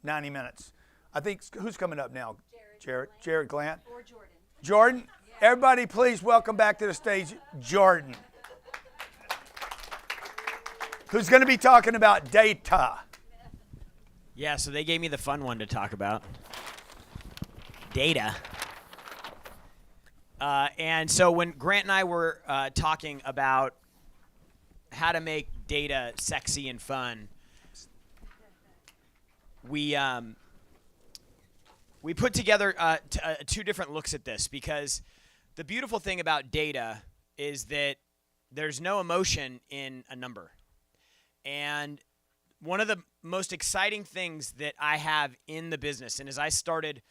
90 minutes. I think, who's coming up now? Jared Glant. Or Jordan. Jordan? Yeah. Everybody, please welcome back to the stage Jordan, who's going to be talking about data. Yeah, so they gave me the fun one to talk about. Data. And so when Grant and I were talking about how to make data sexy and fun, we put together two different looks at this, because the beautiful thing about data is that there's no emotion in a number. And one of the most exciting things that I have in the business, and as I started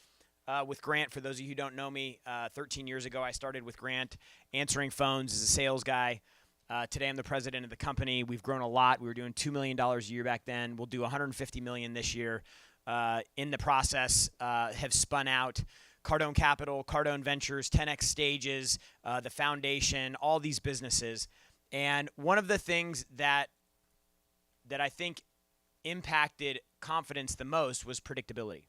with Grant, for those of you who don't know me, 13 years ago I started with Grant answering phones as a sales guy. Today I'm the president of the company. We've grown a lot. We were doing $2 million a year back then. We'll do $150 million this year. In the process, have spun out Cardone Capital, Cardone Ventures, 10X Stages, the foundation, all these businesses. And one of the things that I think impacted confidence the most was predictability.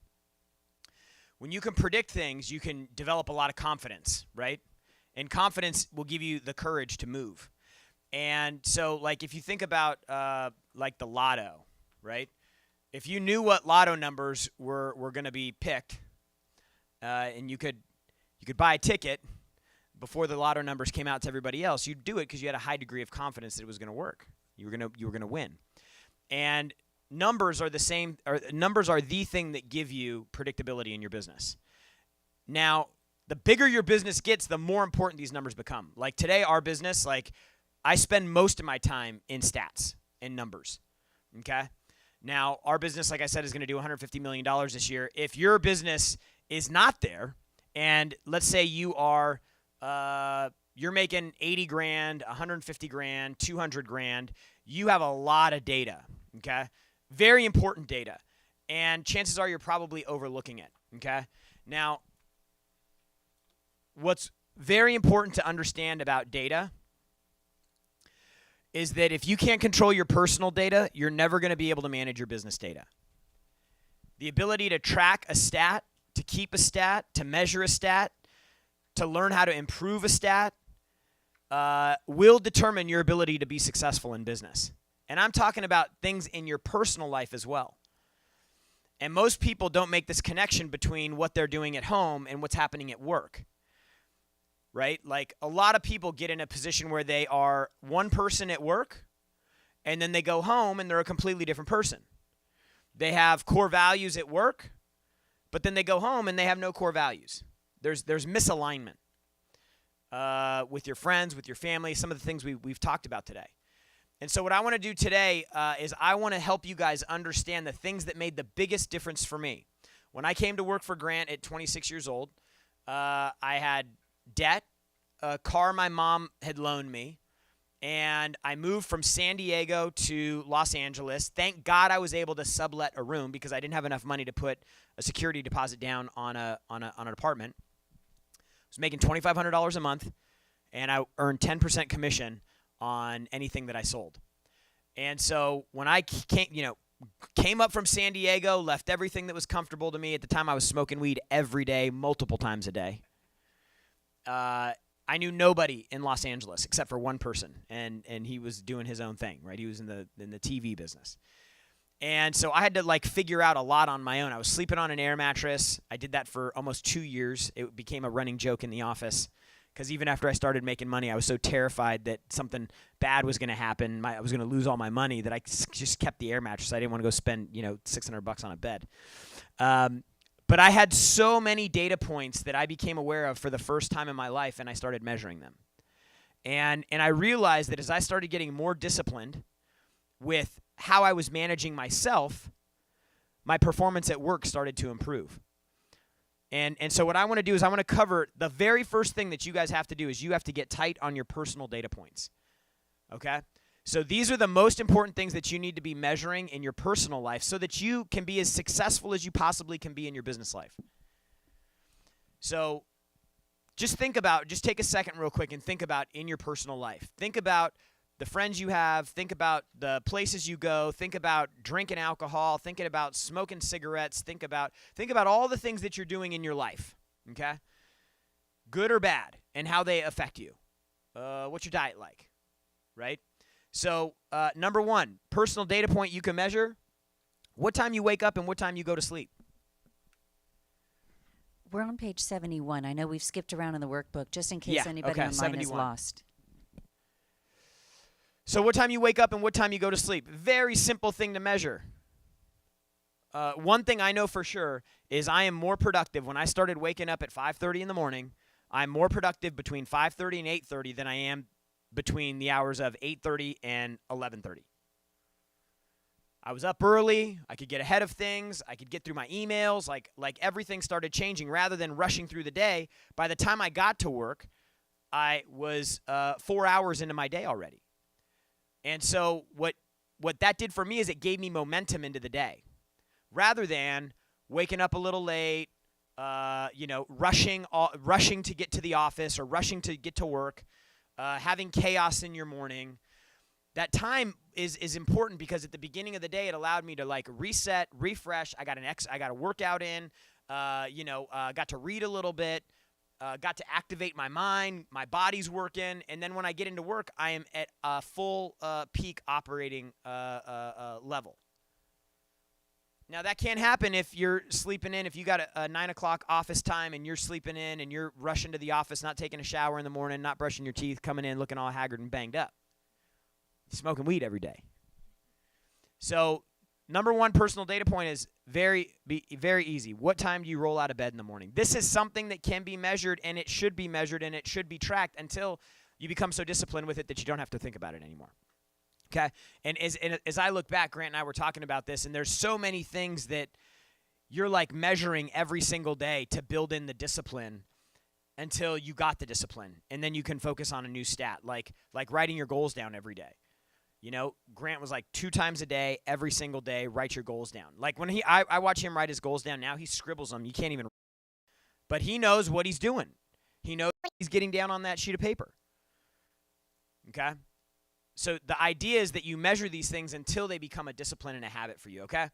When you can predict things, you can develop a lot of confidence, right? And confidence will give you the courage to move. And so, like, if you think about like the lotto, right? If you knew what lotto numbers were going to be picked, and you could buy a ticket before the lotto numbers came out to everybody else, you'd do it because you had a high degree of confidence that it was going to work. You were going to win. And numbers are the same. Or numbers are the thing that give you predictability in your business. Now, the bigger your business gets, the more important these numbers become. Like today, our business, like I spend most of my time in stats and numbers. Okay. Now, our business, like I said, is going to do $150 million this year. If your business is not there, and let's say you are, you're making 80 grand, 150 grand, 200 grand, you have a lot of data, okay? Very important data. And chances are you're probably overlooking it, okay? Now, what's very important to understand about data is that if you can't control your personal data, you're never going to be able to manage your business data. The ability to track a stat, to keep a stat, to measure a stat, to learn how to improve a stat will determine your ability to be successful in business. And I'm talking about things in your personal life as well. And most people don't make this connection between what they're doing at home and what's happening at work. Right? Like a lot of people get in a position where they are one person at work and then they go home and they're a completely different person. They have core values at work, but then they go home and they have no core values. There's misalignment with your friends, with your family, some of the things we've talked about today. And so what I want to do today is I want to help you guys understand the things that made the biggest difference for me. When I came to work for Grant at 26 years old, I had debt, a car my mom had loaned me, and I moved from San Diego to Los Angeles. Thank God I was able to sublet a room because I didn't have enough money to put a security deposit down on an apartment. I was making $2,500 a month, and I earned 10% commission on anything that I sold. And so when I came up from San Diego, left everything that was comfortable to me. At the time, I was smoking weed every day, multiple times a day. I knew nobody in Los Angeles except for one person, and he was doing his own thing, right? He was in the TV business. And so I had to figure out a lot on my own. I was sleeping on an air mattress. I did that for almost 2 years. It became a running joke in the office because even after I started making money, I was so terrified that something bad was going to happen. I was going to lose all my money that I just kept the air mattress. I didn't want to go spend $600 on a bed. But I had so many data points that I became aware of for the first time in my life, and I started measuring them. And I realized that as I started getting more disciplined with how I was managing myself, my performance at work started to improve. And so what I want to do is I want to cover the very first thing that you guys have to do is you have to get tight on your personal data points. Okay? So these are the most important things that you need to be measuring in your personal life so that you can be as successful as you possibly can be in your business life. So just take a second real quick and think about in your personal life. Think about the friends you have. Think about the places you go. Think about drinking alcohol. Thinking about smoking cigarettes. Think about all the things that you're doing in your life, okay? Good or bad, and how they affect you. What's your diet like, right? So number one, personal data point you can measure, what time you wake up and what time you go to sleep. We're on page 71. I know we've skipped around in the workbook just in case anybody online 71. Is lost. So what time you wake up and what time you go to sleep. Very simple thing to measure. One thing I know for sure is I am more productive when I started waking up at 5:30 in the morning. I'm more productive between 5:30 and 8:30 than I am between the hours of 8:30 and 11:30. I was up early. I could get ahead of things. I could get through my emails. Like everything started changing rather than rushing through the day. By the time I got to work, I was 4 hours into my day already. And so what that did for me is it gave me momentum into the day rather than waking up a little late, rushing to get to the office or rushing to get to work, having chaos in your morning. That time is important because at the beginning of the day, it allowed me to reset, refresh. I got a workout in, got to read a little bit, got to activate my mind, my body's working, and then when I get into work, I am at a full peak operating level. Now, that can't happen if you're sleeping in. If you got a 9 o'clock office time and you're sleeping in and you're rushing to the office, not taking a shower in the morning, not brushing your teeth, coming in looking all haggard and banged up, smoking weed every day. So number one personal data point is very easy. What time do you roll out of bed in the morning? This is something that can be measured, and it should be measured, and it should be tracked until you become so disciplined with it that you don't have to think about it anymore. Okay? And as I look back, Grant and I were talking about this, and there's so many things that you're measuring every single day to build in the discipline until you got the discipline, and then you can focus on a new stat, like writing your goals down every day. Grant was 2 times a day, every single day, write your goals down. When I watch him write his goals down now, he scribbles them. You can't even. But he knows what he's doing. He knows he's getting down on that sheet of paper. Okay? So the idea is that you measure these things until they become a discipline and a habit for you, okay?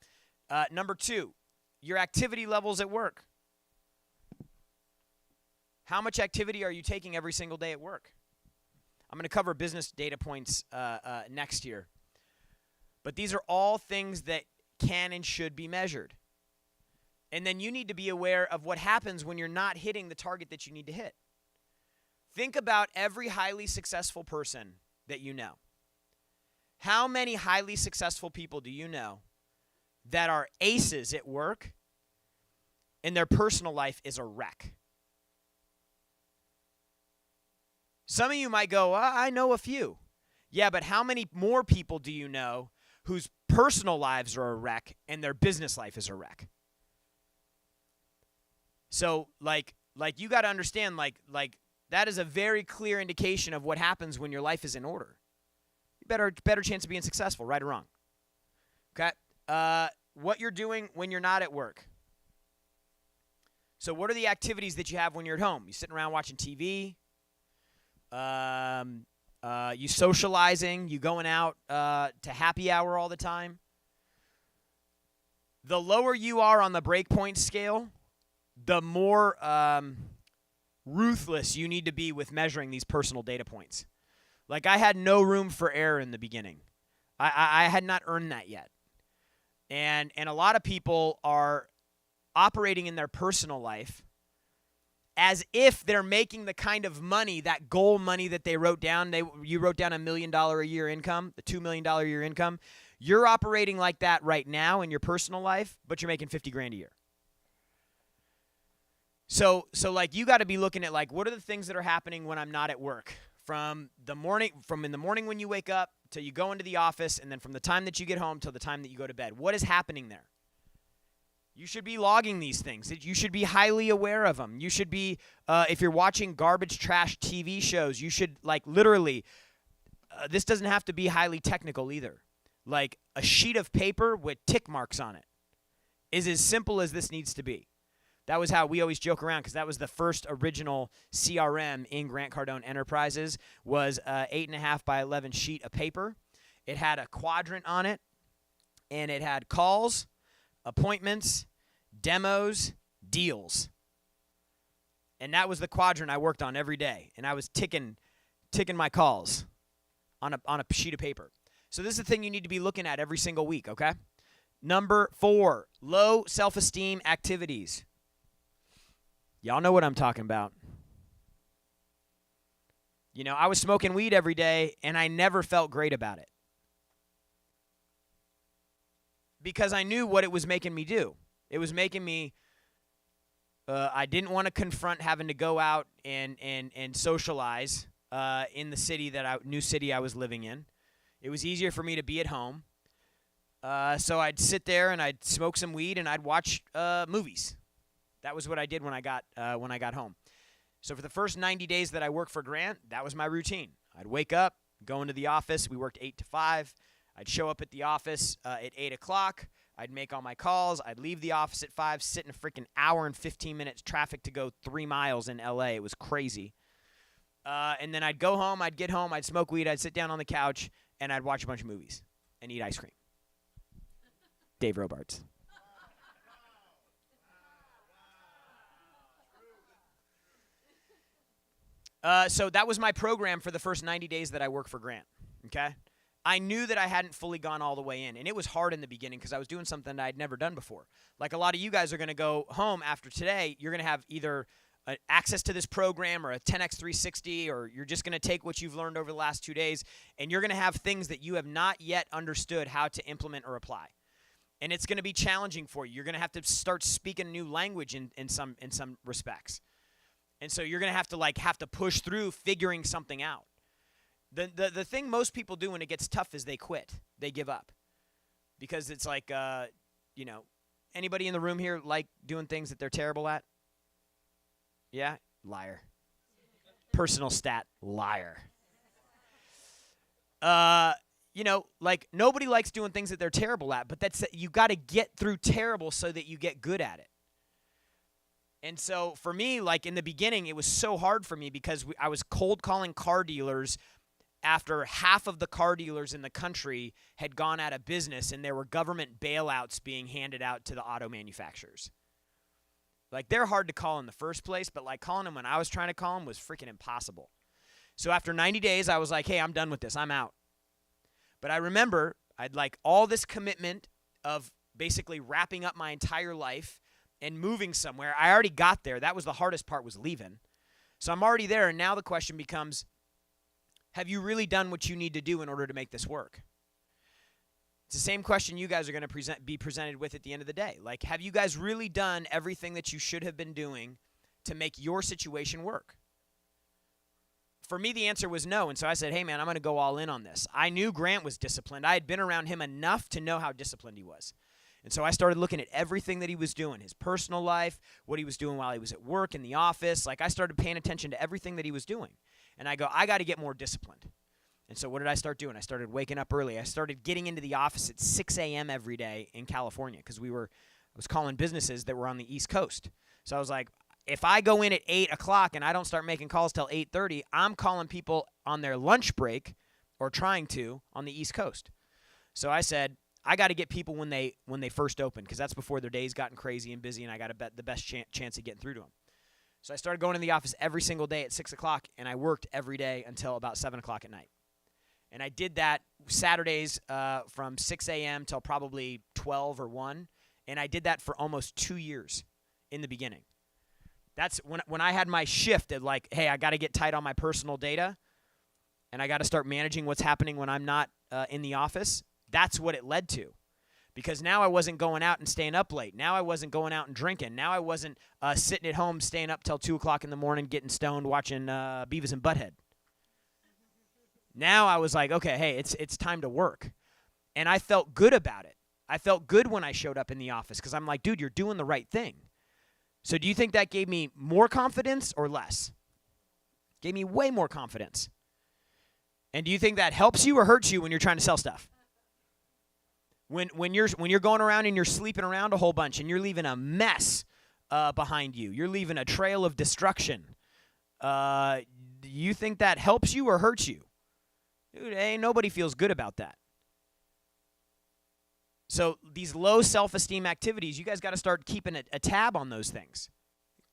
Number 2, your activity levels at work. How much activity are you taking every single day at work? I'm going to cover business data points next year. But these are all things that can and should be measured. And then you need to be aware of what happens when you're not hitting the target that you need to hit. Think about every highly successful person that you know. How many highly successful people do you know that are aces at work and their personal life is a wreck? Some of you might go, I know a few. Yeah, but how many more people do you know whose personal lives are a wreck and their business life is a wreck? So, like you got to understand, like that is a very clear indication of what happens when your life is in order. Better chance of being successful, right or wrong. Okay? What you're doing when you're not at work. So what are the activities that you have when you're at home? You sitting around watching TV? You socializing? You going out to happy hour all the time? The lower you are on the breakpoint scale, the more ruthless you need to be with measuring these personal data points. Like, I had no room for error in the beginning. I had not earned that yet. And a lot of people are operating in their personal life as if they're making the kind of money, that goal money that they wrote down. You wrote down $1 million a year income, the $2 million a year income. You're operating like that right now in your personal life, but you're making $50,000 a year. So like, you got to be looking at, like, what are the things that are happening when I'm not at work? From in the morning when you wake up till you go into the office, and then from the time that you get home till the time that you go to bed. What is happening there? You should be logging these things. You should be highly aware of them. You should be, if you're watching garbage trash TV shows, you should, like, literally, this doesn't have to be highly technical either. Like, a sheet of paper with tick marks on it is as simple as this needs to be. That was how we always joke around, because that was the first original CRM in Grant Cardone Enterprises, was a 8.5 by 11 sheet of paper. It had a quadrant on it, and it had calls, appointments, demos, deals. And that was the quadrant I worked on every day, and I was ticking my calls on a sheet of paper. So this is the thing you need to be looking at every single week, okay? Number 4, low self-esteem activities. Y'all know what I'm talking about. You know, I was smoking weed every day, and I never felt great about it. Because I knew what it was making me do. It was making me, I didn't want to confront having to go out and socialize in the new city I was living in. It was easier for me to be at home. So I'd sit there and I'd smoke some weed and I'd watch movies. That was what I did when I got home. So for the first 90 days that I worked for Grant, that was my routine. I'd wake up, go into the office. We worked 8 to 5. I'd show up at the office at 8 o'clock. I'd make all my calls. I'd leave the office at 5, sit in a freaking hour and 15 minutes traffic to go 3 miles in L.A. It was crazy. And then I'd go home. I'd get home. I'd smoke weed. I'd sit down on the couch, and I'd watch a bunch of movies and eat ice cream. Dave Robards. So that was my program for the first 90 days that I worked for Grant, okay? I knew that I hadn't fully gone all the way in, and it was hard in the beginning because I was doing something that I'd never done before. Like, a lot of you guys are going to go home after today. You're going to have either access to this program or a 10X 360, or you're just going to take what you've learned over the last 2 days, and you're going to have things that you have not yet understood how to implement or apply. And it's going to be challenging for you. You're going to have to start speaking a new language in some respects. And so you're going to have to push through figuring something out. The thing most people do when it gets tough is they quit. They give up. Because it's like, anybody in the room here like doing things that they're terrible at? Yeah? Liar. Personal stat, liar. Nobody likes doing things that they're terrible at, but you got to get through terrible so that you get good at it. And so for me, like in the beginning, it was so hard for me because I was cold calling car dealers after half of the car dealers in the country had gone out of business and there were government bailouts being handed out to the auto manufacturers. Like, they're hard to call in the first place, but like calling them when I was trying to call them was freaking impossible. So after 90 days, I was like, hey, I'm done with this. I'm out. But I remember I'd like all this commitment of basically wrapping up my entire life and moving somewhere. I already got there. That was the hardest part, was leaving. So I'm already there, and now the question becomes, have you really done what you need to do in order to make this work? It's the same question you guys are going to be presented with at the end of the day. Like, have you guys really done everything that you should have been doing to make your situation work? For me, the answer was no, and so I said, hey, man, I'm going to go all in on this. I knew Grant was disciplined. I had been around him enough to know how disciplined he was. And so I started looking at everything that he was doing, his personal life, what he was doing while he was at work, in the office. Like, I started paying attention to everything that he was doing. And I go, I got to get more disciplined. And so what did I start doing? I started waking up early. I started getting into the office at 6 a.m. every day in California because I was calling businesses that were on the East Coast. So I was like, if I go in at 8 o'clock and I don't start making calls till 8:30, I'm calling people on their lunch break, or trying to, on the East Coast. So I said, I got to get people when they first open, because that's before their day's gotten crazy and busy, and I got to bet the best chance of getting through to them. So I started going in the office every single day at 6 o'clock, and I worked every day until about 7 o'clock at night. And I did that Saturdays from 6 a.m. till probably 12 or 1, and I did that for almost 2 years in the beginning. That's when I had my shift of like, hey, I got to get tight on my personal data, and I got to start managing what's happening when I'm not in the office. That's what it led to. Because now I wasn't going out and staying up late. Now I wasn't going out and drinking. Now I wasn't sitting at home staying up till 2 o'clock in the morning getting stoned watching Beavis and Butthead. Now I was like, okay, hey, it's time to work. And I felt good about it. I felt good when I showed up in the office because I'm like, dude, you're doing the right thing. So do you think that gave me more confidence or less? Gave me way more confidence. And do you think that helps you or hurts you when you're trying to sell stuff? When you're going around and you're sleeping around a whole bunch and you're leaving a mess behind you, you're leaving a trail of destruction. Do you think that helps you or hurts you? Dude, ain't nobody feels good about that. So these low self-esteem activities, you guys got to start keeping a tab on those things.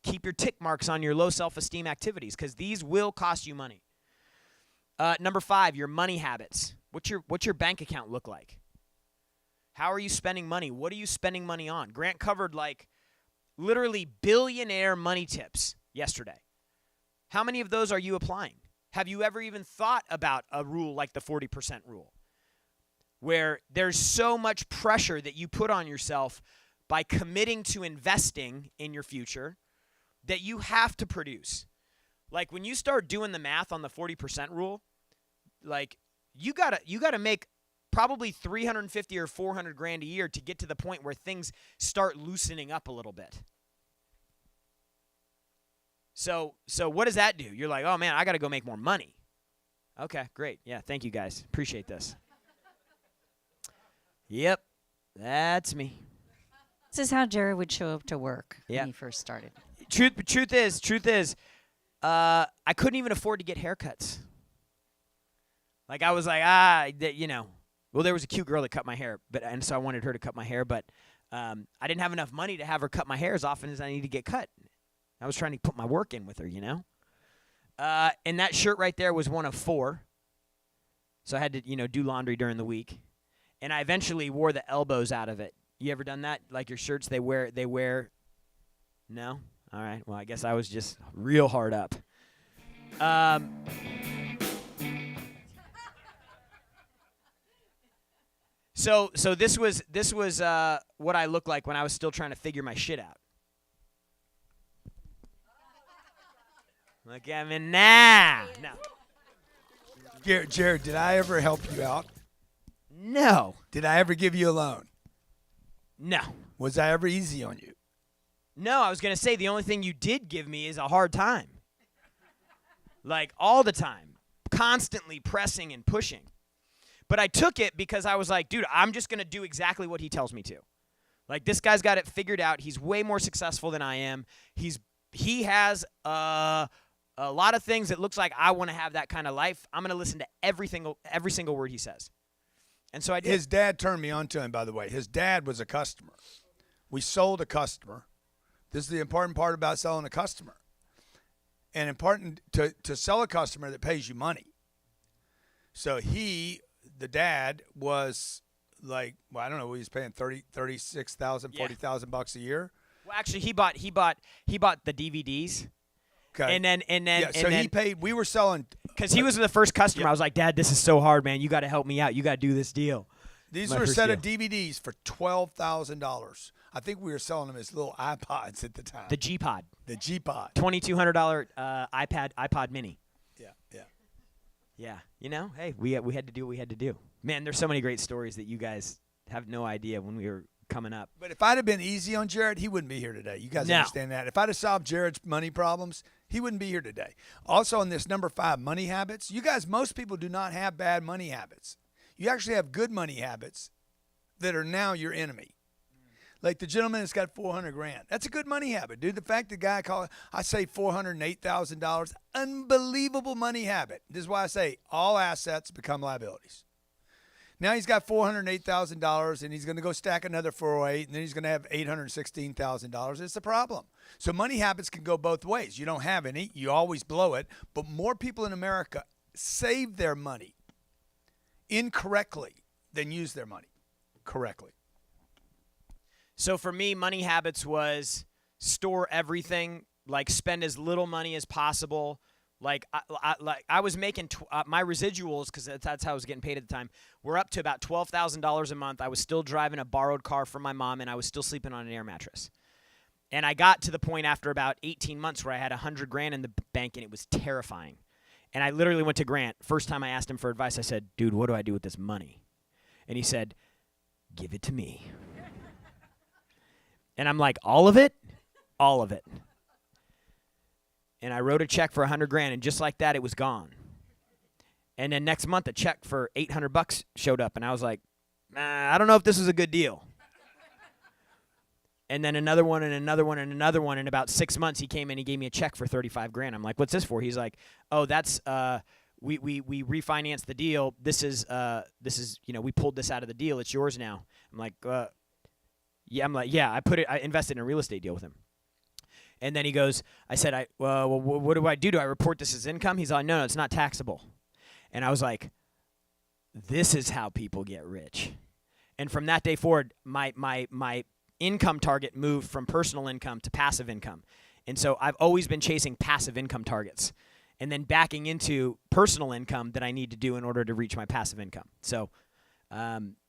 Keep your tick marks on your low self-esteem activities because these will cost you money. Number 5, your money habits. What's your bank account look like? How are you spending money? What are you spending money on? Grant covered like literally billionaire money tips yesterday. How many of those are you applying? Have you ever even thought about a rule like the 40% rule, where there's so much pressure that you put on yourself by committing to investing in your future that you have to produce? Like when you start doing the math on the 40% rule, like you gotta make probably 350 or 400 grand a year to get to the point where things start loosening up a little bit. So what does that do? You're like, oh man, I got to go make more money. Okay, great. Yeah, thank you guys. Appreciate this. Yep, that's me. This is how Jerry would show up to work when he first started. Truth is, I couldn't even afford to get haircuts. Like I was like, well, there was a cute girl that cut my hair, and so I wanted her to cut my hair, but I didn't have enough money to have her cut my hair as often as I needed to get cut. I was trying to put my work in with her, And that shirt right there was one of 4. So I had to, do laundry during the week. And I eventually wore the elbows out of it. You ever done that? Like your shirts, they wear. No? All right. Well, I guess I was just real hard up. So this was what I looked like when I was still trying to figure my shit out. Look at me now. No. Jared, did I ever help you out? No. Did I ever give you a loan? No. Was I ever easy on you? No, I was going to say the only thing you did give me is a hard time. Like all the time. Constantly pressing and pushing. But I took it because I was like, dude, I'm just going to do exactly what he tells me to. Like, this guy's got it figured out. He's way more successful than I am. He has a lot of things that looks like I want to have that kind of life. I'm going to listen to every single word he says. And so I did. His dad turned me on to him, by the way. His dad was a customer. We sold a customer. This is the important part about selling a customer. And important to sell a customer that pays you money. So the dad was like, well, I don't know, he was paying $36,000, $40,000 a year. Well, actually, he bought the DVDs. Okay. And then he paid. We were selling because he was the first customer. I was like, Dad, this is so hard, man. You got to help me out. You got to do this deal. These were a set of DVDs for $12,000. I think we were selling them as little iPods at the time. The G-Pod. The G-Pod. $2,200 iPod Mini. Yeah. Yeah. You know, hey, we had to do what we had to do. Man, there's so many great stories that you guys have no idea when we were coming up. But if I'd have been easy on Jared, he wouldn't be here today. You guys understand that? If I'd have solved Jared's money problems, he wouldn't be here today. Also on this number 5, money habits, you guys, most people do not have bad money habits. You actually have good money habits that are now your enemy. Like the gentleman that's got $400,000. That's a good money habit, dude. The fact the guy I say $408,000, unbelievable money habit. This is why I say all assets become liabilities. Now he's got $408,000, and he's going to go stack another 408, and then he's going to have $816,000. It's a problem. So money habits can go both ways. You don't have any. You always blow it. But more people in America save their money incorrectly than use their money correctly. So for me, money habits was store everything, like spend as little money as possible. Like I was making my residuals, because that's how I was getting paid at the time, were up to about $12,000 a month. I was still driving a borrowed car from my mom, and I was still sleeping on an air mattress. And I got to the point after about 18 months where I had $100,000 in the bank, and it was terrifying. And I literally went to Grant. First time I asked him for advice, I said, dude, what do I do with this money? And he said, give it to me. And I'm like, all of it? All of it. And I wrote a check for $100,000, and just like that, it was gone. And then next month, a check for $800 showed up, and I was like, I don't know if this is a good deal. And then another one, and another one, and another one. In about 6 months, he came in, he gave me a check for $35,000. I'm like, what's this for? He's like, oh, that's we refinanced the deal. This is we pulled this out of the deal. It's yours now. I'm like, yeah. I'm like, yeah. I invested in a real estate deal with him. And then he goes, I said, well, what do I do? Do I report this as income? He's like, no, it's not taxable. And I was like, this is how people get rich. And from that day forward, my income target moved from personal income to passive income. And so I've always been chasing passive income targets and then backing into personal income that I need to do in order to reach my passive income. So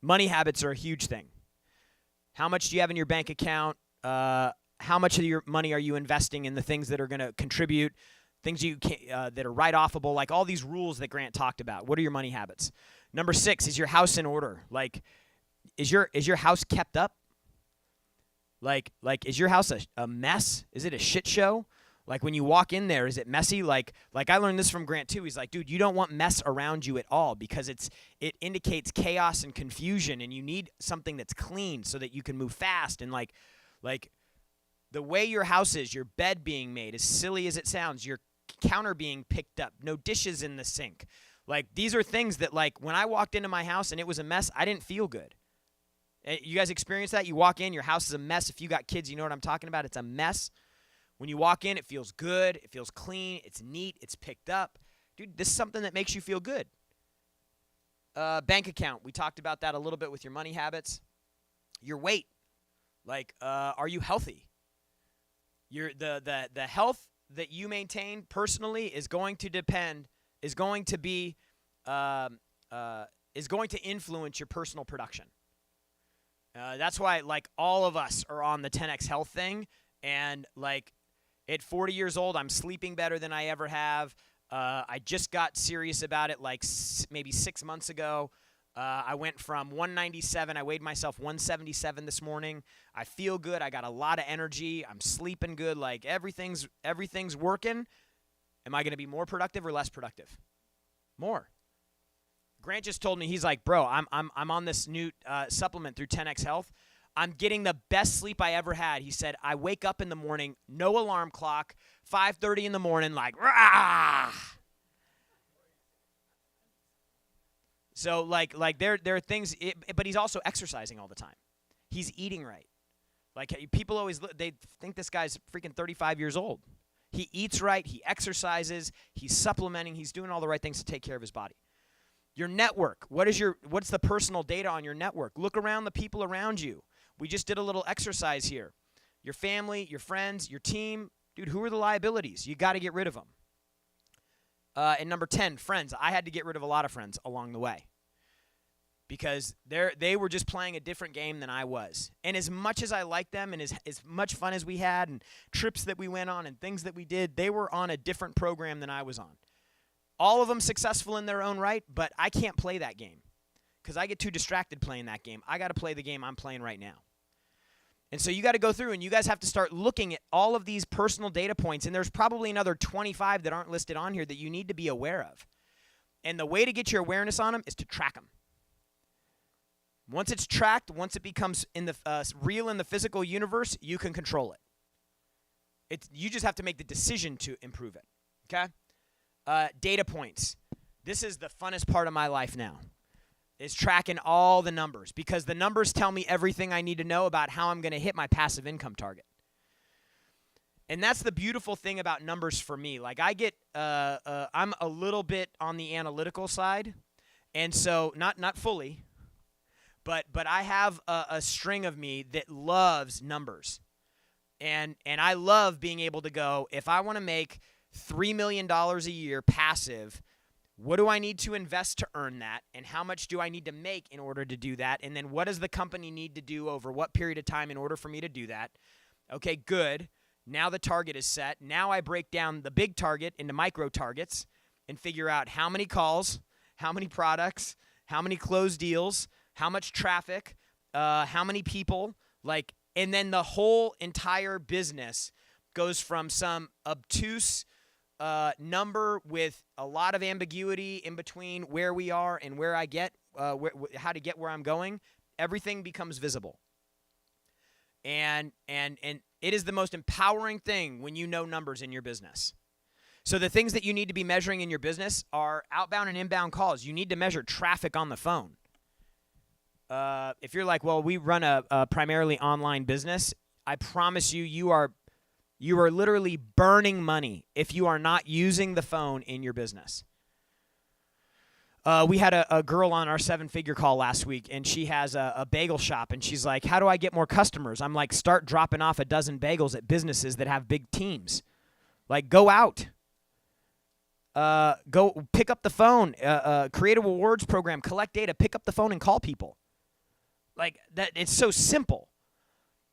money habits are a huge thing. How much do you have in your bank account? How much of your money are you investing in the things that are going to contribute, things you can, that are write-offable, like all these rules that Grant talked about? What are your money habits? Number 6, is your house in order? Like, is your house kept up? Like is your house a mess? Is it a shit show? Like when you walk in there, is it messy? Like I learned this from Grant too. He's like, dude, you don't want mess around you at all because it indicates chaos and confusion, and you need something that's clean so that you can move fast. And like the way your house is, your bed being made, as silly as it sounds, your counter being picked up, no dishes in the sink. Like these are things that like when I walked into my house and it was a mess, I didn't feel good. You guys experience that? You walk in, your house is a mess. If you got kids, you know what I'm talking about. It's a mess. When you walk in, it feels good. It feels clean. It's neat. It's picked up. Dude, this is something that makes you feel good. Bank account. We talked about that a little bit with your money habits. Your weight. Like, are you healthy? The health that you maintain personally is going to influence your personal production. That's why, like, all of us are on the 10X Health thing, and, like, at 40 years old, I'm sleeping better than I ever have. I just got serious about it, like, maybe 6 months ago. I went from 197. I weighed myself 177 this morning. I feel good. I got a lot of energy. I'm sleeping good. Like, everything's working. Am I going to be more productive or less productive? More. Grant just told me, he's like, bro, I'm on this new supplement through 10X Health. I'm getting the best sleep I ever had. He said, I wake up in the morning, no alarm clock, 5:30 in the morning, like, rah! So like there are things, but he's also exercising all the time. He's eating right. Like people always, they think this guy's freaking 35 years old. He eats right, he exercises, he's supplementing, he's doing all the right things to take care of his body. Your network, what's the personal data on your network? Look around the people around you. We just did a little exercise here. Your family, your friends, your team. Dude, who are the liabilities? You got to get rid of them. And number 10, friends. I had to get rid of a lot of friends along the way because they were just playing a different game than I was. And as much as I liked them and as much fun as we had and trips that we went on and things that we did, they were on a different program than I was on. All of them successful in their own right, but I can't play that game because I get too distracted playing that game. I got to play the game I'm playing right now. And so you got to go through and you guys have to start looking at all of these personal data points, and there's probably another 25 that aren't listed on here that you need to be aware of. And the way to get your awareness on them is to track them. Once it's tracked, once it becomes in the real in the physical universe, you can control it. You just have to make the decision to improve it, okay? Data points. This is the funnest part of my life now, is tracking all the numbers because the numbers tell me everything I need to know about how I'm going to hit my passive income target. And that's the beautiful thing about numbers for me. Like I'm a little bit on the analytical side, and so not fully, but I have a string of me that loves numbers, and I love being able to go, if I want to make $3 million a year passive, what do I need to invest to earn that? And how much do I need to make in order to do that? And then what does the company need to do over what period of time in order for me to do that? Okay, good. Now the target is set. Now I break down the big target into micro targets and figure out how many calls, how many products, how many closed deals, how much traffic, how many people, and then the whole entire business goes from some obtuse number with a lot of ambiguity in between where we are and where I get, how to get where I'm going. Everything becomes visible. And it is the most empowering thing when you know numbers in your business. So the things that you need to be measuring in your business are outbound and inbound calls. You need to measure traffic on the phone. If you're like, well, we run a primarily online business, I promise you, you are literally burning money if you are not using the phone in your business. We had a girl on our 7-figure call last week, and she has a bagel shop, and she's like, how do I get more customers? I'm like, start dropping off a dozen bagels at businesses that have big teams. Like, go out. Go pick up the phone, create a rewards program, collect data, pick up the phone and call people. Like that, it's so simple.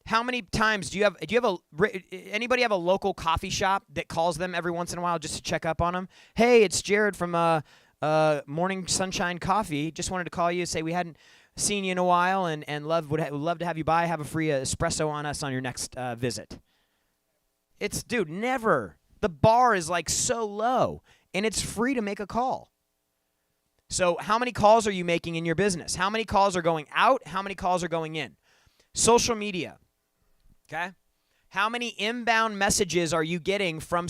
How many times do you have anybody have a local coffee shop that calls them every once in a while just to check up on them? Hey, it's Jared from Morning Sunshine Coffee. Just wanted to call you and say we hadn't seen you in a while and would love to have you by. Have a free espresso on us on your next visit. Dude, never. The bar is like so low, and it's free to make a call. So how many calls are you making in your business? How many calls are going out? How many calls are going in? Social media. Okay? How many inbound messages are you getting from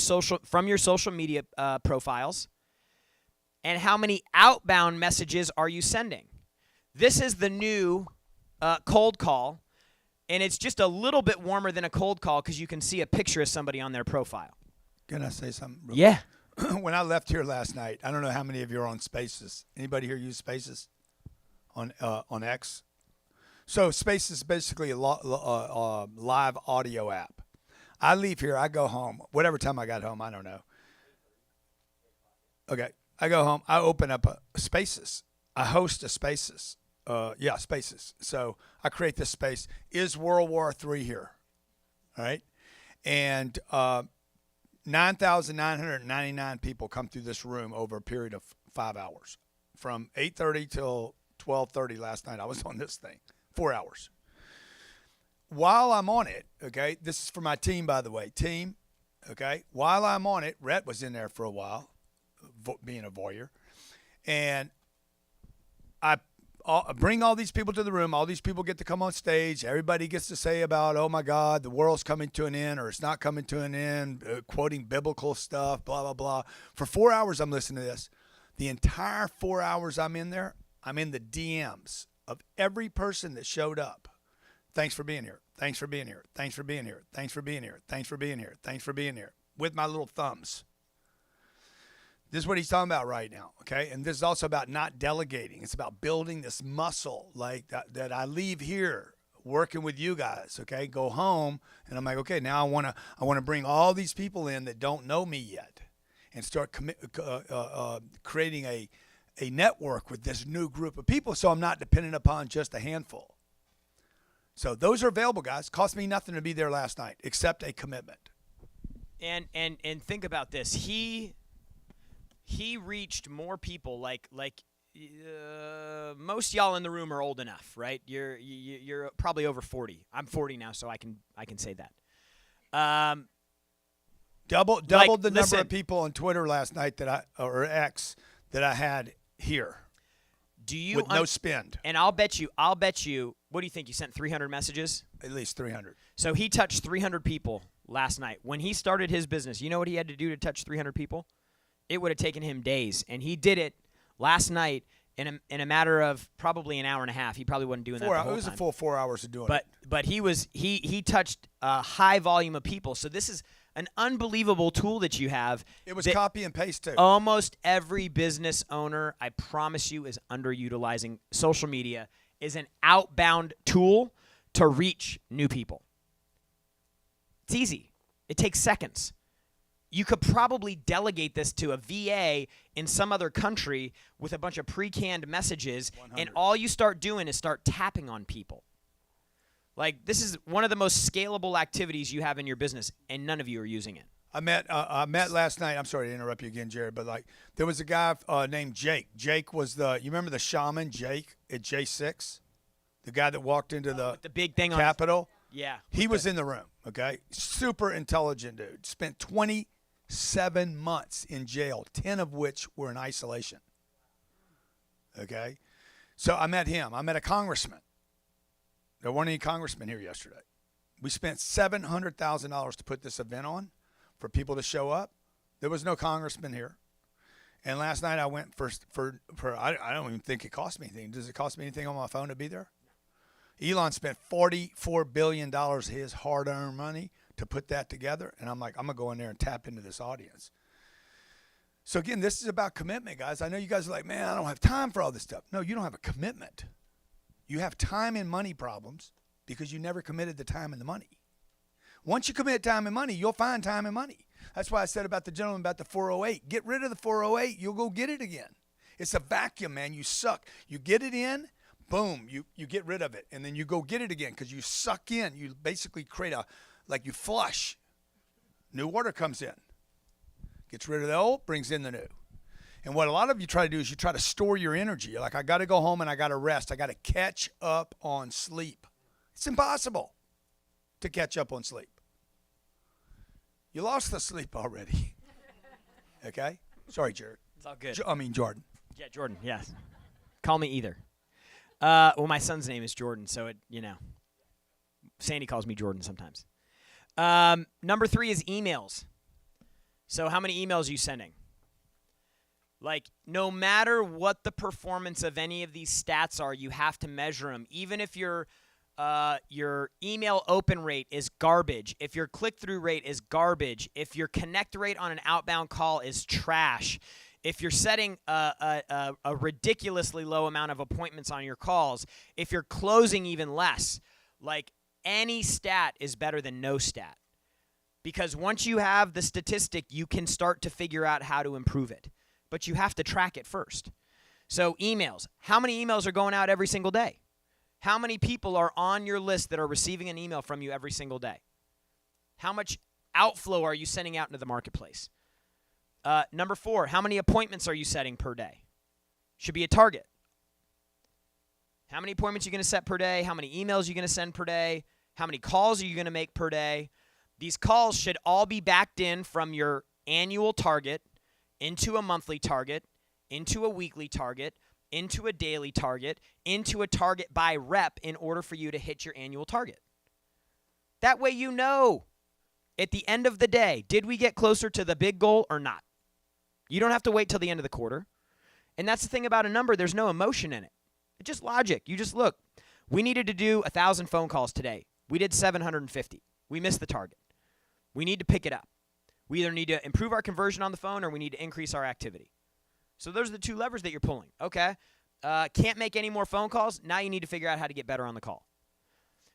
your social media profiles? And how many outbound messages are you sending? This is the new cold call, and it's just a little bit warmer than a cold call because you can see a picture of somebody on their profile. Can I say something? Yeah. When I left here last night, I don't know how many of you are on Spaces. Anybody here use Spaces on X? So Spaces is basically a live audio app. I leave here, I go home, whatever time I got home, I don't know. Okay, I go home, I open up a Spaces. I host a Spaces. Spaces. So I create this space. Is World War III here? All right? And 9,999 people come through this room over a period of 5 hours. From 8:30 till 12:30 last night, I was on this thing. 4 hours. While I'm on it, okay, this is for my team, by the way. Team, okay, while I'm on it, Rhett was in there for a while, being a voyeur. And I bring all these people to the room. All these people get to come on stage. Everybody gets to say about, oh my God, the world's coming to an end, or it's not coming to an end, quoting biblical stuff, blah, blah, blah. For 4 hours, I'm listening to this. The entire 4 hours I'm in there, I'm in the DMs of every person that showed up. Thanks for being here. Thanks for being here. Thanks for being here. Thanks for being here. Thanks for being here. Thanks for being here. With my little thumbs. This is what he's talking about right now, okay? And this is also about not delegating. It's about building this muscle like that I leave here working with you guys, okay? Go home, and I'm like, okay, now I want to bring all these people in that don't know me yet and start creating a network with this new group of people so I'm not dependent upon just a handful. So those are available, guys. Cost me nothing to be there last night except a commitment. And think about this. He reached more people. Like most y'all in the room are old enough, right? You're probably over 40. I'm 40 now, so I can say that. Doubled the number of people on Twitter last night or X that I had here. Do you with no spend? And I'll bet you. What do you think? You sent 300 messages? At least 300. So he touched 300 people last night. When he started his business, you know what he had to do to touch 300 people? It would have taken him days, and he did it last night in a matter of probably an hour and a half. He probably wasn't doing that the whole time. It was a full 4 hours of doing it. But he touched a high volume of people. So this is an unbelievable tool that you have. It was copy and paste too. Almost every business owner, I promise you, is underutilizing social media is an outbound tool to reach new people. It's easy. It takes seconds. You could probably delegate this to a VA in some other country with a bunch of pre-canned messages, 100. And all you start doing is start tapping on people. Like, this is one of the most scalable activities you have in your business, and none of you are using it. I met last night. I'm sorry to interrupt you again, Jared, but there was a guy named Jake. Jake was you remember the shaman Jake at J6, the guy that walked into the big thing Capitol. Yeah, he was in the room. Okay, super intelligent dude. Spent 27 months in jail, 10 of which were in isolation. Okay, so I met him. I met a congressman. There weren't any congressmen here yesterday. We spent $700,000 to put this event on for people to show up. There was no congressman here. And last night I went for I don't even think it cost me anything. Does it cost me anything on my phone to be there? Elon spent $44 billion of his hard-earned money to put that together. And I'm like, I'm going to go in there and tap into this audience. So again, this is about commitment, guys. I know you guys are like, man, I don't have time for all this stuff. No, you don't have a commitment. You have time and money problems because you never committed the time and the money. Once you commit time and money, you'll find time and money. That's why I said about the gentleman about the 408. Get rid of the 408. You'll go get it again. It's a vacuum, man. You suck. You get it in, boom, you get rid of it. And then you go get it again because you suck in. You basically create you flush. New water comes in. Gets rid of the old, brings in the new. And what a lot of you try to do is you try to store your energy. You're like, I got to go home and I got to rest. I got to catch up on sleep. It's impossible to catch up on sleep. You lost the sleep already. Okay? Sorry, Jared. It's all good. Jordan. Yeah, Jordan, yes. Call me either. Well, my son's name is Jordan, so Sandy calls me Jordan sometimes. Number 3 is emails. So how many emails are you sending? Like, no matter what the performance of any of these stats are, you have to measure them. Even if your email open rate is garbage, if your click-through rate is garbage, if your connect rate on an outbound call is trash, if you're setting a ridiculously low amount of appointments on your calls, if you're closing even less, like, any stat is better than no stat. Because once you have the statistic, you can start to figure out how to improve it. But you have to track it first. So emails. How many emails are going out every single day? How many people are on your list that are receiving an email from you every single day? How much outflow are you sending out into the marketplace? Number 4, how many appointments are you setting per day? Should be a target. How many appointments are you going to set per day? How many emails are you going to send per day? How many calls are you going to make per day? These calls should all be backed in from your annual target into a monthly target, into a weekly target, into a daily target, into a target by rep in order for you to hit your annual target. That way you know at the end of the day, did we get closer to the big goal or not? You don't have to wait till the end of the quarter. And that's the thing about a number, there's no emotion in it. It's just logic. You just look. We needed to do 1,000 phone calls today. We did 750. We missed the target. We need to pick it up. We either need to improve our conversion on the phone or we need to increase our activity. So those are the two levers that you're pulling. Okay. Can't make any more phone calls. Now you need to figure out how to get better on the call.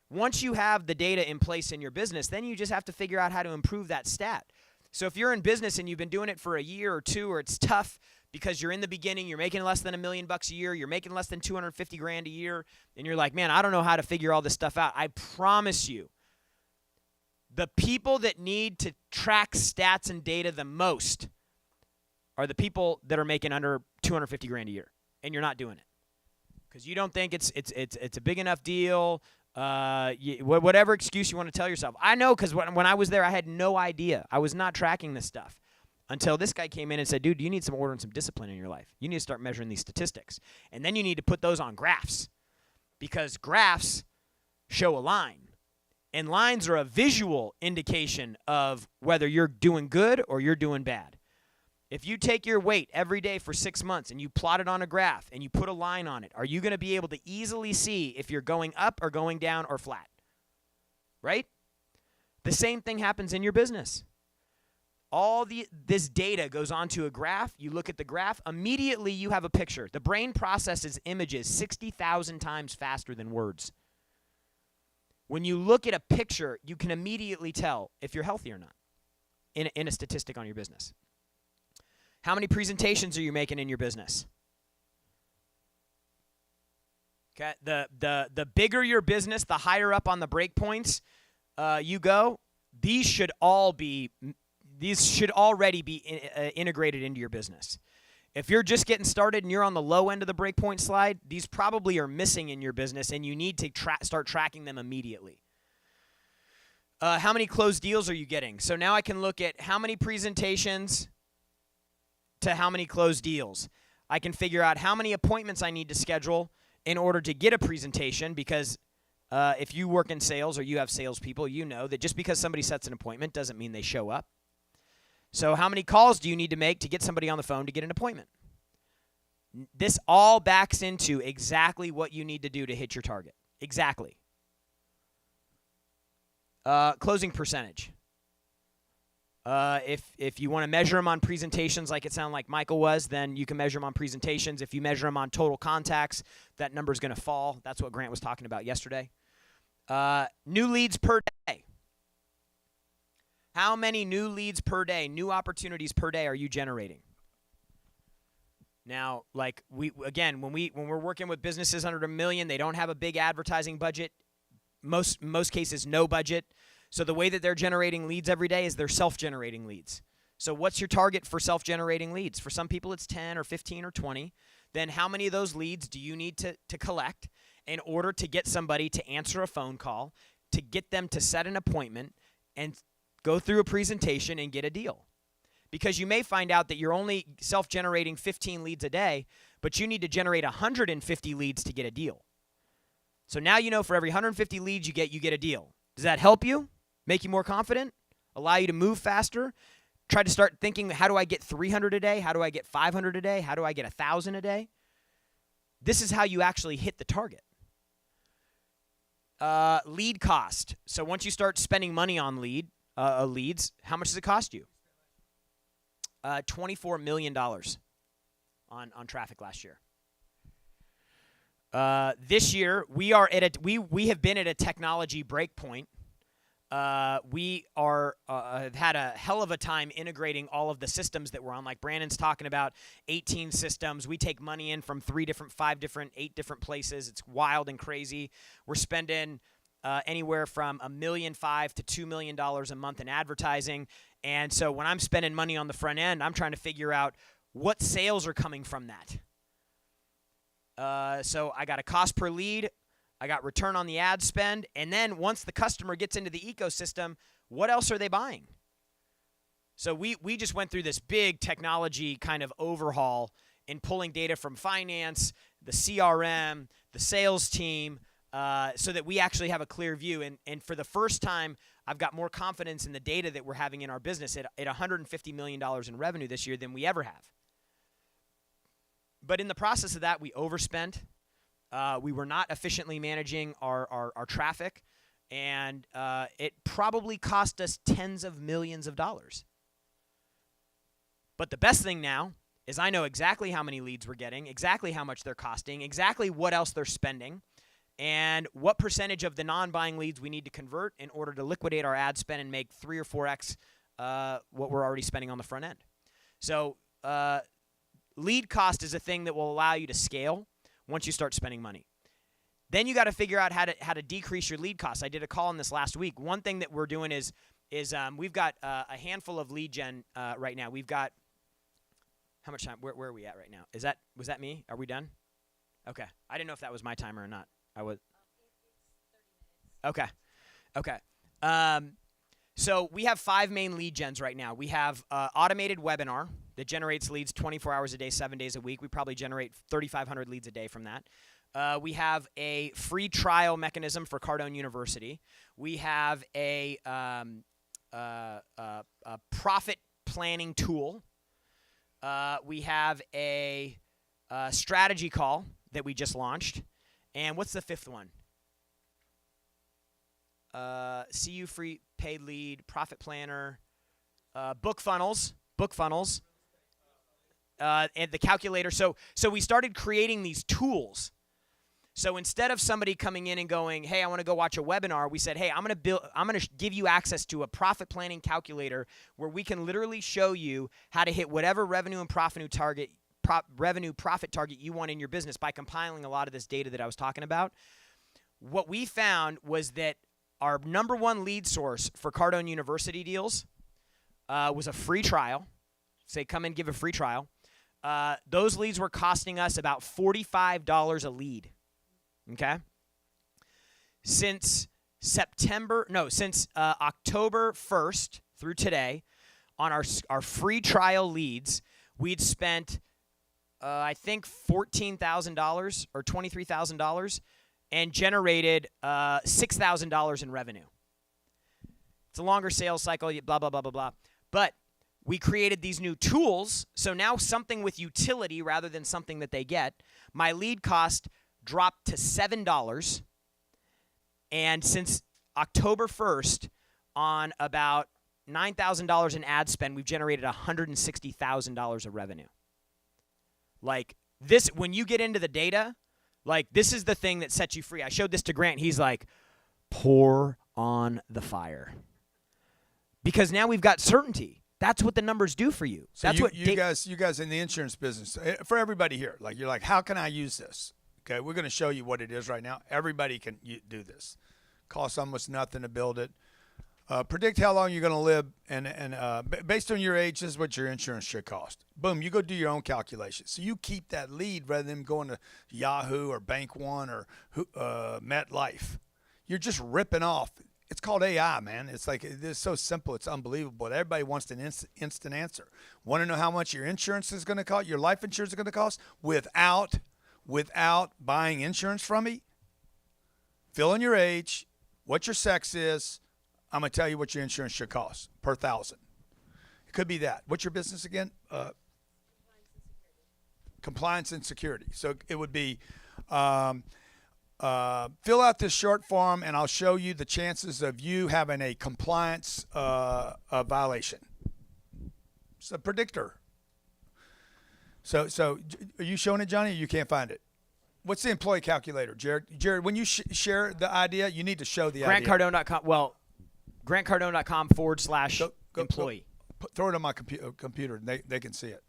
Once you have the data in place in your business, then you just have to figure out how to improve that stat. So if you're in business and you've been doing it for a year or two, or it's tough because you're in the beginning, you're making less than $1 million a year, you're making less than 250 grand a year, and you're like, man, I don't know how to figure all this stuff out. I promise you, the people that need to track stats and data the most are the people that are making under 250 grand a year, and you're not doing it because you don't think it's a big enough deal. Whatever excuse you want to tell yourself. I know because when I was there, I had no idea. I was not tracking this stuff until this guy came in and said, dude, you need some order and some discipline in your life. You need to start measuring these statistics. And then you need to put those on graphs because graphs show a line. And lines are a visual indication of whether you're doing good or you're doing bad. If you take your weight every day for 6 months and you plot it on a graph and you put a line on it, are you going to be able to easily see if you're going up or going down or flat? Right? The same thing happens in your business. This data goes onto a graph. You look at the graph. Immediately you have a picture. The brain processes images 60,000 times faster than words. When you look at a picture, you can immediately tell if you're healthy or not in a statistic on your business. How many presentations are you making in your business? Okay, the bigger your business, the higher up on the breakpoints you go. These should already be integrated into your business. If you're just getting started and you're on the low end of the breakpoint slide, these probably are missing in your business, and you need to start tracking them immediately. How many closed deals are you getting? So now I can look at how many presentations to how many closed deals. I can figure out how many appointments I need to schedule in order to get a presentation because if you work in sales or you have salespeople, you know that just because somebody sets an appointment doesn't mean they show up. So how many calls do you need to make to get somebody on the phone to get an appointment? This all backs into exactly what you need to do to hit your target. Exactly. Closing percentage. If you want to measure them on presentations like it sounded like Michael was, then you can measure them on presentations. If you measure them on total contacts, that number is going to fall. That's what Grant was talking about yesterday. New leads per day. How many new leads per day, new opportunities per day are you generating? Now, like when we're working with businesses under $1 million, they don't have a big advertising budget. Most cases, no budget. So the way that they're generating leads every day is they're self-generating leads. So what's your target for self-generating leads? For some people, it's 10 or 15 or 20. Then how many of those leads do you need to collect in order to get somebody to answer a phone call, to get them to set an appointment and go through a presentation and get a deal? Because you may find out that you're only self-generating 15 leads a day, but you need to generate 150 leads to get a deal. So now you know for every 150 leads you get a deal. Does that help you? Make you more confident? Allow you to move faster? Try to start thinking, how do I get 300 a day? How do I get 500 a day? How do I get 1,000 a day? This is how you actually hit the target. Lead cost. So once you start spending money on leads, how much does it cost you? $24 million on traffic last year. This year we have been at a technology break point. We have had a hell of a time integrating all of the systems that we're on. Like Brandon's talking about 18 systems. We take money in from 3 different, 5 different, 8 different places. It's wild and crazy. We're spending anywhere from $1.5 million to $2 million a month in advertising. And so when I'm spending money on the front end, I'm trying to figure out what sales are coming from that. So I got a cost per lead. I got return on the ad spend. And then once the customer gets into the ecosystem, what else are they buying? So we just went through this big technology kind of overhaul in pulling data from finance, the CRM, the sales team, so that we actually have a clear view. And for the first time, I've got more confidence in the data that we're having in our business at $150 million in revenue this year than we ever have. But in the process of that, we overspent. We were not efficiently managing our traffic, and it probably cost us tens of millions of dollars. But the best thing now is I know exactly how many leads we're getting, exactly how much they're costing, exactly what else they're spending, and what percentage of the non-buying leads we need to convert in order to liquidate our ad spend and make 3 or 4x what we're already spending on the front end. So lead cost is a thing that will allow you to scale once you start spending money. Then you got to figure out how to decrease your lead costs. I did a call on this last week. One thing that we're doing is we've got a handful of lead gen right now. We've got how much time? Where are we at right now? Was that me? Are we done? Okay. I didn't know if that was my timer or not. I was. Okay. So we have 5 main lead gens right now. We have automated webinar that generates leads 24 hours a day, 7 days a week. We probably generate 3,500 leads a day from that. We have a free trial mechanism for Cardone University. We have a profit planning tool. We have a strategy call that we just launched. And what's the 5th one? CU free paid lead, profit planner, book funnels, and the calculator. So we started creating these tools. So instead of somebody coming in and going, "Hey, I want to go watch a webinar," we said, "Hey, I'm going to give you access to a profit planning calculator where we can literally show you how to hit whatever revenue and profit target you want in your business by compiling a lot of this data that I was talking about." What we found was that our number one lead source for Cardone University deals was a free trial. Say, come and give a free trial. Those leads were costing us about $45 a lead. Okay? Since October 1st through today, on our free trial leads, we'd spent, I think, $14,000 or $23,000 and generated $6,000 in revenue. It's a longer sales cycle, blah, blah, blah, blah, blah. But we created these new tools, so now something with utility rather than something that they get. My lead cost dropped to $7, and since October 1st, on about $9,000 in ad spend, we've generated $160,000 of revenue. Like this, when you get into the data, like this is the thing that sets you free. I showed this to Grant. He's like, pour on the fire. Because now we've got certainty. That's what the numbers do for you. So That's you guys in the insurance business, for everybody here, like you're like, how can I use this? Okay, we're going to show you what it is right now. Everybody can do this. Costs almost nothing to build it. Predict how long you're going to live, and based on your age, this is what your insurance should cost. Boom, you go do your own calculations. So you keep that lead rather than going to Yahoo or Bank One or MetLife. You're just ripping off. It's called AI, man. It's like, it's so simple. It's unbelievable. Everybody wants an instant answer. Want to know how much your insurance is going to cost, your life insurance is going to cost without buying insurance from me? Fill in your age, what your sex is. I'm going to tell you what your insurance should cost per 1,000. It could be that. What's your business again? Compliance and security. So it would be fill out this short form, and I'll show you the chances of you having a compliance violation. It's a predictor. So are you showing it, Johnny, or you can't find it? What's the employee calculator, Jared? Jared, when you share the idea, you need to show the idea. GrantCardone.com. Well, GrantCardone.com/employee. Throw it on my computer, and they can see it.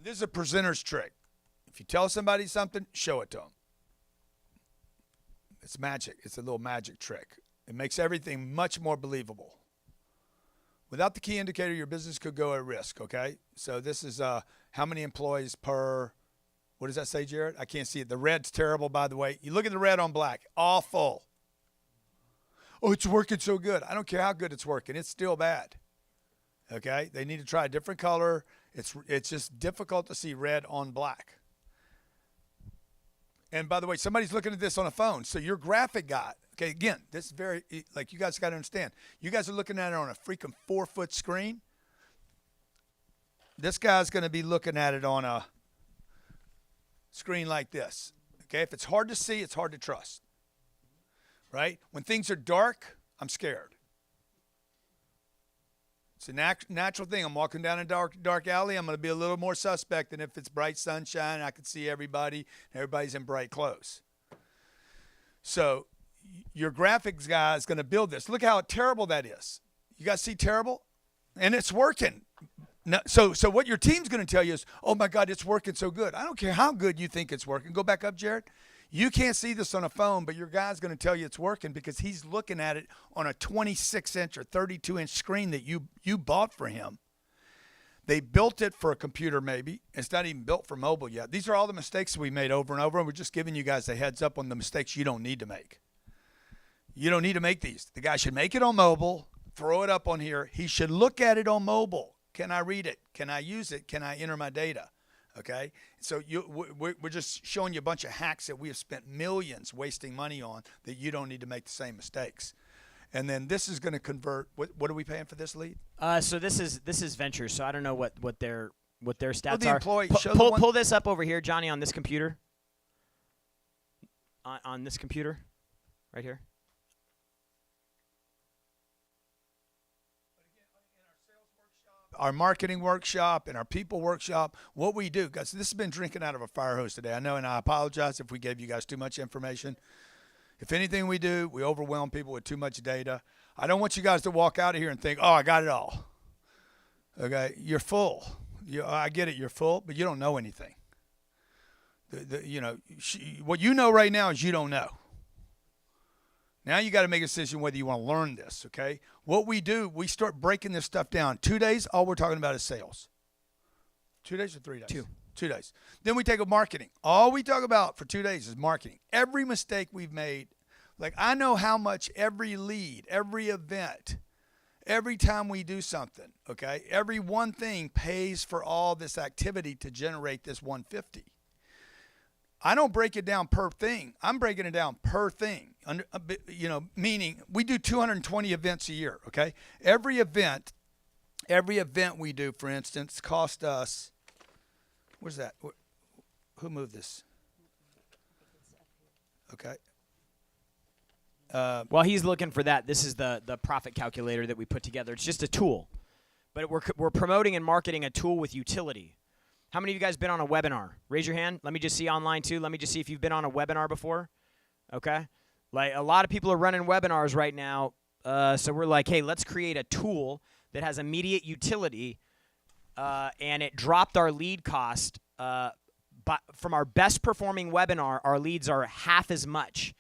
This is a presenter's trick. If you tell somebody something, show it to them. It's magic. It's a little magic trick. It makes everything much more believable. Without the key indicator, your business could go at risk, okay? So this is how many employees per, what does that say, Jared? I can't see it. The red's terrible, by the way. You look at the red on black, awful. Oh, it's working so good. I don't care how good it's working. It's still bad, okay? They need to try a different color. It's just difficult to see red on black. And by the way, somebody's looking at this on a phone. So your graphic guy, okay, again, this is very, like, you guys got to understand. You guys are looking at it on a freaking 4-foot screen. This guy's going to be looking at it on a screen like this. Okay, if it's hard to see, it's hard to trust. Right? When things are dark, I'm scared. It's a natural thing. I'm walking down a dark alley. I'm going to be a little more suspect than if it's bright sunshine. I can see everybody. Everybody's in bright clothes. So your graphics guy is going to build this. Look how terrible that is. You guys see terrible? And it's working. So what your team's going to tell you is, oh, my God, it's working so good. I don't care how good you think it's working. Go back up, Jared. You can't see this on a phone, but your guy's going to tell you it's working because he's looking at it on a 26-inch or 32-inch screen that you bought for him. They built it for a computer maybe. It's not even built for mobile yet. These are all the mistakes we made over and over, and we're just giving you guys a heads up on the mistakes you don't need to make. You don't need to make these. The guy should make it on mobile, throw it up on here. He should look at it on mobile. Can I read it? Can I use it? Can I enter my data? Okay, so we're just showing you a bunch of hacks that we have spent millions wasting money on that you don't need to make the same mistakes. And then this is going to convert. What are we paying for this lead? So this is venture. So I don't know what their stats the are. Employee, Pull this up over here, Johnny, on this computer. On this computer, right here. Our marketing workshop and our people workshop, what we do, guys, this has been drinking out of a fire hose today. I know, and I apologize if we gave you guys too much information. If anything we do, we overwhelm people with too much data. I don't want you guys to walk out of here and think, oh, I got it all. Okay, you're full. I get it, you're full, but you don't know anything. What you know right now is you don't know. Now you got to make a decision whether you want to learn this, okay? What we do, we start breaking this stuff down. 2 days, all we're talking about is sales. 2 days or 3 days? 2 days. Then we take a marketing. All we talk about for 2 days is marketing. Every mistake we've made, like I know how much every lead, every event, every time we do something, okay? Every one thing pays for all this activity to generate this 150. I don't break it down per thing. I'm breaking it down per thing. Meaning we do 220 events a year, okay? Every event we do, for instance, cost us, where's that? Who moved this? Okay. While he's looking for that, this is the profit calculator that we put together. It's just a tool, but we're promoting and marketing a tool with utility. How many of you guys been on a webinar? Raise your hand. Let me just see online too. Let me just see if you've been on a webinar before. Okay. Like a lot of people are running webinars right now. So we're like, hey, let's create a tool that has immediate utility. And it dropped our lead cost. From our best performing webinar, our leads are half as much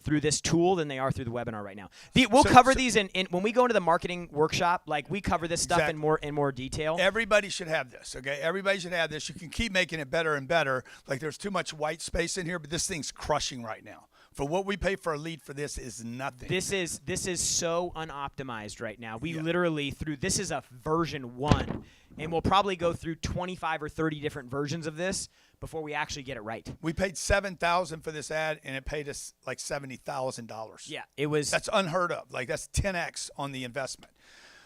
through this tool than they are through the webinar right now. We'll cover these in when we go into the marketing workshop. Like we cover this stuff in more detail. Everybody should have this, okay? Everybody should have this. You can keep making it better and better. Like there's too much white space in here, but this thing's crushing right now. For what we pay for a lead for this is nothing. This is so unoptimized right now. We literally this is a version 1, and we'll probably go through 25 or 30 different versions of this before we actually get it right. We paid $7,000 for this ad, and it paid us like $70,000. Yeah, it was. That's unheard of. Like that's 10x on the investment.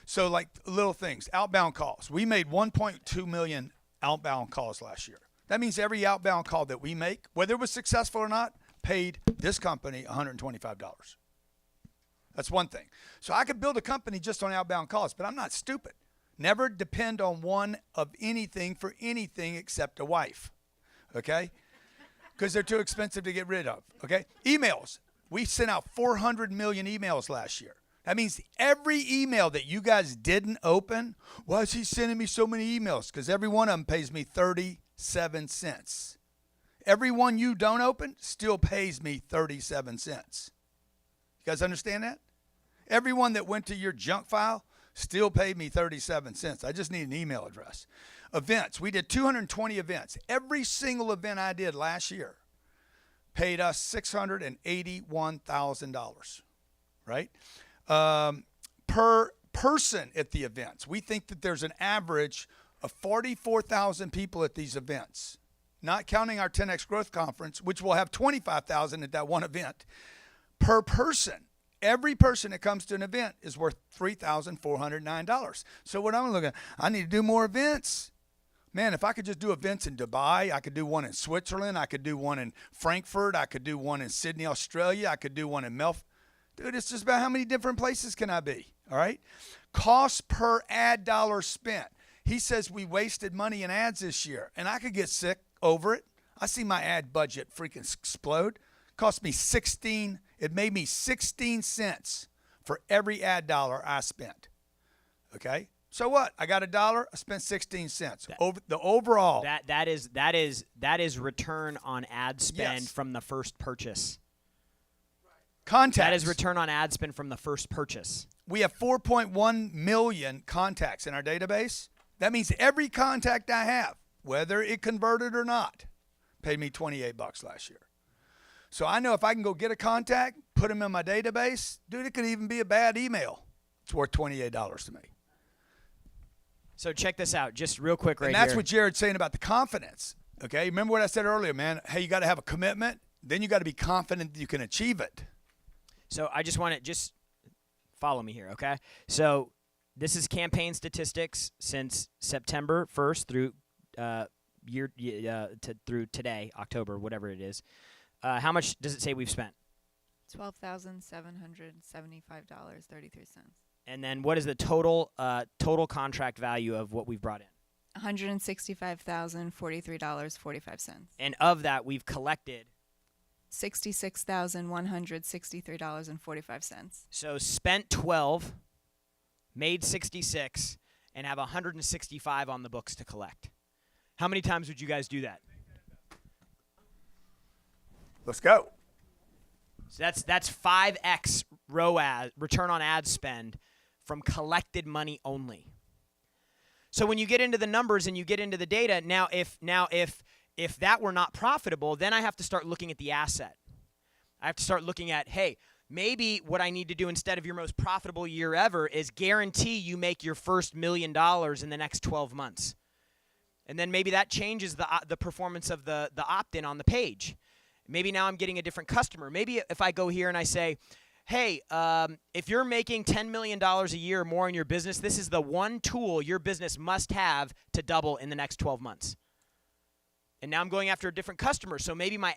So like little things, outbound calls. We made 1.2 million outbound calls last year. That means every outbound call that we make, whether it was successful or not, paid this company $125. That's one thing. So I could build a company just on outbound calls, but I'm not stupid. Never depend on one of anything for anything except a wife, okay? Because they're too expensive to get rid of, okay? Emails. We sent out 400 million emails last year. That means every email that you guys didn't open, why is he sending me so many emails? Because every one of them pays me 37 cents. Every one you don't open still pays me 37 cents. You guys understand that? Every one that went to your junk file still paid me 37 cents. I just need an email address. Events. We did 220 events. Every single event I did last year paid us $681,000, right? Per person at the events. We think that there's an average of 44,000 people at these events, not counting our 10X Growth Conference, which will have 25,000 at that one event, per person. Every person that comes to an event is worth $3,409. So what I'm looking at, I need to do more events. Man, if I could just do events in Dubai, I could do one in Switzerland, I could do one in Frankfurt, I could do one in Sydney, Australia, I could do one in Dude, it's just about how many different places can I be, all right? Cost per ad dollar spent. He says we wasted money in ads this year, and I could get sick over it. I see my ad budget freaking explode. Cost me it made me 16 cents for every ad dollar I spent, okay? So what? I got $1, I spent 16 cents. Over the overall. That is return on ad spend from the first purchase. Contacts. That is return on ad spend from the first purchase. We have 4.1 million contacts in our database. That means every contact I have, whether it converted or not, paid me $28 last year. So I know if I can go get a contact, put them in my database, dude, it could even be a bad email. It's worth $28 to me. So check this out, just real quick right here. And that's what Jared's saying about the confidence. Okay, remember what I said earlier, man? Hey, you got to have a commitment. Then you got to be confident that you can achieve it. So I just want to just follow me here, okay? So this is campaign statistics since September 1st through through today, October, whatever it is. How much does it say we've spent? $12,775.33. And then what is the total contract value of what we've brought in? $165,043.45. And of that, we've collected $66,163.45. So spent 12, made 66, and have 165 on the books to collect. How many times would you guys do that? Let's go. So that's 5x ROAS, return on ad spend, from collected money only. So when you get into the numbers and you get into the data, now if that were not profitable, then I have to start looking at the asset. I have to start looking at, hey, maybe what I need to do instead of your most profitable year ever is guarantee you make your first $1 million in the next 12 months. And then maybe that changes the performance of the opt-in on the page. Maybe now I'm getting a different customer. Maybe if I go here and I say, hey, if you're making $10 million a year or more in your business, this is the one tool your business must have to double in the next 12 months. And now I'm going after a different customer. So maybe my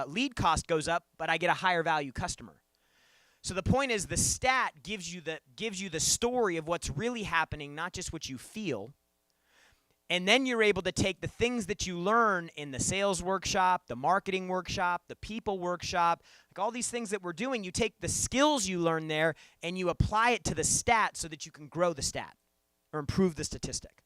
lead cost goes up, but I get a higher value customer. So the point is the stat gives you the story of what's really happening, not just what you feel. And then you're able to take the things that you learn in the sales workshop, the marketing workshop, the people workshop, like all these things that we're doing, you take the skills you learn there and you apply it to the stat so that you can grow the stat or improve the statistic.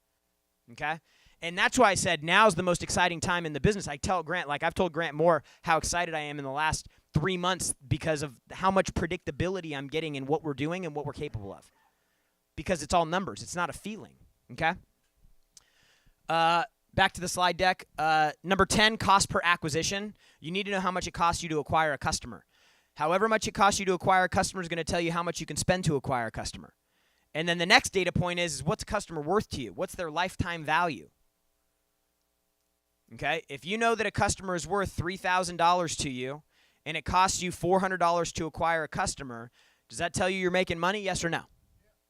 Okay? And that's why I said now's the most exciting time in the business. I tell Grant, like I've told Grant Moore how excited I am in the last 3 months because of how much predictability I'm getting in what we're doing and what we're capable of. Because it's all numbers. It's not a feeling. Okay? Back to the slide deck. Number 10, cost per acquisition. You need to know how much it costs you to acquire a customer. However much it costs you to acquire a customer is going to tell you how much you can spend to acquire a customer. And then the next data point is what's a customer worth to you? What's their lifetime value? Okay? If you know that a customer is worth $3,000 to you and it costs you $400 to acquire a customer, does that tell you you're making money? Yes or no?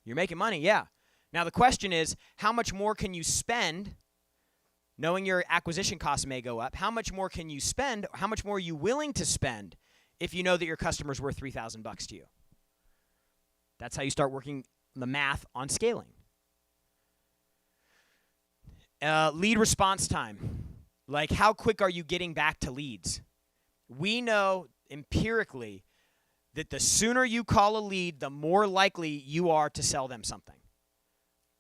You're making money, yeah. Now the question is, how much more can you spend? Knowing your acquisition costs may go up, how much more can you spend? How much more are you willing to spend if you know that your customer's worth $3,000 to you? That's how you start working the math on scaling. Lead response time. Like, how quick are you getting back to leads? We know empirically that the sooner you call a lead, the more likely you are to sell them something.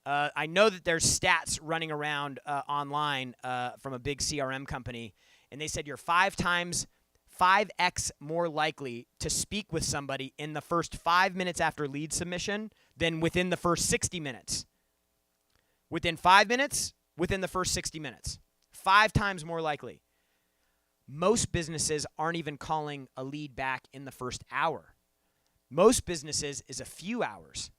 I know that there's stats running around online from a big CRM company, and they said you're 5x more likely to speak with somebody in the first 5 minutes after lead submission than within the first 60 minutes. Within 5 minutes, within the first 60 minutes. 5 times more likely. Most businesses aren't even calling a lead back in the first hour. Most businesses is a few hours.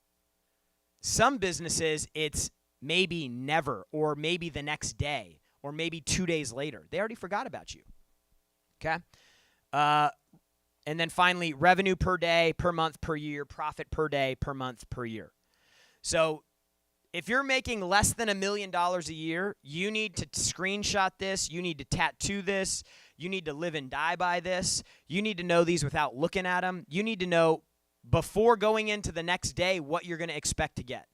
Some businesses, it's maybe never, or maybe the next day, or maybe 2 days later. They already forgot about you. Okay? And then finally, revenue per day, per month, per year, profit per day, per month, per year. So if you're making less than $1 million a year, you need to screenshot this. You need to tattoo this. You need to live and die by this. You need to know these without looking at them. You need to know before going into the next day what you're going to expect to get.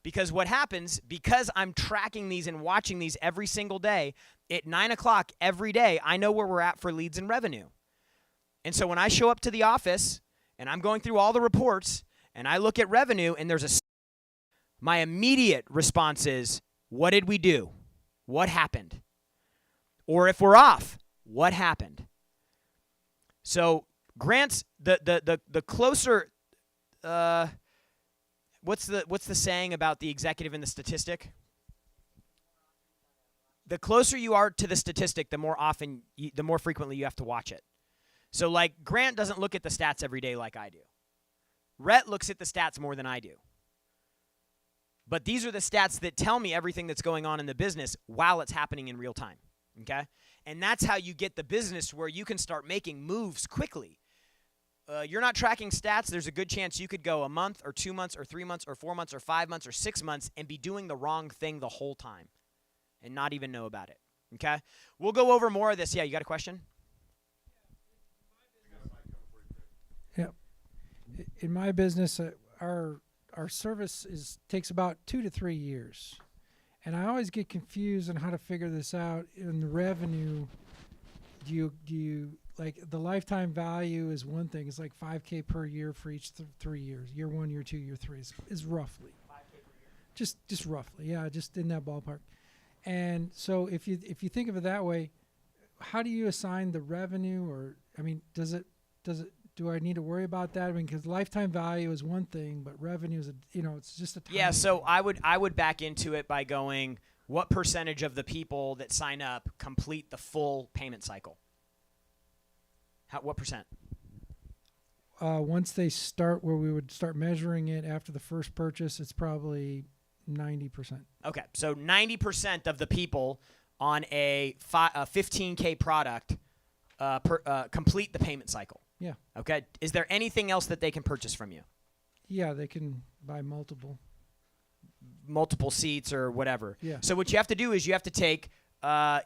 Because what happens, because I'm tracking these and watching these every single day, at 9 o'clock every day, I know where we're at for leads and revenue. And so when I show up to the office and I'm going through all the reports and I look at revenue and there's my immediate response is, what did we do? What happened? Or if we're off, what happened? So grants, the closer, what's the saying about the executive and the statistic? The closer you are to the statistic, the more frequently you have to watch it. So like Grant doesn't look at the stats every day like I do. Rhett looks at the stats more than I do. But these are the stats that tell me everything that's going on in the business while it's happening in real time, okay? And that's how you get the business where you can start making moves quickly. You're not tracking stats, there's a good chance you could go a month or 2 months or 3 months or 4 months or 5 months or 6 months and be doing the wrong thing the whole time and not even know about it, okay? We'll go over more of this. Yeah, you got a question? Yeah. In my business, our service takes about 2 to 3 years, and I always get confused on how to figure this out. In the revenue, do you like the lifetime value is one thing. It's like $5K per year for each 3 years. Year 1, year 2, year 3 is roughly. $5K per year. Just roughly, yeah, just in that ballpark. And so if you think of it that way, how do you assign the revenue? Or I mean, do I need to worry about that? I mean, because lifetime value is one thing, but revenue is it's just a time. Yeah, so I would back into it by going, what percentage of the people that sign up complete the full payment cycle? What percent? Once they start where we would start measuring it after the first purchase, it's probably 90%. Okay, so 90% of the people on a 15K product complete the payment cycle. Yeah. Okay. Is there anything else that they can purchase from you? Yeah, they can buy multiple seats or whatever. Yeah. So what you have to do is you have to take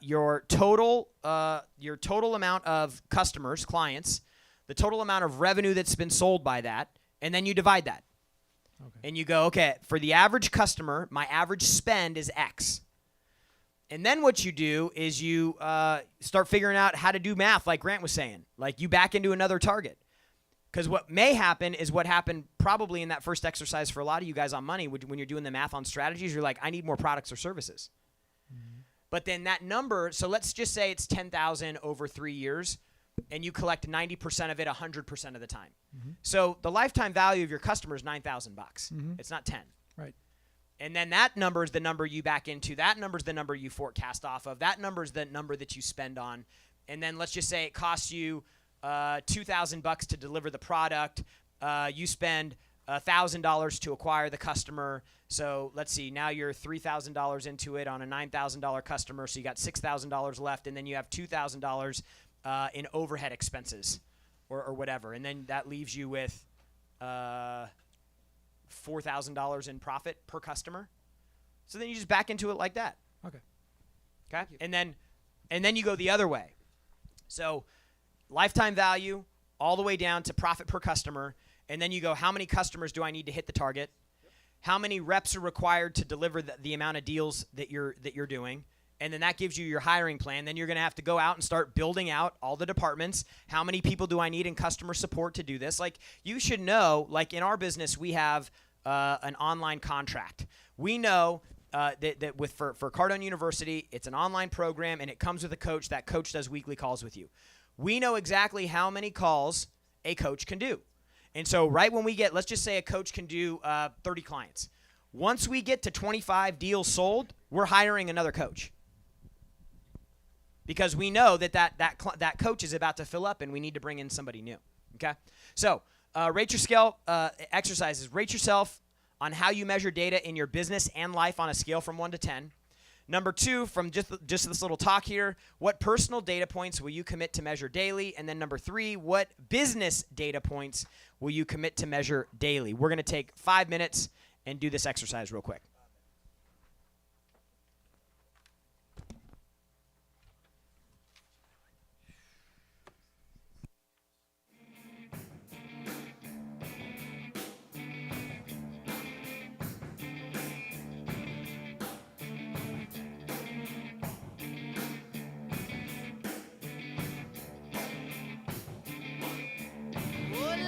your total amount of customers, clients, the total amount of revenue that's been sold by that, and then you divide that. Okay. And you go, okay, for the average customer, my average spend is X. And then what you do is you start figuring out how to do math, like Grant was saying. Like you back into another target. Because what may happen is what happened probably in that first exercise for a lot of you guys on money, when you're doing the math on strategies, you're like, I need more products or services. Mm-hmm. But then that number, so let's just say it's 10,000 over 3 years, and you collect 90% of it 100% of the time. Mm-hmm. So the lifetime value of your customer is $9,000. Mm-hmm. It's not 10. Right. And then that number is the number you back into. That number is the number you forecast off of. That number is the number that you spend on. And then let's just say it costs you $2,000 to deliver the product. You spend $1,000 to acquire the customer. So let's see, now you're $3,000 into it on a $9,000 customer. So you got $6,000 left, and then you have $2,000 in overhead expenses or whatever. And then that leaves you with $4,000 in profit per customer. So then you just back into it like that. Okay. Okay. And then you go the other way. So lifetime value all the way down to profit per customer. And then you go, how many customers do I need to hit the target? How many reps are required to deliver the amount of deals that you're doing? And then that gives you your hiring plan. Then you're going to have to go out and start building out all the departments. How many people do I need in customer support to do this? Like, you should know, like in our business, we have an online contract. We know that for Cardone University, it's an online program, and it comes with a coach. That coach does weekly calls with you. We know exactly how many calls a coach can do. And so right when we get, let's just say a coach can do 30 clients. Once we get to 25 deals sold, we're hiring another coach. Because we know that coach is about to fill up and we need to bring in somebody new, okay? So rate your scale exercises. Rate yourself on how you measure data in your business and life on a scale from 1 to 10. Number 2, from just this little talk here, what personal data points will you commit to measure daily? And then number 3, what business data points will you commit to measure daily? We're going to take 5 minutes and do this exercise real quick.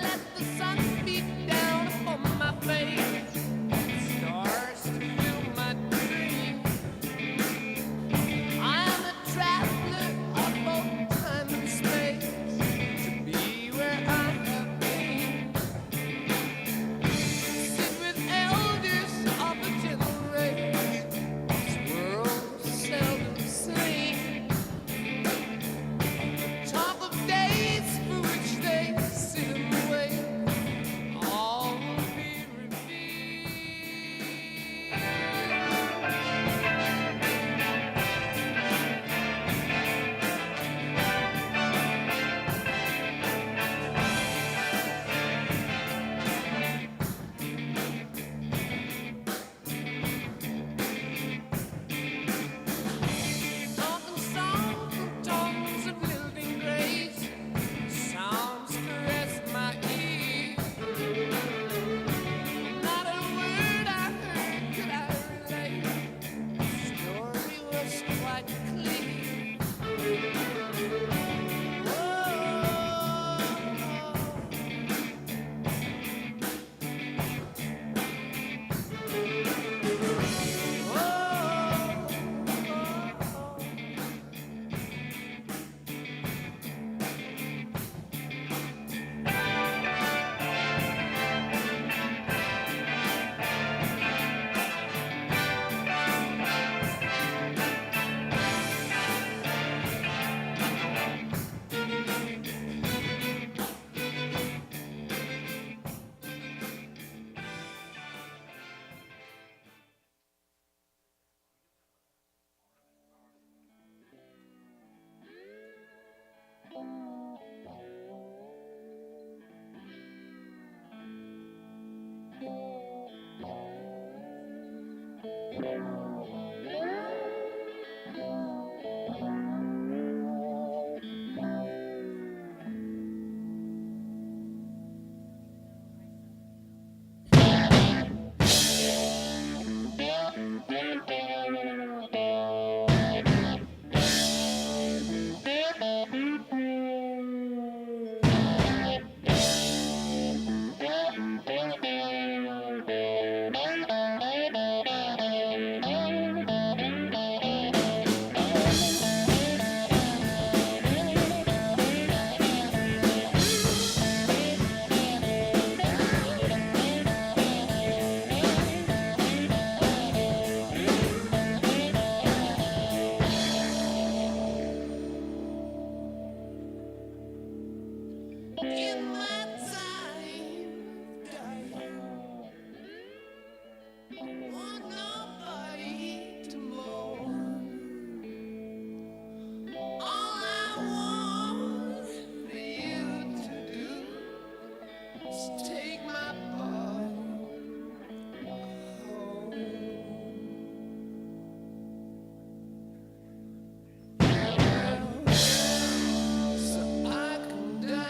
Let the sun beat down upon my face. Stars to fill my dreams. I am a traveler of both time and space to be where I have been. Sit with elders of the generation. This world is seldom seen. Talk of days for which they sit and wait. All will be talking songs and tongues of living grace. Sounds caress my ear. Not a word I heard could I relate. The story was quite clear. In my time, want nobody to mourn. All I want for you to do is take my part home. So I can die.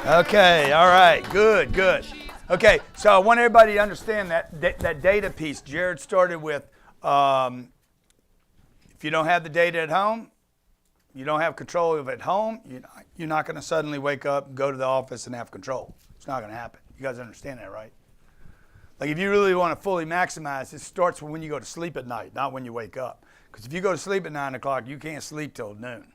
Okay, all right, good. Okay, so I want everybody to understand that data piece. Jared started with, if you don't have the data at home, you don't have control of it at home, you're not going to suddenly wake up and go to the office and have control. It's not going to happen. You guys understand that, right? Like if you really want to fully maximize, it starts when you go to sleep at night, not when you wake up. Because if you go to sleep at 9 o'clock, you can't sleep till noon.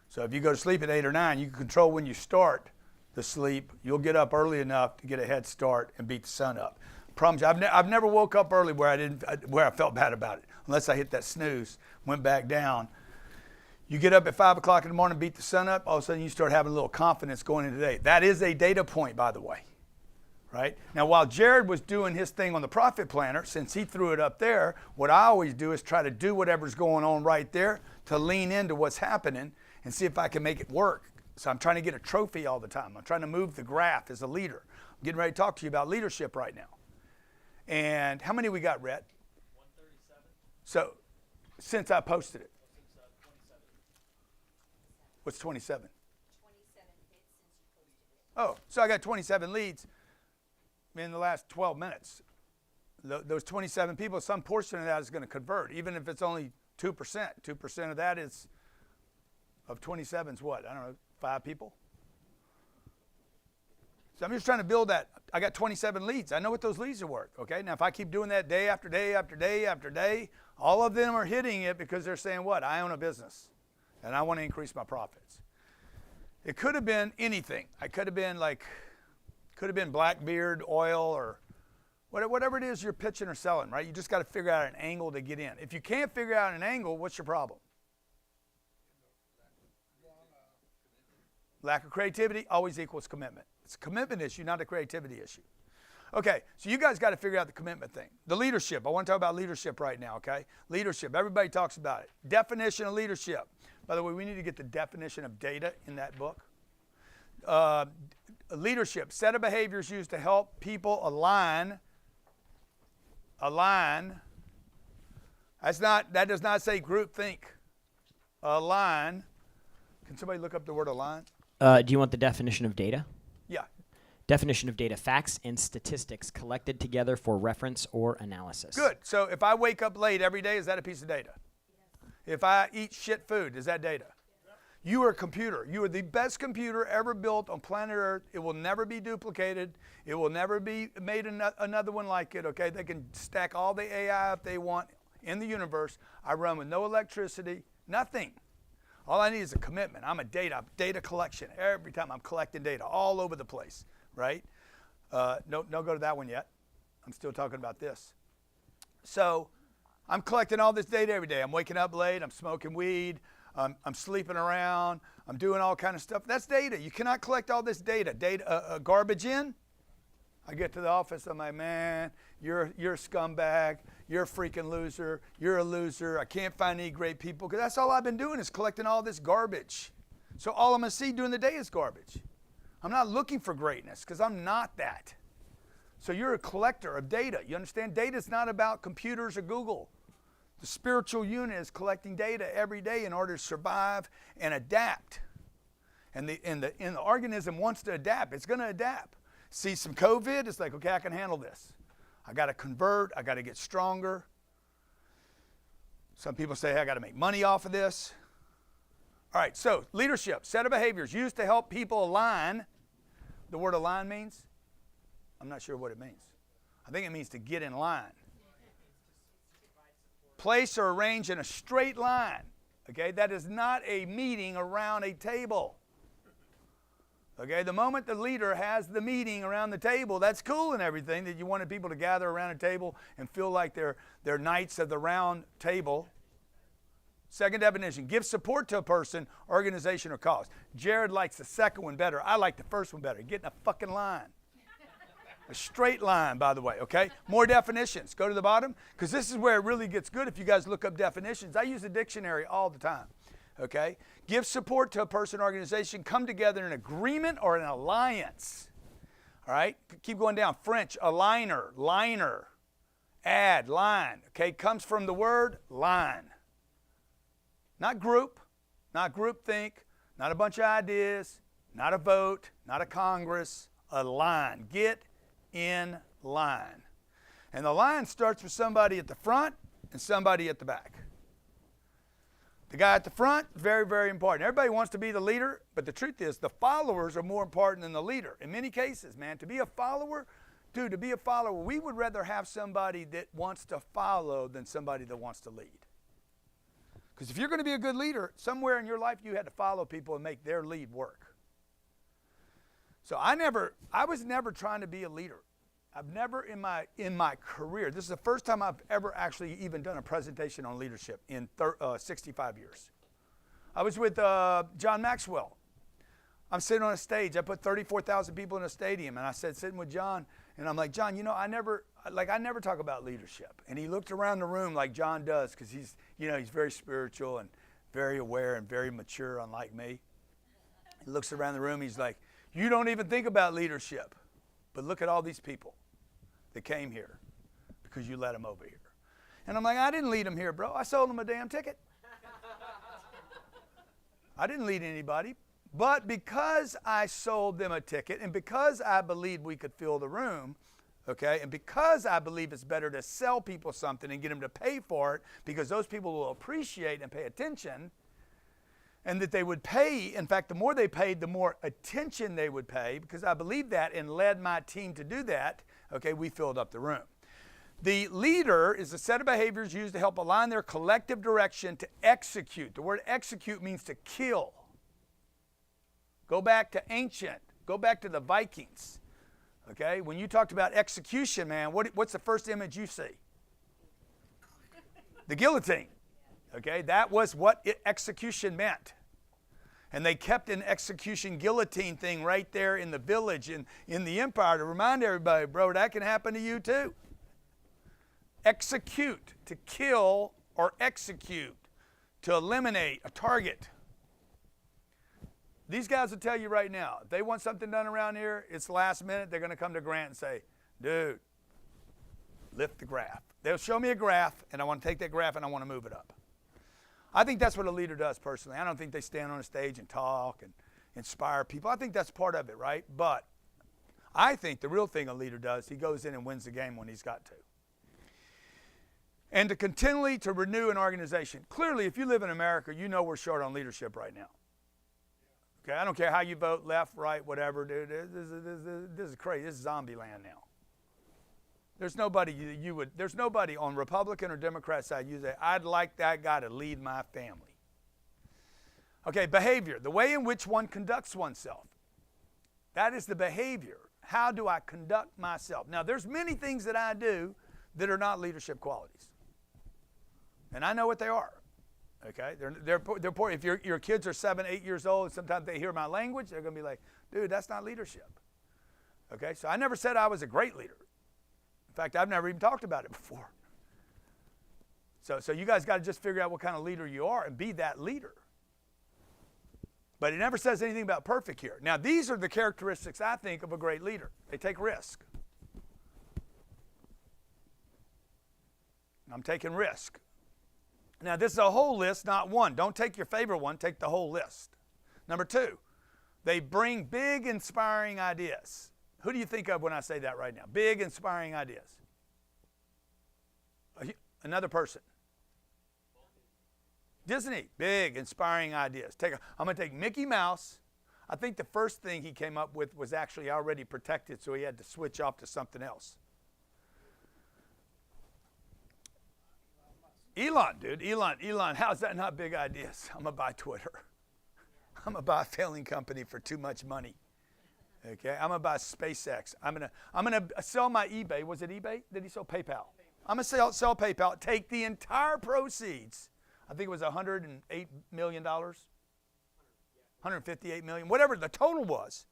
So if you go to sleep at 8 or 9, you can control when you start the sleep. You'll get up early enough to get a head start and beat the sun up. Promise you, I've never woke up early where I felt bad about it, unless I hit that snooze, went back down. You get up at 5 o'clock in the morning, beat the sun up, all of a sudden you start having a little confidence going into the day. That is a data point, by the way. Right? Now, while Jared was doing his thing on the profit planner, since he threw it up there, what I always do is try to do whatever's going on right there to lean into what's happening and see if I can make it work. So I'm trying to get a trophy all the time. I'm trying to move the graph as a leader. I'm getting ready to talk to you about leadership right now. And how many we got, Rhett? 137. So since I posted it. What's 27? 27 hits since you posted it. Oh, so I got 27 leads in the last 12 minutes. Those 27 people, some portion of that is going to convert, even if it's only 2%. 2% of that is, of 27 is what? I don't know, 5 people? So I'm just trying to build that. I got 27 leads. I know what those leads are worth, okay? Now, if I keep doing that day after day after day after day, all of them are hitting it because they're saying what? I own a business, and I want to increase my profits. It could have been anything. I could have been Blackbeard, oil, or whatever it is you're pitching or selling, right? You just got to figure out an angle to get in. If you can't figure out an angle, what's your problem? Lack of creativity always equals commitment. It's a commitment issue, not a creativity issue. Okay, so you guys got to figure out the commitment thing. The leadership. I want to talk about leadership right now, okay? Leadership. Everybody talks about it. Definition of leadership. By the way, we need to get the definition of data in that book. Leadership, set of behaviors used to help people align. That does not say group think. Align. Can somebody look up the word align? Do you want the definition of data? Yeah. Definition of data: facts and statistics collected together for reference or analysis. Good. So if I wake up late every day, is that a piece of data? Yes. If I eat shit food, is that data? You are a computer. You are the best computer ever built on planet Earth. It will never be duplicated. It will never be made another one like it, okay? They can stack all the AI if they want in the universe. I run with no electricity, nothing. All I need is a commitment. I'm a data collection. Every time I'm collecting data all over the place, right? Don't go to that one yet. I'm still talking about this. So I'm collecting all this data every day. I'm waking up late. I'm smoking weed. I'm sleeping around. I'm doing all kind of stuff. That's data. You cannot collect all this data. Garbage in. I get to the office. I'm like, man, you're a scumbag. You're a freaking loser. You're a loser. I can't find any great people, because that's all I've been doing is collecting all this garbage. So all I'm going to see during the day is garbage. I'm not looking for greatness, because I'm not that. So you're a collector of data. You understand? Data is not about computers or Google. The spiritual unit is collecting data every day in order to survive and adapt. And the organism wants to adapt. It's going to adapt. See some COVID, it's like, okay, I can handle this. I got to convert. I got to get stronger. Some people say, hey, I got to make money off of this. All right, so leadership, set of behaviors used to help people align. The word align means? I'm not sure what it means. I think it means to get in line. Place or arrange in a straight line. Okay, that is not a meeting around a table. Okay, the moment the leader has the meeting around the table, that's cool and everything, that you wanted people to gather around a table and feel like they're knights of the round table. Second definition, give support to a person, organization, or cause. Jared likes the second one better. I like the first one better. Get in a fucking line. A straight line, by the way, okay? More definitions. Go to the bottom, because this is where it really gets good if you guys look up definitions. I use a dictionary all the time, okay? Give support to a person or organization, come together in agreement or an alliance, all right? Keep going down. French, aligner, liner, add, line, okay? Comes from the word line. Not group, not groupthink, not a bunch of ideas, not a vote, not a Congress, a line. Get in line. And the line starts with somebody at the front and somebody at the back. The guy at the front, very, very important. Everybody wants to be the leader, but the truth is the followers are more important than the leader. In many cases, man, to be a follower, dude, to be a follower, we would rather have somebody that wants to follow than somebody that wants to lead. Because if you're going to be a good leader, somewhere in your life you had to follow people and make their lead work. So I was never trying to be a leader. I've never in my career, this is the first time I've ever actually even done a presentation on leadership in 65 years. I was with John Maxwell. I'm sitting on a stage. I put 34,000 people in a stadium, and I said, sitting with John, and I'm like, John, you know, I never talk about leadership. And he looked around the room like John does, because he's very spiritual and very aware and very mature, unlike me. He looks around the room, he's like, you don't even think about leadership, but look at all these people that came here because you led them over here. And I'm like, I didn't lead them here, bro. I sold them a damn ticket. I didn't lead anybody. But because I sold them a ticket and because I believed we could fill the room, okay, and because I believe it's better to sell people something and get them to pay for it because those people will appreciate and pay attention, and that they would pay, in fact, the more they paid, the more attention they would pay, because I believed that and led my team to do that, okay, we filled up the room. The leader is a set of behaviors used to help align their collective direction to execute. The word execute means to kill. Go back to ancient. Go back to the Vikings. Okay? When you talked about execution, man, what's the first image you see? The guillotine. Okay? That was what execution meant. And they kept an execution guillotine thing right there in the village in the empire to remind everybody, bro, that can happen to you too. Execute, to kill or execute, to eliminate a target. These guys will tell you right now, if they want something done around here, it's last minute, they're going to come to Grant and say, dude, lift the graph. They'll show me a graph, and I want to take that graph and I want to move it up. I think that's what a leader does personally. I don't think they stand on a stage and talk and inspire people. I think that's part of it, right? But I think the real thing a leader does, he goes in and wins the game when he's got to. And to continually to renew an organization. Clearly, if you live in America, you know we're short on leadership right now. Okay, I don't care how you vote, left, right, whatever, dude. This is crazy. This is zombie land now. There's nobody there's nobody on Republican or Democrat side you say, I'd like that guy to lead my family. Okay, behavior, the way in which one conducts oneself. That is the behavior. How do I conduct myself? Now, there's many things that I do that are not leadership qualities. And I know what they are. Okay, they're poor. If your kids are 7, 8 years old, and sometimes they hear my language, they're going to be like, dude, that's not leadership. Okay, so I never said I was a great leader. In fact, I've never even talked about it before. So you guys got to just figure out what kind of leader you are and be that leader. But it never says anything about perfect here. Now, these are the characteristics I think of a great leader. They take risk. I'm taking risk. Now, this is a whole list, not one. Don't take your favorite one. Take the whole list. Number 2, they bring big, inspiring ideas. Who do you think of when I say that right now? Big, inspiring ideas. Another person. Disney, big, inspiring ideas. I'm going to take Mickey Mouse. I think the first thing he came up with was actually already protected, so he had to switch off to something else. Elon, dude, Elon, how's that not big ideas? I'm going to buy Twitter. I'm going to buy a failing company for too much money. Okay, I'm going to buy SpaceX. I'm going to sell my eBay. Was it eBay? Did he sell PayPal? I'm going to sell PayPal, take the entire proceeds. I think it was $108 million, $158 million, whatever the total was.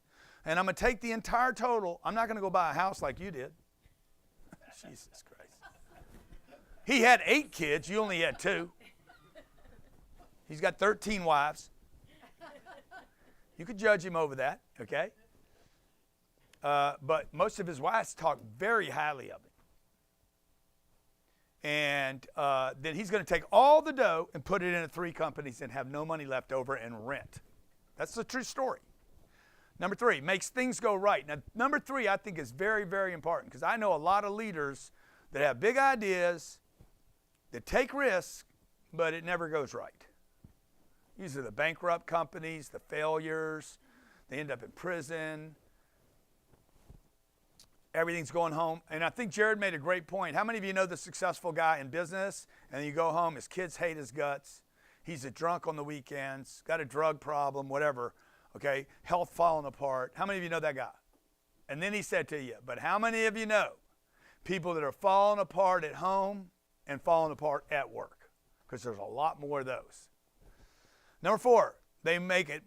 And I'm going to take the entire total. I'm not going to go buy a house like you did. Jesus Christ. He had 8 kids. You only had 2. He's got 13 wives. You could judge him over that, okay? But most of his wives talk very highly of him. And then he's going to take all the dough and put it into 3 companies and have no money left over and rent. That's the true story. Number 3, makes things go right. Now, number 3 I think is very, very important because I know a lot of leaders that have big ideas, that take risks, but it never goes right. These are the bankrupt companies, the failures. They end up in prison. Everything's going home. And I think Jared made a great point. How many of you know the successful guy in business, and then you go home, his kids hate his guts, he's a drunk on the weekends, got a drug problem, whatever, okay, health falling apart. How many of you know that guy? And then he said to you, but how many of you know people that are falling apart at home and falling apart at work? Because there's a lot more of those. Number 4, they make it,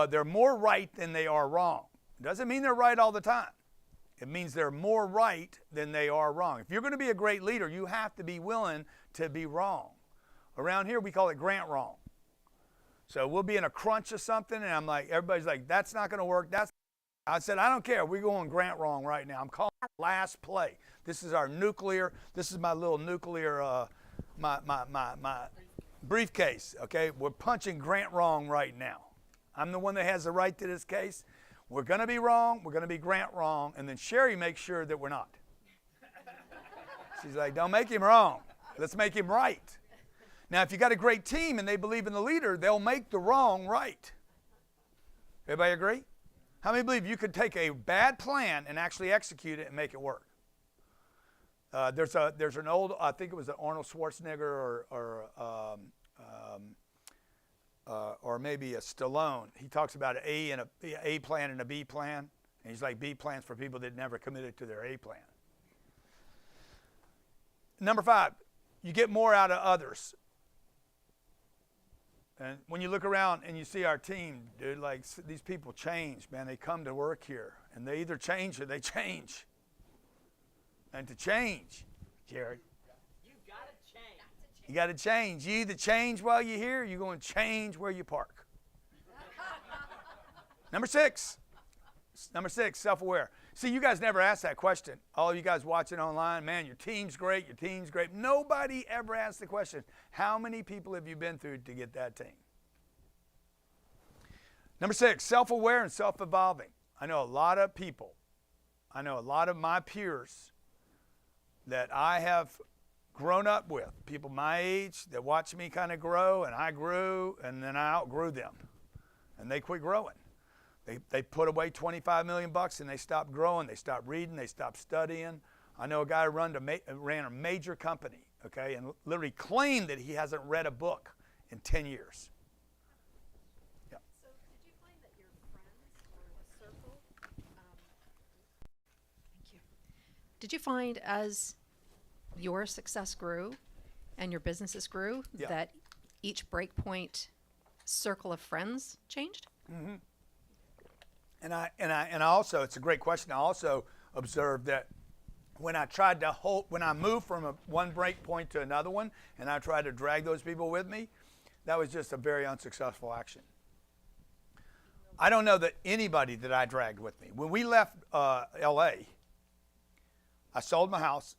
they're more right than they are wrong. It doesn't mean they're right all the time. It means they're more right than they are wrong. If you're going to be a great leader, you have to be willing to be wrong. Around here, we call it Grant wrong. So we'll be in a crunch of something, and I'm like, everybody's like, that's not going to work. I said, I don't care. We're going Grant wrong right now. I'm calling last play. This is our nuclear. This is my little nuclear, my briefcase. Okay, we're punching Grant wrong right now. I'm the one that has the right to this case. We're going to be wrong. We're going to be Grant wrong, and then Sherry makes sure that we're not. She's like, don't make him wrong. Let's make him right. Now, if you got a great team and they believe in the leader, they'll make the wrong right. Everybody agree? How many believe you could take a bad plan and actually execute it and make it work? There's an old, I think it was an Arnold Schwarzenegger or maybe a Stallone. He talks about an A plan and a B plan. And he's like, B plans for people that never committed to their A plan. Number 5, you get more out of others. And when you look around and you see our team, dude, like these people change, man. They come to work here, and they either change or they change. And to change, Jared, you got to change. You either change while you're here, or you're going to change where you park. Number 6, self-aware. See, you guys never asked that question. All of you guys watching online, man, your team's great, your team's great. Nobody ever asked the question, how many people have you been through to get that team? Number 6, self-aware and self-evolving. I know a lot of people, I know a lot of my peers that I have grown up with, people my age that watched me kind of grow, and I grew, and then I outgrew them, and they quit growing. They put away $25 million and they stopped growing, they stopped reading, they stopped studying. I know a guy who ran a major company, okay, and literally claimed that he hasn't read a book in 10 years. Yeah. So did you find that your friends or the circle, thank you. Did you find as your success grew and your businesses grew that each breakpoint circle of friends changed? Mm-hmm. And I also, it's a great question. I also observed that when I moved from one break point to another one, and I tried to drag those people with me, that was just a very unsuccessful action. I don't know that anybody that I dragged with me. When we left L.A., I sold my house.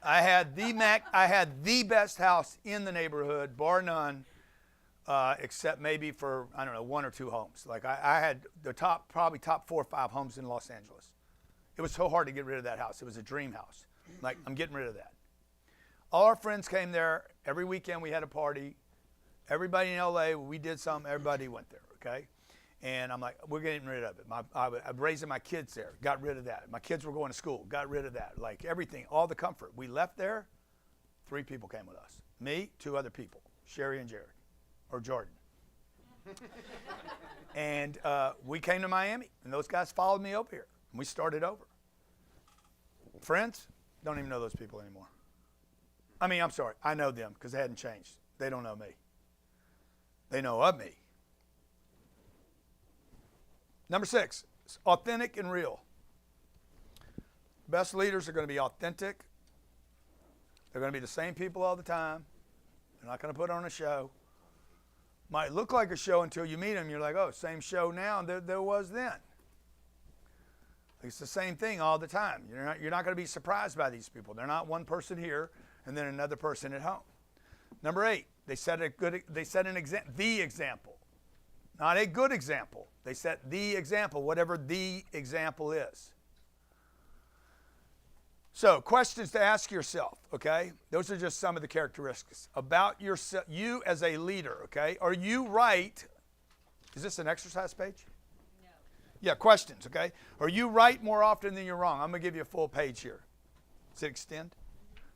I had the best house in the neighborhood, bar none. Except maybe for, I don't know, 1 or 2 homes. Like I had the probably top 4 or 5 homes in Los Angeles. It was so hard to get rid of that house. It was a dream house. Like, I'm getting rid of that. All our friends came there. Every weekend we had a party. Everybody in LA, we did something, everybody went there, okay? And I'm like, we're getting rid of it. I'm raising my kids there, got rid of that. My kids were going to school, got rid of that. Like everything, all the comfort. We left there, 3 people came with us. Me, 2 other people, Sherry and Jared. Or Jordan. And we came to Miami, and those guys followed me over here, and we started over. Friends, don't even know those people anymore. I mean, I'm sorry, I know them because they hadn't changed. They don't know me. They know of me. Number 6, authentic and real. Best leaders are going to be authentic. They're going to be the same people all the time. They're not going to put on a show. Might look like a show until you meet them. You're like, oh, same show now there was then. It's the same thing all the time. You're not going to be surprised by these people. They're not one person here and then another person at home. Number 8, they set the example. Not a good example. They set the example, whatever the example is. So, questions to ask yourself, okay? Those are just some of the characteristics about yourself, you as a leader, okay? Are you right? Is this an exercise page? No. Yeah, questions, okay? Are you right more often than you're wrong? I'm going to give you a full page here. Does it extend?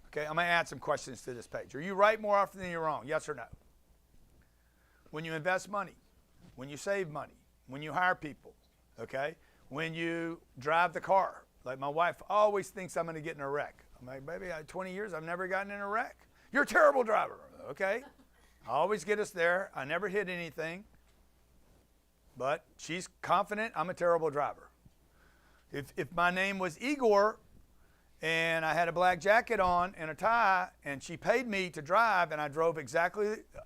Okay, I'm going to add some questions to this page. Are you right more often than you're wrong? Yes or no? When you invest money, when you save money, when you hire people, okay? When you drive the car. Like my wife always thinks I'm going to get in a wreck. I'm like, baby, 20 years, I've never gotten in a wreck. You're a terrible driver. Okay. I always get us there. I never hit anything. But she's confident I'm a terrible driver. If my name was Igor and I had a black jacket on and a tie and she paid me to drive and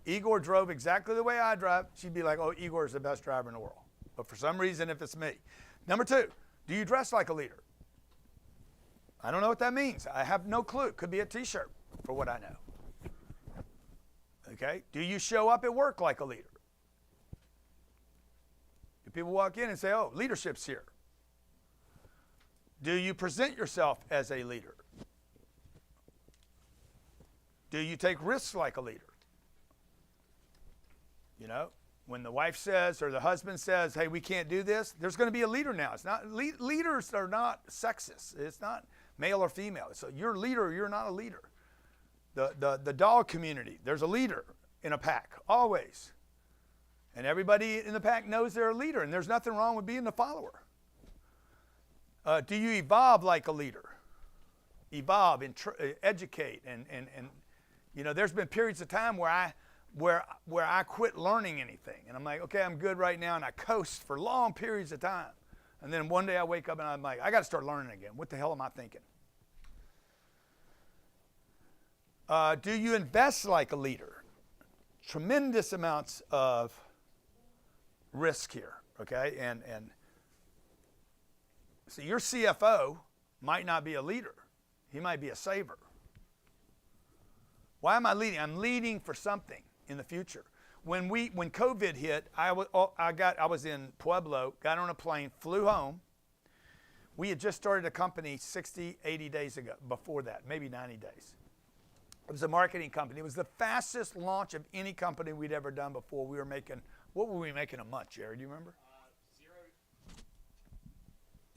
Igor drove exactly the way I drive, she'd be like, oh, Igor is the best driver in the world. But for some reason, if it's me. Number 2, do you dress like a leader? I don't know what that means. I have no clue. Could be a t-shirt for what I know. Okay? Do you show up at work like a leader? Do people walk in and say, oh, leadership's here? Do you present yourself as a leader? Do you take risks like a leader? You know, when the wife says or the husband says, hey, we can't do this, there's going to be a leader now. It's not leaders are not sexist. It's not male or female. So you're a leader or you're not a leader. The dog community, there's a leader in a pack, always. And everybody in the pack knows they're a leader, and there's nothing wrong with being a follower. Do you evolve like a leader? Evolve, educate, and you know, there's been periods of time where I quit learning anything. And I'm like, okay, I'm good right now, and I coast for long periods of time. And then one day I wake up and I'm like, I got to start learning again. What the hell am I thinking? Do you invest like a leader? Tremendous amounts of risk here, okay? And so your CFO might not be a leader. He might be a saver. Why am I leading? I'm leading for something in the future. When COVID hit, I was in Pueblo, got on a plane, flew home. We had just started a company 60, 80 days ago, before that, maybe 90 days. It was a marketing company. It was the fastest launch of any company we'd ever done before. We were making, what were we making a month, Jerry? Do you remember?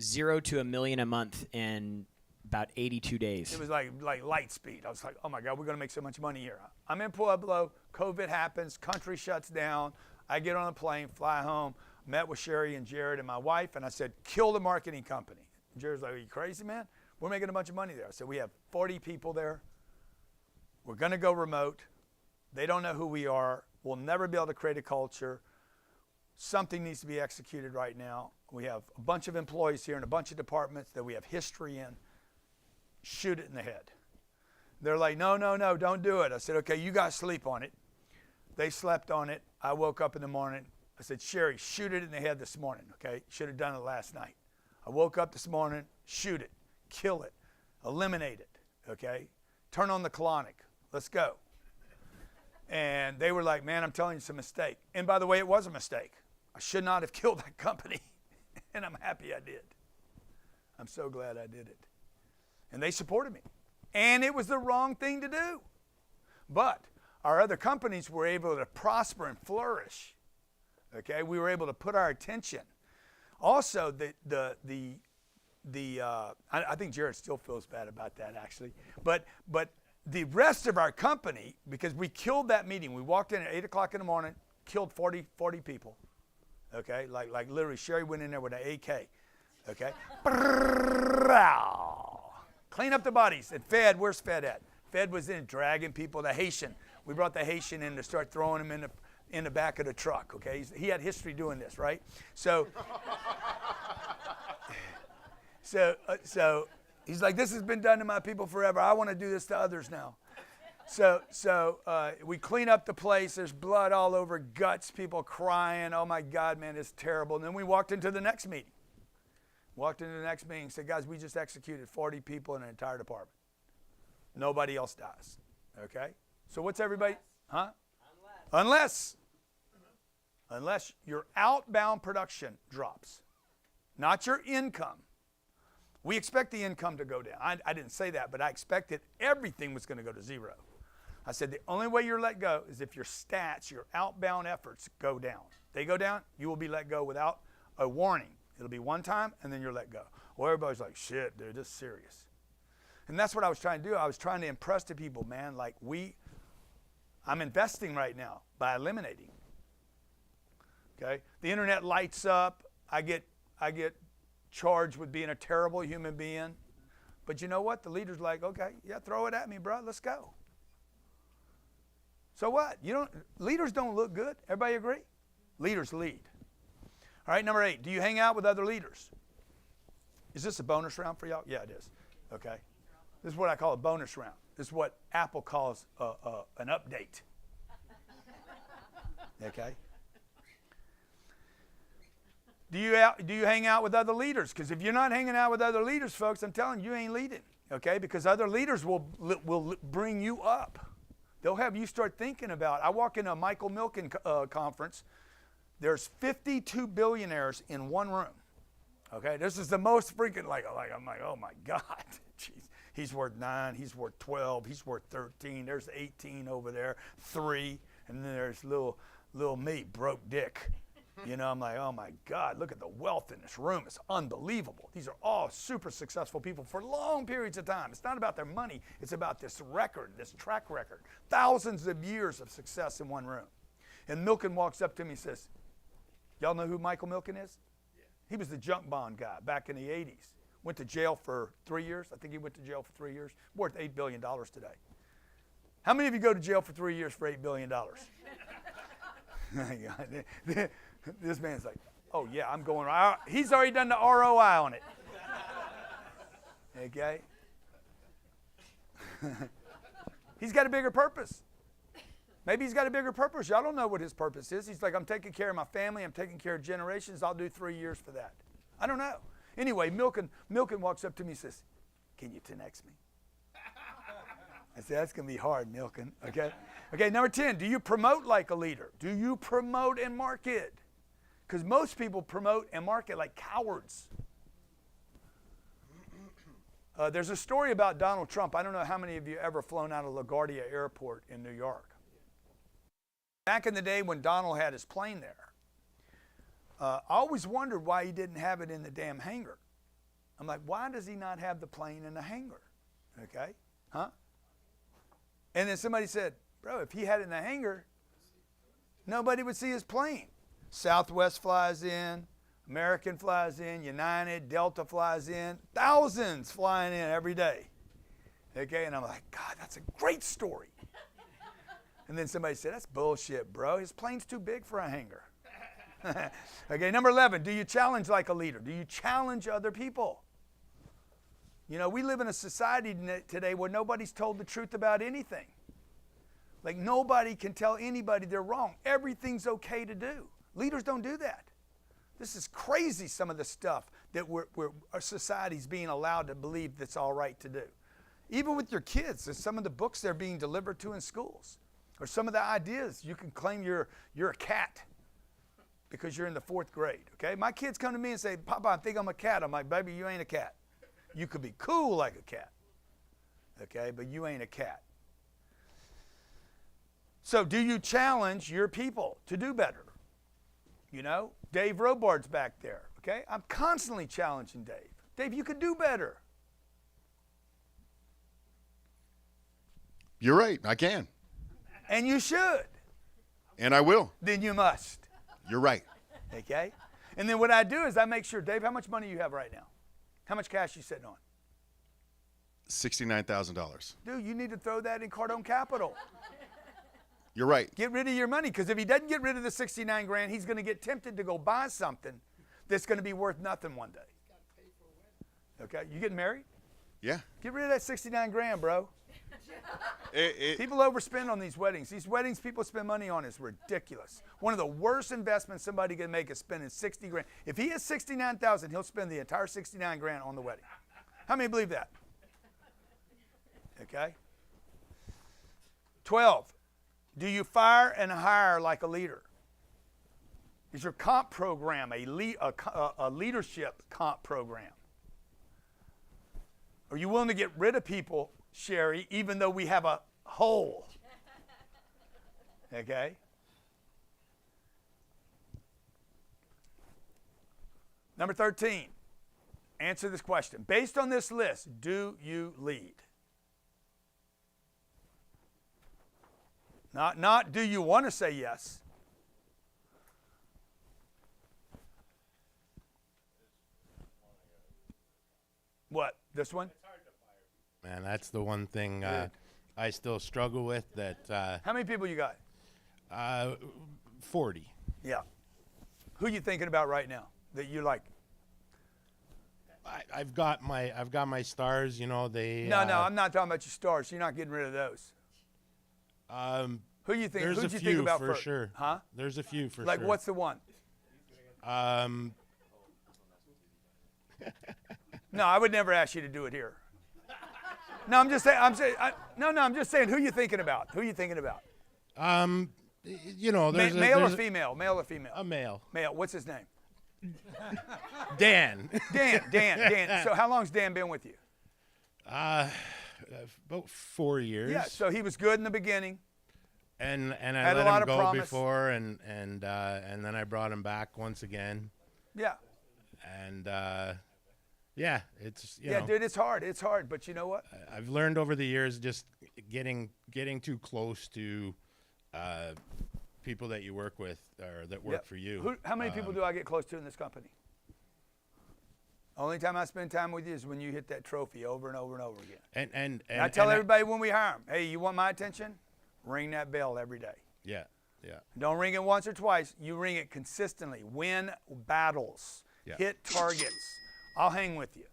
0 to $1 million a month in about 82 days. It was like light speed. I was like, oh my God, we're going to make so much money here. I'm in Pueblo. COVID happens. Country shuts down. I get on a plane, fly home, met with Sherry and Jared and my wife, and I said, kill the marketing company. And Jared's like, are you crazy, man? We're making a bunch of money there. I said, we have 40 people there. We're going to go remote. They don't know who we are. We'll never be able to create a culture. Something needs to be executed right now. We have a bunch of employees here in a bunch of departments that we have history in. Shoot it in the head. They're like, no, don't do it. I said, okay, you guys sleep on it. They slept on it. I woke up in the morning. I said, Sherry, shoot it in the head this morning, okay? Should have done it last night. I woke up this morning, shoot it, kill it, eliminate it, okay? Turn on the colonic. Let's go. And they were like, man, I'm telling you, it's a mistake. And by the way, it was a mistake. I should not have killed that company. And I'm happy I did. I'm so glad I did it. And they supported me. And it was the wrong thing to do. But our other companies were able to prosper and flourish. Okay, we were able to put our attention. Also, I think Jared still feels bad about that, actually. But the rest of our company, because we killed that meeting. We walked in at 8 o'clock in the morning, killed 40 people. Okay, like literally Sherry went in there with an AK. Okay. Clean up the bodies. And Fed, where's Fed at? Fed was in dragging people, the Haitian. We brought the Haitian in to start throwing him in the back of the truck, okay? He had history doing this, right? So he's like, this has been done to my people forever. I want to do this to others now. So we clean up the place. There's blood all over, guts, people crying. Oh my God, man, it's terrible. And then we walked into the next meeting. Walked into the next meeting, said, guys, we just executed 40 people in an entire department. Nobody else dies. Okay? So what's everybody? Huh? Unless your outbound production drops, not your income. We expect the income to go down. I didn't say that, but I expected everything was going to go to zero. I said the only way you're let go is if your stats, your outbound efforts go down. They go down, you will be let go without a warning. It'll be one time, and then you're let go. Well, everybody's like, shit, dude, this is serious. And that's what I was trying to do. I was trying to impress the people, man, like I'm investing right now by eliminating. Okay? The internet lights up. I get charged with being a terrible human being. But you know what? The leader's like, okay, yeah, throw it at me, bro. Let's go. So what? Leaders don't look good. Everybody agree? Leaders lead. All right, number 8. Do you hang out with other leaders? Is this a bonus round for y'all? Yeah, it is. Okay. This is what I call a bonus round. This is what Apple calls an update. Okay. Do you hang out with other leaders? Because if you're not hanging out with other leaders, folks, I'm telling you, you ain't leading. Okay. Because other leaders will bring you up. They'll have you start thinking about. I walk in a Michael Milken conference. There's 52 billionaires in one room. Okay, this is the most freaking I'm like, oh my God, jeez. He's worth 9. He's worth 12. He's worth 13. There's 18 over there, 3, and then there's little me, broke dick. You know, I'm like, oh my God, look at the wealth in this room. It's unbelievable. These are all super successful people for long periods of time. It's not about their money. It's about this record, this track record. Thousands of years of success in one room. And Milken walks up to me and says, y'all know who Michael Milken is? Yeah. He was the junk bond guy back in the 80s. Went to jail for 3 years. I think he went to jail for 3 years. Worth $8 billion today. How many of you go to jail for 3 years for $8 billion? This man's like, oh yeah, I'm going. He's already done the ROI on it. Okay? He's got a bigger purpose. Maybe he's got a bigger purpose. Y'all don't know what his purpose is. He's like, I'm taking care of my family. I'm taking care of generations. I'll do 3 years for that. I don't know. Anyway, Milken walks up to me and says, can you 10X me? I said, that's going to be hard, Milken. Okay? Okay, number 10, do you promote like a leader? Do you promote and market? Because most people promote and market like cowards. There's a story about Donald Trump. I don't know how many of you ever flown out of LaGuardia Airport in New York. Back in the day when Donald had his plane there, I always wondered why he didn't have it in the damn hangar. I'm like, why does he not have the plane in the hangar? Okay? Huh? And then somebody said, bro, if he had it in the hangar, nobody would see his plane. Southwest flies in, American flies in, United, Delta flies in, thousands flying in every day. Okay? And I'm like, God, that's a great story. And then somebody said, that's bullshit, bro. His plane's too big for a hangar. Okay, number 11, do you challenge like a leader? Do you challenge other people? You know, we live in a society today where nobody's told the truth about anything. Like nobody can tell anybody they're wrong. Everything's okay to do. Leaders don't do that. This is crazy, some of the stuff that our society's being allowed to believe that's all right to do. Even with your kids, there's some of the books they're being delivered to in schools. Or some of the ideas, you can claim you're a cat because you're in the 4th grade, okay? My kids come to me and say, Papa, I think I'm a cat. I'm like, baby, you ain't a cat. You could be cool like a cat, okay? But you ain't a cat. So do you challenge your people to do better? You know, Dave Robards back there, okay? I'm constantly challenging Dave. Dave, you could do better. You're right, I can. And you should. And I will. Then you must. You're right. Okay? And then what I do is I make sure, Dave, how much money you have right now? How much cash you sitting on? $69,000. Dude, you need to throw that in Cardone Capital. You're right. Get rid of your money, because if he doesn't get rid of the 69 grand, he's going to get tempted to go buy something that's going to be worth nothing one day. Okay? You getting married? Yeah. Get rid of that 69 grand, bro. People overspend on these weddings. These weddings people spend money on is ridiculous. One of the worst investments somebody can make is spending 60 grand. If he has 69,000, he'll spend the entire 69 grand on the wedding. How many believe that? Okay. 12. Do you fire and hire like a leader? Is your comp program a leadership comp program? Are you willing to get rid of people, Sherry, even though we have a hole? Okay? Number 13. Answer this question. Based on this list, do you lead? Not do you want to say yes? What? This one? Man, that's the one thing I still struggle with. That. How many people you got? 40. Yeah. Who you thinking about right now that you like? I've got my stars. You know they. No, I'm not talking about your stars. You're not getting rid of those. Who you think? There's Who'd a you few think about for first? sure. Huh? There's a few for like sure. Like what's the one? No, I would never ask you to do it here. No, I'm just saying. I'm just saying. Who you thinking about? Who you thinking about? You know, there's male there's or female? Male or female? A male. Male. What's his name? Dan. Dan. So how long's Dan been with you? About 4 years. Yeah. So he was good in the beginning. And I had let a lot him of go promise. before, and then I brought him back once again. Yeah. And yeah, it's you yeah, know, dude, it's hard. It's hard, but you know what? I've learned over the years just getting too close to people that you work with or that work for you. How many people do I get close to in this company? Only time I spend time with you is when you hit that trophy over and over and over again. And I tell everybody when we hire them, hey, you want my attention? Ring that bell every day. Yeah. Don't ring it once or twice. You ring it consistently. Win battles. Yeah. Hit targets. I'll hang with you.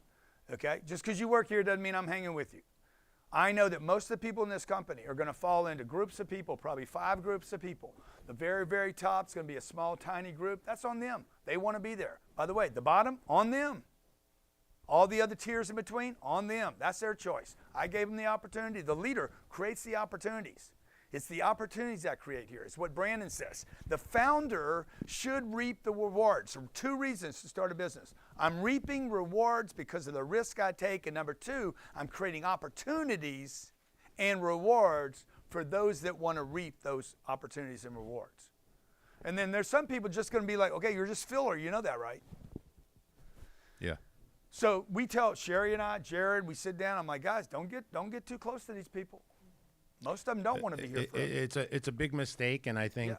Okay? Just because you work here doesn't mean I'm hanging with you. I know that most of the people in this company are going to fall into groups of people, probably 5 groups of people. The very, very top's going to be a small, tiny group. That's on them. They want to be there. By the way, the bottom, on them. All the other tiers in between, on them. That's their choice. I gave them the opportunity. The leader creates the opportunities. It's the opportunities I create here. It's what Brandon says. The founder should reap the rewards. For 2 reasons to start a business. I'm reaping rewards because of the risk I take. And number 2, I'm creating opportunities and rewards for those that want to reap those opportunities and rewards. And then there's some people just going to be like, okay, you're just filler. You know that, right? Yeah. So we tell Sherry and I, Jared, we sit down. I'm like, guys, don't get too close to these people. Most of them don't want to be here forever. It's a big mistake, and I think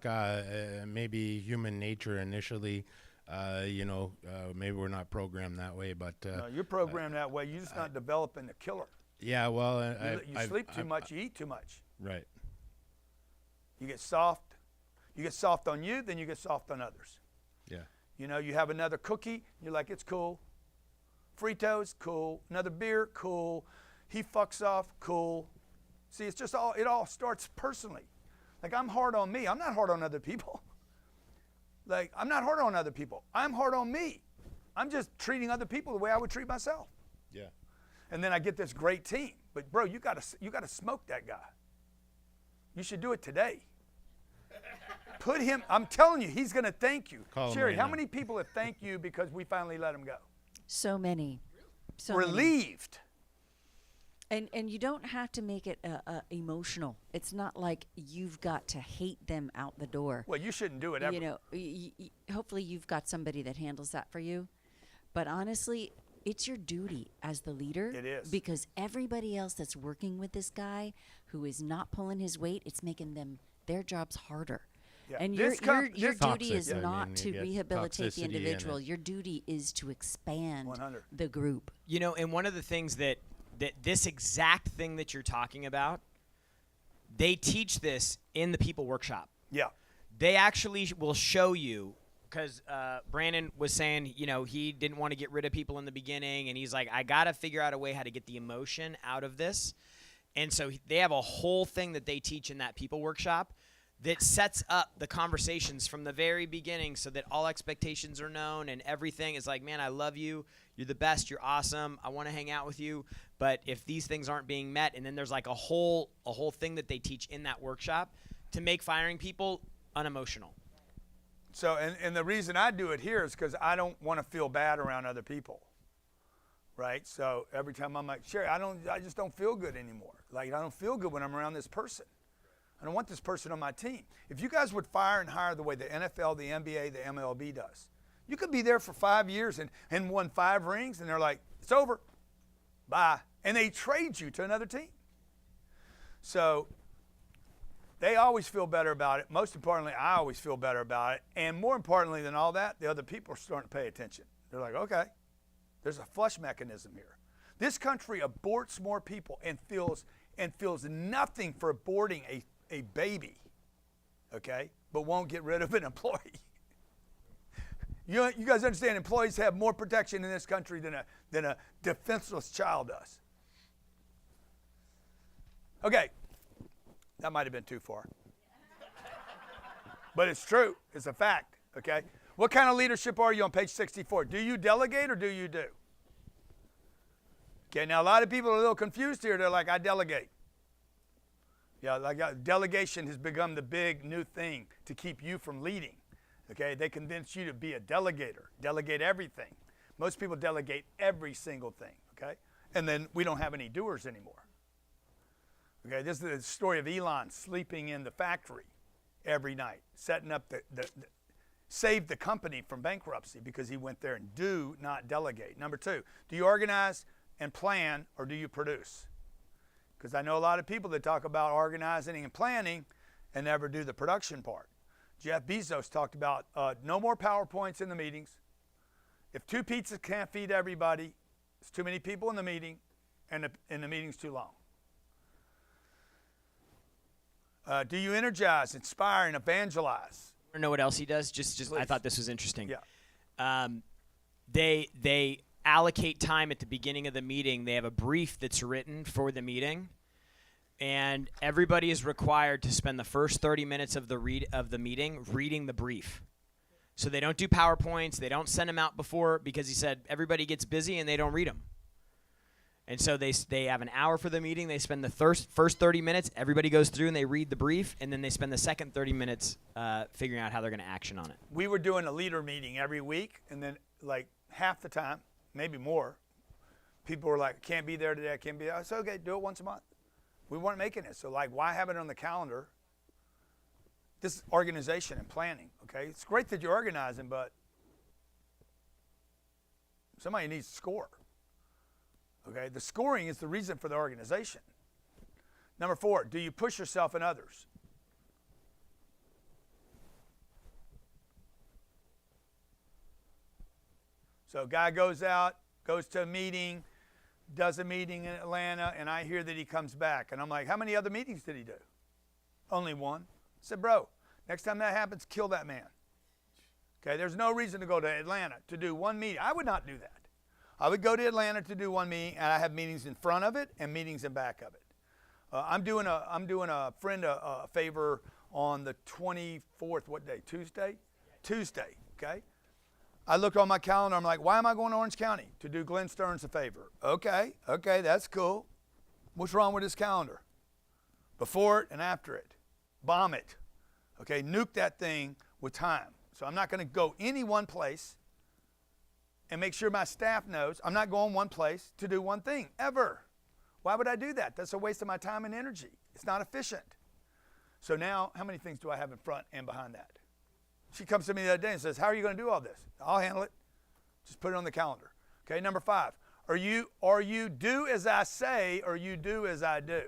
maybe human nature initially, maybe we're not programmed that way. But no, you're programmed that way. You're just not developing the killer. Yeah, well, you sleep too much. You eat too much. Right. You get soft. You get soft on you, then you get soft on others. Yeah. You know, you have another cookie. You're like, it's cool. Fritos, cool. Another beer, cool. He fucks off, cool. See, it's just it all starts personally. Like, I'm hard on me. I'm not hard on other people. Like, I'm not hard on other people. I'm hard on me. I'm just treating other people the way I would treat myself. Yeah. And then I get this great team. But bro, you gotta smoke that guy. You should do it today. Put him, I'm telling you, he's gonna thank you. Sherry, how many people have thanked you because we finally let him go? So many. Relieved. And you don't have to make it emotional. It's not like you've got to hate them out the door. Well, you shouldn't do it ever. You know, hopefully you've got somebody that handles that for you. But honestly, it's your duty as the leader. It is. Because everybody else that's working with this guy who is not pulling his weight, it's making their jobs harder. Yeah. And your duty is not to rehabilitate the individual. Your duty is to expand 100. the group. You know, and one of the things that this exact thing that you're talking about, they teach this in the people workshop. Yeah. They actually will show you, because Brandon was saying, you know, he didn't want to get rid of people in the beginning, and he's like, I got to figure out a way how to get the emotion out of this. And so they have a whole thing that they teach in that people workshop that sets up the conversations from the very beginning so that all expectations are known and everything is like, man, I love you. You're the best. You're awesome. I want to hang out with you. But if these things aren't being met, and then there's like a whole thing that they teach in that workshop to make firing people unemotional. So, and the reason I do it here is because I don't want to feel bad around other people. Right? So every time I'm like, Sherry, I just don't feel good anymore. Like, I don't feel good when I'm around this person. I don't want this person on my team. If you guys would fire and hire the way the NFL, the NBA, the MLB does, you could be there for 5 years and won 5 rings, and they're like, it's over. Bye. And they trade you to another team. So they always feel better about it. Most importantly, I always feel better about it. And more importantly than all that, the other people are starting to pay attention. They're like, okay. There's a flush mechanism here. This country aborts more people and feels nothing for aborting a baby, okay, but won't get rid of an employee. You guys understand employees have more protection in this country than a defenseless child does. Okay, that might have been too far. But it's true. It's a fact, okay? What kind of leadership are you on page 64? Do you delegate or do you do? Okay, now a lot of people are a little confused here. They're like, I delegate. Yeah, delegation has become the big new thing to keep you from leading. Okay, they convince you to be a delegator, delegate everything. Most people delegate every single thing, okay? And then we don't have any doers anymore. Okay, this is the story of Elon sleeping in the factory every night, setting up saved the company from bankruptcy because he went there and do not delegate. Number 2, do you organize and plan or do you produce? Because I know a lot of people that talk about organizing and planning and never do the production part. Jeff Bezos talked about no more PowerPoints in the meetings. If 2 pizzas can't feed everybody, it's too many people in the meeting and the meeting's too long. Do you energize, inspire, and evangelize? I know what else he does. Just I thought this was interesting. Yeah. They allocate time at the beginning of the meeting. They have a brief that's written for the meeting, and everybody is required to spend the first 30 minutes of the meeting reading the brief. So they don't do PowerPoints. They don't send them out before because he said everybody gets busy and they don't read them. And so they have an hour for the meeting. They spend the first 30 minutes. Everybody goes through and they read the brief, and then they spend the second 30 minutes figuring out how they're going to action on it. We were doing a leader meeting every week, and then like half the time, maybe more, people were like, can't be there today, I can't be there. I said, okay, do it once a month. We weren't making it, so like, why have it on the calendar? This is organization and planning, okay? It's great that you're organizing, but somebody needs to score. Okay, the scoring is the reason for the organization. Number 4, do you push yourself and others? So a guy goes out, goes to a meeting, does a meeting in Atlanta, and I hear that he comes back. And I'm like, how many other meetings did he do? Only one. I said, bro, next time that happens, kill that man. Okay, there's no reason to go to Atlanta to do one meeting. I would not do that. I would go to Atlanta to do one meeting, and I have meetings in front of it and meetings in back of it. I'm doing a friend a favor on the 24th. What day? Tuesday. Tuesday. Okay. I looked on my calendar. I'm like, why am I going to Orange County? To do Glenn Stearns a favor. Okay, that's cool. What's wrong with his calendar? Before it and after it. Bomb it. Okay, nuke that thing with time. So I'm not going to go any one place and make sure my staff knows I'm not going one place to do one thing, ever. Why would I do that? That's a waste of my time and energy. It's not efficient. So now, how many things do I have in front and behind that? She comes to me the other day and says, how are you going to do all this? I'll handle it. Just put it on the calendar. Okay, number 5. Are you do as I say or you do as I do?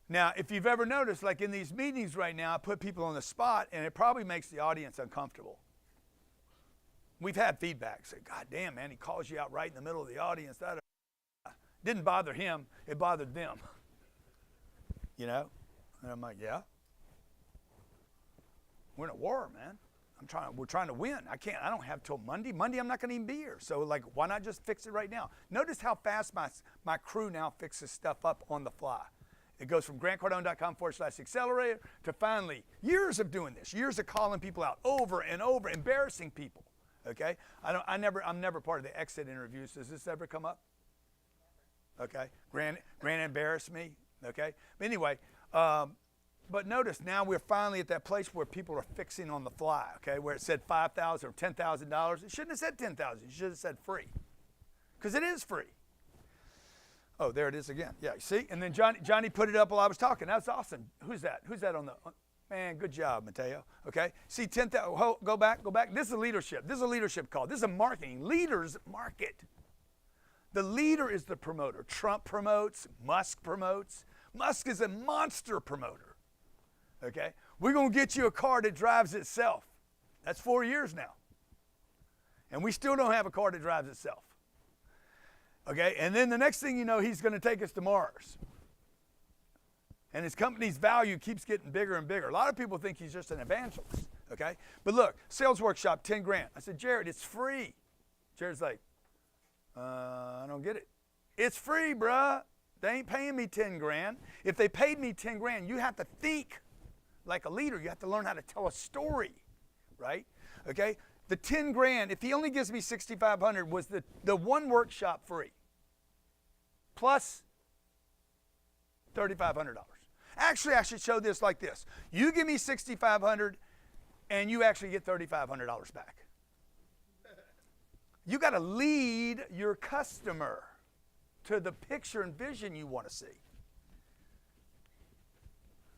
Now, if you've ever noticed, like in these meetings right now, I put people on the spot, and it probably makes the audience uncomfortable. We've had feedback. Say, God damn, man, he calls you out right in the middle of the audience. That didn't bother him. It bothered them. You know? And I'm like, yeah. We're in a war, man. We're trying to win. I don't have till Monday. Monday, I'm not going to even be here. So, like, why not just fix it right now? Notice how fast my crew now fixes stuff up on the fly. It goes from grantcardone.com/accelerator to finally years of doing this, years of calling people out over and over, embarrassing people. Okay? I'm never part of the exit interviews. Does this ever come up? Okay. Grant embarrassed me. Okay. But anyway, but notice now we're finally at that place where people are fixing on the fly. Okay, where it said $5,000 or $10,000. It shouldn't have said 10,000. It should have said free, because it is free. Oh, there it is again. Yeah, you see? And then Johnny put it up while I was talking. That's awesome. Who's that? Who's that on the? Man, good job, Mateo. Okay. See, 10,000. Go back. This is a leadership. This is a leadership call. This is a marketing. Leaders market. The leader is the promoter. Trump promotes. Musk promotes. Musk is a monster promoter. Okay? We're going to get you a car that drives itself. That's 4 years now. And we still don't have a car that drives itself. Okay? And then the next thing you know, he's going to take us to Mars. And his company's value keeps getting bigger and bigger. A lot of people think he's just an evangelist. Okay? But look, sales workshop, 10 grand. I said, Jared, it's free. Jared's like, I don't get it. It's free, bruh. They ain't paying me 10 grand. If they paid me 10 grand, you have to think like a leader. You have to learn how to tell a story, right? Okay? The 10 grand, if he only gives me 6,500, was the one workshop free, plus $3,500. Actually, I should show this like this. You give me 6,500, and you actually get $3,500 back. You got to lead your customer to the picture and vision you want to see.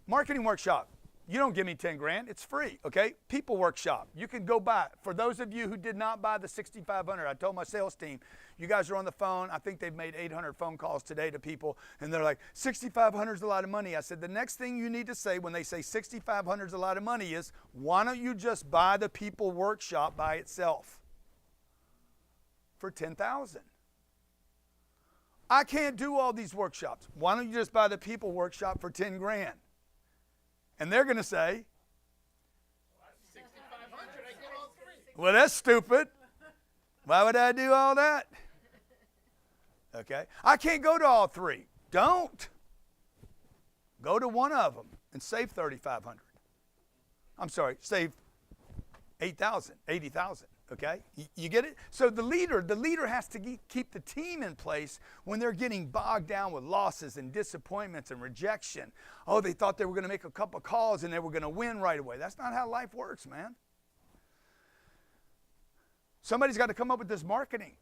Marketing workshop. You don't give me 10 grand. It's free, okay? People workshop. You can go buy it. For those of you who did not buy the 6,500, I told my sales team, you guys are on the phone. I think they've made 800 phone calls today to people, and they're like, 6,500 is a lot of money. I said, the next thing you need to say when they say 6,500 is a lot of money is, why don't you just buy the people workshop by itself for 10,000? I can't do all these workshops. Why don't you just buy the people workshop for 10 grand? And they're going to say, well, that's stupid. Why would I do all that? Okay. I can't go to all three. Don't. Go to one of them and save 3,500. I'm sorry, save 8,000, 80,000. Okay, you get it? So the leader has to keep the team in place when they're getting bogged down with losses and disappointments and rejection. Oh, they thought they were going to make a couple calls and they were going to win right away. That's not how life works, man. Somebody's got to come up with this marketing.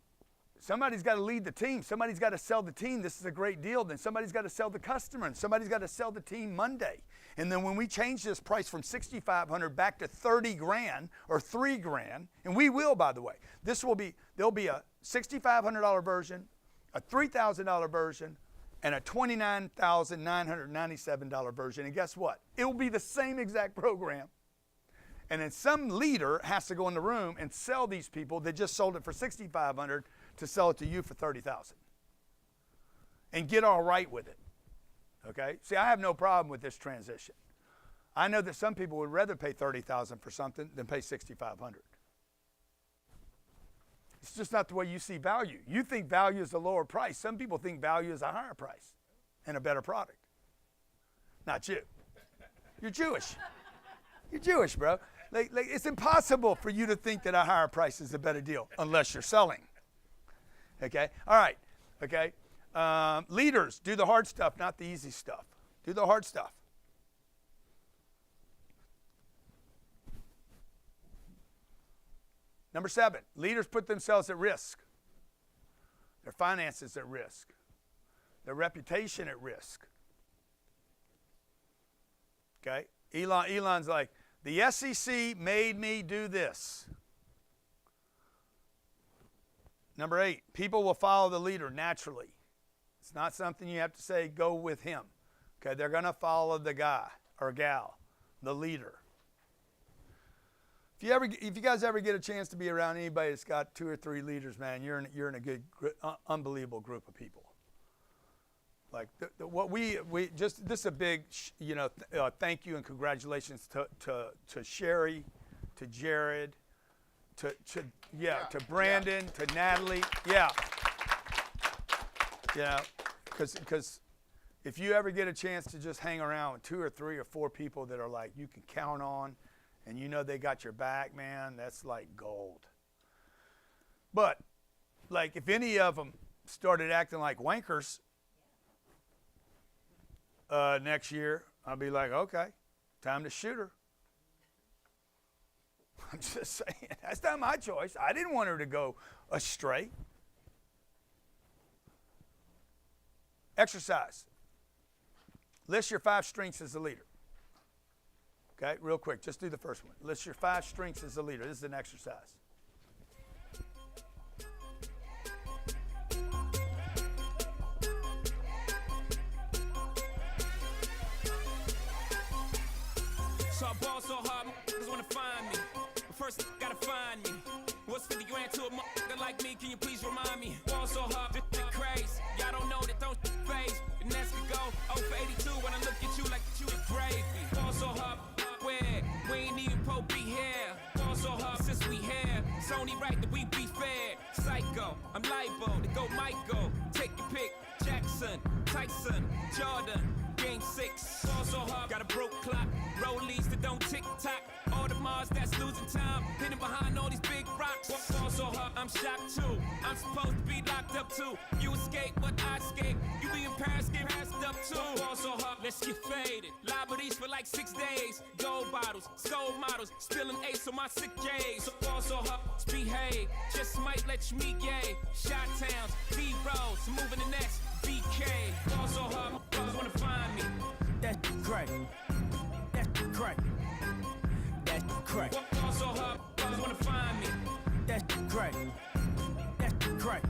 Somebody's got to lead the team. Somebody's got to sell the team. This is a great deal. Then somebody's got to sell the customer, and somebody's got to sell the team Monday. And then when we change this price from 6,500 back to 30 grand or 3 grand, and we will, by the way, there'll be a $6,500 version, a $3,000 version, and a $29,997 version. And guess what? It will be the same exact program. And then some leader has to go in the room and sell these people that just sold it for 6,500 to sell it to you for 30,000 and get all right with it. Okay? See, I have no problem with this transition. I know that some people would rather pay 30,000 for something than pay 6,500. It's just not the way you see value. You think value is a lower price. Some people think value is a higher price and a better product. Not you. You're Jewish. You're Jewish, bro. Like, it's impossible for you to think that a higher price is a better deal unless you're selling. Okay? All right. Okay? Leaders, do the hard stuff, not the easy stuff. Do the hard stuff. Number 7, leaders put themselves at risk. Their finances at risk. Their reputation at risk. Okay? Elon's like, the SEC made me do this. Number 8, people will follow the leader naturally. It's not something you have to say, go with him. Okay, they're going to follow the guy or gal, the leader. If you guys ever get a chance to be around anybody that's got 2 or 3 leaders, man, you're in a good, unbelievable group of people. Like what we just this is a big, thank you and congratulations to Sherry, to Jared, to Brandon, to Natalie. Yeah. Because if you ever get a chance to just hang around with 2 or 3 or 4 people that are like you can count on, and you know they got your back, man, that's like gold. But like if any of them started acting like wankers next year, I'll be like, okay, time to shoot her. I'm just saying, that's not my choice. I didn't want her to go astray. Exercise. List your 5 strengths as a leader. Okay, real quick, just do the first one. List your 5 strengths as a leader. This is an exercise. So I ball so hard, niggas wanna find me. But first, gotta find me. What's 50 grand to a motherfucker like me? Can you please remind me? Ball so hard, this shit crazy. Y'all don't know that don't phase. And that's to go 0 for 82 when I look at you like you a gravy. Ball so hard, where we ain't even po be here. Ball so hard since we here. It's only right that we be fair. Psycho, I'm libo to go Michael. Take your pick. Jackson, Tyson, Jordan. Game 6, ball so hard, got a broke clock. Rollies that don't tick tock. All the Mars that's losing time, hidden behind all these big rocks. Ball so hard, I'm shocked too. I'm supposed to be locked up too. You escape, but I escape. You be in Paris, get passed up too. Ball so hard, let's get faded. Liberties for like 6 days. Gold bottles, soul models, spilling ace on my sick days. So ball so hard, behave. Just might let you meet gay. Shot towns, B-rolls, moving the next. BK, ball so hard, brothers wanna find me. That's crack. That's crack. That's crack. Ball so hard, brothers wanna find me. That's crack. That's crack.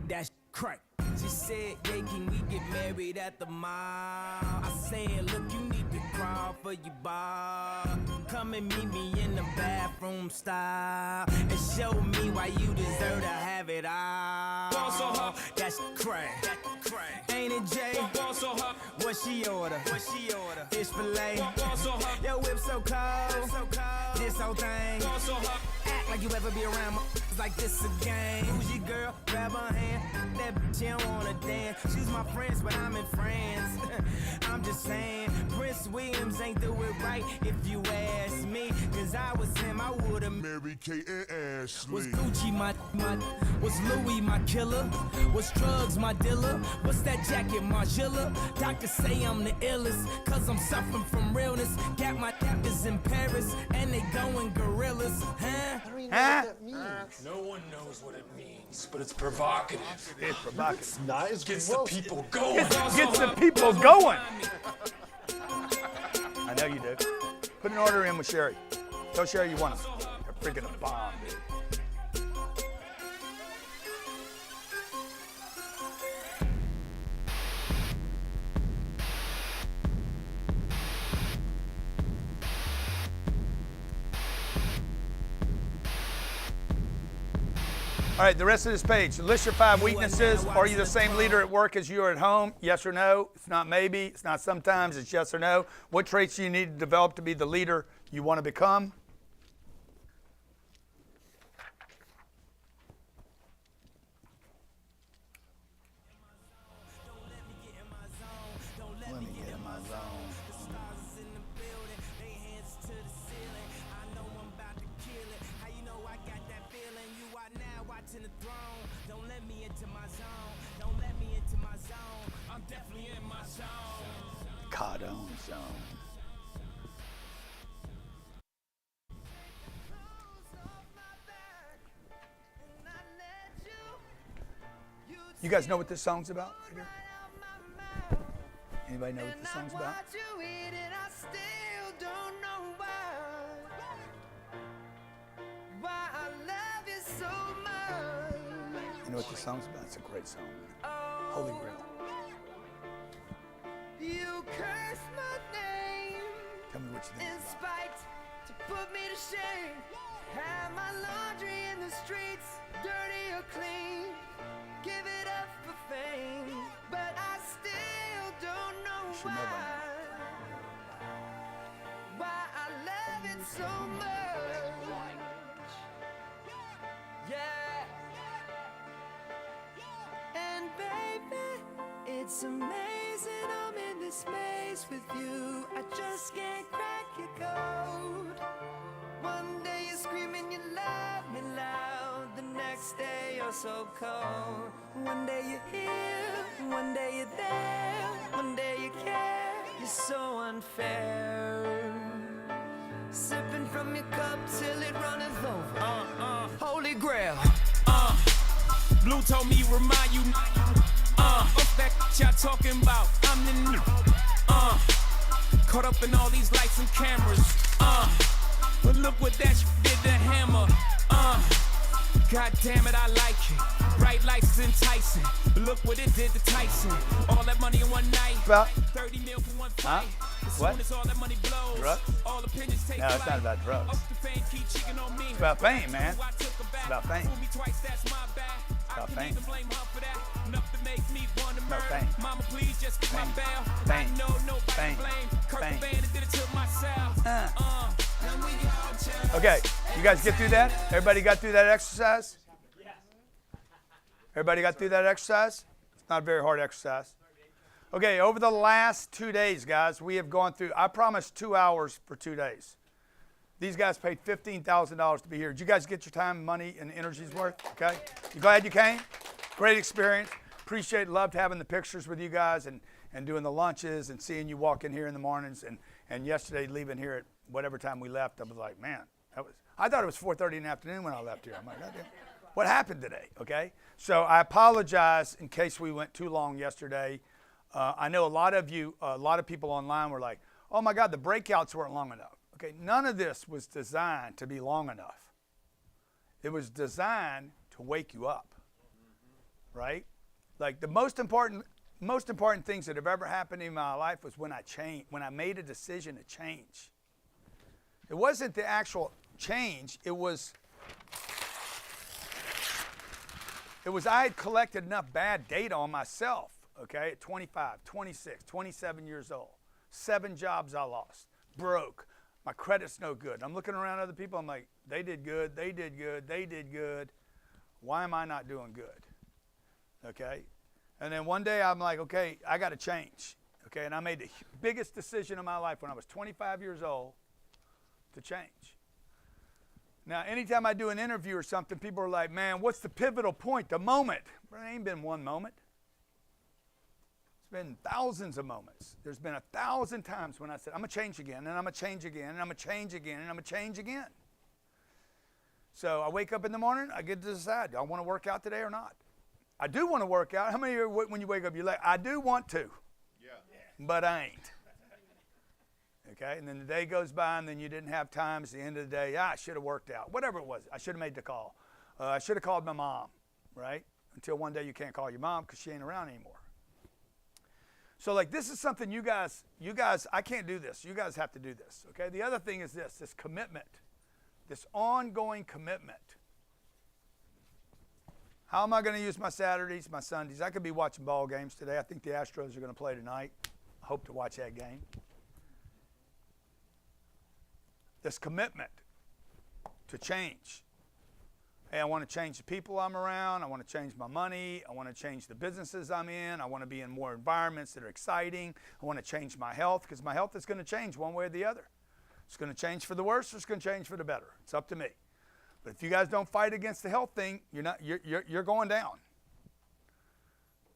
That's crack. She said, yeah, can we get married at the mall? I said, look, you need to crawl for your bar. Come and meet me in the bathroom style and show me why you deserve to have it all. Ball so hard, that's crack. That's crack. Ain't it, Jay? Ball so hard, what she order? What she order? Fish fillet. Ball so hard, your whip so cold. So cold. This whole thing. Ball so hard, act like you ever be around like this again. Who's your girl? Grab her hand. That bitch, she don't wanna dance. She's my friends, but I'm in France. I'm just saying, Prince Williams ain't do it right if you ask me. Cause I was him, I would've married Kate and Ashley. Was Gucci my was Louis my killer? Was drugs my dealer? What's that jacket, Margilla? Doctors say I'm the illest, cause I'm suffering from realness. Got my captors in Paris, and they going gorillas. Huh? Huh? What that means. No one knows what it means, but it's provocative. It's provocative. It's nice. Gets the people going. Gets the people going. I know you do. Put an order in with Sherry. Tell Sherry you want them. They're freaking a bomb, dude. All right, the rest of this page. List your 5 weaknesses. Are you the same leader at work as you are at home? Yes or no? It's not maybe. It's not sometimes. It's yes or no. What traits do you need to develop to be the leader you want to become? Let me get in my zone. Don't let me into my zone. Don't let me into my zone. I'm definitely in my zone. Cardone zone. You guys know what this song's about right here? Anybody know what this song's about? You know what this song's about? It's a great song, man. Holy Grail. You curse my name. Tell me what you think. In spite to put me to shame. Have my laundry in the streets, dirty or clean. Give it up for fame, but I still don't know why I love it so much. It's amazing I'm in this maze with you. I just can't crack your code. One day you're screaming you love me loud, the next day you're so cold. One day you're here, one day you're there, one day you care, you're so unfair. Sipping from your cup till it runneth over. Holy grail. Blue told me remind you. What's that y'all talking about? I'm the new. Caught up in all these lights and cameras. But look what that did to Hammer. God damn it, I like it. Bright lights is enticing. But look what it did to Tyson. All that money in one night. About 30 mil for one fight. As what? soon as all that money blows, Drugs? all opinions take No, it's not about drugs. It's about fame, man. It's about fame. It's about fame. No fame. Mama, please just get my Fame. bail. Fame. I know nobody Fame. blame. Kurt Fame. Cobain did it to myself. Okay, you guys get through that? Everybody got through that exercise? Everybody got through that exercise? It's not a very hard exercise. Okay, over the last 2 days, guys, we have gone through, I promised 2 hours for 2 days. These guys paid $15,000 to be here. Did you guys get your time, money, and energy's worth? Okay? You glad you came? Great experience. Appreciate, loved having the pictures with you guys and doing the lunches and seeing you walk in here in the mornings. And yesterday, leaving here at whatever time we left, I was like, man, I thought it was 4:30 in the afternoon when I left here. I'm like, God damn, what happened today? Okay? So I apologize in case we went too long yesterday. I know a lot of people online were like, oh my God, the breakouts weren't long enough. Okay, none of this was designed to be long enough. It was designed to wake you up, right? Like the most important things that have ever happened in my life was when I made a decision to change. It wasn't the actual change, it was I had collected enough bad data on myself, okay, at 25, 26, 27 years old. 7 jobs I lost, broke. My credit's no good. I'm looking around other people, I'm like, they did good, they did good, they did good. Why am I not doing good? Okay? And then one day I'm like, okay, I got to change. Okay? And I made the biggest decision of my life when I was 25 years old to change. Now, anytime I do an interview or something, people are like, man, what's the pivotal point, the moment? But it ain't been one moment. It's been thousands of moments. There's been 1,000 times when I said, I'm going to change again, and I'm going to change again, and I'm going to change again, and I'm going to change again. So I wake up in the morning, I get to decide, do I want to work out today or not? I do want to work out. How many of you, when you wake up, you're like, I do want to, but I ain't. Okay, and then the day goes by, and then you didn't have time. It's the end of the day. I should have worked out. Whatever it was, I should have made the call. I should have called my mom, right? Until one day you can't call your mom because she ain't around anymore. So like this is something you guys, I can't do this. You guys have to do this, okay? The other thing is this commitment, this ongoing commitment. How am I going to use my Saturdays, my Sundays? I could be watching ball games today. I think the Astros are going to play tonight. I hope to watch that game. This commitment to change. Hey, I want to change the people I'm around. I want to change my money. I want to change the businesses I'm in. I want to be in more environments that are exciting. I want to change my health because my health is going to change one way or the other. It's going to change for the worse or it's going to change for the better. It's up to me. But if you guys don't fight against the health thing, you're going down.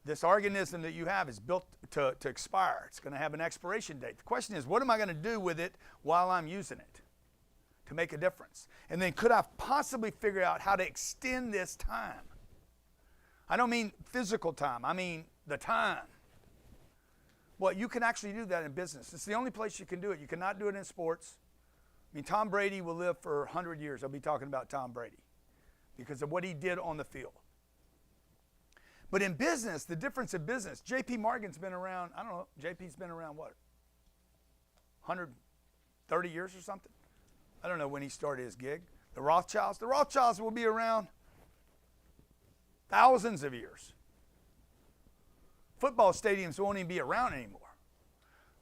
This organism that you have is built to expire. It's going to have an expiration date. The question is, what am I going to do with it while I'm using it to make a difference? And then could I possibly figure out how to extend this time? I don't mean physical time. I mean the time. Well, you can actually do that in business. It's the only place you can do it. You cannot do it in sports. I mean, Tom Brady will live for 100 years. I'll be talking about Tom Brady because of what he did on the field. But in business, the difference in business, J.P. Morgan's been around, I don't know, JP's been around what, 130 years or something? I don't know when he started his gig. The Rothschilds will be around thousands of years. Football stadiums won't even be around anymore.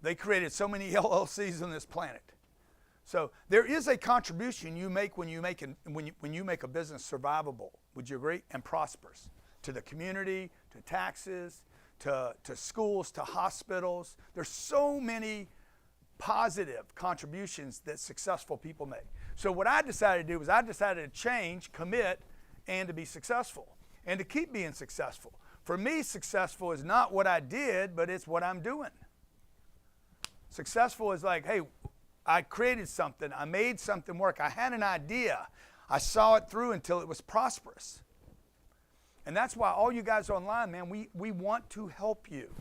They created so many LLCs on this planet. So there is a contribution you make when you make a business survivable, would you agree, and prosperous to the community, to taxes, to schools, to hospitals. There's so many positive contributions that successful people make. So what I decided to do was I decided to change, commit, and to be successful and to keep being successful. For me, successful is not what I did, but it's what I'm doing. Successful is like, hey, I created something. I made something work. I had an idea. I saw it through until it was prosperous. And that's why all you guys online, man, we want to help you,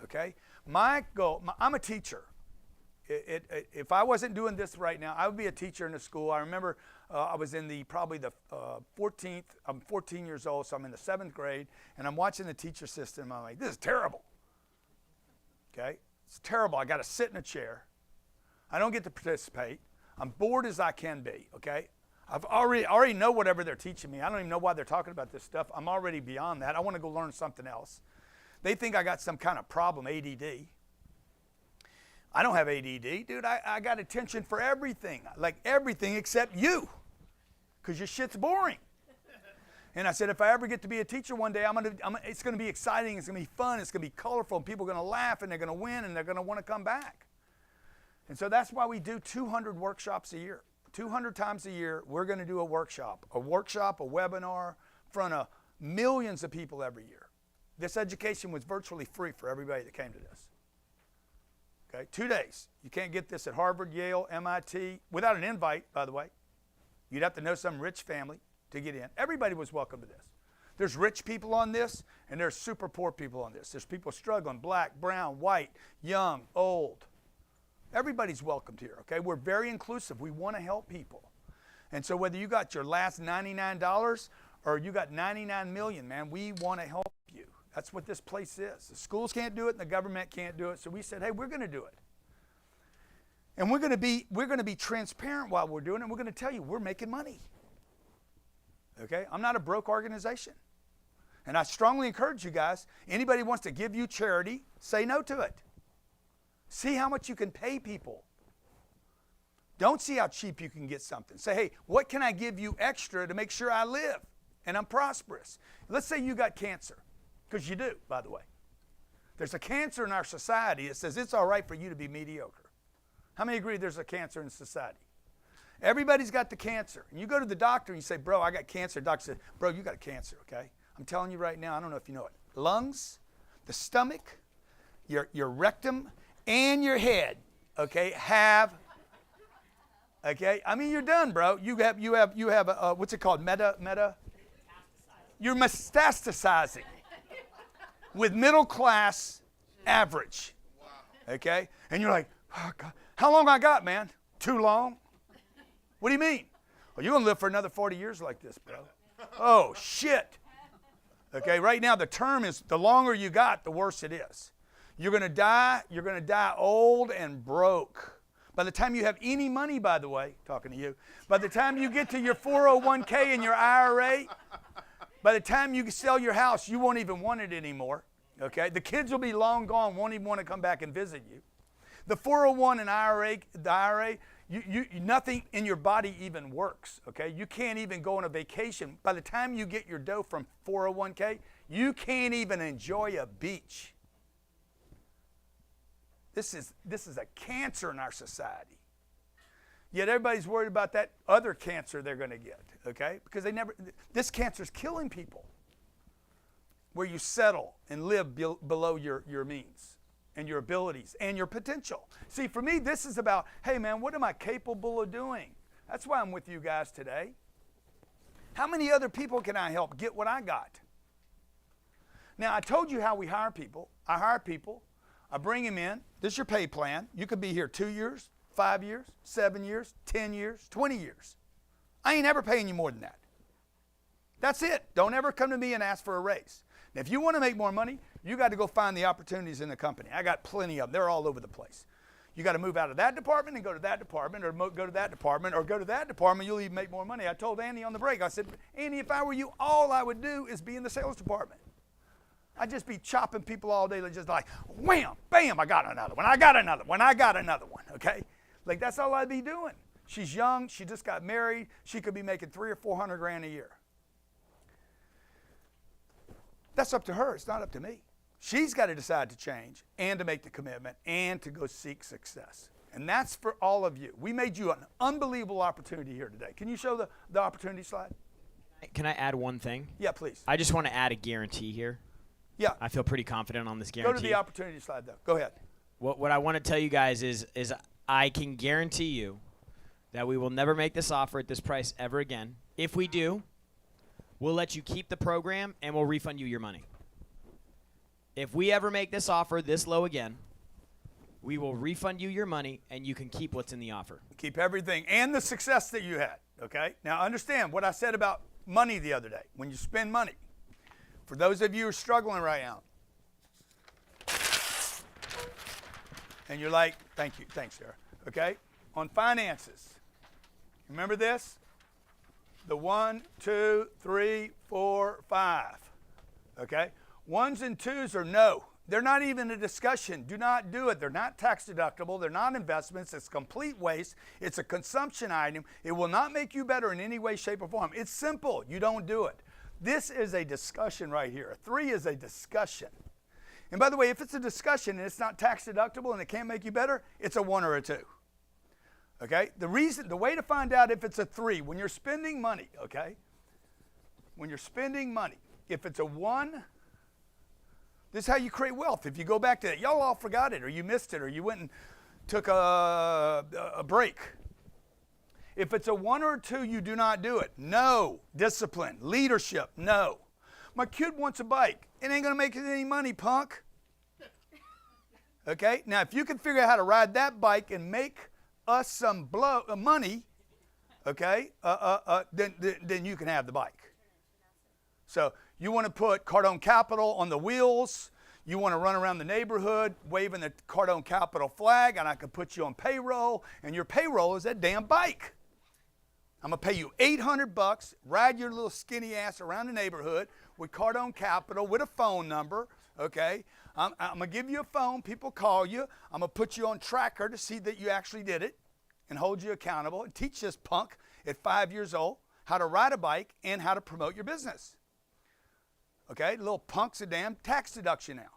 okay? My goal, I'm a teacher. If I wasn't doing this right now, I would be a teacher in a school. I remember I was in probably the 14th, I'm 14 years old, so I'm in the 7th grade, and I'm watching the teacher system. I'm like, this is terrible, okay? It's terrible. I got to sit in a chair. I don't get to participate. I'm bored as I can be, okay? I already know whatever they're teaching me. I don't even know why they're talking about this stuff. I'm already beyond that. I want to go learn something else. They think I got some kind of problem, ADD. I don't have ADD, dude. I got attention for everything, like everything except you, because your shit's boring. And I said, if I ever get to be a teacher one day, it's going to be exciting. It's going to be fun. It's going to be colorful. And people are going to laugh, and they're going to win, and they're going to want to come back. And so that's why we do 200 workshops a year. 200 times a year, we're going to do a workshop, a webinar in front of millions of people every year. This education was virtually free for everybody that came to this. Okay, 2 days. You can't get this at Harvard, Yale, MIT, without an invite, by the way. You'd have to know some rich family to get in. Everybody was welcome to this. There's rich people on this, and there's super poor people on this. There's people struggling, black, brown, white, young, old. Everybody's welcomed here, okay? We're very inclusive. We want to help people. And so whether you got your last $99 or you got 99 million, man, we want to help you. That's what this place is. The schools can't do it and the government can't do it. So we said, hey, we're going to do it. And we're going to be transparent while we're doing it. And we're going to tell you we're making money. Okay? I'm not a broke organization. And I strongly encourage you guys, anybody wants to give you charity, say no to it. See how much you can pay people. Don't see how cheap you can get something. Say, hey, what can I give you extra to make sure I live and I'm prosperous? Let's say you got cancer, because you do, by the way. There's a cancer in our society that says it's all right for you to be mediocre. How many agree there's a cancer in society? Everybody's got the cancer. And you go to the doctor and you say, bro, I got cancer. The doctor says, bro, you got cancer, okay? I'm telling you right now, I don't know if you know it. Lungs, the stomach, your rectum, and your head, okay, okay, I mean, you're done, bro. You have what's it called, you're metastasizing with middle class average, okay, and you're like, oh, God. How long I got, man? Too long? What do you mean? Well, you're gonna live for another 40 years like this, bro. Oh, shit. Okay, right now the term is the longer you got, the worse it is. You're going to die old and broke. By the time you have any money, by the way, talking to you, by the time you get to your 401k and your IRA, by the time you sell your house, you won't even want it anymore, okay? The kids will be long gone, won't even want to come back and visit you. The 401 and IRA, nothing in your body even works, okay? You can't even go on a vacation. By the time you get your dough from 401k, you can't even enjoy a beach. This is a cancer in our society. Yet everybody's worried about that other cancer they're going to get, okay? Because this cancer is killing people. Where you settle and live below your means and your abilities and your potential. See, for me, this is about, hey man, what am I capable of doing? That's why I'm with you guys today. How many other people can I help get what I got? Now, I told you how we hire people. I hire people. I bring them in. This is your pay plan. You could be here 2 years, 5 years, 7 years, 10 years, 20 years. I ain't ever paying you more than that. That's it. Don't ever come to me and ask for a raise. Now, if you want to make more money, you got to go find the opportunities in the company. I got plenty of them. They're all over the place. You got to move out of that department and go to that department, or go to that department, or go to that department. You'll even make more money. I told Andy on the break, I said, Andy, if I were you, all I would do is be in the sales department. I'd just be chopping people all day, just like, wham, bam, I got another one. I got another one. I got another one, okay? Like, that's all I'd be doing. She's young. She just got married. She could be making $300,000 or $400,000 a year. That's up to her. It's not up to me. She's got to decide to change and to make the commitment and to go seek success. And that's for all of you. We made you an unbelievable opportunity here today. Can you show the opportunity slide? Can I add one thing? Yeah, please. I just want to add a guarantee here. Yeah. I feel pretty confident on this guarantee. Go to the opportunity slide, though. Go ahead. What I want to tell you guys is I can guarantee you that we will never make this offer at this price ever again. If we do, we'll let you keep the program and we'll refund you your money. If we ever make this offer this low again, we will refund you your money and you can keep what's in the offer. Keep everything and the success that you had, okay? Now understand what I said about money the other day. When you spend money, for those of you who are struggling right now, and you're like, thank you, thanks, Sarah, okay? On finances, remember this? The 1, 2, 3, 4, 5, okay? Ones and twos are no. They're not even a discussion. Do not do it. They're not tax deductible. They're not investments. It's complete waste. It's a consumption item. It will not make you better in any way, shape, or form. It's simple. You don't do it. This is a discussion right here. 3 is a discussion. And by the way, if it's a discussion and it's not tax deductible and it can't make you better, it's a 1 or a 2. Okay? The way to find out if it's a 3, when you're spending money, okay? When you're spending money, if it's a 1, this is how you create wealth. If you go back to that, y'all all forgot it, or you missed it, or you went and took a break. If it's a 1 or a 2, you do not do it. No. Discipline. Leadership. No. My kid wants a bike. It ain't going to make any money, punk. Okay? Now, if you can figure out how to ride that bike and make us some money, okay, then you can have the bike. So you want to put Cardone Capital on the wheels. You want to run around the neighborhood waving the Cardone Capital flag, and I can put you on payroll, and your payroll is that damn bike. I'm going to pay you $800, ride your little skinny ass around the neighborhood with Cardone Capital with a phone number, okay? I'm going to give you a phone. People call you. I'm going to put you on tracker to see that you actually did it and hold you accountable and teach this punk at 5 years old how to ride a bike and how to promote your business. Okay, little punk's a damn tax deduction now.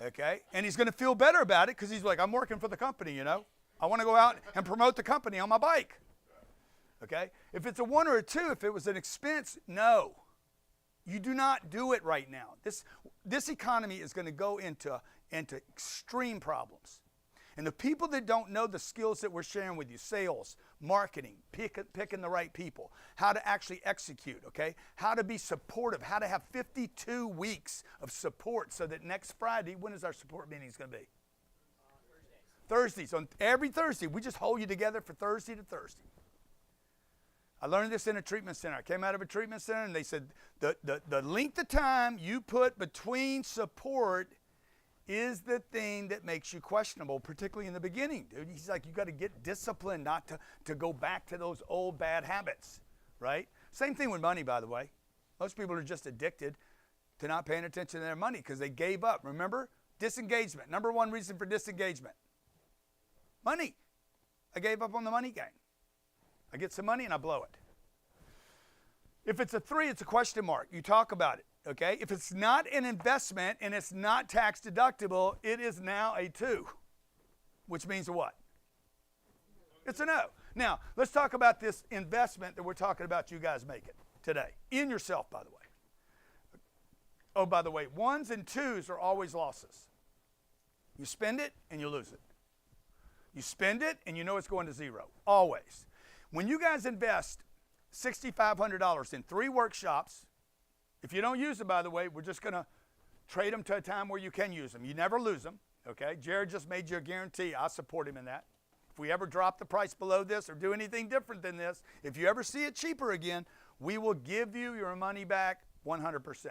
Okay, and he's going to feel better about it because he's like, I'm working for the company, you know. I want to go out and promote the company on my bike. Okay, if it's a 1 or a 2, if it was an expense, no. You do not do it right now. This economy is going to go into extreme problems. And the people that don't know the skills that we're sharing with you, sales, marketing, picking the right people, how to actually execute, okay? How to be supportive, how to have 52 weeks of support so that next Friday, when is our support meeting going to be? Thursdays. On every Thursday, we just hold you together for Thursday to Thursday. I learned this in a treatment center. I came out of a treatment center and they said the length of time you put between support is the thing that makes you questionable, particularly in the beginning, dude. He's like, you got to get disciplined not to go back to those old bad habits, right? Same thing with money, by the way. Most people are just addicted to not paying attention to their money because they gave up. Remember? Disengagement. Number 1 reason for disengagement. Money. I gave up on the money game. I get some money and I blow it. If it's a 3, it's a question mark. You talk about it. Okay, if it's not an investment and it's not tax deductible, it is now a 2, which means a what? It's a no. Now, let's talk about this investment that we're talking about you guys making today. In yourself, by the way. Oh, by the way, 1s and 2s are always losses. You spend it and you lose it. You spend it and you know it's going to 0. Always. When you guys invest $6,500 in 3 workshops, if you don't use them, by the way, we're just going to trade them to a time where you can use them. You never lose them, okay? Jared just made you a guarantee. I support him in that. If we ever drop the price below this or do anything different than this, if you ever see it cheaper again, we will give you your money back 100%.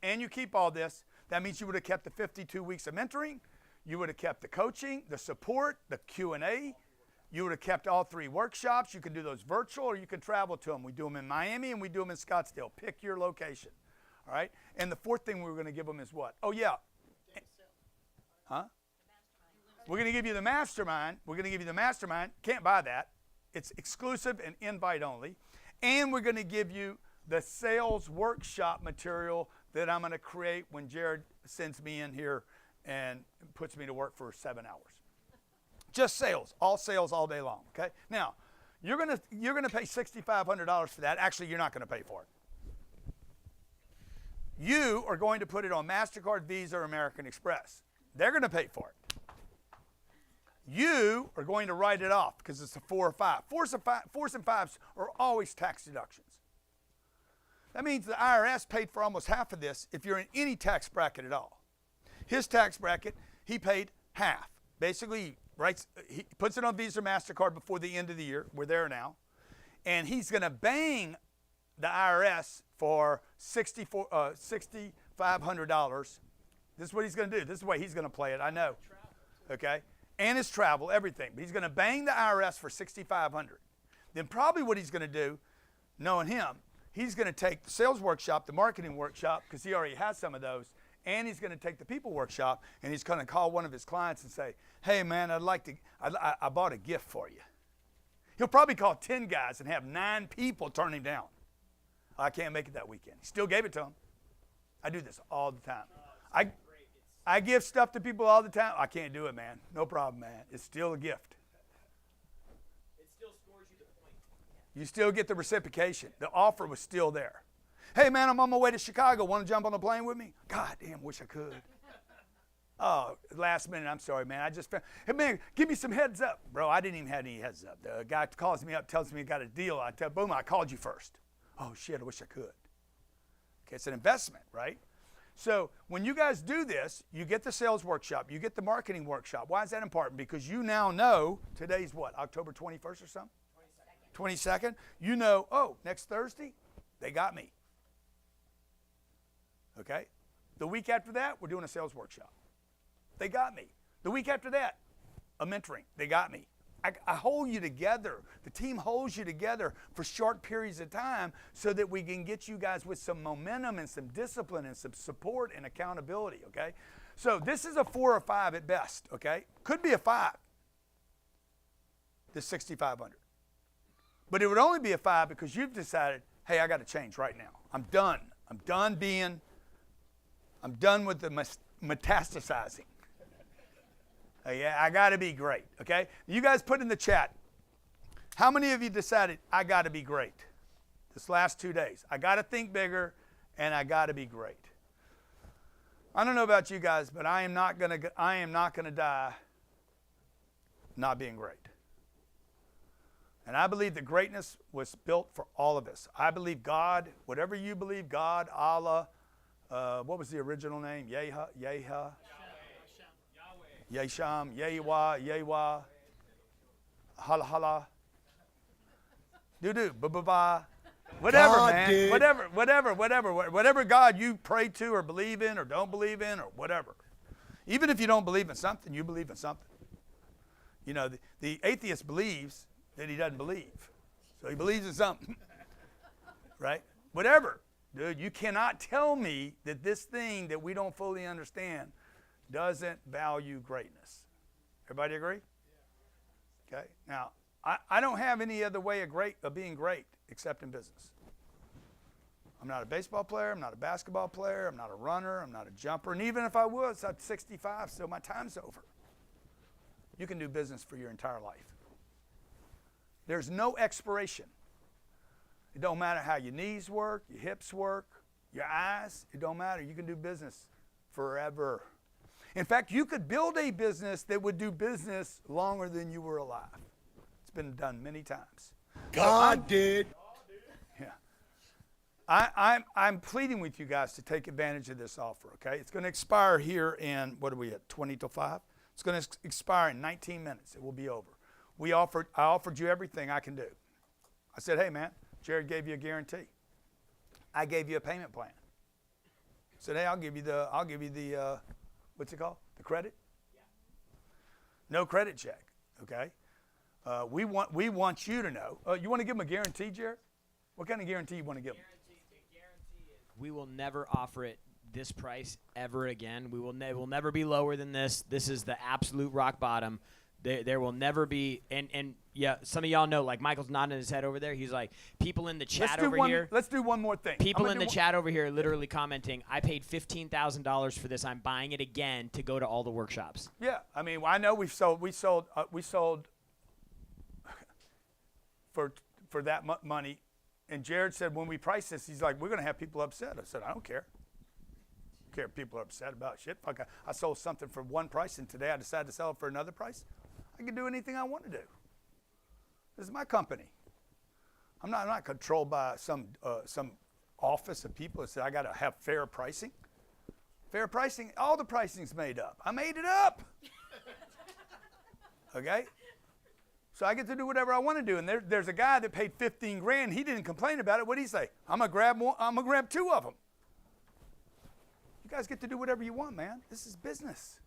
And you keep all this. That means you would have kept the 52 weeks of mentoring. You would have kept the coaching, the support, the Q&A. You would have kept all 3 workshops. You can do those virtual or you can travel to them. We do them in Miami and we do them in Scottsdale. Pick your location, all right? And the 4th thing we were going to give them is what? Oh, yeah. Huh? We're going to give you the mastermind. We're going to give you the mastermind. Can't buy that. It's exclusive and invite only. And we're going to give you the sales workshop material that I'm going to create when Jared sends me in here and puts me to work for 7 hours. Just sales all day long, okay? Now, you're gonna pay $6,500 for that. Actually, you're not going to pay for it. You are going to put it on MasterCard, Visa, or American Express. They're going to pay for it. You are going to write it off because it's a 4 or 5. 4s and 5s are always tax deductions. That means the IRS paid for almost half of this if you're in any tax bracket at all. His tax bracket, he paid half. Basically, he puts it on Visa or MasterCard before the end of the year. We're there now. And he's going to bang the IRS for $6,500. This is what he's going to do. This is the way he's going to play it, I know. Okay? And his travel, everything. But he's going to bang the IRS for $6,500. Then probably what he's going to do, knowing him, he's going to take the sales workshop, the marketing workshop, because he already has some of those, and he's going to take the people workshop, and he's going to call one of his clients and say, hey, man, I bought a gift for you. He'll probably call 10 guys and have 9 people turn him down. I can't make it that weekend. He still gave it to him. I do this all the time. I give stuff to people all the time. I can't do it, man. No problem, man. It's still a gift. It still scores you the point. You still get the reciprocation. The offer was still there. Hey, man, I'm on my way to Chicago. Want to jump on a plane with me? God damn, wish I could. Oh, last minute, I'm sorry, man. I just found, hey, man, give me some heads up. Bro, I didn't even have any heads up. The guy calls me up, tells me he got a deal. I tell, boom, I called you first. Oh, shit, I wish I could. Okay, it's an investment, right? So when you guys do this, you get the sales workshop, you get the marketing workshop. Why is that important? Because you now know, today's what, October 21st or something? 22nd. You know, oh, next Thursday, they got me. Okay? The week after that, we're doing a sales workshop. They got me. The week after that, a mentoring. They got me. I hold you together. The team holds you together for short periods of time so that we can get you guys with some momentum and some discipline and some support and accountability, okay? So this is a 4 or 5 at best, okay? Could be a 5, this 6,500. But it would only be a 5 because you've decided, hey, I got to change right now. I'm done. I'm done with the metastasizing. Yeah, I got to be great, okay? You guys put in the chat, how many of you decided, I got to be great this last 2 days? I got to think bigger, and I got to be great. I don't know about you guys, but I am not going to die not being great. And I believe that greatness was built for all of us. I believe God, whatever you believe, God, Allah, what was the original name? Yeha. Yesham, Yewa, Hala Hala, Doo-doo, Ba-ba-ba, whatever, God, man, dude. Whatever God you pray to or believe in or don't believe in or whatever. Even if you don't believe in something, you believe in something. You know, the atheist believes that he doesn't believe. So he believes in something, right? Whatever. Dude, you cannot tell me that this thing that we don't fully understand doesn't value greatness. Everybody agree? Yeah. Okay. Now, I don't have any other way of being great except in business. I'm not a baseball player. I'm not a basketball player. I'm not a runner. I'm not a jumper. And even if I was, I'm 65, so my time's over. You can do business for your entire life. There's no expiration. It don't matter how your knees work, your hips work, your eyes. It don't matter. You can do business forever. In fact, you could build a business that would do business longer than you were alive. It's been done many times. God did. Yeah. I'm pleading with you guys to take advantage of this offer, okay? It's going to expire here in, what are we at, 20 till 5? It's going to expire in 19 minutes. It will be over. I offered you everything I can do. I said, hey, man, Jared gave you a guarantee. I gave you a payment plan. I said, hey, I'll give you the what's it called? The credit? Yeah. No credit check, okay? We want you to know. You want to give them a guarantee, Jared? What kind of guarantee you want to give them? The guarantee is we will never offer it this price ever again. It will never be lower than this. This is the absolute rock bottom. There will never be, and yeah, some of y'all know, like Michael's nodding his head over there. He's like, people in the chat here. Let's do one more thing. People in the chat over here literally commenting, I paid $15,000 for this. I'm buying it again to go to all the workshops. Yeah, I mean, I know we sold for that money, and Jared said when we priced this, he's like, we're going to have people upset. I said, I don't care. I don't care if people are upset about shit. Fuck, I sold something for one price, and today I decided to sell it for another price. I can do anything I want to do. This is my company. I'm not controlled by some office of people that say I got to have fair pricing. Fair pricing, all the pricing's made up. I made it up. Okay? So I get to do whatever I want to do. And there's a guy that paid 15 grand. He didn't complain about it. What did he say? I'm gonna grab two of them. You guys get to do whatever you want, man. This is business.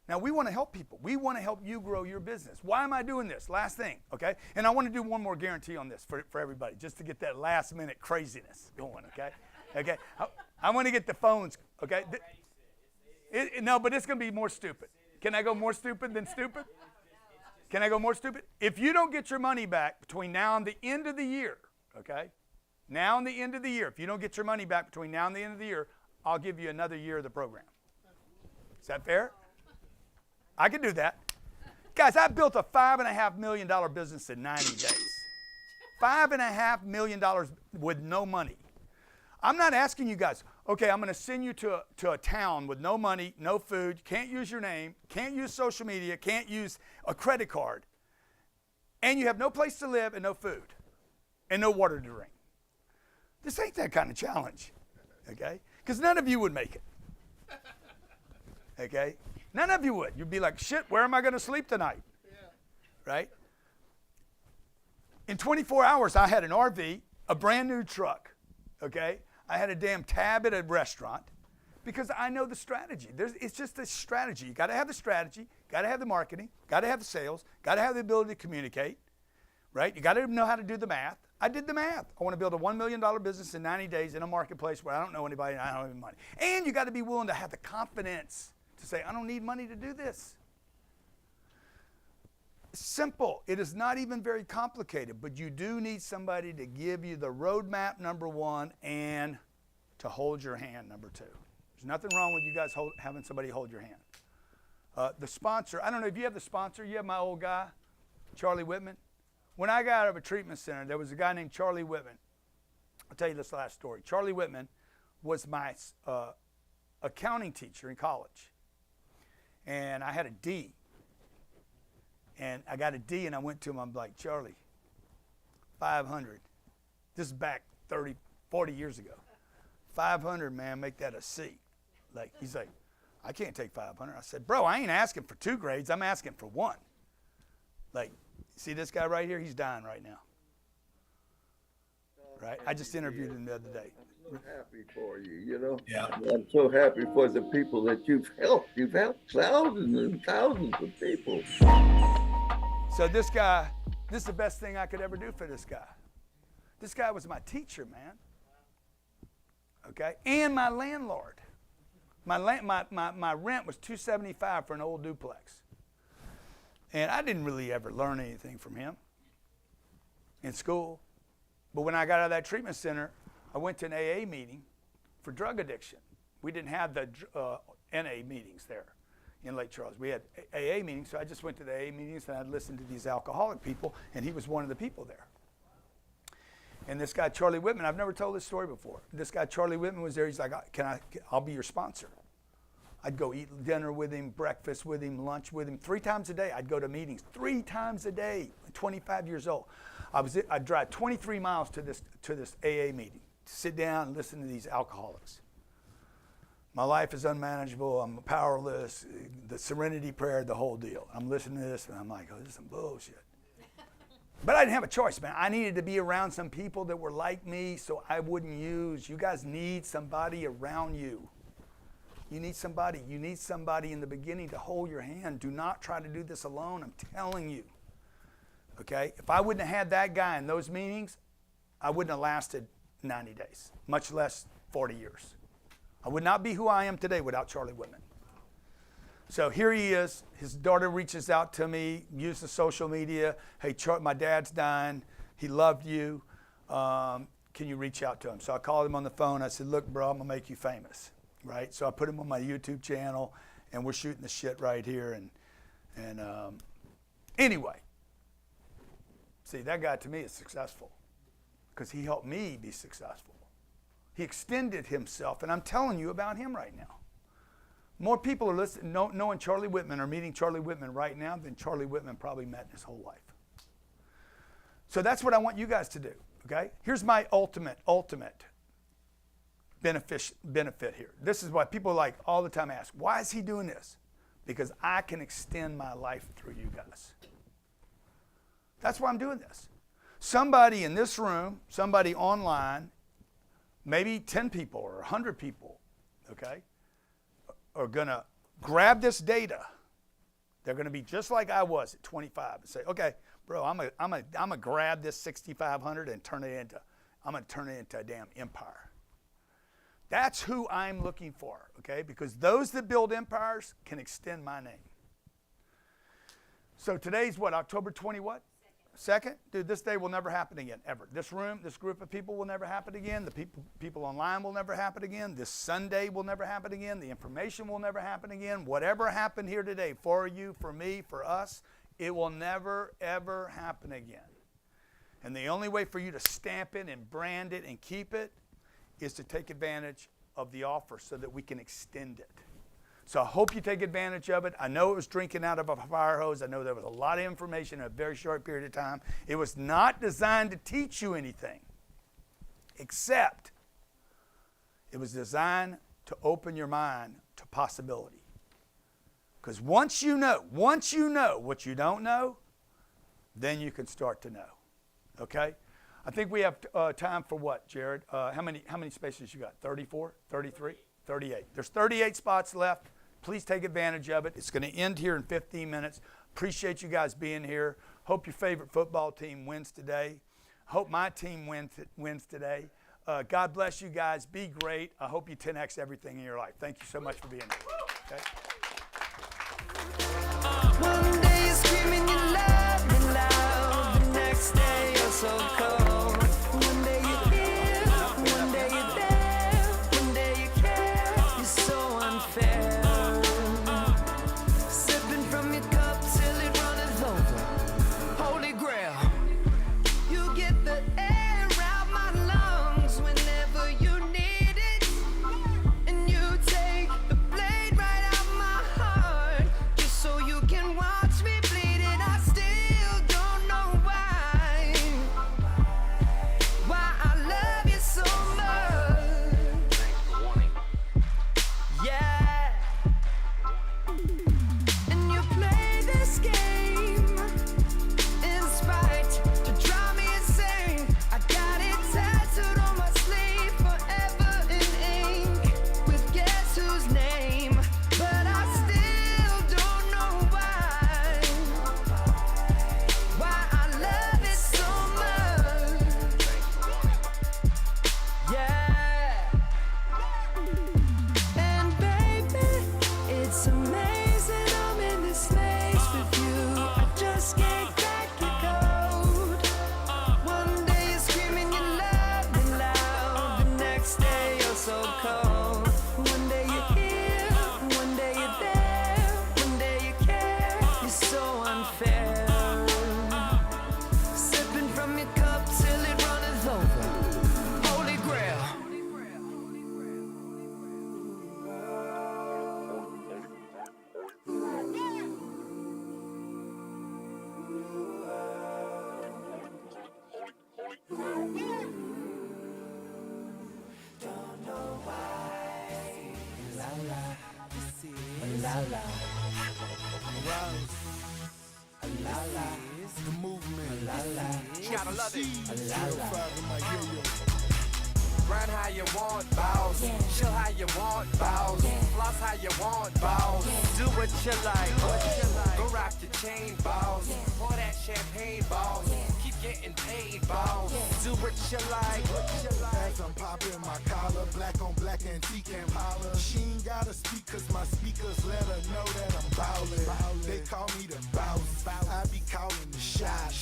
Now, we want to help people. We want to help you grow your business. Why am I doing this? Last thing, okay? And I want to do one more guarantee on this for everybody, just to get that last-minute craziness going, okay? Okay? I want to get the phones, okay? No, but it's going to be more stupid. Can I go more stupid than stupid? Can I go more stupid? If you don't get your money back between now and the end of the year, okay? Now and the end of the year, if you don't get your money back between now and the end of the year, I'll give you another year of the program. Is that fair? I can do that. Guys, I built a $5.5 million business in 90 days. $5.5 million with no money. I'm not asking you guys, okay, I'm going to send you to a town with no money, no food, can't use your name, can't use social media, can't use a credit card, and you have no place to live and no food and no water to drink. This ain't that kind of challenge, okay? Because none of you would make it, okay? None of you would. You'd be like, shit, where am I going to sleep tonight? Yeah. Right? In 24 hours, I had an RV, a brand new truck, okay? I had a damn tab at a restaurant because I know the strategy. It's just a strategy. You got to have the strategy, got to have the marketing, got to have the sales, got to have the ability to communicate, right? You got to know how to do the math. I did the math. I want to build a $1 million business in 90 days in a marketplace where I don't know anybody and I don't have any money. And you got to be willing to have the confidence to say, I don't need money to do this. It's simple. It is not even very complicated, but you do need somebody to give you the roadmap, number one, and to hold your hand, number two. There's nothing wrong with you guys having somebody hold your hand. The sponsor, I don't know if you have the sponsor. You have my old guy, Charlie Whitman. When I got out of a treatment center, there was a guy named Charlie Whitman. I'll tell you this last story. Charlie Whitman was my accounting teacher in college. And I had a D. And I got a D, and I went to him. I'm like, Charlie, 500. This is back 30, 40 years ago. 500, man, make that a C. Like, he's like, I can't take 500. I said, bro, I ain't asking for 2 grades. I'm asking for 1. Like, see this guy right here? He's dying right now. Right? I just interviewed him the other day. I'm happy for you, you know? Yeah. I'm so happy for the people that you've helped. You've helped thousands and thousands of people. So this guy, this is the best thing I could ever do for this guy. This guy was my teacher, man. Okay? And my landlord. My rent was $275 for an old duplex. And I didn't really ever learn anything from him in school. But when I got out of that treatment center, I went to an AA meeting for drug addiction. We didn't have the NA meetings there in Lake Charles. We had AA meetings, so I just went to the AA meetings and I'd listen to these alcoholic people, and he was one of the people there. And this guy, Charlie Whitman, I've never told this story before. This guy, Charlie Whitman, was there. He's like, I'll be your sponsor. I'd go eat dinner with him, breakfast with him, lunch with him. 3 times a day, I'd go to meetings. 3 times a day, 25 years old. I'd drive 23 miles to this AA meeting, to sit down and listen to these alcoholics. My life is unmanageable. I'm powerless. The serenity prayer, the whole deal. I'm listening to this, and I'm like, oh, this is some bullshit. But I didn't have a choice, man. I needed to be around some people that were like me so I wouldn't use. You guys need somebody around you. You need somebody. You need somebody in the beginning to hold your hand. Do not try to do this alone. I'm telling you. Okay? If I wouldn't have had that guy in those meetings, I wouldn't have lasted 90 days, much less 40 years. I would not be who I am today without Charlie Whitman. So here he is. His daughter reaches out to me, uses social media. Hey, my dad's dying. He loved you. Can you reach out to him? So I called him on the phone. I said, look, bro, I'm going to make you famous, right? So I put him on my YouTube channel, and we're shooting the shit right here. And anyway, see, that guy to me is successful because he helped me be successful. He extended himself, and I'm telling you about him right now. More people are listening, knowing Charlie Whitman or meeting Charlie Whitman right now than Charlie Whitman probably met in his whole life. So that's what I want you guys to do, okay? Here's my ultimate benefit here. This is why people like all the time ask, why is he doing this? Because I can extend my life through you guys. That's why I'm doing this. Somebody in this room, somebody online, maybe 10 people or 100 people, okay, are going to grab this data. They're going to be just like I was at 25 and say, okay, bro, I'm gonna grab this 6,500 and turn it into a damn empire. That's who I'm looking for, okay? Because those that build empires can extend my name. So today's what, October 20 what? 2nd? Dude, this day will never happen again, ever. This room, this group of people will never happen again. The people online will never happen again. This Sunday will never happen again. The information will never happen again. Whatever happened here today for you, for me, for us, it will never, ever happen again. And the only way for you to stamp it and brand it and keep it is to take advantage of the offer so that we can extend it. So I hope you take advantage of it. I know it was drinking out of a fire hose. I know there was a lot of information in a very short period of time. It was not designed to teach you anything, except it was designed to open your mind to possibility. Because once you know what you don't know, then you can start to know. Okay? I think we have time for what, Jared? How many spaces you got? 34? 33? 38. There's 38 spots left. Please take advantage of it. It's going to end here in 15 minutes. Appreciate you guys being here. Hope your favorite football team wins today. Hope my team wins today. God bless you guys. Be great. I hope you 10x everything in your life. Thank you so much for being here. Okay? One day you're screaming you love me loud, the next day you're so cold. One day you're here, one day you're there, one day you care, you're so unfair. Sipping from your cup till it runneth over. Holy grail, you get the air out my lungs whenever you need it, and you take the blade right out my heart just so you can watch me bleed, and I still don't know why I love you so much. Yeah. And you play this game in spite to drive me insane. I got it tattooed on my sleeve forever in ink with guess whose name, but I still don't know why I love it so much. Yeah. And baby, it's amazing I'm in this place with you. I just can't crack your code. One day you're screaming you love me loud, the next day you're so cold. One day you're here, one day you're there, one day you care, you're so unfair. Sipping from your cup till it runneth over. Holy grail. The movement. Gotta love it. Run how you want, boss. Chill how you want, boss. Floss how you want, boss. Do what you like. Go rock your chain, boss. Pour that champagne, boss. Keep getting paid, boss. Do what you like. As I'm popping my collar, black on black antique and holler. She ain't gotta speak cause my speakers let her know that I'm ballin'. They call me the boss. I be calling the shot.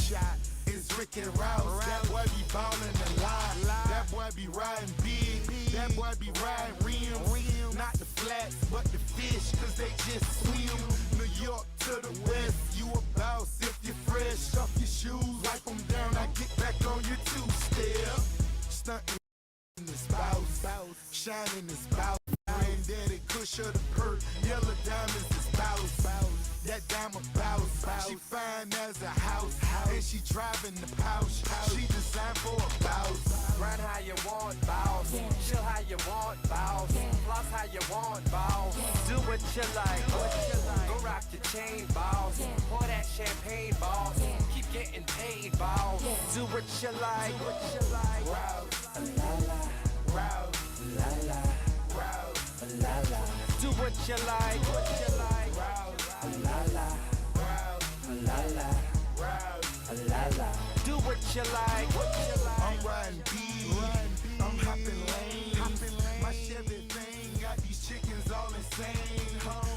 It's Rick and Rouse. That boy be ballin' a lot. That boy be riding big. That boy be riding rims. Not the flats, but the fish, cause they just swim. New York to the west, you a boss if you're fresh. Off your shoes, wipe them down, I get back on your two-step. Stuntin' in this bounce, shining this bounce. Granddaddy Kush of the perk, yellow diamonds is bounce. That diamond bounce, she fine as a house, and she driving the pouch. She designed for a bounce. Run how you want, boss. Chill how you want, boss. Floss how you want, boss. Do what you like. Go rock the chain, boss. Pour that champagne, boss. Keep getting paid, boss. Do what you like. Rouse, la la. Rouse, la la. Rouse, la la. Do what you like. Rouse, la la. Rouse, la la. Rouse, la la. Do what you like. I'm riding big, I'm hopping lanes. My Chevy thing got these chickens all insane.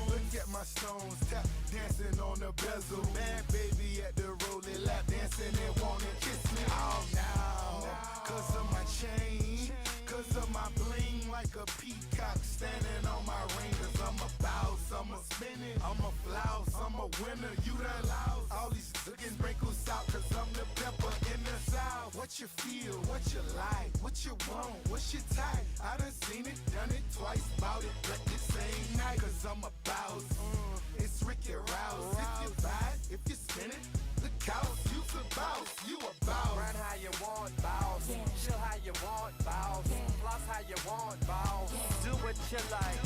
Look at my stones, tap dancing on the bezel. Bad baby at the rolling lap dancing and wanna kiss me all now. Cause of my chain, cause of my bling, like a peacock standing on my ring. Cause I'm a boss, I'm a spinning, I'm a flouse, I'm a winner, you done lost. All these looking wrinkles out, cause I'm the pepper in the south. What you feel, what you like, what you want, what's your type? I done seen it, done it twice, bout it, but the same night. Cause I'm a boss, it's Ricky Rouse. If you buy it, if you spin it, look out, you's a boss, you a boss. Run how you want, boss. Chill how you want, boss. Floss how you want, boss. Do what you like.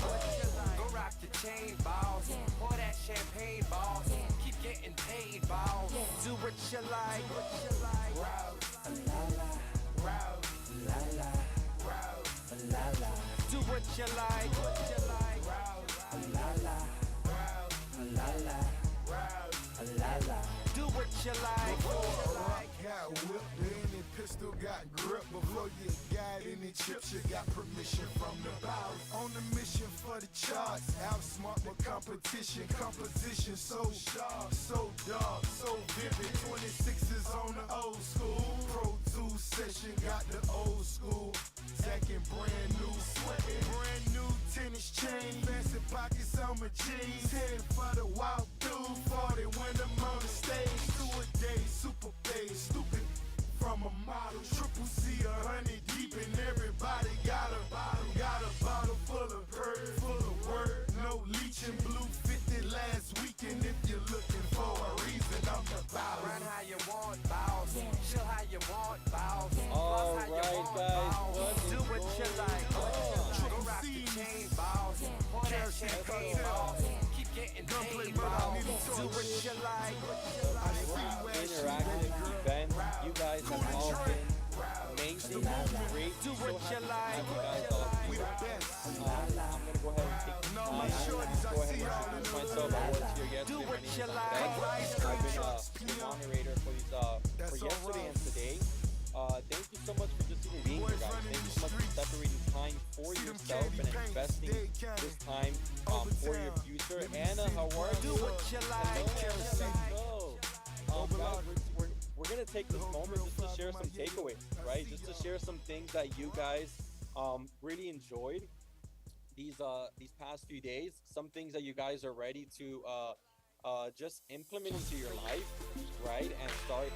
Go rock the chain, boss. Pour that champagne, boss. Keep getting paid, boss. Do what you like. Rouse, la la. Rouse, la la. Rouse, la la. Do what you like. Rouse, la la. Rouse, la la. Rouse, la la. Do what you like. Got whipped, any pistol got grip. Before you got any chips, you got permission from the boss. On a mission for the charts, outsmart my competition. Composition so sharp, so dark, so vivid. 26s on the old school. Pro 2 session got the old school. Second brand new sweating, brand new tennis chain. Fancy pockets on my jeans. 10 for the walk through, 40 when I'm on the stage. 2 a day, super paid, stupid from a model. Triple C, 100 deep, and everybody got a bottle full of purr, full of word. No leeching, blue 50 last weekend. If you're looking for a reason, I'm the boss. Run how you want, boss. Chill how you want, boss. All right, guys, Do what you like. Go rock the chain, boss. Pour that champagne, boss. Keep getting paid, boss. Do what you like. Interactive event. You guys have all been amazing, great. Do what you like. You guys all here. I'm gonna go ahead and take the time. Go ahead and introduce myself. I was here yesterday. My name is Ben. I've been the moderator for these for yesterday and today. Thank you so much for just even being here, guys. Thank you so much for separating time for yourself and investing this time for your future. Anna, how are you? Hello. Guys, we're gonna take this moment just to share some takeaways, right? Just to share some things that you guys really enjoyed these past few days. Some things that you guys are ready to just implement into your life, right? And start